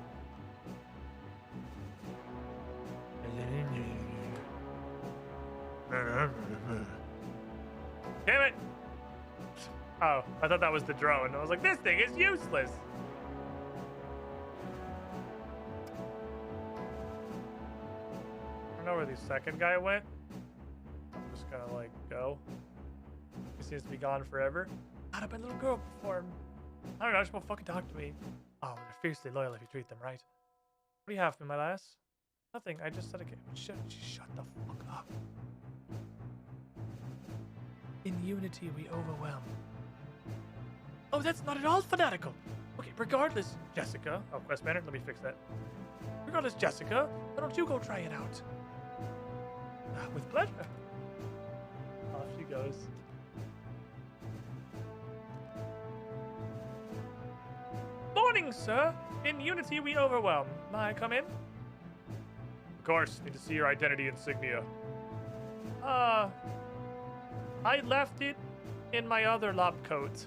Damn it! Oh, I thought that was the drone. I was like, this thing is useless! I don't know where the second guy went. I'm just gonna, like, go. He seems to be gone forever. God, I've been a little girl before. I don't know, she won't fucking talk to me. Oh, they're fiercely loyal if you treat them right. What do you have for me, my lass? Nothing, I just said again. Shut the fuck up. In unity, we overwhelm. Oh, that's not at all fanatical. Okay, regardless, Jessica. Oh, quest banner, let me fix that. Regardless, Jessica, why don't you go try it out? With pleasure. Off she goes. Morning, sir. In unity, we overwhelm. May I come in? Of course, need to see your identity insignia. I left it in my other lab coat.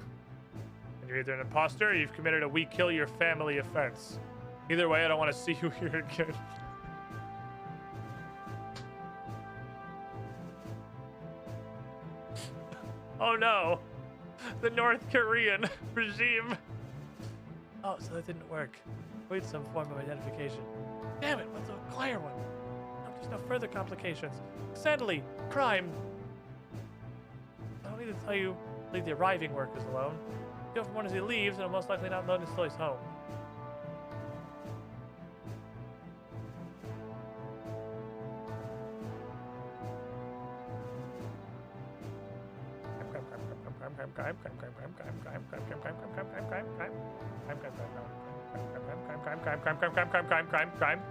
And you're either an imposter or you've committed a we kill your family offense. Either way, I don't want to see you here again. Oh no, the North Korean regime. Oh, so that didn't work. Wait, some form of identification. Damn it, what's a clear one? No, there's no further complications. Sadly, crime. I don't need to tell you, leave the arriving workers alone. Go from one as he leaves, and he'll most likely not load until he's home.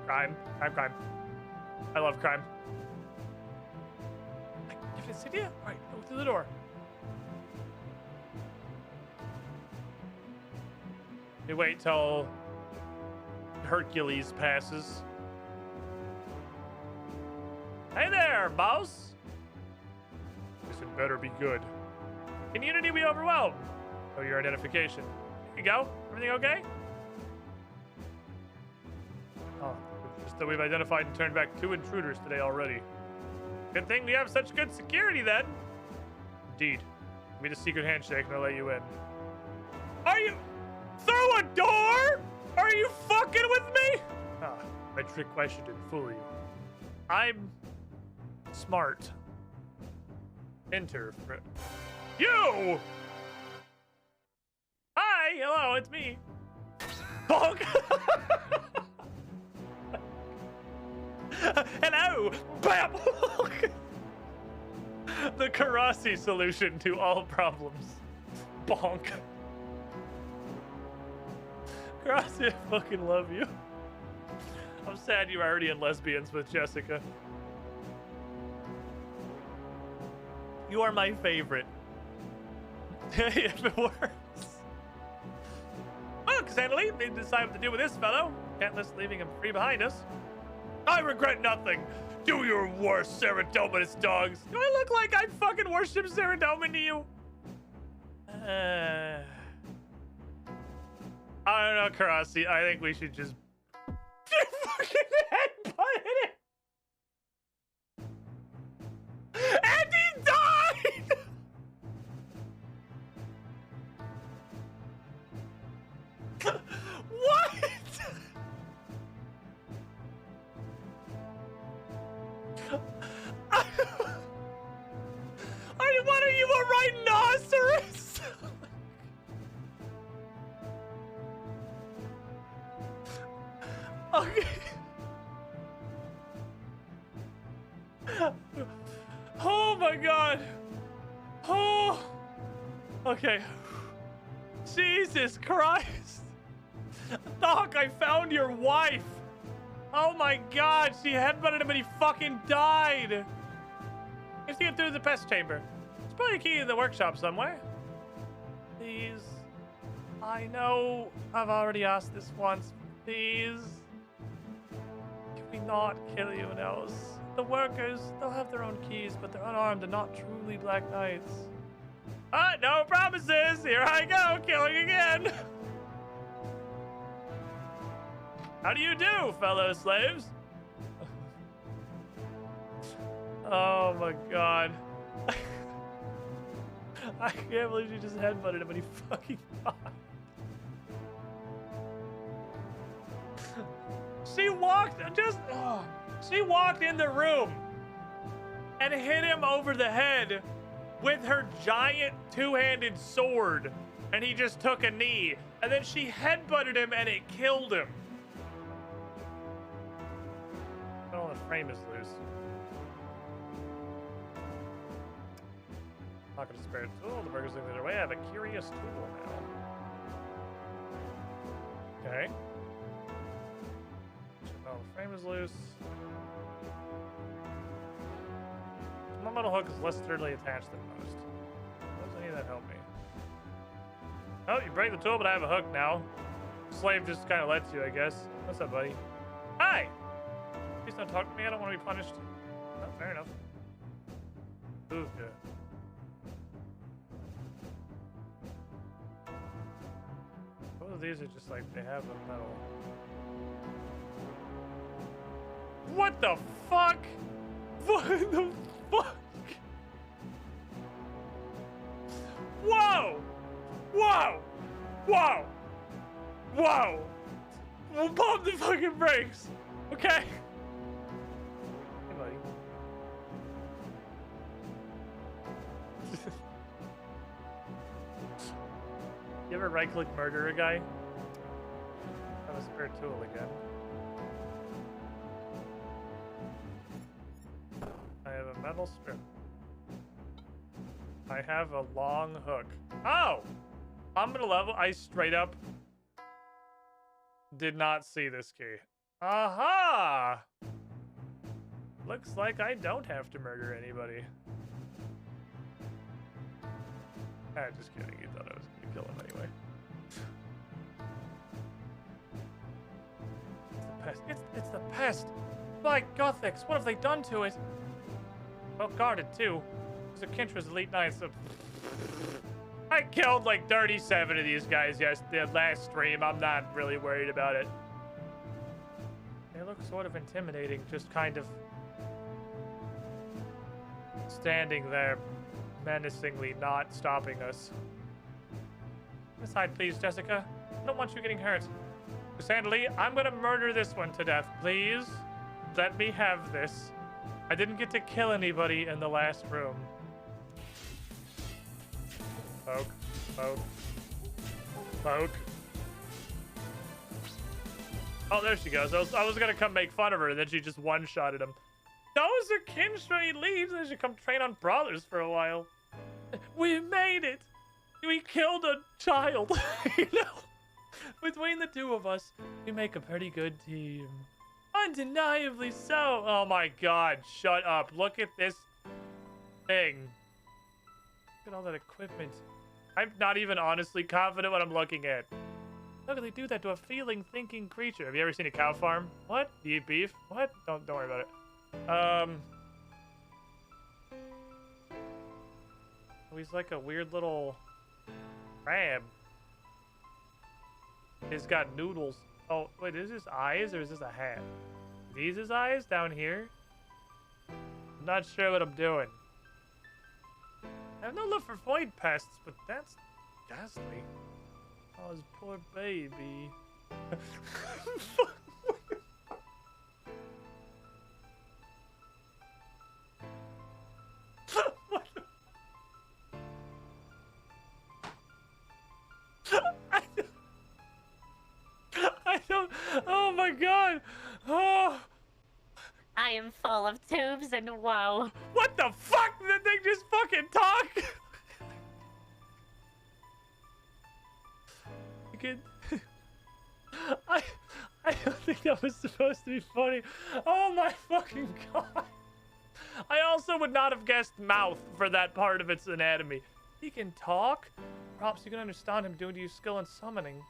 Crime. I love crime. Give it a idea? Alright, go through the door. We wait till Hercules passes. Hey there, boss. It better be good. In Unity, we overwhelm. Oh, your identification. Here you go. Everything okay? Oh, just that we've identified and turned back 2 intruders today already. Good thing we have such good security then. Indeed. Give me the secret handshake and I'll let you in. Are you... Through a door? Are you fucking with me? Ah, my trick question didn't fool you. I'm smart. Enter. You! Hi, hello, it's me. Bonk! Hello! Bam! The Karasi solution to all problems. Bonk. Karasi, I fucking love you. I'm sad you're already in lesbians with Jessica. You are my favorite. If it works. Well, Cassandra, we need to decide what to do with this fellow. Can't risk leaving him free behind us. I regret nothing. Do your worst, Saradominus dogs. Do I look like I fucking worship Saradomin to you? I don't know, Karasi. I think we should just fucking headbutt it. And he died! What? What are you, a rhinoceros? Okay. Oh my god. Oh. Okay. Jesus Christ. Doc, I found your wife. Oh my god, she headbutted him and he fucking died. Let's get through the pest chamber. There's probably a key in the workshop somewhere. Please. I know I've already asked this once. Please. Can we not kill you now? The workers, they'll have their own keys, but they're unarmed and not truly Black Knights. No promises. Here I go, killing again. How do you do, fellow slaves? Oh my god. I can't believe you just headbutted him and he fucking died. She walked in the room and hit him over the head with her giant two-handed sword, and he just took a knee, and then she headbutted him and it killed him. Oh, the frame is loose. Not gonna spare a tool. The burger's looking the other way. I have a curious tool now. Okay. Oh, the frame is loose. My metal hook is less sturdily attached than most. Does any of that help me? Oh, you break the tool, but I have a hook now. Slave just kind of lets you, I guess. What's up, buddy? Hi! Please don't talk to me. I don't want to be punished. Oh, fair enough. Ooh, good. Both of these are just like, they have a metal. What the fuck? What the fuck? Whoa! Whoa! Whoa! Whoa! We'll pump the fucking brakes, okay? Hey, buddy. You ever right-click murder a guy? Have a spare tool again. I have a metal strip. I have a long hook. Oh! I'm gonna level. I straight up did not see this key. Aha! Looks like I don't have to murder anybody. Just kidding. You thought I was gonna kill him anyway. It's the pest. It's the pest. By Gothics, what have they done to it? Well guarded too. Those are Kintra's Elite Knights. So I killed like 37 of these guys the last stream. I'm not really worried about it. They look sort of intimidating, just kind of standing there menacingly, not stopping us. Aside, please, Jessica. I don't want you getting hurt. Sandally, I'm gonna murder this one to death. Please, let me have this. I didn't get to kill anybody in the last room. Poke, poke, poke. Oh, there she goes. I was gonna come make fun of her, and then she just one-shotted him. Those are Kinstray leaves. They should come train on brawlers for a while. We made it. We killed a child. You know, between the two of us, we make a pretty good team. Undeniably so. Oh my God! Shut up. Look at this thing. Look at all that equipment. I'm not even honestly confident what I'm looking at. Look, they do that to a feeling, thinking creature. Have you ever seen a cow farm? What? Do you eat beef? What? Don't worry about it. Oh, he's like a weird little crab. He's got noodles. Oh, wait, is this eyes or is this a hat? These his eyes down here? I'm not sure what I'm doing. I have no love for void pests, but that's ghastly. Oh, his poor baby. What the... I don't... Oh my God! Oh! I am full of tubes and woe. What the fuck? Did they just fucking talk? I don't think that was supposed to be funny. Oh my fucking God. I also would not have guessed mouth for that part of its anatomy. He can talk? Perhaps you can understand him due to your skill in summoning.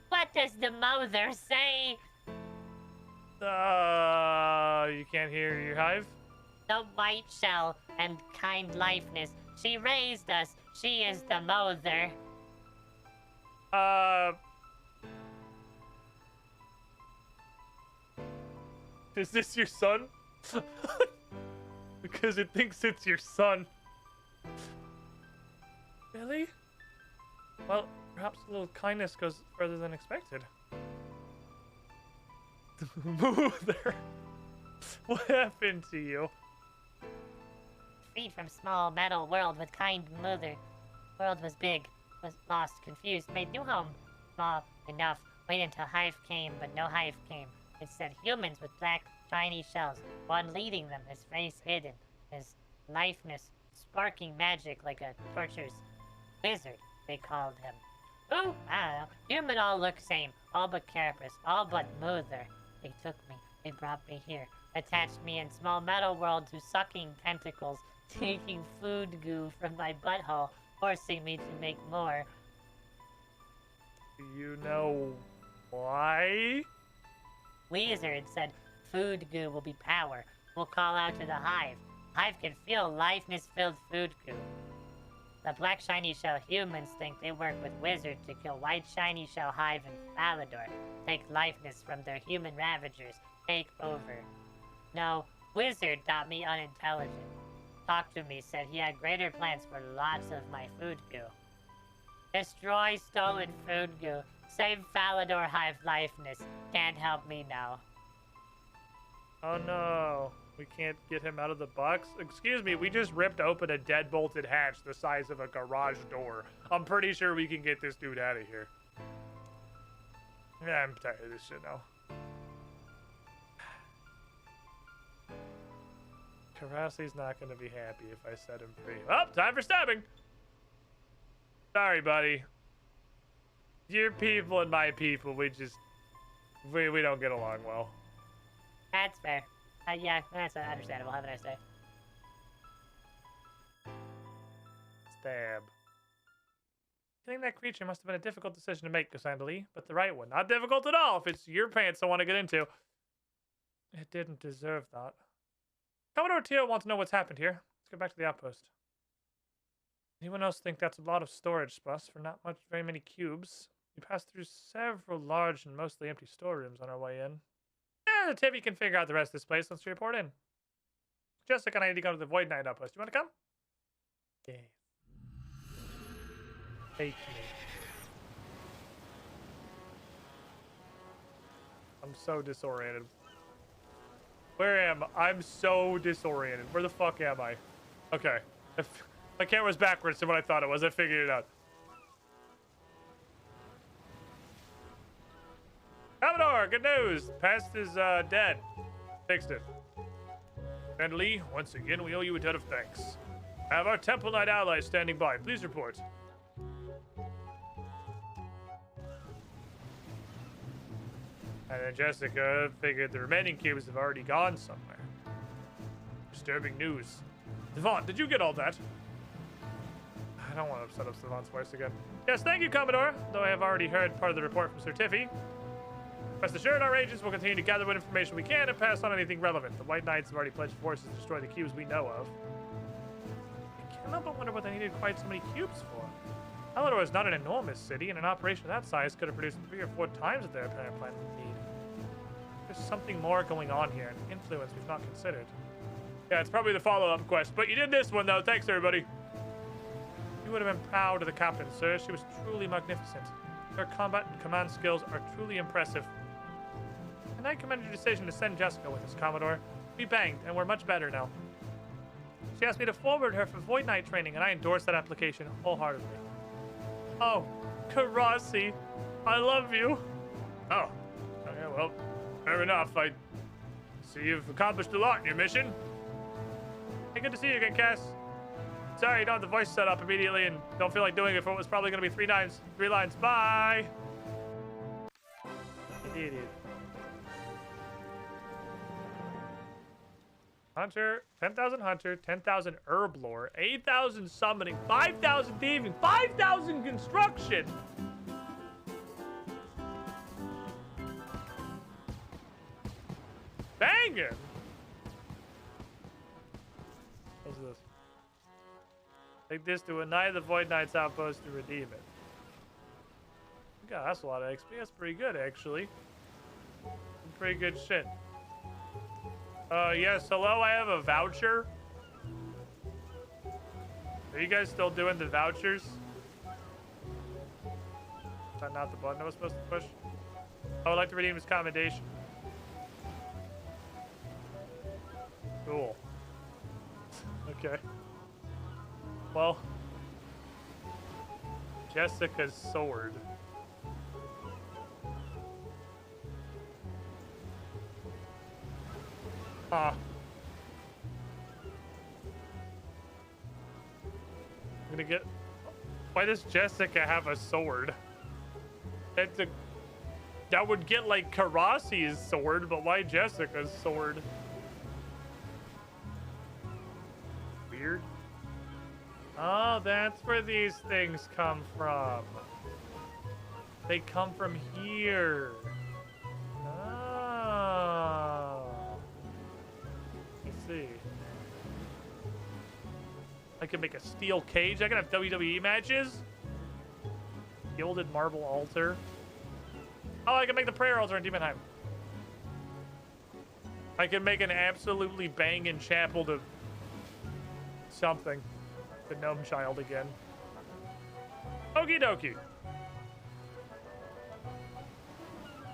What does the mother say? You can't hear your hive? The white shell and kind lifeness. She raised us. She is the mother. Is this your son? Because it thinks it's your son. Really? Well, perhaps a little kindness goes further than expected. Move there. What happened to you? Freed from small metal world with kind mother. World was big, was lost, confused, made new home. Small enough. Wait until hive came, but no hive came. It said humans with black, shiny shells. One leading them, his face hidden, his lifeness sparking magic like a torture's wizard, they called him. Ooh, I don't know. Human all look same, all but Carapace, all but mother. They took me, they brought me here, attached me in small metal world to sucking tentacles, taking food goo from my butthole, forcing me to make more. Do you know why? Wizard said food goo will be power. We'll call out to the hive. Hive can feel liveness-filled food goo. The black shiny shell humans think they work with wizard to kill white shiny shell hive and Falador. Take liveness from their human ravagers. Take over. No, wizard thought me unintelligent. Talked to me, said he had greater plans for lots of my food goo. Destroy stolen food goo. Save Falador hive liveness. Can't help me now. Oh no. We can't get him out of the box? Excuse me, we just ripped open a dead-bolted hatch the size of a garage door. I'm pretty sure we can get this dude out of here. Yeah, I'm tired of this shit now. Karasi's not gonna be happy if I set him free. Oh, time for stabbing! Sorry, buddy. Your people and my people, we don't get along well. That's fair. Yeah, that's understandable. Have a nice day. Stab. Killing that creature must have been a difficult decision to make, Cassandra, but the right one. Not difficult at all if it's your pants I want to get into. It didn't deserve that. Commodore Tio wants to know what's happened here. Let's get back to the outpost. Anyone else think that's a lot of storage space for not very many cubes? We passed through several large and mostly empty storerooms on our way in. Yeah, Tiffy can figure out the rest of this place once we report in. Jessica and I need to go to the Void Knight outpost. You want to come? Yeah. Take me. I'm so disoriented. Where am I? I'm so disoriented. Where the fuck am I? Okay. My camera's backwards to what I thought it was. I figured it out. Commodore, good news. Past is dead. Fixed it. And Lee, once again, we owe you a debt of thanks. I have our Temple Knight allies standing by. Please report. And then Jessica figured the remaining cubes have already gone somewhere. Disturbing news. Devon, did you get all that? I don't want to upset up Devon's voice again. Yes, thank you, Commodore. Though I have already heard part of the report from Sir Tiffy. Rest assured, our agents will continue to gather what information we can and pass on anything relevant. The White Knights have already pledged forces to destroy the cubes we know of. I can't help but wonder what they needed quite so many cubes for. Alador is not an enormous city, and an operation of that size could have produced 3 or 4 times what their apparent plan would need. There's something more going on here, an influence we've not considered. Yeah, it's probably the follow-up quest, but you did this one, though. Thanks, everybody. You would have been proud of the captain, sir. She was truly magnificent. Her combat and command skills are truly impressive. And I commend your decision to send Jessica with us, Commodore. We banged, and we're much better now. She asked me to forward her for Void Knight training, and I endorsed that application wholeheartedly. Oh, Karasi, I love you. Oh, okay, well, fair enough. I see you've accomplished a lot in your mission. Hey, good to see you again, Cass. Sorry you don't have the voice set up immediately and don't feel like doing it for what was probably going to be 3 lines. Bye. Idiot. Hunter, 10,000 Hunter, 10,000 Herb Lore, 8,000 Summoning, 5,000 Thieving, 5,000 Construction! Bangin'! What's this? Take this to a Knight of the Void Knight's outpost to redeem it. God, that's a lot of XP. That's pretty good, actually. Some pretty good shit. Yes, hello, I have a voucher. Are you guys still doing the vouchers? Is that not the button I was supposed to push? I would like to redeem his commendation. Cool. Okay. Well, Jessica's sword. I'm gonna get... Why does Jessica have a sword? That would get like Karasi's sword, but why Jessica's sword? Weird. Oh, that's where these things come from. They come from here. Oh. Let's see. I can make a steel cage. I can have WWE matches. Gilded marble altar. Oh, I can make the prayer altar in Demonheim. I can make an absolutely banging chapel to something. The gnome child again. Okie dokie.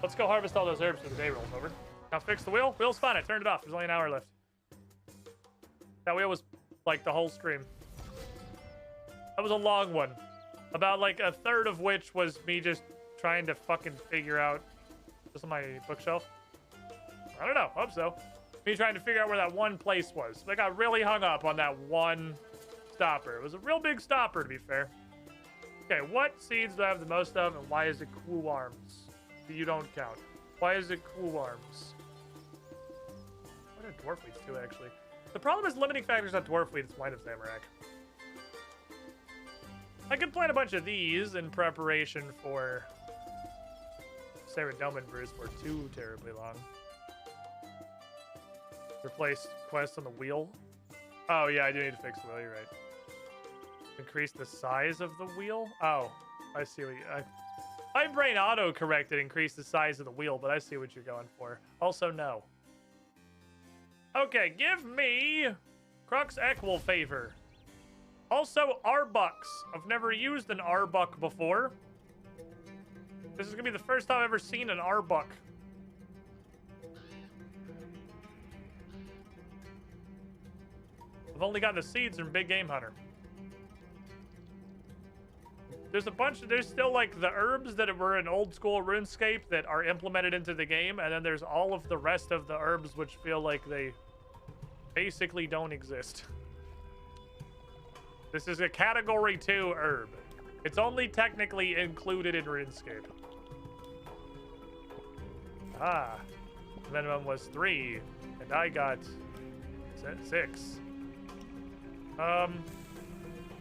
Let's go harvest all those herbs before the day rolls over. Now fix the wheel. Wheel's fine. I turned it off. There's only an hour left. That wheel was like the whole stream. That was a long one. About like a third of which was me just trying to fucking figure out... This on my bookshelf? I don't know. Hope so. Me trying to figure out where that one place was. I got really hung up on that one stopper. It was a real big stopper, to be fair. Okay, what seeds do I have the most of, and why is it Cool Arms? You don't count. Why is it Cool Arms? What are dwarf wheats too, actually? The problem is limiting factors on dwarf wheat. It's Wine of Zamorak. I could plant a bunch of these in preparation for Saradomin brews for too terribly long. Replace quest on the wheel. Oh, yeah, I do need to fix the wheel. You're right. Increase the size of the wheel? Oh, I see what you... my brain auto-corrected increase the size of the wheel, but I see what you're going for. Also, no. Okay, give me Crux Equal Favor. Also, Arbucks. I've never used an Arbuck before. This is going to be the first time I've ever seen an Arbuck. I've only got the seeds from Big Game Hunter. There's a bunch, there's still like the herbs that were in old school RuneScape that are implemented into the game, and then there's all of the rest of the herbs which feel like they basically don't exist. This is a category 2 herb. It's only technically included in RuneScape. Ah, the minimum was 3, and I got 6. I'm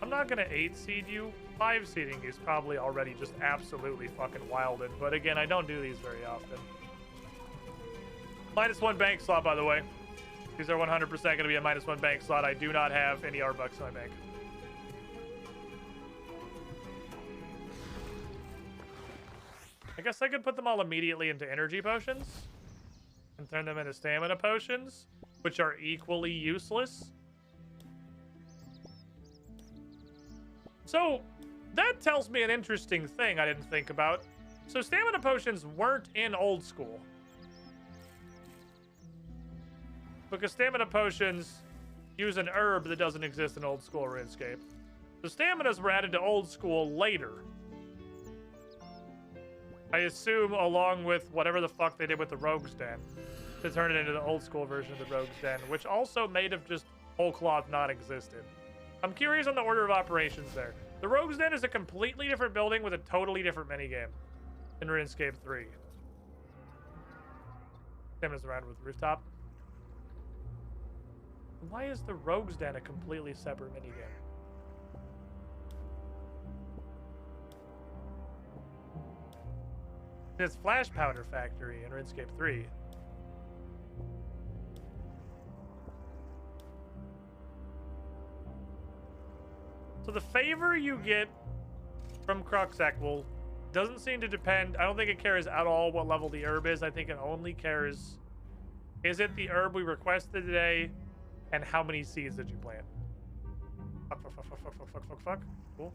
not gonna 8 seed you. 5 seeding is probably already just absolutely fucking wilded, but again, I don't do these very often. -1 bank slot, by the way. These are 100% going to be a -1 bank slot. I do not have any Arbucks in my bank. I guess I could put them all immediately into energy potions and turn them into stamina potions, which are equally useless. So, that tells me an interesting thing I didn't think about. So stamina potions weren't in old school. Because stamina potions use an herb that doesn't exist in old school RuneScape. The staminas were added to old school later. I assume along with whatever the fuck they did with the Rogue's Den to turn it into the old school version of the Rogue's Den, which also made have just whole cloth non-existent. I'm curious on the order of operations there. The Rogue's Den is a completely different building with a totally different minigame in RuneScape 3. Same as around with Rooftop. Why is the Rogue's Den a completely separate minigame? It's Flash Powder Factory in RuneScape 3. So the favor you get from Crux Equal doesn't seem to depend. I don't think it cares at all what level the herb is. I think it only cares, is it the herb we requested today, and how many seeds did you plant? Fuck, fuck, fuck, fuck, fuck, fuck, fuck, fuck, fuck. Cool.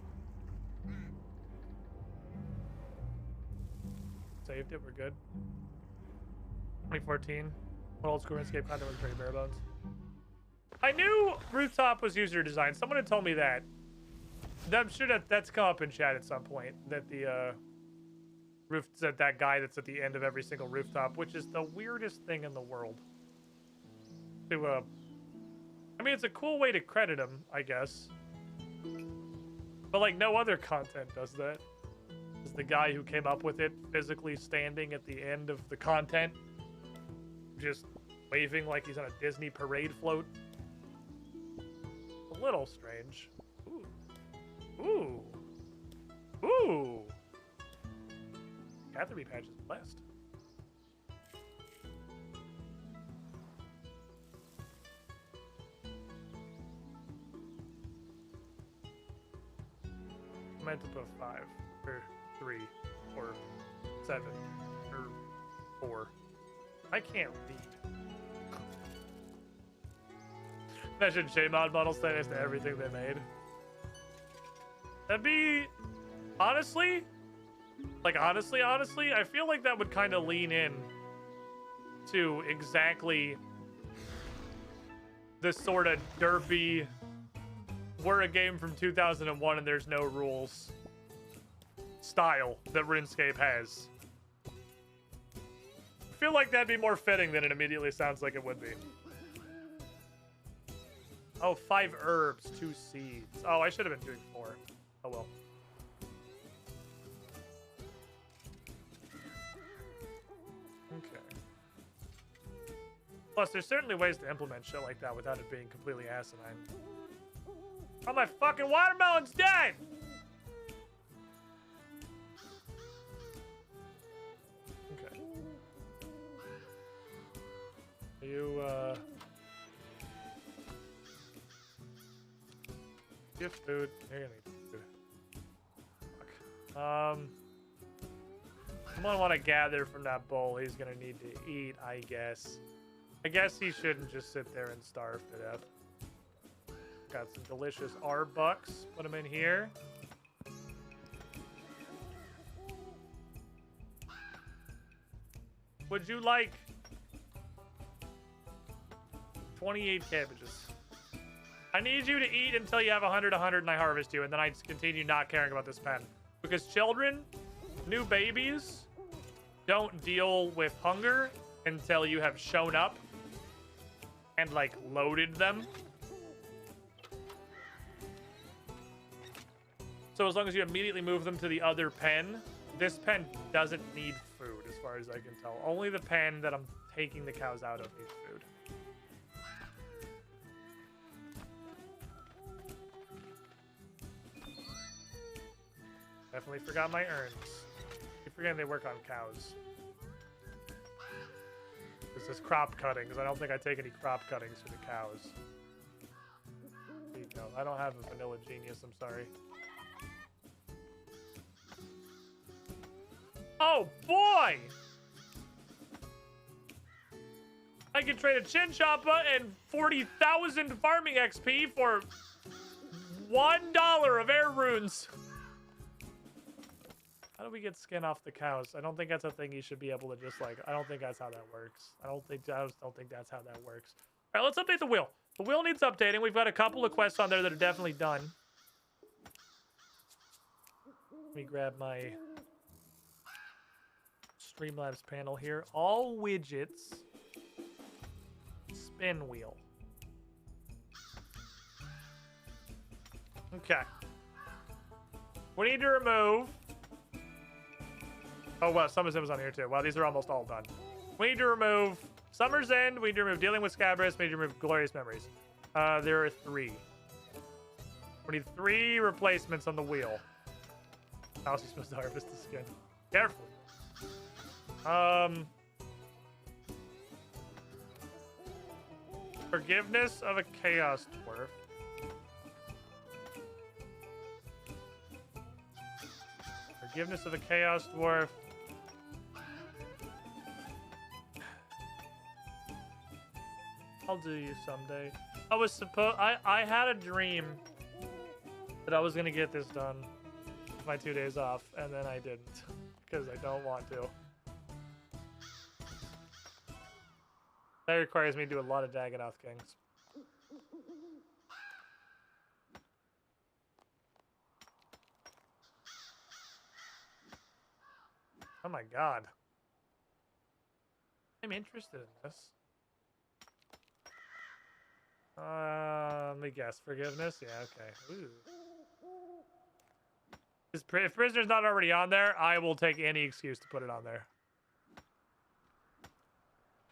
Saved it, we're good. 2014. What old school RuneScape content was pretty bare bones. I knew Rooftop was user design. Someone had told me that. I'm sure that's come up in chat at some point. That the that guy that's at the end of every single rooftop, which is the weirdest thing in the world. To I mean, it's a cool way to credit him, I guess. But like no other content does that. Is the guy who came up with it physically standing at the end of the content, just waving like he's on a Disney parade float. A little strange. Ooh. Ooh. Catherine Patch is blessed. I meant to put 5 or 3 or 7 or 4. I can't read. Imagine J-Mod models say this to everything they made. That'd be, honestly, I feel like that would kind of lean in to exactly the sort of derpy, we're a game from 2001 and there's no rules style that RuneScape has. I feel like that'd be more fitting than it immediately sounds like it would be. Oh, 5 herbs, 2 seeds. Oh, I should have been doing 4. Oh well. Okay. Plus, there's certainly ways to implement shit like that without it being completely asinine. Oh, my fucking watermelon's dead! Okay. Are you, Give food. You're gonna need food. Fuck. Someone want to gather from that bowl. He's gonna need to eat, I guess. I guess he shouldn't just sit there and starve to death. Got some delicious Arbucks. Put them in here. Would you like 28 cabbages? I need you to eat until you have 100 and I harvest you, and then I just continue not caring about this pen. Because children, new babies, don't deal with hunger until you have shown up and, like, loaded them. So as long as you immediately move them to the other pen, this pen doesn't need food, as far as I can tell. Only the pen that I'm taking the cows out of needs food. Definitely forgot my urns. Keep forgetting they work on cows. This is crop cutting, because I don't think I take any crop cuttings for the cows. No, I don't have a vanilla genius, I'm sorry. Oh boy! I can trade a Chinchompa and 40,000 farming XP for $1 of air runes. How do we get skin off the cows? I don't think that's a thing you should be able to just, like, I don't think that's how that works. I just don't think that's how that works. All right, let's update the wheel. The wheel needs updating. We've got a couple of quests on there that are definitely done. Let me grab my Streamlabs panel here. All widgets. Spin wheel. Okay. We need to remove... Oh, wow, Summer's End was on here too. Wow, these are almost all done. We need to remove Summer's End. We need to remove Dealing with Scabrous. We need to remove Glorious Memories. There are 3. We need 3 replacements on the wheel. How else are you supposed to harvest the skin? Carefully. Forgiveness of a Chaos Dwarf. Forgiveness of a Chaos Dwarf. I'll do you someday. I was I had a dream that I was gonna get this done with my 2 days off, and then I didn't because I don't want to. That requires me to do a lot of Dagganoth Kings. Oh my god. I'm interested in this. Let me guess. Forgiveness? Yeah, okay. Ooh. If Prisoner's not already on there, I will take any excuse to put it on there.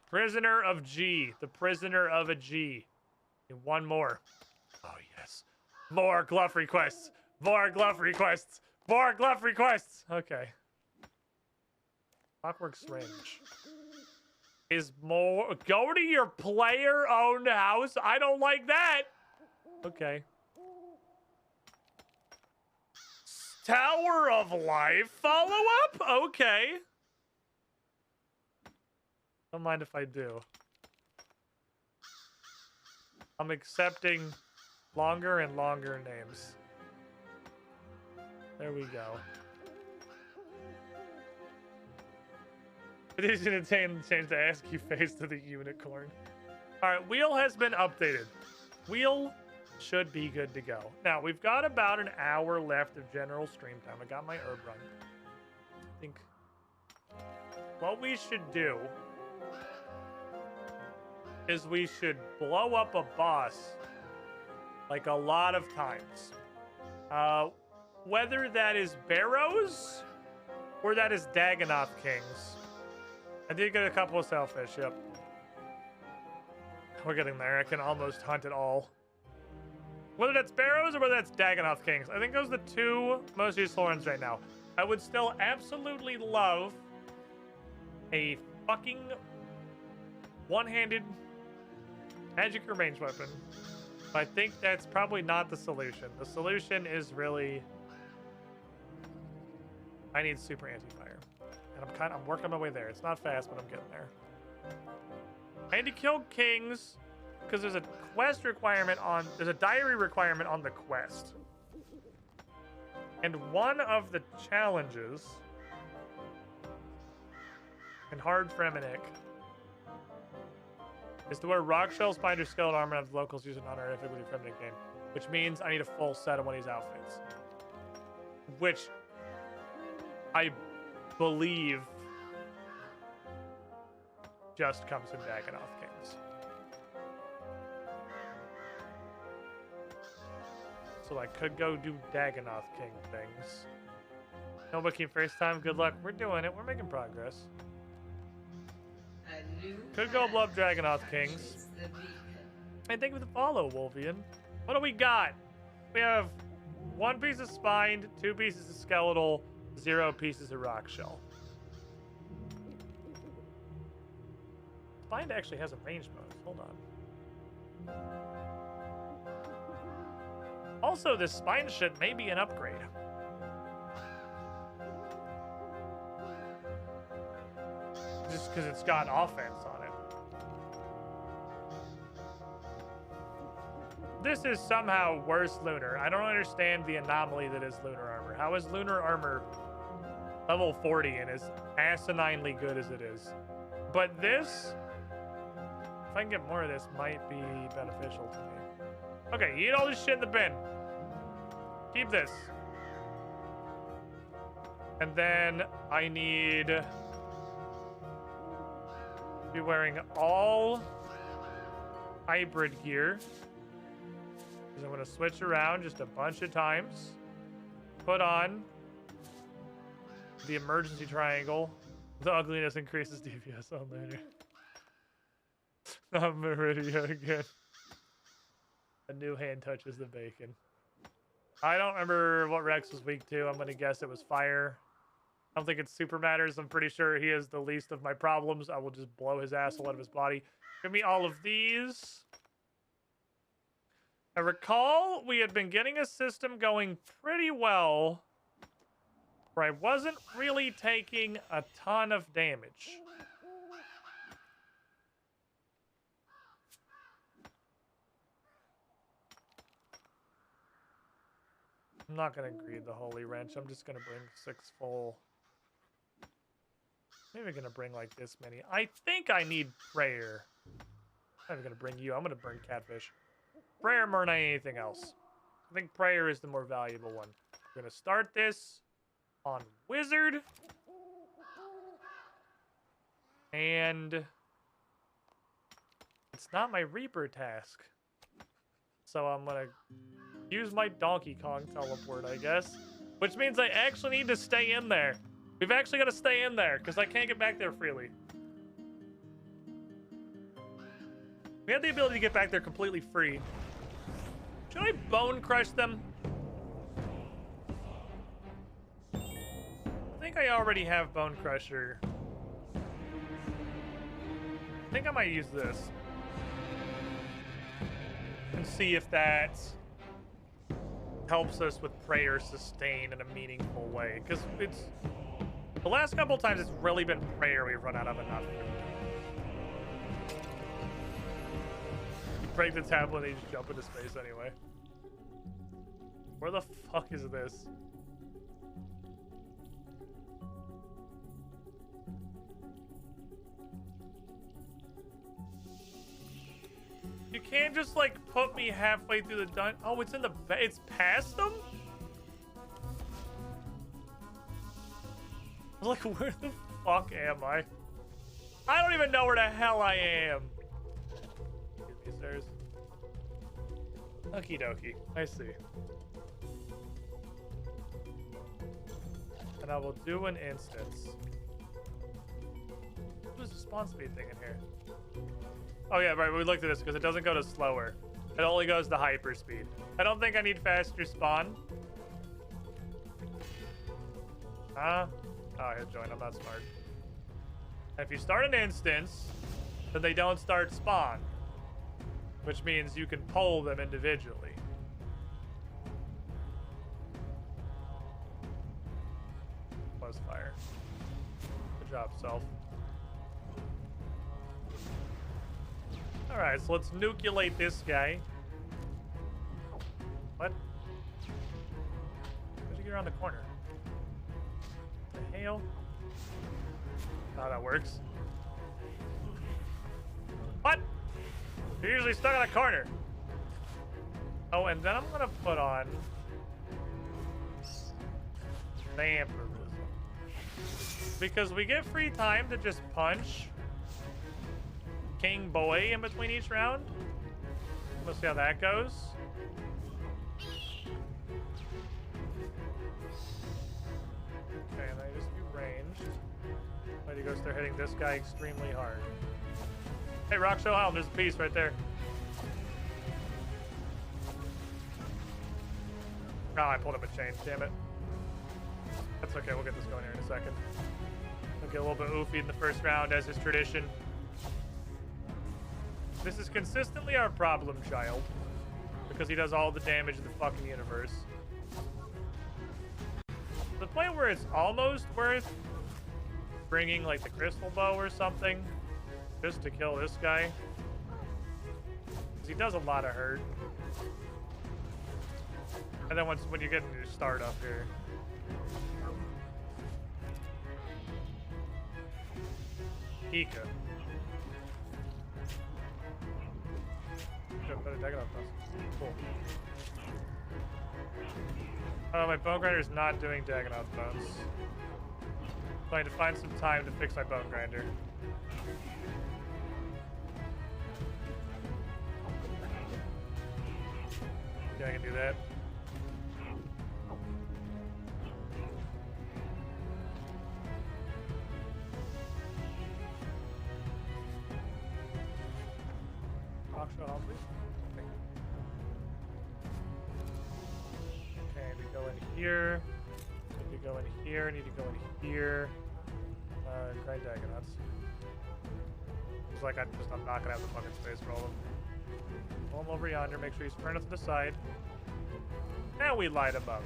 Prisoner of G. The Prisoner of a G. And one more. Oh, yes. More Gluff requests. More Gluff requests. More Gluff requests. Okay. Clockwork Syringe. Is more... Go to your player-owned house? I don't like that. Okay. Tower of Life follow-up? Okay. Don't mind if I do. I'm accepting longer and longer names. There we go. It is going to change the ASCII face to the unicorn. Alright, wheel has been updated. Wheel should be good to go. Now, we've got about an hour left of general stream time. I got my herb run. I think what we should do is we should blow up a boss like a lot of times. Whether that is Barrows or that is Dagganoth Kings. I did get a couple of Sailfish, yep. We're getting there. I can almost hunt it all. Whether that's Barrows or whether that's Dagganoth Kings. I think those are the 2 most useful ones right now. I would still absolutely love a fucking one-handed magic or range weapon I think that's probably not the solution. The solution is really... I need super anti-fire. And I'm working my way there. It's not fast, but I'm getting there. I need to kill kings because there's a quest requirement on... There's a diary requirement on the quest. And one of the challenges in Hard Fremennik is to wear rock shell, spider, skeleton armor, and have the locals use an honorific with your Fremennik name. Which means I need a full set of one of these outfits. Which I believe just comes in Dagonoth Kings. So I could go do Dagonoth King things. No Wiki first time, good luck. We're doing it, we're making progress. Could go Blood Dragonoth Kings. And thank you for the follow, Wolvian. What do we got? We have 1 piece of spined, 2 pieces of skeletal, 0 pieces of rock shell. Spined actually has a range bonus. Hold on. Also, this spine shit may be an upgrade. Just because it's got offense on it. This is somehow worse lunar. I don't understand the anomaly that is lunar armor. How is lunar armor level 40 and as asininely good as it is? But this, if I can get more of this, might be beneficial to me. Okay, eat all this shit in the bin. Keep this. And then I need to be wearing all hybrid gear. Because I'm going to switch around just a bunch of times. Put on the emergency triangle. The ugliness increases DPS on later. Not Meridia again. A new hand touches the bacon. I don't remember what Rex was weak to. I'm going to guess it was fire. I don't think it super matters. I'm pretty sure he is the least of my problems. I will just blow his asshole out of his body. Give me all of these. I recall we had been getting a system going pretty well where I wasn't really taking a ton of damage. I'm not going to greed the Holy Wrench. I'm just going to bring 6 full. Maybe I'm going to bring like this many. I think I need prayer. I'm going to bring you. I'm going to bring catfish. Prayer more than anything else. I think prayer is the more valuable one. I'm going to start this on Wizard. And it's not my Reaper task. So I'm going to use my Donkey Kong teleport, I guess. Which means I actually need to stay in there. We've actually got to stay in there, because I can't get back there freely. We have the ability to get back there completely free. Should I bone crush them? I think I already have Bone Crusher. I think I might use this. And see if that helps us with prayer sustain in a meaningful way. Because it's... The last couple times it's really been prayer we've run out of enough. You break the tablet and you just jump into space anyway. Where the fuck is this? You can't just like put me halfway through the dungeon. Oh, it's in the it's past them? Like, where the fuck am I? I don't even know where the hell I am. Excuse me, sirs. Okie dokie. I see. And I will do an instance. What is the spawn speed thing in here? Oh yeah, right, we looked at this because it doesn't go to slower. It only goes to hyper speed. I don't think I need faster spawn. Huh? Oh, I hit join. I'm not smart. And if you start an instance, then they don't start spawn. which means you can pull them individually. Plus fire. Good job, Self. Alright, so let's nucleate this guy. What? How'd you get around the corner? What the hell? Oh, that works. What? You're usually stuck in a corner. Oh, and then I'm gonna put on vampirism. Because we get free time to just punch King Boy in between each round. Let's see how that goes. Okay, and I just do ranged. Ready to go start hitting this guy extremely hard. Hey, Rock Show Helm, there's a piece right there. Oh, I pulled up a chain, damn it. That's okay, we'll get this going here in a second. We'll get a little bit oofy in the first round, as is tradition. This is consistently our problem child, because he does all the damage in the fucking universe. The point where it's almost worth bringing like the crystal bow or something, just to kill this guy, because he does a lot of hurt. And then when you get into your start up here, Ika. Cool. Oh, my bone grinder is not doing Dagonoth bones. I'm going to find some time to fix my bone grinder. Yeah, I can do that. Okay, we go in here. Need to go in here. Need to go in here. Grind Dagonoths. Looks like I'm not gonna have the fucking space for all of them. Pull him over yonder. Make sure he's far enough to the side. And we light him up.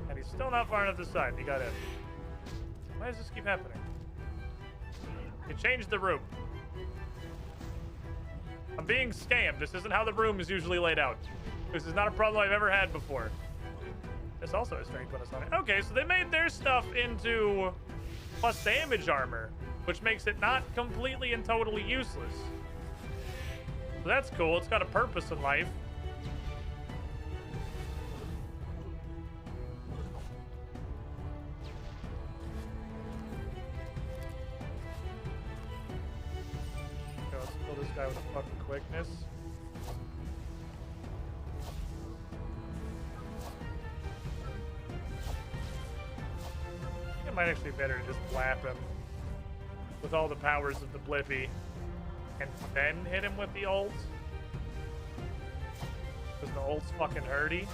And he's still not far enough to the side. He got in. Why does this keep happening? It changed the room. I'm being scammed. This isn't how the room is usually laid out. This is not a problem I've ever had before. This also has strength bonus on it. Okay, so they made their stuff into plus damage armor, which makes it not completely and totally useless. So that's cool. It's got a purpose in life. Okay, let's kill this guy with a fucking quickness. It might actually be better to just blap him with all the powers of the Blippi and then hit him with the ult. Because the ult's fucking hurty.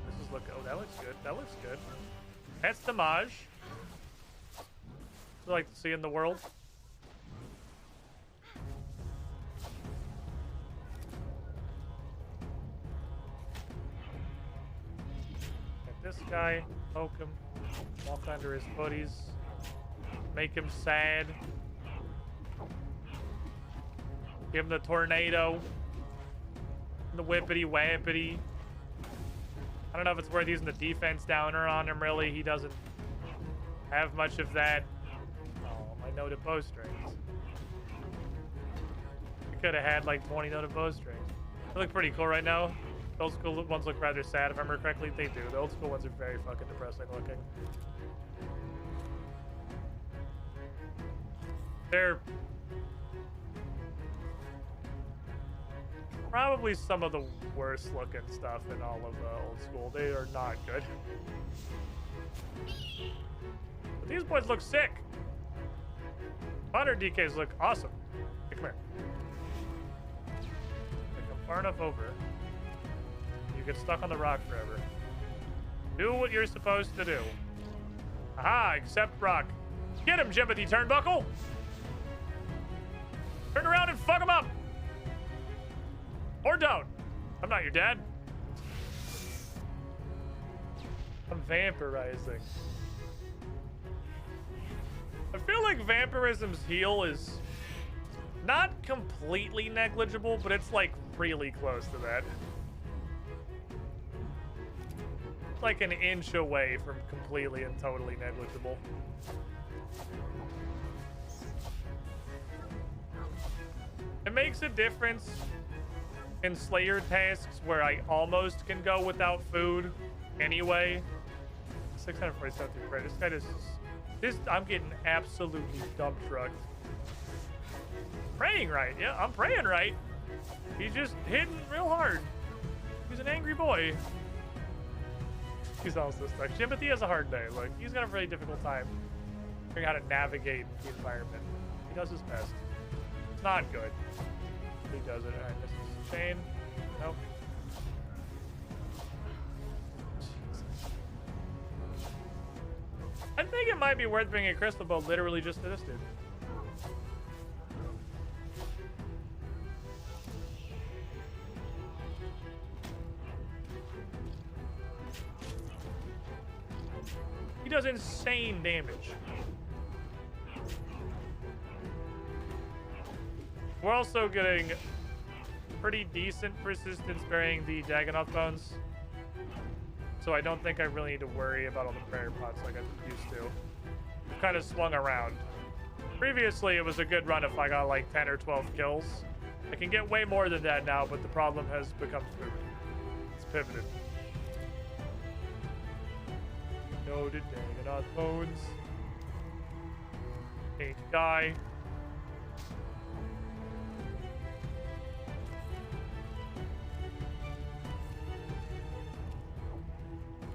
This is oh, that looks good. That looks good. That's damage. I like to see in the world. Get this guy, poke him, walk under his footies, make him sad. Give him the tornado, the whippity wappity. I don't know if it's worth using the defense downer on him, really. He doesn't have much of that. Oh, my noted bowstrings. I could have had like 20 noted bowstrings. They look pretty cool right now. The old school ones look rather sad, if I remember correctly. They do. The old school ones are very fucking depressing looking. They're probably some of the worst looking stuff in all of the old school. They are not good. But these boys look sick. Modern DKs look awesome. Hey, come here. Come far enough over. You get stuck on the rock forever. Do what you're supposed to do. Aha, accept rock. Get him, Jimothy Turnbuckle! Turn around and fuck him up. Or don't. I'm not your dad. I'm vampirizing. I feel like vampirism's heal is not completely negligible, but it's like really close to that. Like an inch away from completely and totally negligible. It makes a difference in Slayer tasks where I almost can go without food anyway. 647 credit. This guy just, I'm getting absolutely dump trucked. Praying right. Yeah, I'm praying right. He's just hitting real hard. He's an angry boy. He's also stuck. Jimothy has a hard day. Like, he's got a really difficult time figuring out how to navigate the environment. He does his best. It's not good. He does it. Alright, this is chain. Nope. I think it might be worth bringing a crystal bow literally just to this dude. He does insane damage. We're also getting pretty decent persistence bearing the Dagonoth bones. So I don't think I really need to worry about all the prayer pots like I used to. Kind of swung around. Previously, it was a good run if I got like 10 or 12 kills. I can get way more than that now, but the problem has become food. It's pivoted. Noted Dagonoth bones. Need to die.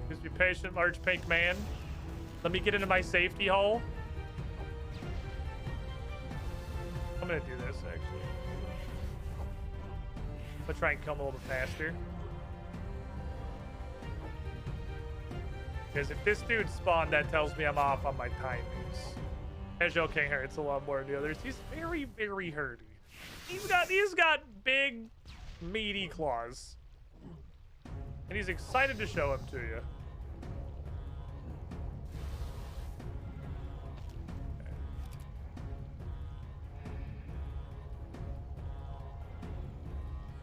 Please be patient, large pink man. Let me get into my safety hole. I'm gonna do this actually. I'm gonna try and kill him a little bit faster. Because if this dude spawned, that tells me I'm off on my timings. Ezreal King hurts a lot more than the others. He's very, very hurty. He's got big, meaty claws. And he's excited to show them to you.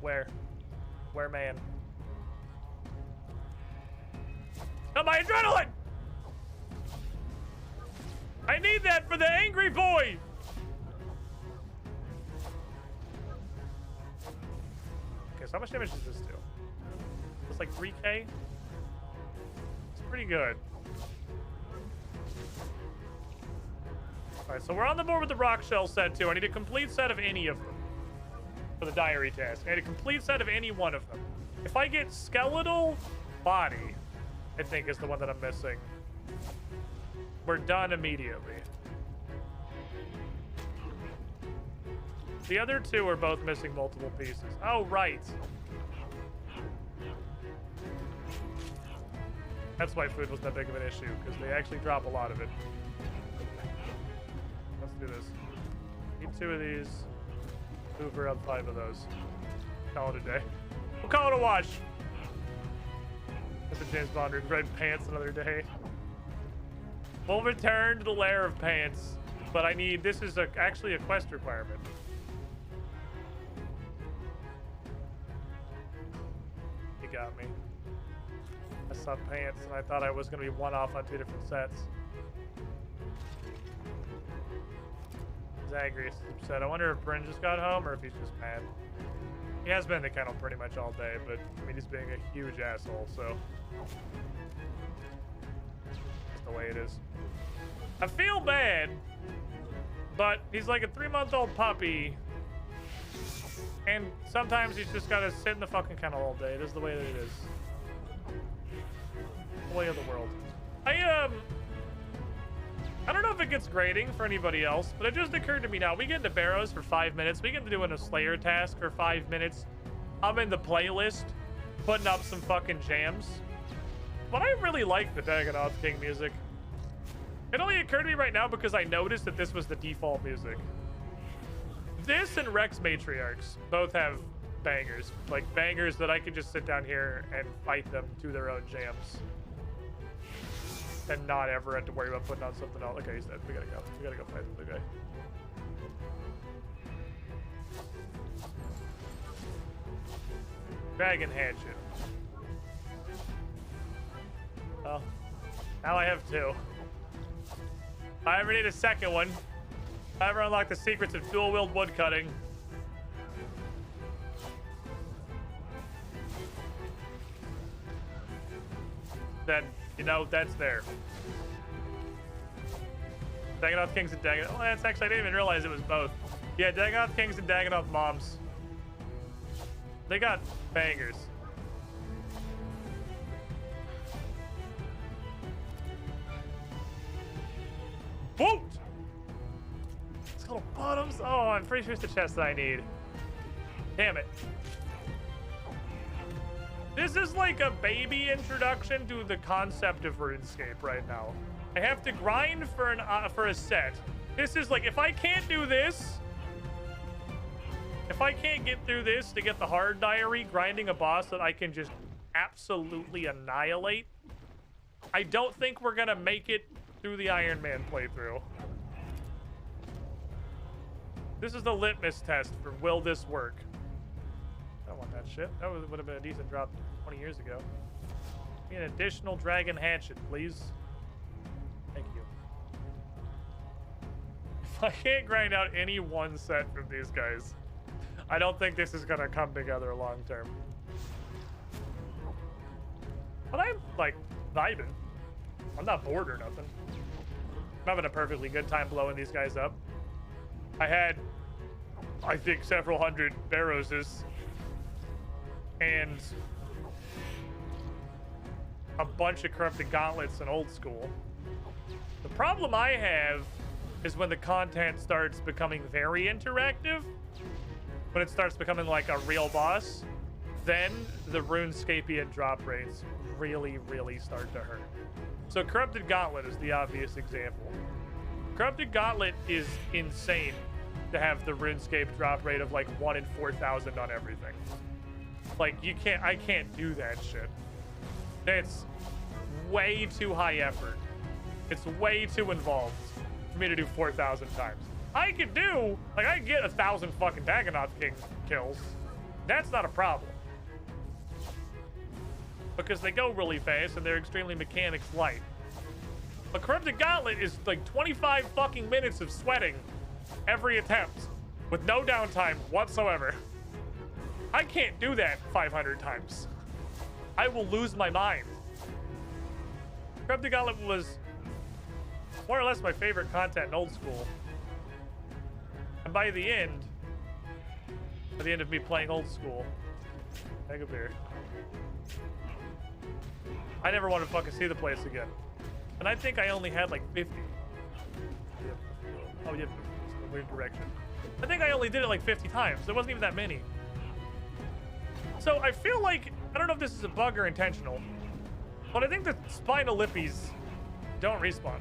Where, man? Oh, my adrenaline! I need that for the angry boy! Okay, so how much damage does this do? It's like 3k? It's pretty good. Alright, so we're on the board with the rock shell set too. I need a complete set of any of them for the diary task. I need a complete set of any one of them. If I get skeletal body, I think is the one that I'm missing, we're done immediately. The other two are both missing multiple pieces. Oh, right. That's why food wasn't that big of an issue, because they actually drop a lot of it. Let's do this. Need 2 of these. Move around 5 of those. Call it a day. We'll call it a wash. That's a James Bond red pants another day. We'll return to the lair of pants, but I need, this is actually a quest requirement. You got me. I saw pants and I thought I was going to be one off on 2 different sets. Zagreus is upset. I wonder if Bryn just got home or if he's just mad. He has been in the kennel pretty much all day, but I mean, he's being a huge asshole, so that's the way it is. I feel bad, but he's like a 3-month-old puppy, and sometimes he's just gotta sit in the fucking kennel all day. It is the way that it is. The way of the world. I don't know if it gets grading for anybody else, but it just occurred to me now. We get into Barrows for 5 minutes. We get to doing a Slayer task for 5 minutes. I'm in the playlist, putting up some fucking jams. But I really like the Dagonoth King music. It only occurred to me right now because I noticed that this was the default music. This and Rex Matriarchs both have bangers. Like bangers that I could just sit down here and fight them to their own jams. And not ever have to worry about putting on something else. Okay, he's dead. We gotta go. We gotta go fight the guy. Dragon Hatchet. Well, now I have two. If I ever need a second one, if I ever unlock the secrets of dual-wield woodcutting, then, you know, that's there. Dagganoth Kings and Dagganoth... Oh, that's actually... I didn't even realize it was both. Yeah, Dagganoth Kings and Dagganoth Moms. They got bangers. Boot! Skull bottoms? Oh, I'm pretty sure it's the chest that I need. Damn it. This is like a baby introduction to the concept of RuneScape right now. I have to grind for a set. This is like, if I can't do this, if I can't get through this to get the hard diary, grinding a boss that I can just absolutely annihilate, I don't think we're gonna make it through the Iron Man playthrough. This is the litmus test for will this work. I don't want that shit. That would have been a decent drop 20 years ago. Give me an additional dragon hatchet, please. Thank you. If I can't grind out any one set from these guys, I don't think this is gonna come together long term. But I'm like vibing. I'm not bored or nothing. I'm having a perfectly good time blowing these guys up. I had, I think, several hundred Barrowses and a bunch of corrupted gauntlets in old school. The problem I have is when the content starts becoming very interactive, when it starts becoming like a real boss, then the RuneScapian drop rates really, really start to hurt. So Corrupted Gauntlet is the obvious example. Corrupted Gauntlet is insane to have the RuneScape drop rate of like 1 in 4,000 on everything. Like, I can't do that shit. It's way too high effort. It's way too involved for me to do 4,000 times. I could do, like, I get 1,000 fucking Dagganoth King kills. That's not a problem. Because they go really fast and they're extremely mechanics light. But Corrupted Gauntlet is like 25 fucking minutes of sweating every attempt with no downtime whatsoever. I can't do that 500 times. I will lose my mind. Corrupted Gauntlet was more or less my favorite content in old school. And by the end of me playing old school, take a beer, I never want to fucking see the place again. And I think I only had like 50. Oh, yeah, weird direction. I think I only did it like 50 times. There wasn't even that many. So I feel like, I don't know if this is a bug or intentional, but I think the Spinal Lippies don't respawn.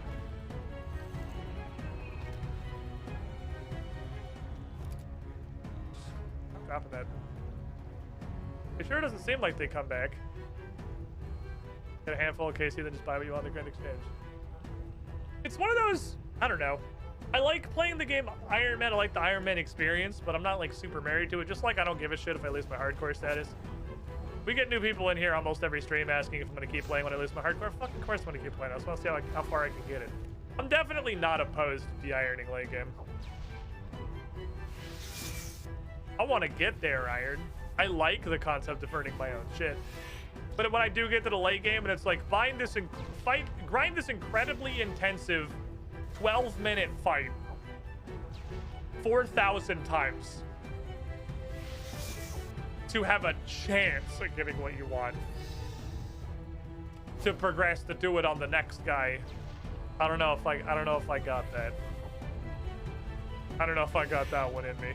I'm dropping that. It sure doesn't seem like they come back. Get a handful of KC, then just buy what you want in the Grand Exchange. It's one of those, I don't know. I like playing the game Iron Man. I like the Iron Man experience, but I'm not like super married to it. Just like I don't give a shit if I lose my hardcore status. We get new people in here almost every stream asking if I'm going to keep playing when I lose my hardcore. Fucking course I'm going to keep playing. I just want to see how far I can get it. I'm definitely not opposed to de-ironing late game. I want to get there, Iron. I like the concept of earning my own shit. But when I do get to the late game and it's like, grind this incredibly intensive 12-minute fight 4,000 times to have a chance at getting what you want, to progress to do it on the next guy. I don't know if I got that. I don't know if I got that one in me.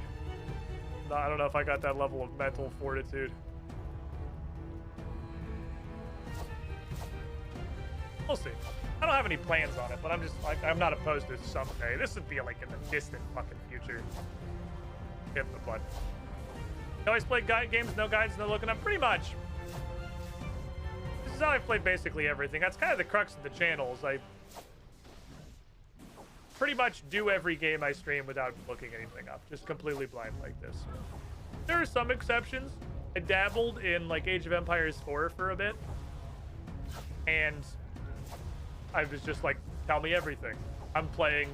No, I don't know if I got that level of mental fortitude. We'll see. I don't have any plans on it, but I'm just like, I'm not opposed to someday. This would be like in the distant fucking future. hit the button. You always play games, no guides, no looking up? Pretty much. This is how I've played basically everything. That's kind of the crux of the channels. I pretty much do every game I stream without looking anything up. Just completely blind like this. There are some exceptions. I dabbled in like Age of Empires 4 for a bit. And I was just like, tell me everything. I'm playing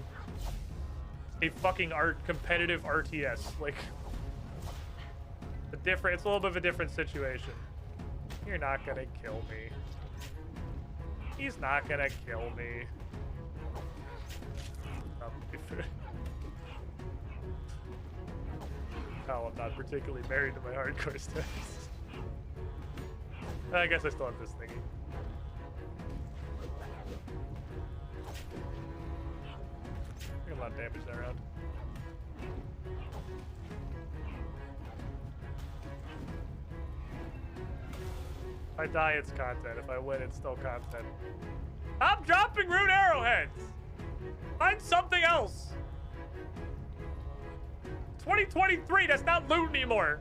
a fucking competitive RTS. Like, it's a little bit of a different situation. You're not gonna kill me. He's not gonna kill me. Oh, I'm not particularly married to my hardcore stats. I guess I still have this thingy. I got a lot of damage that round. If I die, it's content. If I win, it's still content. I'm dropping rune arrowheads! Find something else! 2023, that's not loot anymore!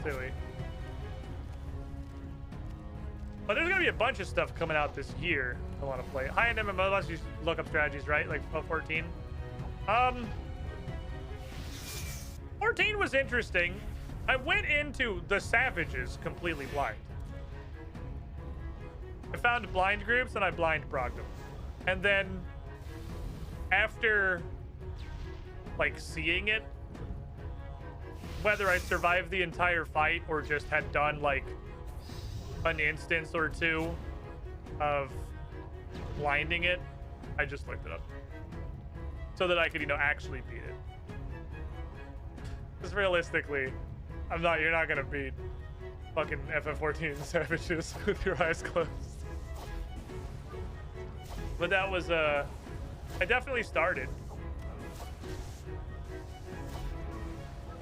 Silly. But there's gonna be a bunch of stuff coming out this year I want to play. High-end MMO lets you look up strategies, right? Like 14. 14 was interesting. I went into the Savages completely blind. I found blind groups and I blind progged them. And then after like seeing it, whether I survived the entire fight or just had done like an instance or two of blinding it, I just looked it up so that I could, you know, actually beat it. Because realistically, you're not gonna beat fucking FF14 Savages with your eyes closed. But that was, I definitely started.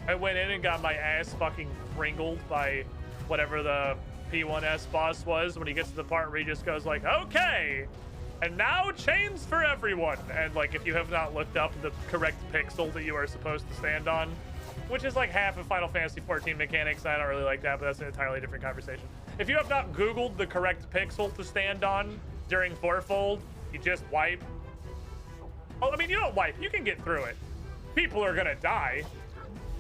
I went in and got my ass fucking pringled by whatever the P1S boss was when he gets to the part where he just goes like, okay, and now chains for everyone. And like, if you have not looked up the correct pixel that you are supposed to stand on, which is like half of Final Fantasy 14 mechanics. I don't really like that, but that's an entirely different conversation. If you have not Googled the correct pixel to stand on during Fourfold, you just wipe. Oh, I mean, you don't wipe. You can get through it. People are gonna die,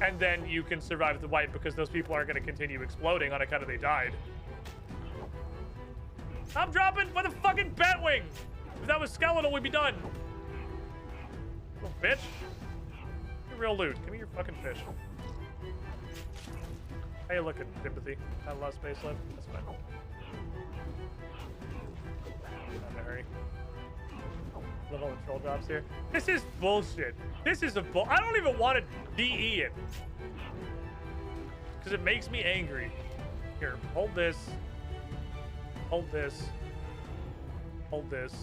and then you can survive the wipe because those people aren't gonna continue exploding on account of they died. I'm dropping for the fucking Batwing. If that was skeletal, we'd be done. Little bitch. Real loot. Give me your fucking fish. How you looking, Timothy? Not a lot of space left? That's fine. Not in a hurry. Look at all the troll drops here. This is bullshit. This is I don't even want to DE it. Because it makes me angry. Here, hold this. Hold this. Hold this.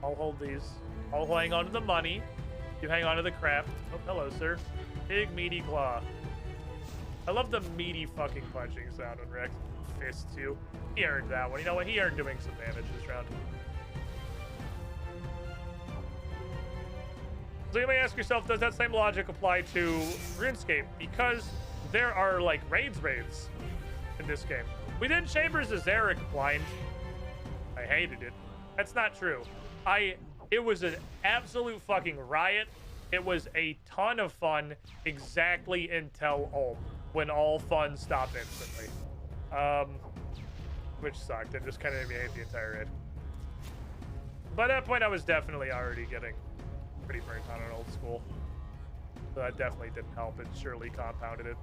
I'll hold these. I'll hang on to the money. You hang on to the crap. Oh, hello, sir. Big meaty claw. I love the meaty fucking punching sound on Rex. Fist, too. He earned that one. You know what? He earned doing some damage this round. So you may ask yourself, does that same logic apply to RuneScape? Because there are, like, raids in this game. We did Chambers of Zarek blind. I hated it. That's not true. It was an absolute fucking riot. It was a ton of fun exactly until Ulm, when all fun stopped instantly. Which sucked. It just kind of made me hate the entire raid. By that point, I was definitely already getting pretty burnt out on old school. So that definitely didn't help. It surely compounded it.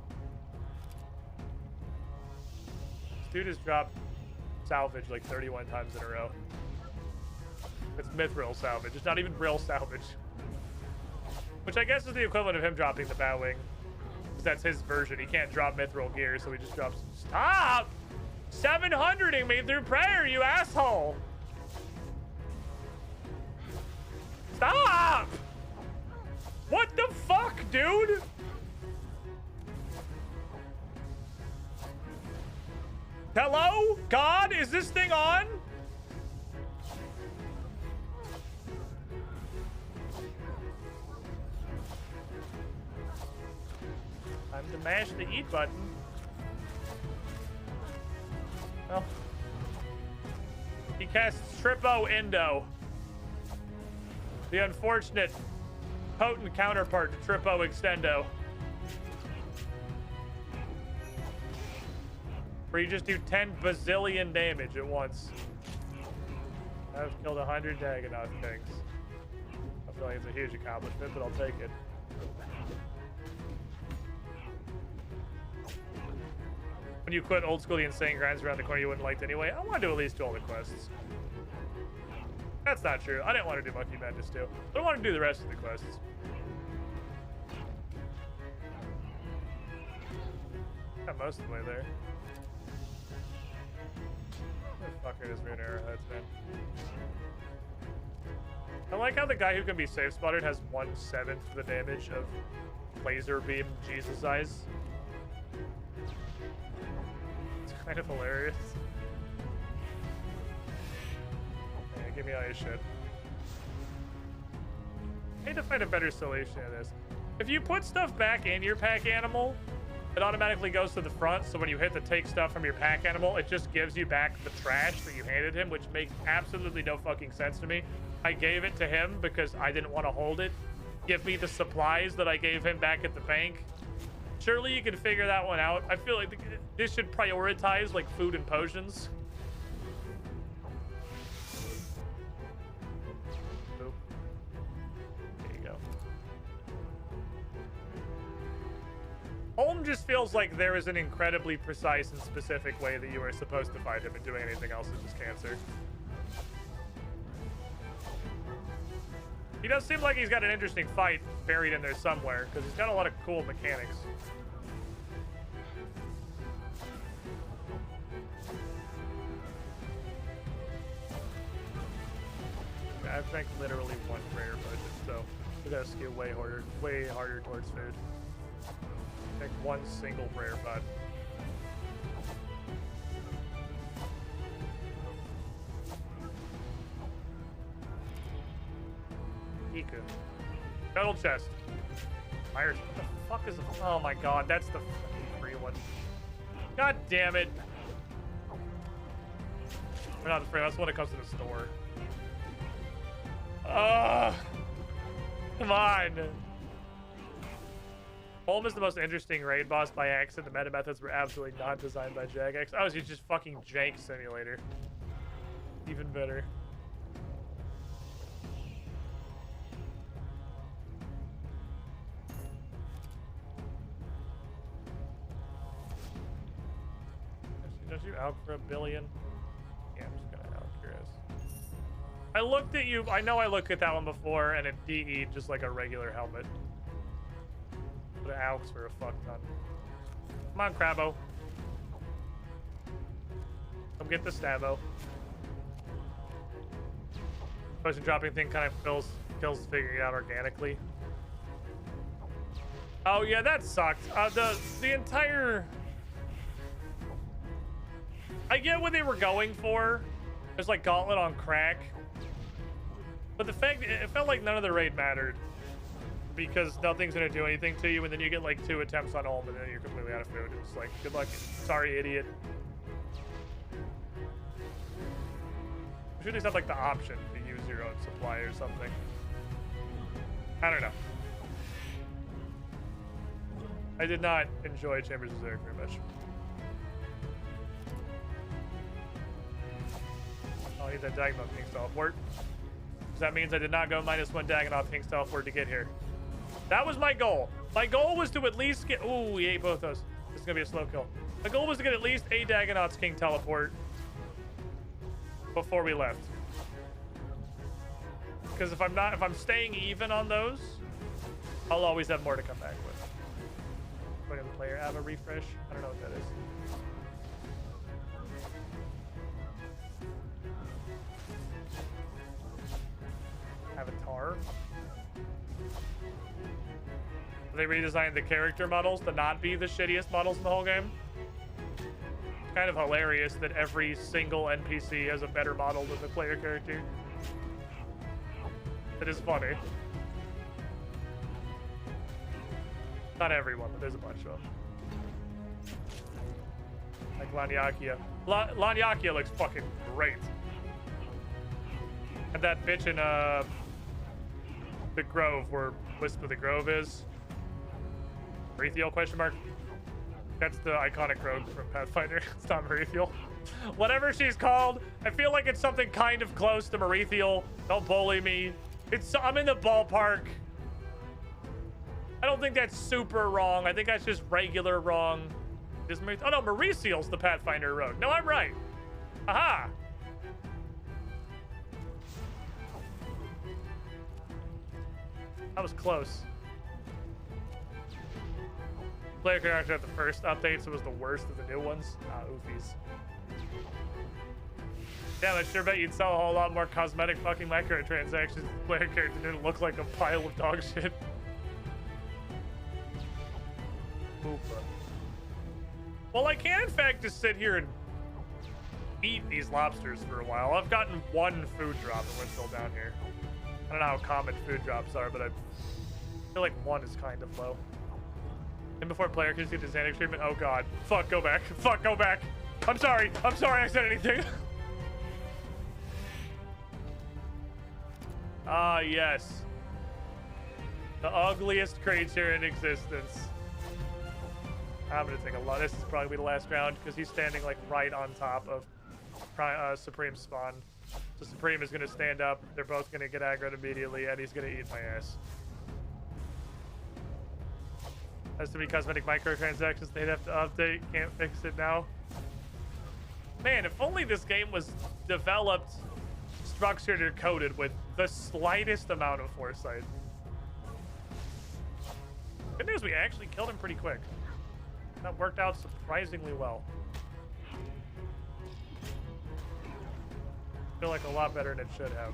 This dude has dropped salvage like 31 times in a row. It's mithril salvage. It's not even real salvage. Which I guess is the equivalent of him dropping the Batwing. Because that's his version. He can't drop mithril gear, so he just drops... Stop! 700ing me through prayer, you asshole! Stop! What the fuck, dude? Hello? God? Is this thing on? Smash the eat button. Well, he casts Trippo Endo. The unfortunate, potent counterpart to Trippo Extendo. Where you just do 10 bazillion damage at once. I've killed 100 Dagonoth things. I feel like it's a huge accomplishment, but I'll take it. When you quit old school, the insane grinds around the corner you wouldn't like anyway. I want to do at least do all the quests. That's not true. I didn't want to do Monkey Madness too. I want to do the rest of the quests. Got most of the way there. Where the fuck are these rune arrowheads, man? I like how the guy who can be safe spotted has 1/7 the damage of laser beam Jesus eyes. It's kind of hilarious. Yeah, give me all your shit. I need to find a better solution to this. If you put stuff back in your pack animal, it automatically goes to the front, so when you hit the take stuff from your pack animal, it just gives you back the trash that you handed him, which makes absolutely no fucking sense to me. I gave it to him because I didn't want to hold it. Give me the supplies that I gave him back at the bank. Surely you can figure that one out. I feel like this should prioritize like food and potions. Boop. There you go. Home just feels like there is an incredibly precise and specific way that you are supposed to fight him, and doing anything else is just cancer. He does seem like he's got an interesting fight buried in there somewhere, because he's got a lot of cool mechanics. I think literally one prayer budget, so we gotta skew way harder towards food. I think one single rare bud. Iku. Total chest. Myers, what the fuck is the... Oh my god, that's the free one. God damn it. Or not the free, that's when it comes to the store. Come on. Holm is the most interesting raid boss by accident. The meta methods were absolutely not designed by Jagex. Oh, he's just fucking jank simulator. Even better. Don't you out for a billion? Yeah, I'm just gonna out curious. I looked at you. I know I looked at that one before, and it DE'd just like a regular helmet. But it outs for a fuck ton. Come on, Crabbo. Come get the Stabbo. Potion dropping thing kind of kills figuring it out organically. Oh yeah, that sucked. The entire. I get what they were going for. It's like Gauntlet on crack. But the fact, it felt like none of the raid mattered. Because nothing's gonna do anything to you, and then you get like 2 attempts on Ulm, and then you're completely out of food. It's like, good luck. Sorry, idiot. You should at least have like the option to use your own supply or something. I don't know. I did not enjoy Chambers of Zerg very much. I need that Dagonoth King's teleport. Because that means I did not go -1 Dagonoth King's teleport to get here. That was my goal. My goal was to at least get... Ooh, we ate both those. This is going to be a slow kill. My goal was to get at least a Dagonoth's King teleport before we left. Because if I'm staying even on those, I'll always have more to come back with. Look at the player. Have a refresh. I don't know what that is. Avatar. They redesigned the character models to not be the shittiest models in the whole game. It's kind of hilarious that every single NPC has a better model than the player character. It is funny. Not everyone, but there's a bunch of them. Like Laniakia. Laniakia looks fucking great. And that bitch in the Grove, where Wisp of the Grove is. Marithiel, question mark? That's the iconic road from Pathfinder. It's not Marithiel. Whatever she's called, I feel like it's something kind of close to Marithiel. Don't bully me. I'm in the ballpark. I don't think that's super wrong. I think that's just regular wrong. Oh no, Marithiel's the Pathfinder road. No, I'm right. Aha! That was close. Player character at the first updates, it was the worst of the new ones. Oofies. Damn, I sure bet you'd sell a whole lot more cosmetic fucking microtransactions if the player character didn't look like a pile of dog shit. Oopa. Well, I can in fact just sit here and eat these lobsters for a while. I've gotten one food drop and we're still down here. I don't know how common food drops are, but I feel like one is kind of low. And before player can see the Xanax treatment, oh god. Fuck, go back. Fuck, go back. I'm sorry I said anything. Ah, yes. The ugliest creature in existence. I'm gonna take a lot. This is probably the last round because he's standing like right on top of Supreme's spawn. So Supreme is gonna stand up. They're both gonna get aggroed immediately, and he's gonna eat my ass. Has to be cosmetic microtransactions. They'd have to update. Can't fix it now. Man, if only this game was developed, structured, or coded with the slightest amount of foresight. Good news, we actually killed him pretty quick. That worked out surprisingly well. I feel like a lot better than it should have.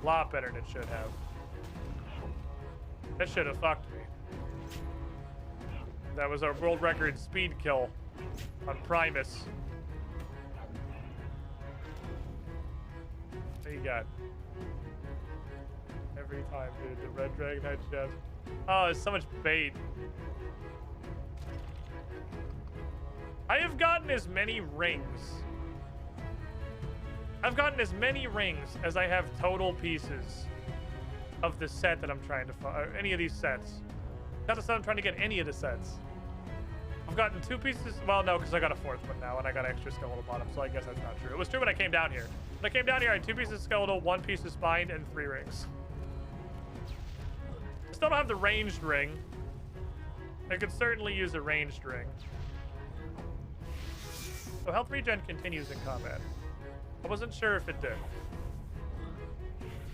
A lot better than it should have. That should have fucked me. That was our world record speed kill on Primus. What you got? Every time, dude. The Red Dragon Head chest. Oh, there's so much bait. I have gotten as many rings. I've gotten as many rings as I have total pieces of the set that I'm trying to find. Any of these sets. Not to say I'm trying to get any of the sets. I've gotten 2 pieces. Well, no, because I got a 4th one now, and I got extra skeletal bottom, so I guess that's not true. It was true when I came down here. When I came down here, I had 2 pieces of skeletal, 1 piece of spine, and 3 rings. I still don't have the ranged ring. I could certainly use a ranged ring. So health regen continues in combat. I wasn't sure if it did.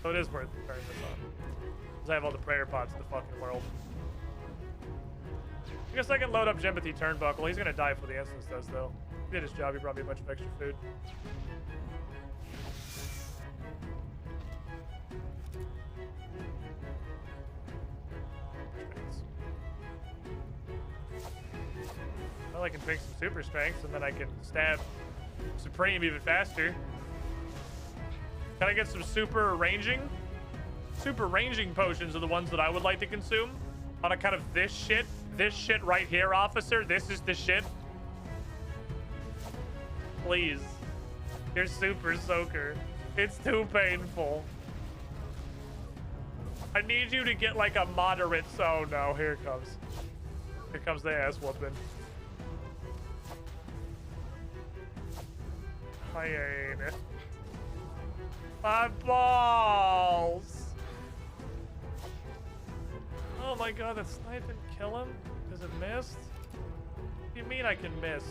So it is worth turning this on. Because I have all the prayer pots in the fucking world. I guess I can load up Jempathy Turnbuckle. He's gonna die for the instance does though. He did his job, he brought me a bunch of extra food. Well, I can drink some super strengths and then I can stab Supreme even faster. Can I get some super ranging? Super ranging potions are the ones that I would like to consume on account of this shit. This shit right here, officer. This is the shit. Please. You're super soaker. It's too painful. I need you to get like a moderate. Oh no, here it comes. Here comes the ass whooping. I ain't it. My balls. Oh my god, that snipe didn't kill him? Because it missed? What do you mean I can miss?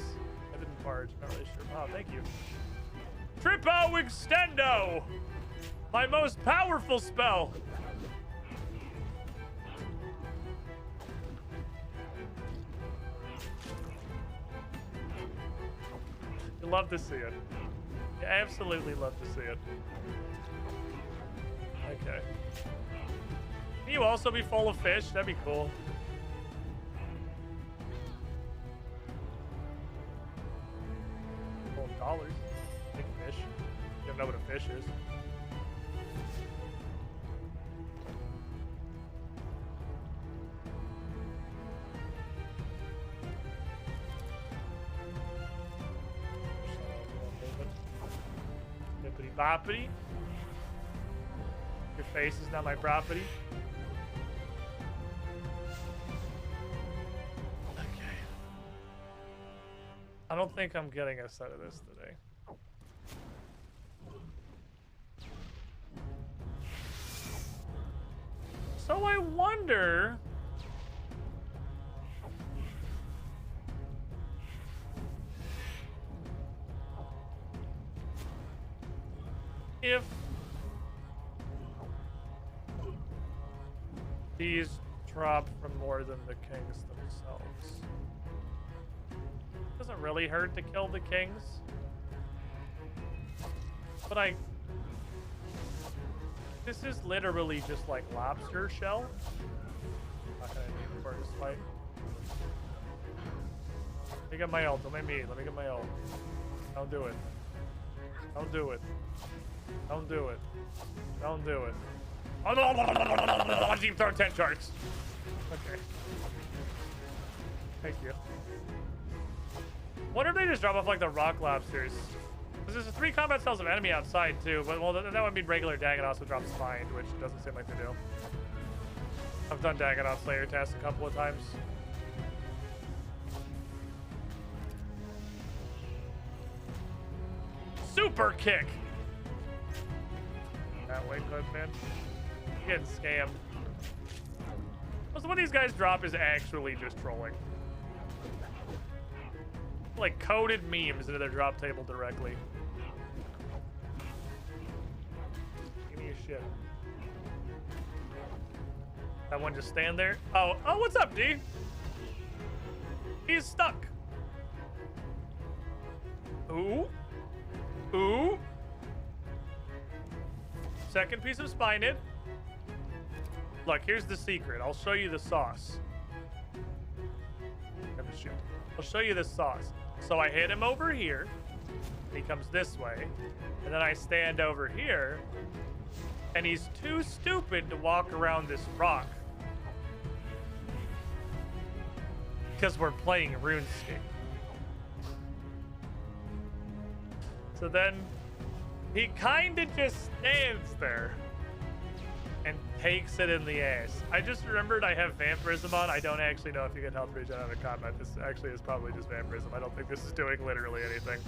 I didn't barge, not really sure. Oh, thank you. Trippo Extendo! My most powerful spell! You love to see it. You absolutely love to see it. Okay. Can you also be full of fish? That'd be cool. Full of dollars. Big fish. You don't know what a fish is. boppity. Your face is not my property. Okay. I don't think I'm getting a set of this today. So I wonder... if these drop from more than the kings themselves. Doesn't really hurt to kill the kings. But this is literally just like lobster shell. Not gonna need it for this fight. Let me get my ult. Don't make me. Let me get my ult. Don't do it. Don't do it. Don't do it. Don't do it. Oh no! Deep throw 10 sharks. Okay. Thank you. What if they just drop off like the rock lobsters? Because there's 3 combat styles of enemy outside too, but well, that would mean regular Dagon also drops Find, which doesn't seem like they do. I've done Dagon Slayer tasks a couple of times. Super kick! That way, good man. You're getting scammed. So what these guys drop is actually just trolling. Like coded memes into their drop table directly. Give me your shit. That one just stand there. Oh, what's up, D? He's stuck. Ooh. Ooh. Second piece of spined. Look, here's the secret. I'll show you the sauce. I'll show you the sauce. So I hit him over here. He comes this way. And then I stand over here. And he's too stupid to walk around this rock. Because we're playing RuneScape. So then he kind of just stands there and takes it in the ass. I just remembered I have vampirism on. I don't actually know if you get health regen out of combat. This actually is probably just vampirism. I don't think this is doing literally anything.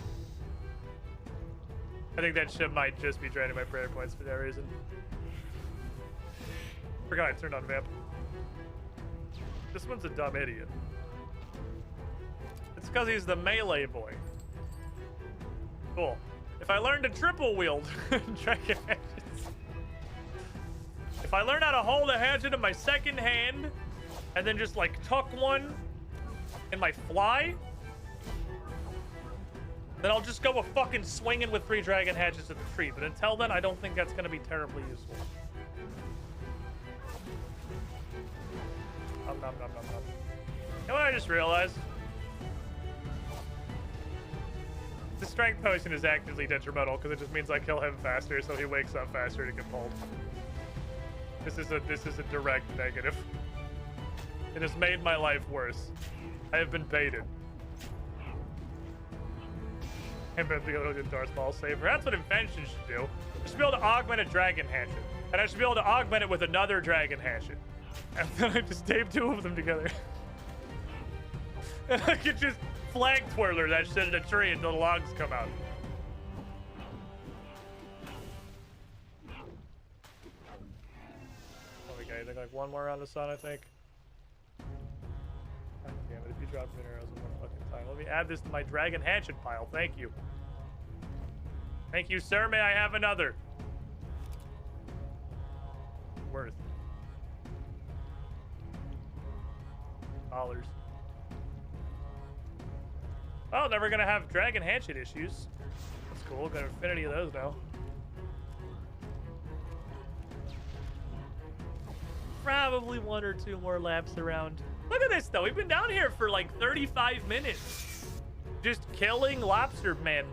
I think that shit might just be draining my prayer points for that reason. Forgot I turned on vamp. This one's a dumb idiot. It's because he's the melee boy. Cool. If I learn to triple wield dragon hatchets. If I learn how to hold a hatchet in my second hand and then just like tuck one in my fly, then I'll just go a fucking swinging with 3 dragon hatchets at the tree. But until then, I don't think that's going to be terribly useful. Nom, nom, nom, nom, nom. You know what I just realized? The strength potion is actively detrimental because it just means I kill him faster, so he wakes up faster to get pulled. This is a direct negative. It has made my life worse. I have been baited. And been the Darth Maul saver. That's what Invention should do. I should be able to augment a dragon hatchet, and I should be able to augment it with another dragon hatchet, and then I just tape 2 of them together, and I could just flag twirler that shit in a tree until the logs come out. Oh, we got anything like 1 more round of sun, I think. God damn it, if you drop in arrows in 1 fucking time. Let me add this to my dragon hatchet pile. Thank you. Thank you, sir. May I have another? Worth. $. Oh, never gonna have dragon hatchet issues. That's cool. Got infinity of those now. Probably 1 or 2 more laps around. Look at this though. We've been down here for like 35 minutes, just killing lobster men.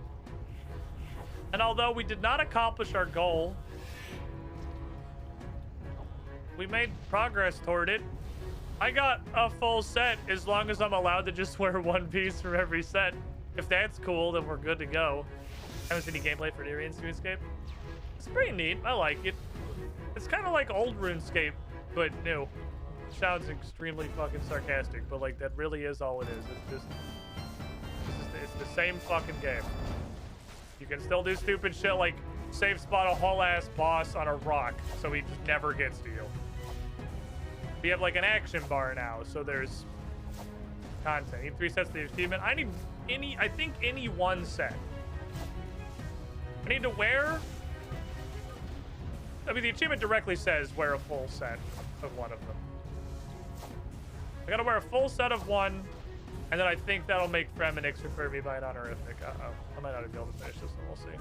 And although we did not accomplish our goal, we made progress toward it. I got a full set as long as I'm allowed to just wear 1 piece from every set. If that's cool, then we're good to go. Haven't seen any gameplay for Runescape. It's pretty neat. I like it. It's kind of like old Runescape, but new. It sounds extremely fucking sarcastic, but like that really is all it is. It's the same fucking game. You can still do stupid shit like safe spot a whole ass boss on a rock so he just never gets to you. We have like an action bar now, so there's content. Need 3 sets of the achievement. I think any one set. I need to wear. I mean, the achievement directly says wear a full set of one of them. I gotta wear a full set of one, and then I think that'll make Fremenix refer me by an honorific. Uh-oh. I might not be able to finish this one. We'll see.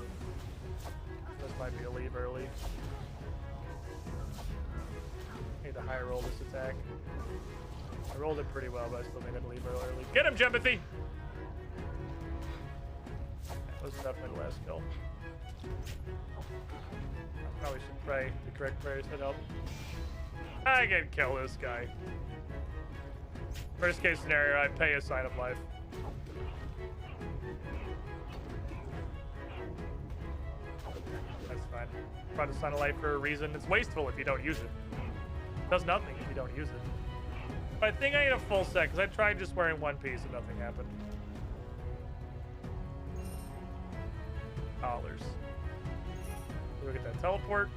This might be a leave early. Need to high roll this attack. I rolled it pretty well, but I still need to leave early. Get him, Jempathy! That was definitely the last kill. I probably should pray the correct prayers that help. I can kill this guy. Worst case scenario, I pay a sign of life. That's fine. Brought a sign of life for a reason. It's wasteful if you don't use it. It does nothing if you don't use it. But I think I need a full set because I tried just wearing one piece and nothing happened. Dollars. Look at that teleport.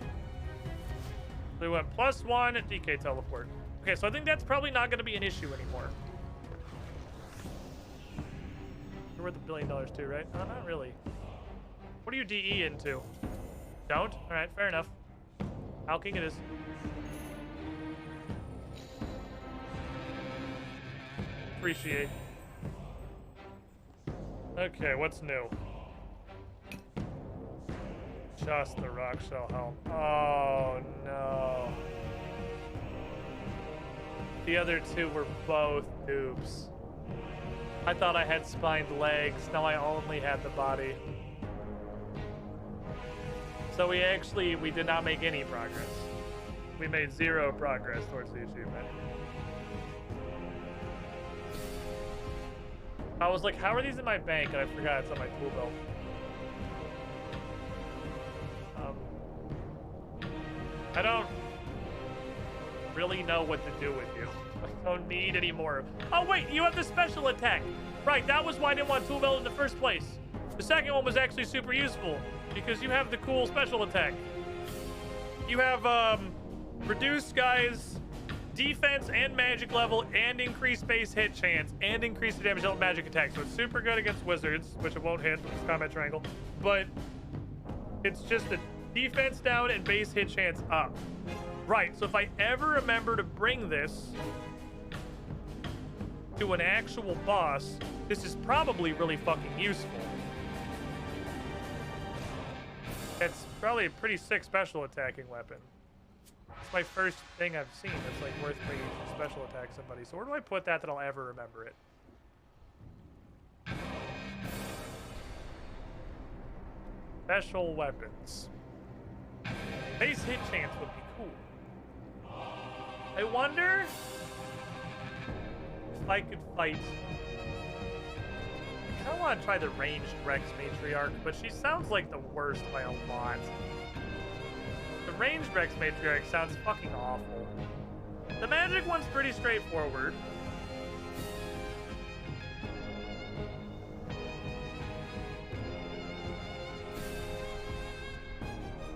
We went +1 at DK teleport. Okay, so I think that's probably not going to be an issue anymore. You're worth $1 billion too, right? No, not really. What are you DE into? Don't? All right, fair enough. Alking it is. Appreciate. Okay, what's new? Just the rock shell helm. Oh no. The other two were both noobs. I thought I had spined legs. Now I only had the body. So we did not make any progress. We made 0 progress towards the achievement. I was like, how are these in my bank? And I forgot it's on my tool belt. I don't really know what to do with you. I don't need any more. Oh wait, you have the special attack. Right, that was why I didn't want tool belt in the first place. The second one was actually super useful because you have the cool special attack. You have reduced guys defense and magic level and increased base hit chance and increased the damage magic attack. So it's super good against wizards, which it won't hit with this combat triangle, but it's just the defense down and base hit chance up. Right, so if I ever remember to bring this to an actual boss, this is probably really fucking useful. It's probably a pretty sick special attacking weapon. It's my first thing I've seen that's like worth me to special attack somebody. So where do I put that I'll ever remember it? Special weapons. Base hit chance would be cool. I wonder if I could fight. I kind of want to try the ranged Rex Matriarch, but she sounds like the worst by a lot. The ranged Rex Matriarch sounds fucking awful. The magic one's pretty straightforward.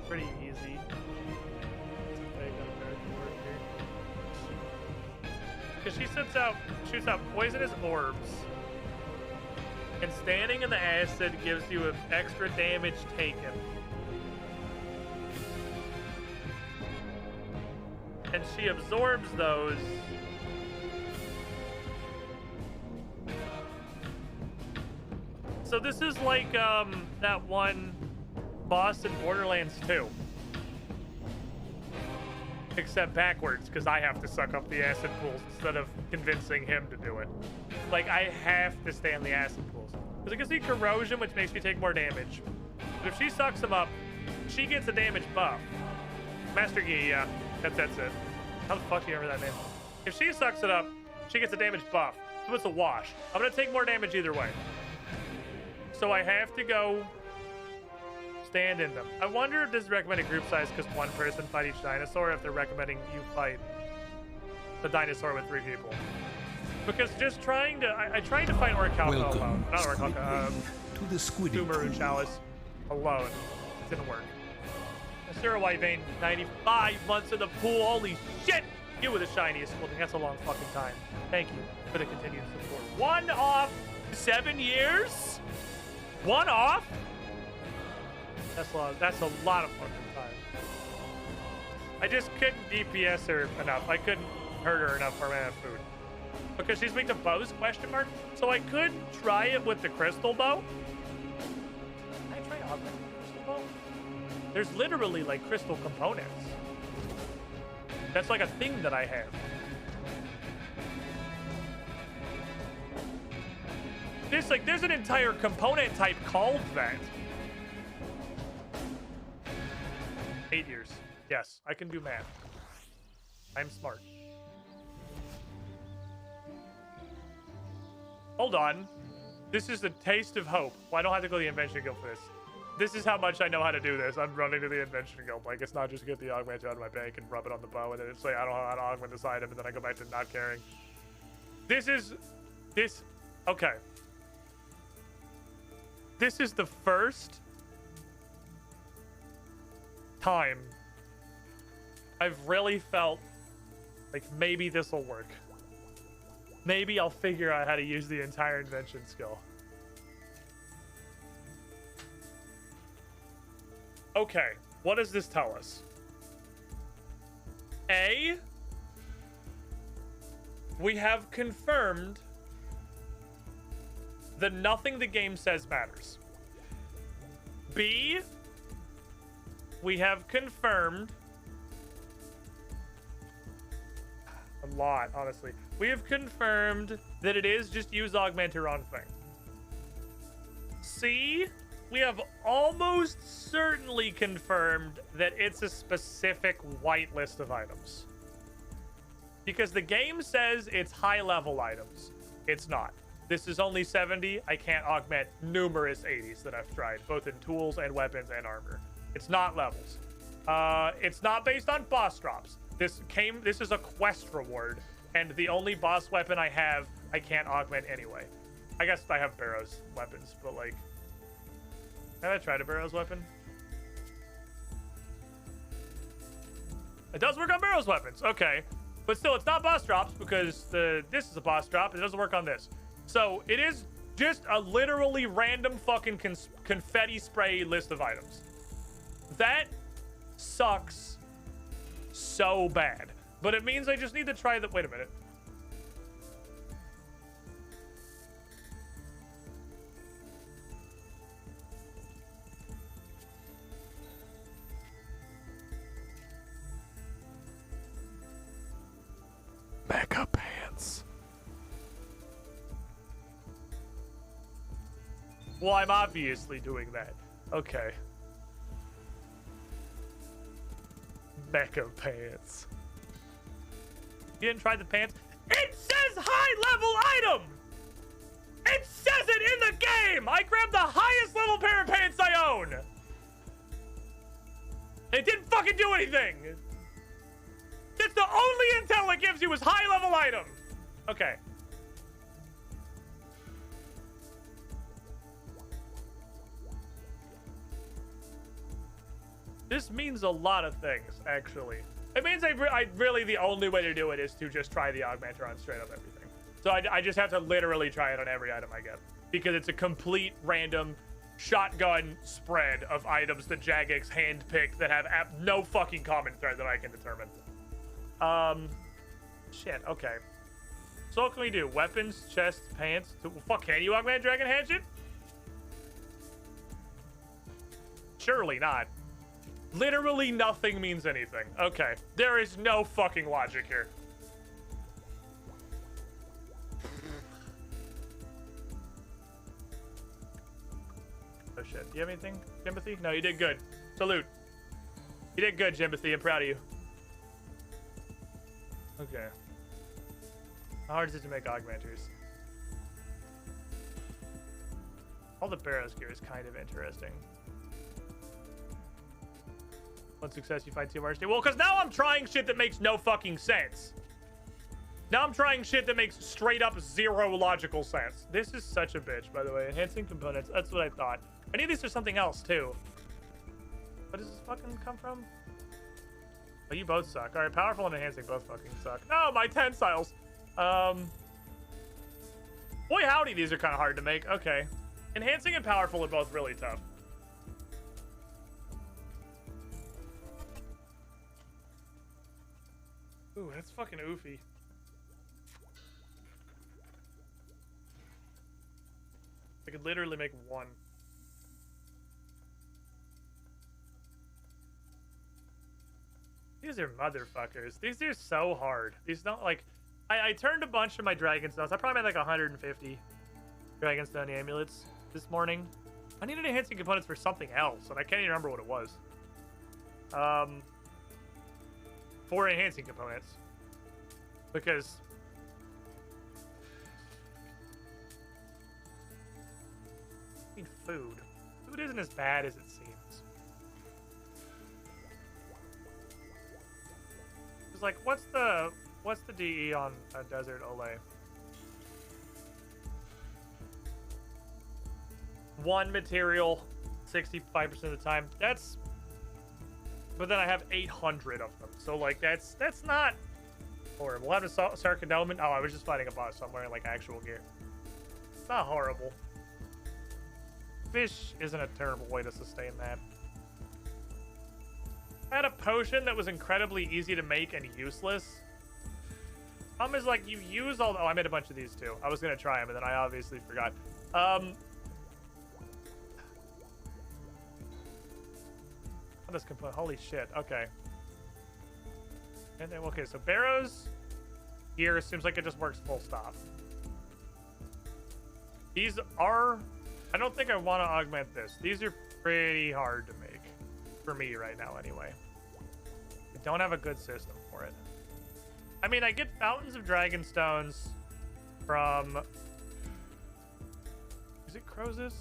Pretty easy. Because she shoots out poisonous orbs. And standing in the acid gives you an extra damage taken. And she absorbs those. So this is like that one boss in Borderlands 2. Except backwards, because I have to suck up the acid pools instead of convincing him to do it. Like, I have to stay in the acid pools. Because I can see corrosion, which makes me take more damage. But if she sucks him up, she gets a damage buff. Master Yi, yeah. That's it. How the fuck do you remember that name? If she sucks it up, she gets a damage buff. So it's a wash. I'm going to take more damage either way. So I have to go stand in them. I wonder if this is recommended group size because one person fight each dinosaur, if they're recommending you fight the dinosaur with 3 people. Because just trying to, I tried to fight Orichalca alone. Not Orichalca, to the Sumeru Chalice alone. It didn't work. Sarah White Vein, 95 months in the pool. Holy shit! You were the shiniest holding. That's a long fucking time. Thank you for the continued support. 1 off 7 years? 1 off? That's a lot of fucking time. I just couldn't DPS her enough. I couldn't hurt her enough for enough food. Because she's weak to bows, question mark? So I could try it with the crystal bow. Can I try augment the crystal bow? There's literally like crystal components. That's like a thing that I have. There's an entire component type called that. 8 years. Yes, I can do math. I'm smart. Hold on. This is the taste of hope. Well, I don't have to go to the Invention Guild for this. This is how much I know how to do this. I'm running to the Invention Guild. Like, it's not just get the augment out of my bank and rub it on the bow, and then it's like, I don't know how to augment this item, and then I go back to not caring. Okay. This is the first time I've really felt like maybe this will work. Maybe I'll figure out how to use the entire invention skill. Okay, what does this tell us? A, we have confirmed that nothing the game says matters. B, we have confirmed a lot, honestly. We have confirmed that it is just use augmenter on thing. C, we have almost certainly confirmed that it's a specific whitelist of items. Because the game says it's high-level items. It's not. This is only 70. I can't augment numerous 80s that I've tried, both in tools and weapons and armor. It's not levels. It's not based on boss drops. This is a quest reward, and the only boss weapon I have, I can't augment anyway. I guess I have Barrow's weapons, but like, have I tried a Barrow's weapon? It does work on Barrow's weapons, okay. But still, it's not boss drops because this is a boss drop. It doesn't work on this. So it is just a literally random fucking confetti spray list of items. That sucks so bad. But it means I just need to try the... Wait a minute. Mecha pants. Well, I'm obviously doing that. Okay. Mecha pants. You didn't try the pants? It says high level item! It says it in the game! I grabbed the highest level pair of pants I own! It didn't fucking do anything! That's the only intel it gives you is high level item! Okay. This means a lot of things, actually. It means I really, the only way to do it is to just try the augmenter on straight up everything. So I just have to literally try it on every item I get. Because it's a complete random shotgun spread of items that Jagex handpicked that have no fucking common thread that I can determine. Shit, okay. So what can we do? Weapons, chests, pants. Fuck, can you augment Dragon Hatchet? Surely not. Literally nothing means anything. Okay. There is no fucking logic here. Oh shit. Do you have anything, Jimothy? No, you did good. Salute. You did good, Jimothy. I'm proud of you. Okay. How hard is it to make augmenters? All the Barrows gear is kind of interesting. One success, you find 2 more. Well, because now I'm trying shit that makes no fucking sense. Now I'm trying shit that makes straight up 0 logical sense. This is such a bitch, by the way. Enhancing components. That's what I thought. I need these for something else, too. What does this fucking come from? Oh, you both suck. All right, powerful and enhancing both fucking suck. No, my tensiles. Boy, howdy, these are kind of hard to make. Okay. Enhancing and powerful are both really tough. Ooh, that's fucking oofy. I could literally make 1. These are motherfuckers. These are so hard. These don't like... I turned a bunch of my Dragonstones. I probably made like 150 Dragonstone amulets this morning. I needed enhancing components for something else, and I can't even remember what it was. 4 enhancing components. Because... I need food. Food isn't as bad as it seems. It's like, what's the DE on a desert Olay? 1 material, 65% of the time. That's... But then I have 800 of them. So, like, that's not horrible. I have a Sark Endowment. Oh, I was just fighting a boss somewhere in, like, actual gear. It's not horrible. Fish isn't a terrible way to sustain that. I had a potion that was incredibly easy to make and useless. Problem is, like, you use all the... Oh, I made a bunch of these, too. I was going to try them, and then I obviously forgot. This component. Holy shit. Okay. And then, okay, so Barrows here seems like it just works full stop. These are... I don't think I want to augment this. These are pretty hard to make. For me right now, anyway. I don't have a good system for it. I mean, I get Fountains of Dragonstones from... Is it Crozus?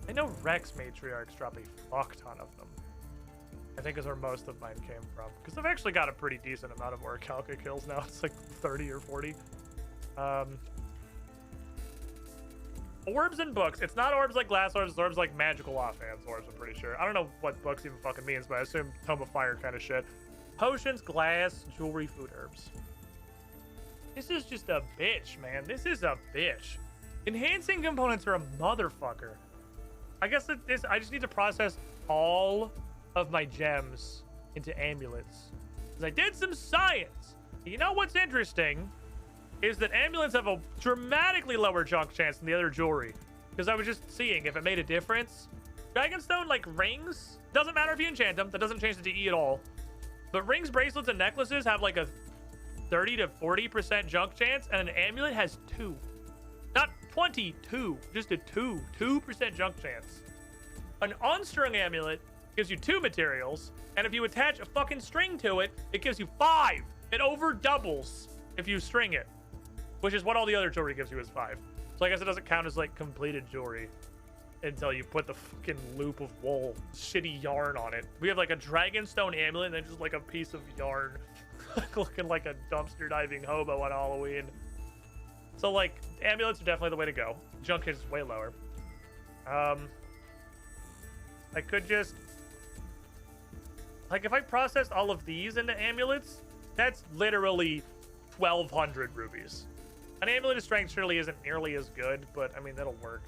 I know Rex Matriarchs drop a fuck ton of them. I think is where most of mine came from. Because I've actually got a pretty decent amount of Orichalca kills now. It's like 30 or 40. Orbs and books. It's not orbs like glass orbs. It's orbs like magical offhands orbs, I'm pretty sure. I don't know what books even fucking means, but I assume Tome of Fire kind of shit. Potions, glass, jewelry, food, herbs. This is just a bitch, man. This is a bitch. Enhancing components are a motherfucker. I guess that this... I just need to process all of my gems into amulets. Because I did some science. You know what's interesting? Is that amulets have a dramatically lower junk chance than the other jewelry. Because I was just seeing if it made a difference. Dragonstone, like rings, doesn't matter if you enchant them. That doesn't change the DE at all. But rings, bracelets, and necklaces have like a 30 to 40% junk chance. And an amulet has 2. Not 22, just a 2% junk chance. An unstrung amulet gives you 2 materials. And if you attach a fucking string to it, it gives you 5. It over doubles if you string it. Which is what all the other jewelry gives you is 5. So I guess it doesn't count as like completed jewelry until you put the fucking loop of wool, shitty yarn on it. We have like a Dragonstone amulet and then just like a piece of yarn looking like a dumpster diving hobo on Halloween. So like amulets are definitely the way to go. Junk is way lower. I could just like if I processed all of these into amulets, that's literally 1,200 rubies. An amulet of strength surely isn't nearly as good, but I mean, that'll work.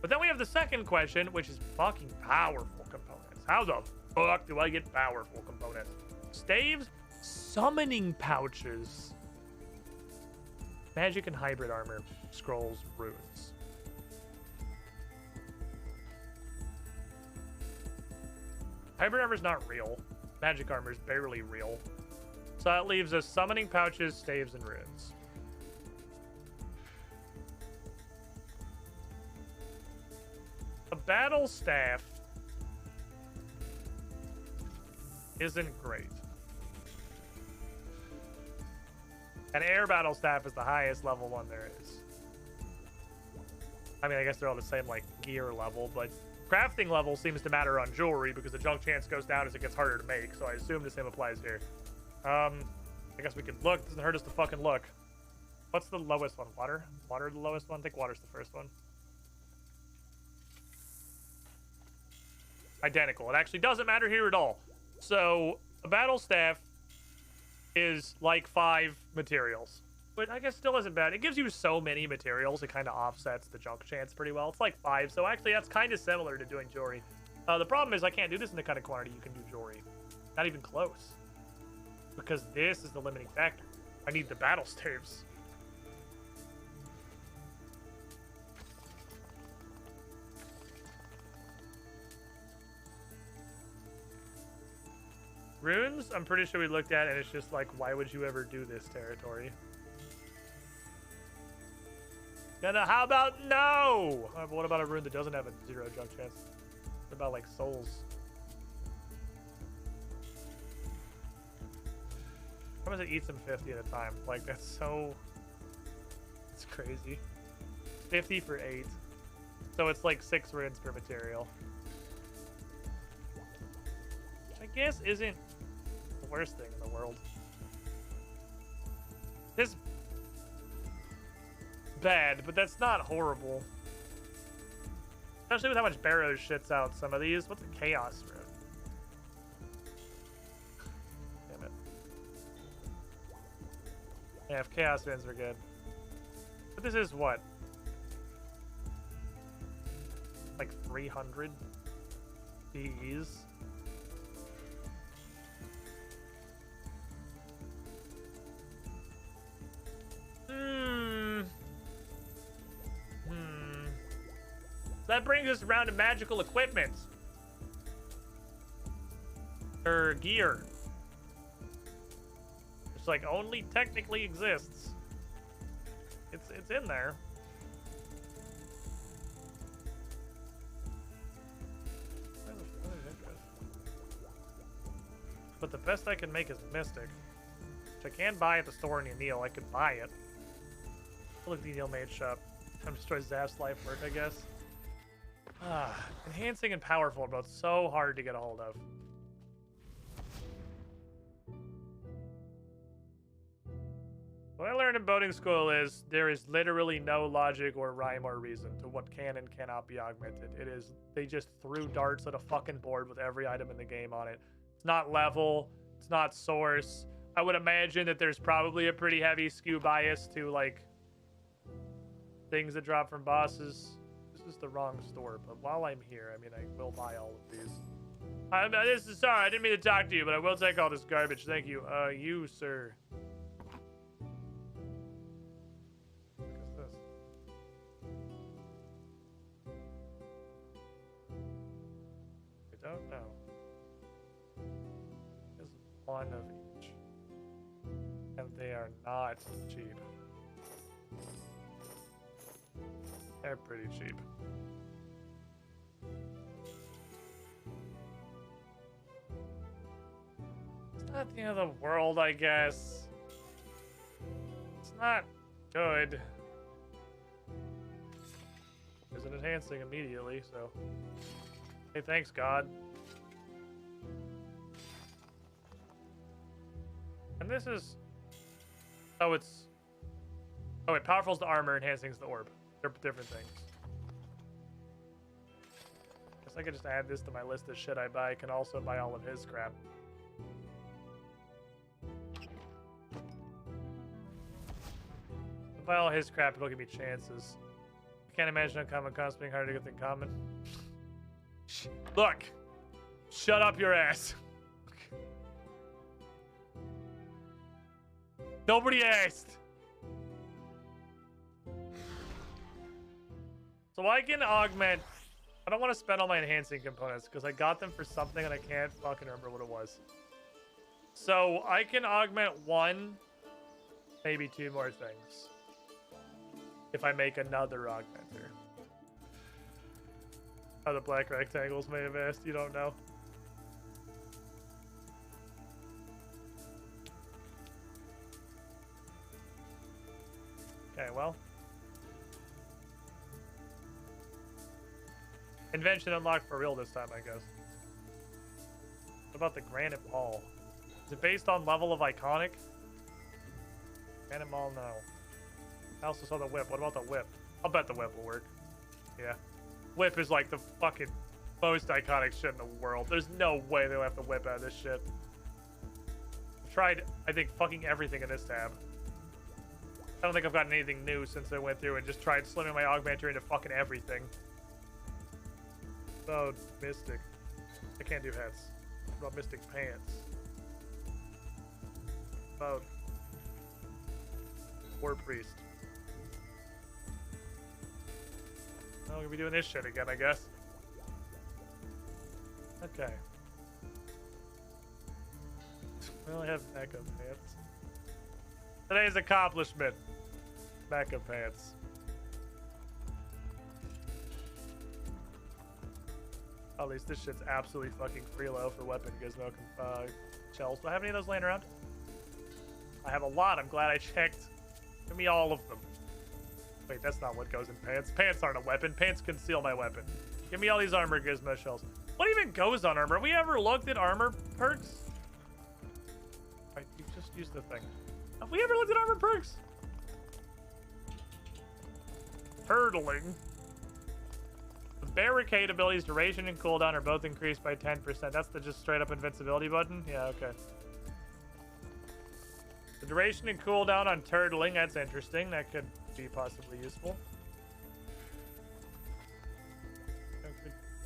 But then we have the second question, which is fucking powerful components. How the fuck do I get powerful components? Staves, summoning pouches, magic and hybrid armor, scrolls, runes. Hybrid armor is not real. Magic armor is barely real. So that leaves us summoning pouches, staves, and runes. A battle staff isn't great. An air battle staff is the highest level one there is. I mean, I guess they're all the same, like, gear level, but crafting level seems to matter on jewelry because the junk chance goes down as it gets harder to make. So I assume the same applies here. I guess we could look. Doesn't hurt us to fucking look. What's the lowest one? Water? Water the lowest one? I think water's the first one. Identical. It actually doesn't matter here at all. So a battle staff is like 5 materials, but I guess still isn't bad. It gives you so many materials, it kind of offsets the junk chance pretty well. It's like 5, so actually that's kind of similar to doing jewelry. The problem is I can't do this in the kind of quantity you can do jewelry. Not even close. Because this is the limiting factor. I need the battle staves. Runes, I'm pretty sure we looked at, and it's just like, why would you ever do this territory? How about no? What about a rune that doesn't have a 0 junk chance? What about like souls? How does it eat some 50 at a time? Like that's so... It's crazy. 50 for 8. So it's like 6 runes per material. Which I guess isn't the worst thing in the world. This bad, but that's not horrible. Especially with how much Barrows shits out some of these. What's a Chaos rune? Damn it. Yeah, if Chaos runes are good. But this is what? Like 300 DEs? That brings us around to magical equipment. Or gear. Which like only technically exists. It's in there. But the best I can make is Mystic. Which I can buy at the store in Neil. I could buy it. Look at the Neil Mage shop. Time to destroy Zaf's life work, I guess. Enhancing and powerful are both so hard to get a hold of. What I learned in boating school is there is literally no logic or rhyme or reason to what can and cannot be augmented. It is, they just threw darts at a fucking board with every item in the game on it. It's not level, it's not source. I would imagine that there's probably a pretty heavy skew bias to like things that drop from bosses. This is the wrong store, but while I'm here, I mean, I will buy all of these. Sorry, I didn't mean to talk to you, but I will take all this garbage. Thank you. You, sir. What is this? I don't know. There's one of each. And they are not cheap. They're pretty cheap. It's not the end of the world, I guess. It's not good. Isn't enhancing immediately, so. Hey, thanks, God. And this is... Oh, it's... Oh, wait, powerful's the armor, enhancing's the orb. They're different things. Guess I could just add this to my list of shit I buy. I can also buy all of his crap. If I buy all his crap, it'll give me chances. I can't imagine uncommon costs being harder to get than common. Look! Shut up your ass. Nobody asked! So I can augment... I don't want to spend all my enhancing components because I got them for something and I can't fucking remember what it was. So I can augment 1, maybe 2 more things. If I make another augmenter. Oh, the black rectangles may have asked. You don't know. Okay, well. Invention unlocked for real this time, I guess. What about the granite ball? Is it based on level of iconic? Granite ball, no. I also saw the whip. What about the whip? I'll bet the whip will work. Yeah. Whip is like the fucking most iconic shit in the world. There's no way they'll have to whip out of this shit. I've tried, I think, fucking everything in this tab. I don't think I've gotten anything new since I went through and just tried slimming my augmenter into fucking everything. Oh, Mystic. I can't do hats. What about Mystic pants? About War Priest. Oh, we're gonna be doing this shit again, I guess. Okay. We only have backup pants. Today's accomplishment. Backup pants. At least this shit's absolutely fucking freelo for weapon gizmo shells. Do I have any of those laying around? I have a lot. I'm glad I checked. Give me all of them. Wait, that's not what goes in pants. Pants aren't a weapon. Pants conceal my weapon. Give me all these armor gizmo shells. What even goes on armor? Have we ever looked at armor perks? Right, you just used the thing. Have we ever looked at armor perks? Hurdling. The barricade abilities duration and cooldown are both increased by 10%. That's the just straight up invincibility button? Yeah, okay. The duration and cooldown on turtling, that's interesting. That could be possibly useful.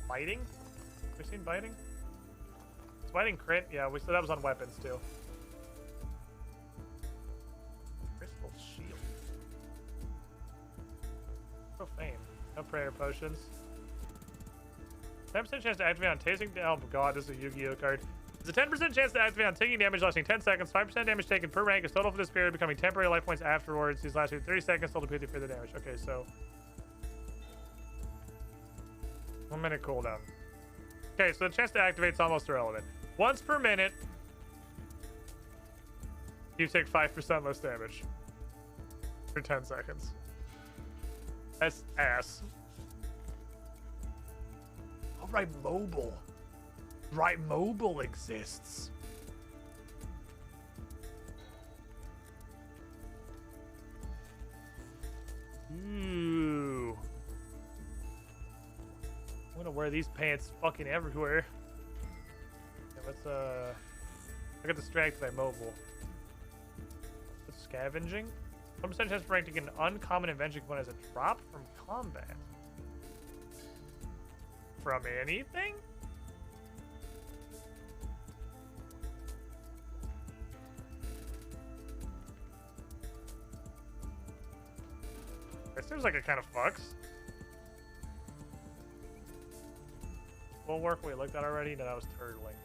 Biting? Have we seen biting? Is biting crit? Yeah, we said that was on weapons too. Crystal shield. Profane. No prayer potions. 10% chance to activate on tasing. Oh god, this is a Yu-Gi-Oh card. There's a 10% chance to activate on taking damage lasting 10 seconds. 5% damage taken per rank is total for this period, becoming temporary life points afterwards. These last 30 seconds total to further damage. Okay, so 1 minute cooldown. Okay, so the chance to activate is almost irrelevant. Once per minute, you take 5% less damage for 10 seconds. That's ass. Oh, right, mobile. Right, mobile exists. Ooh. I'm gonna wear these pants fucking everywhere. Okay, let's I got distracted by mobile. What's scavenging? 1% chance for rank to get an uncommon invention component as a drop from combat. From anything? It seems like it kind of fucks. Bulwark, we looked at already? No, that was turtling.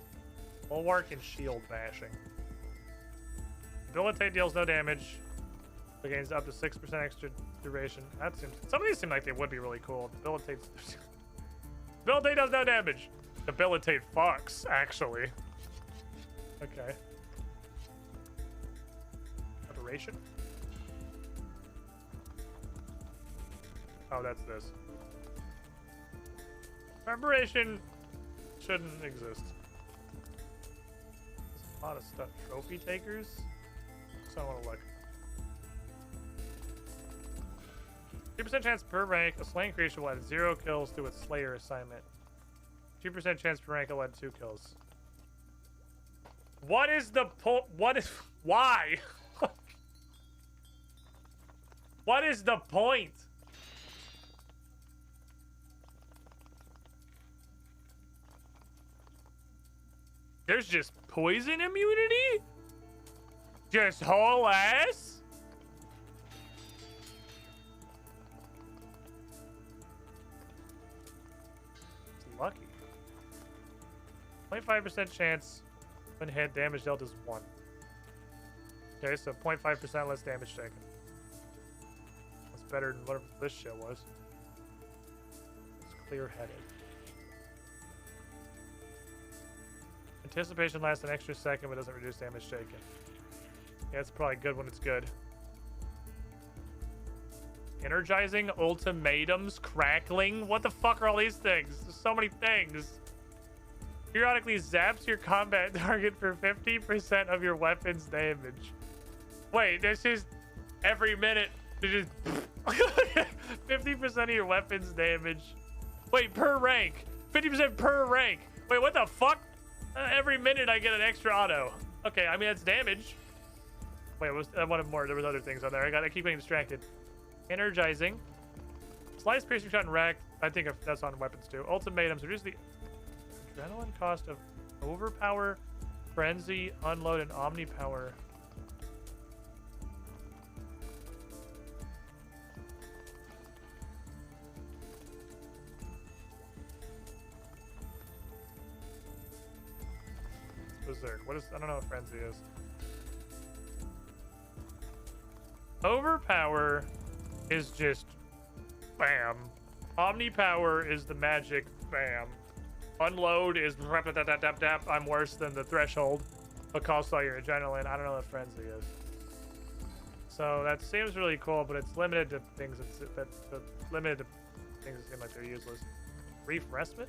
Bulwark and shield bashing. Debilitate deals no damage. It gains up to 6% extra duration. That seems. Some of these seem like they would be really cool. Debilitate. Debilitate does no damage. Debilitate fucks, actually. Okay. Aberration? Oh, that's this. Aberration shouldn't exist. There's a lot of stuff. Trophy takers? So I want to look. 2% chance per rank, a slain creature will add 0 kills to its Slayer assignment. 2% chance per rank will add 2 kills. What is the point? What is... Why? What is the point? There's just poison immunity? Just whole ass? It's lucky. 0.5% chance when hit, damage dealt is 1. Okay, so 0.5% less damage taken. That's better than whatever this shit was. It's clear-headed. Anticipation lasts an extra second but doesn't reduce damage taken. Yeah, it's probably good when it's good. Energizing, ultimatums, crackling. What the fuck are all these things? There's so many things. Periodically zaps your combat target for 50% of your weapon's damage. Wait, that's just every minute. Just 50% of your weapon's damage. Wait, per rank. 50% per rank. Wait, what the fuck? Every minute I get an extra auto. Okay, I mean, that's damage. Wait, I wanted more. There was other things on there. I keep getting distracted. Energizing. Slice, piercing shot, and rack. I think that's on weapons too. Ultimatums. Reduce the adrenaline cost of overpower, frenzy, unload, and omni power. Berserk. What is? I don't know what frenzy is. Overpower is just bam. Omni power is the magic bam. Unload is I'm worse than the threshold, but costs all your adrenaline. I don't know what frenzy is. So that seems really cool, but it's limited to things that limited to things that seem like they're useless. Brief respite.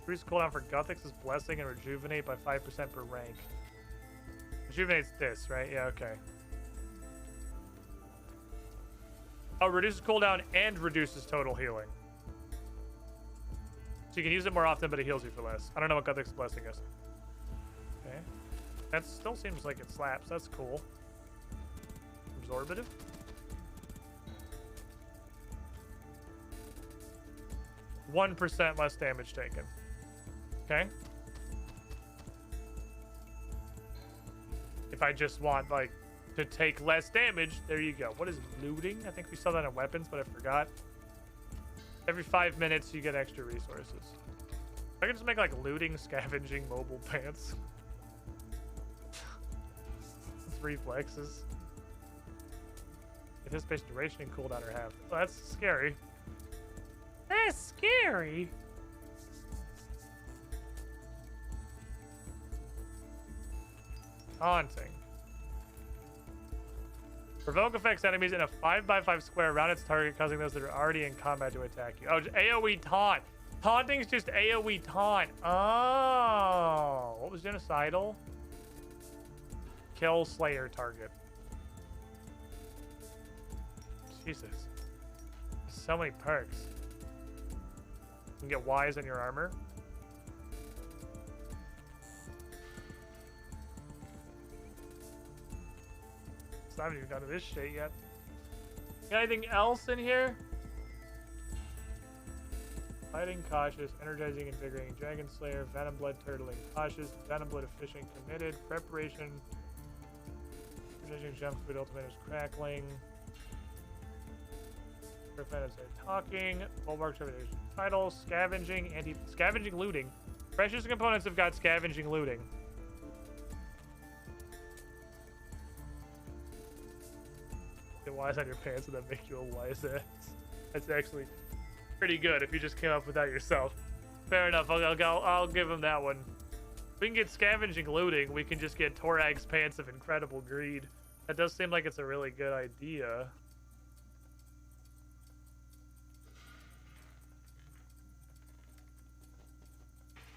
Increase cooldown for Guthix's blessing and rejuvenate by 5% per rank. Rejuvenate's this, right? Yeah, okay. Oh, reduces cooldown and reduces total healing. So you can use it more often, but it heals you for less. I don't know what Guthix's blessing is. Okay. That still seems like it slaps. That's cool. Absorbative. %1 less damage taken. Okay. If I just want, like, to take less damage, there you go. What is looting? I think we saw that in weapons, but I forgot. Every 5 minutes, you get extra resources. I can just make, like, looting, scavenging, mobile pants. It's reflexes. Anticipation, duration, and cooldown are half. Oh, that's scary. That's scary. Taunting. Provoke affects enemies in a 5x5 square around its target, causing those that are already in combat to attack you. Oh, AoE taunt. Taunting's just AoE taunt. Oh, what was genocidal? Kill Slayer target. Jesus. So many perks. You can get Ys in your armor. It's not even done to this shit yet. Got anything else in here? Fighting, cautious, energizing, invigorating, dragon slayer, venom blood, turtling, cautious, venom blood, efficient, committed, preparation, energizing, jump food, ultimatums, crackling, prevent talking, bulwark, termination, title, scavenging, scavenging, looting. Precious components have got scavenging, looting. Get wise on your pants and then make you a wise ass. That's actually pretty good if you just came up with that yourself. Fair enough. I'll give him that one. If we can get scavenging, looting, we can just get Torag's pants of incredible greed. That does seem like it's a really good idea.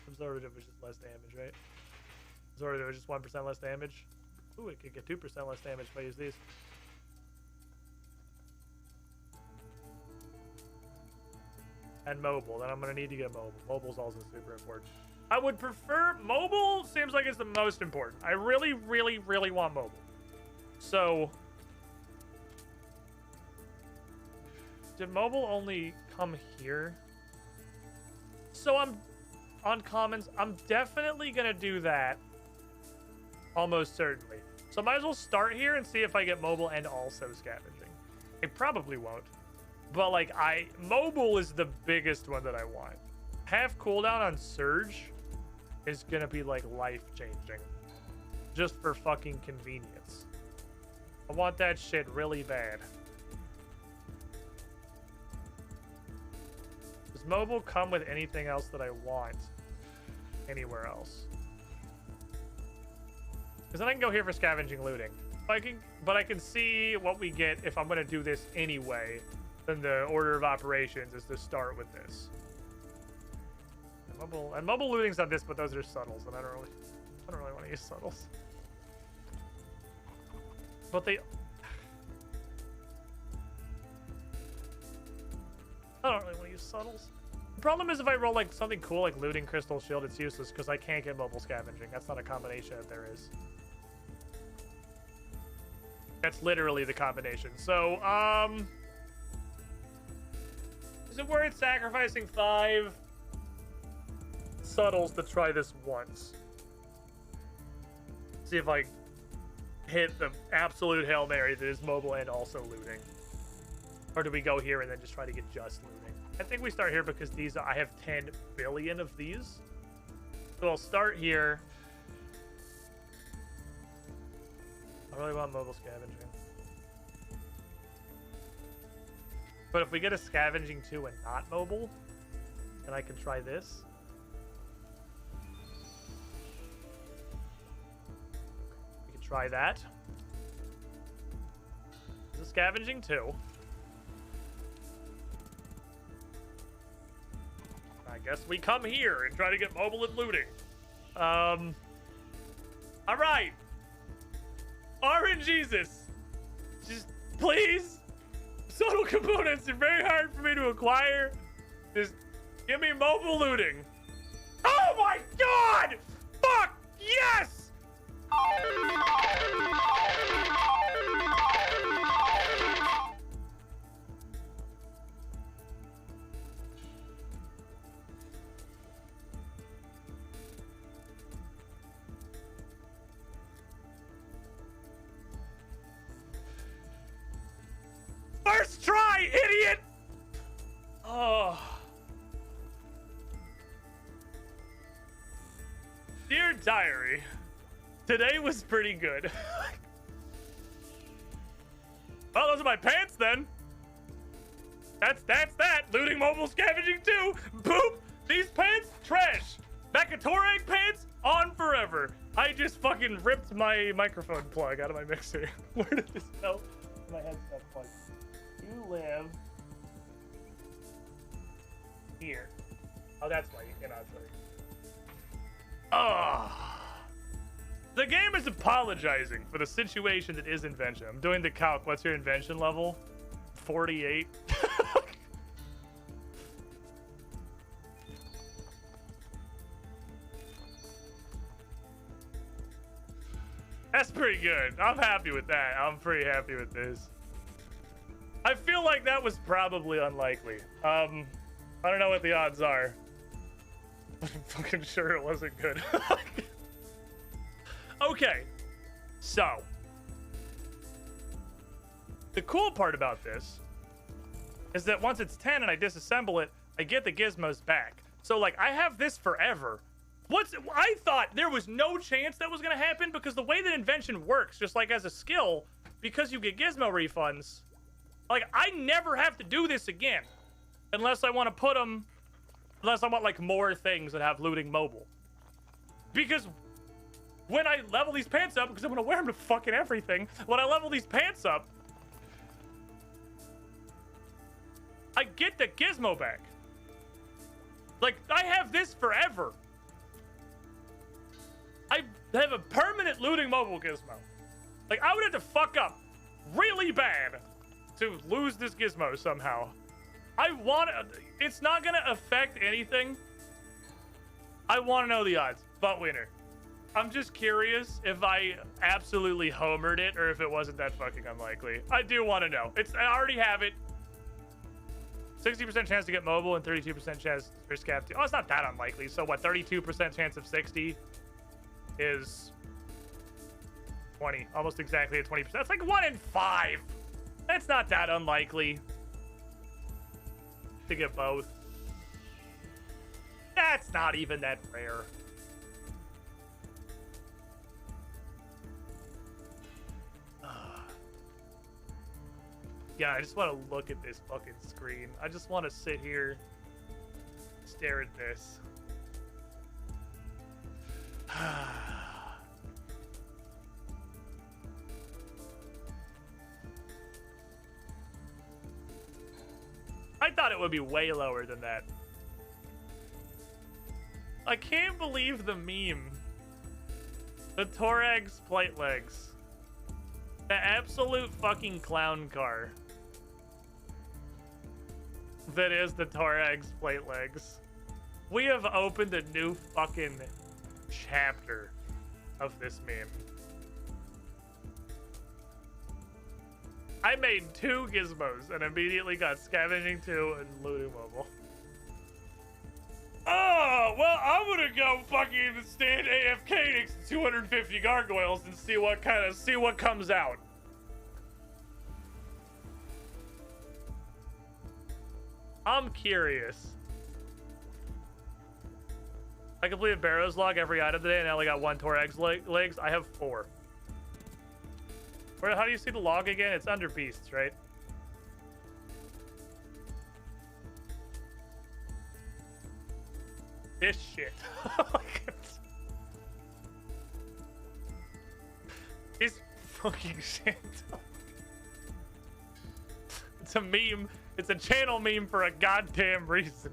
Absorbative is just less damage, right? Absorbative is just 1% less damage. Ooh, it could get 2% less damage if I use these. And mobile. Then I'm going to need to get mobile. Mobile's also super important. I would prefer... Mobile seems like it's the most important. I really, really, really want mobile. So... Did mobile only come here? So I'm... On commons, I'm definitely going to do that. Almost certainly. So I might as well start here and see if I get mobile and also scavenging. I probably won't. But, like, mobile is the biggest one that I want. Half cooldown on Surge is gonna be, like, life-changing. Just for fucking convenience. I want that shit really bad. Does mobile come with anything else that I want anywhere else? Because then I can go here for scavenging, looting. But I can see what we get if I'm gonna do this anyway. Then the order of operations is to start with this. And mobile looting's not this, but those are subtles, and I don't really want to use subtles. But I don't really want to use subtles. The problem is if I roll like something cool like looting, crystal, shield, it's useless because I can't get mobile scavenging. That's not a combination that there is. That's literally the combination. So, is it worth sacrificing 5 subtles to try this once? See if I hit the absolute Hail Mary that is mobile and also looting. Or do we go here and then just try to get just looting? I think we start here because these, I have 10 billion of these. So I'll start here. I really want mobile scavenging. But if we get a scavenging 2 and not mobile, then I can try this. We can try that. This is scavenging 2. I guess we come here and try to get mobile and looting. All right. RNGesus. Just please. Subtle components are very hard for me to acquire. Just give me mobile looting. Oh my god! Fuck! Yes! First try, idiot! Oh. Dear diary, today was pretty good. Well, those are my pants then. That's that. Looting, mobile, scavenging too. Boop. These pants, trash. Bacatorag pants, on forever. I just fucking ripped my microphone plug out of my mixer. Where did this go? My headset plug. You live here. Oh, that's why you cannot play. The game is apologizing for the situation that is invention. I'm doing the calc. What's your invention level? 48. That's pretty good. I'm happy with that. I'm pretty happy with this. I feel like that was probably unlikely. I don't know what the odds are, but I'm fucking sure it wasn't good. Okay, so the cool part about this is that once it's 10 and I disassemble it, I get the gizmos back. So like I have this forever. I thought there was no chance that was gonna happen because the way that invention works, just like as a skill, because you get gizmo refunds, like I never have to do this again unless I want to put them, unless I want like more things that have looting mobile. Because when I level these pants up, because I'm gonna wear them to fucking everything, when I level these pants up, I get the gizmo back. Like, I have this forever. I have a permanent looting mobile gizmo. Like, I would have to fuck up really bad to lose this gizmo somehow. It's not gonna affect anything. I want to know the odds, but winner. I'm just curious if I absolutely homered it or if it wasn't that fucking unlikely. I do want to know. I already have it. 60% chance to get mobile and 32% chance for scav. Oh, it's not that unlikely. So what, 32% chance of 60 is 20. Almost exactly at 20%. That's like 1 in 5. That's not that unlikely to get both. That's not even that rare. Yeah, I just want to look at this fucking screen. I just want to sit here, stare at this. I thought it would be way lower than that. I can't believe the meme. The Torag's plate legs. The absolute fucking clown car. That is the Torag's plate legs. We have opened a new fucking chapter of this meme. I made 2 gizmos and immediately got Scavenging 2 and Looting Mobile. Oh, well, I'm gonna go fucking stand AFK next to 250 gargoyles and see what comes out. I'm curious. I completed Barrow's log every item today and I only got 1 Torag's legs. I have 4. How do you see the log again? It's under beasts, right? This shit. This fucking shit. It's a meme. It's a channel meme for a goddamn reason.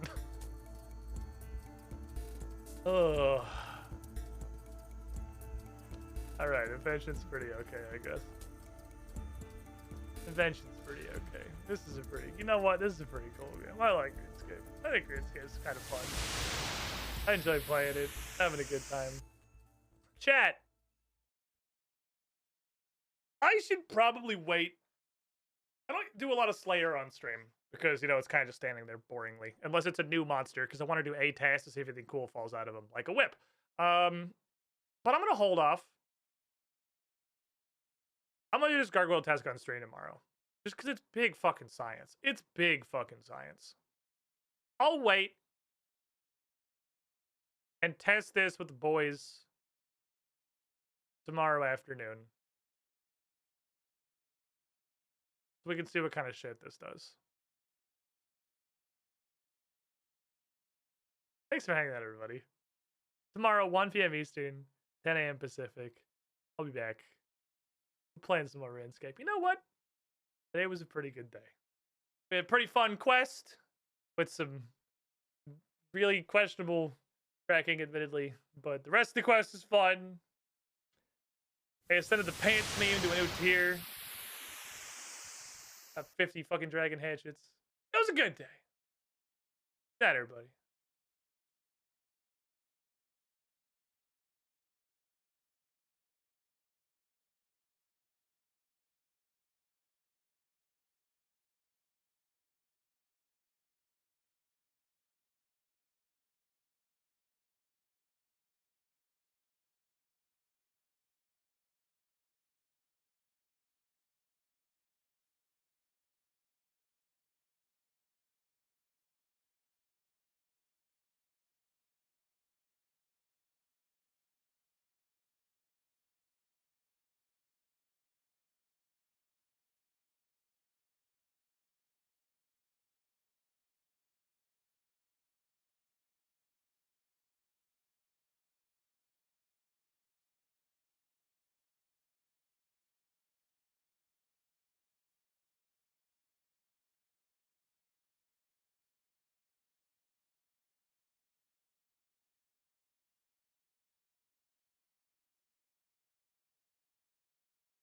Oh. Alright, Invention's pretty okay, I guess. Invention's pretty okay. This is a pretty... You know what? This is a pretty cool game. I like RuneScape. I think RuneScape's kind of fun. I enjoy playing it. Having a good time. Chat. I should probably wait. I don't do a lot of Slayer on stream. Because, you know, it's kind of just standing there boringly. Unless it's a new monster. Because I want to do a task to see if anything cool falls out of him. Like a whip. But I'm going to hold off. I'm going to do this gargoyle task on stream tomorrow. Just because it's big fucking science. It's big fucking science. I'll wait. And test this with the boys. Tomorrow afternoon. So we can see what kind of shit this does. Thanks for hanging out, everybody. Tomorrow, 1 p.m. Eastern, 10 a.m. Pacific. I'll be back. Playing some more Runescape. You know what? Today was a pretty good day. We had a pretty fun quest with some really questionable tracking, admittedly, but the rest of the quest is fun. I extended the pants meme to a new tier. Got 50 fucking dragon hatchets. It was a good day. Good night, everybody.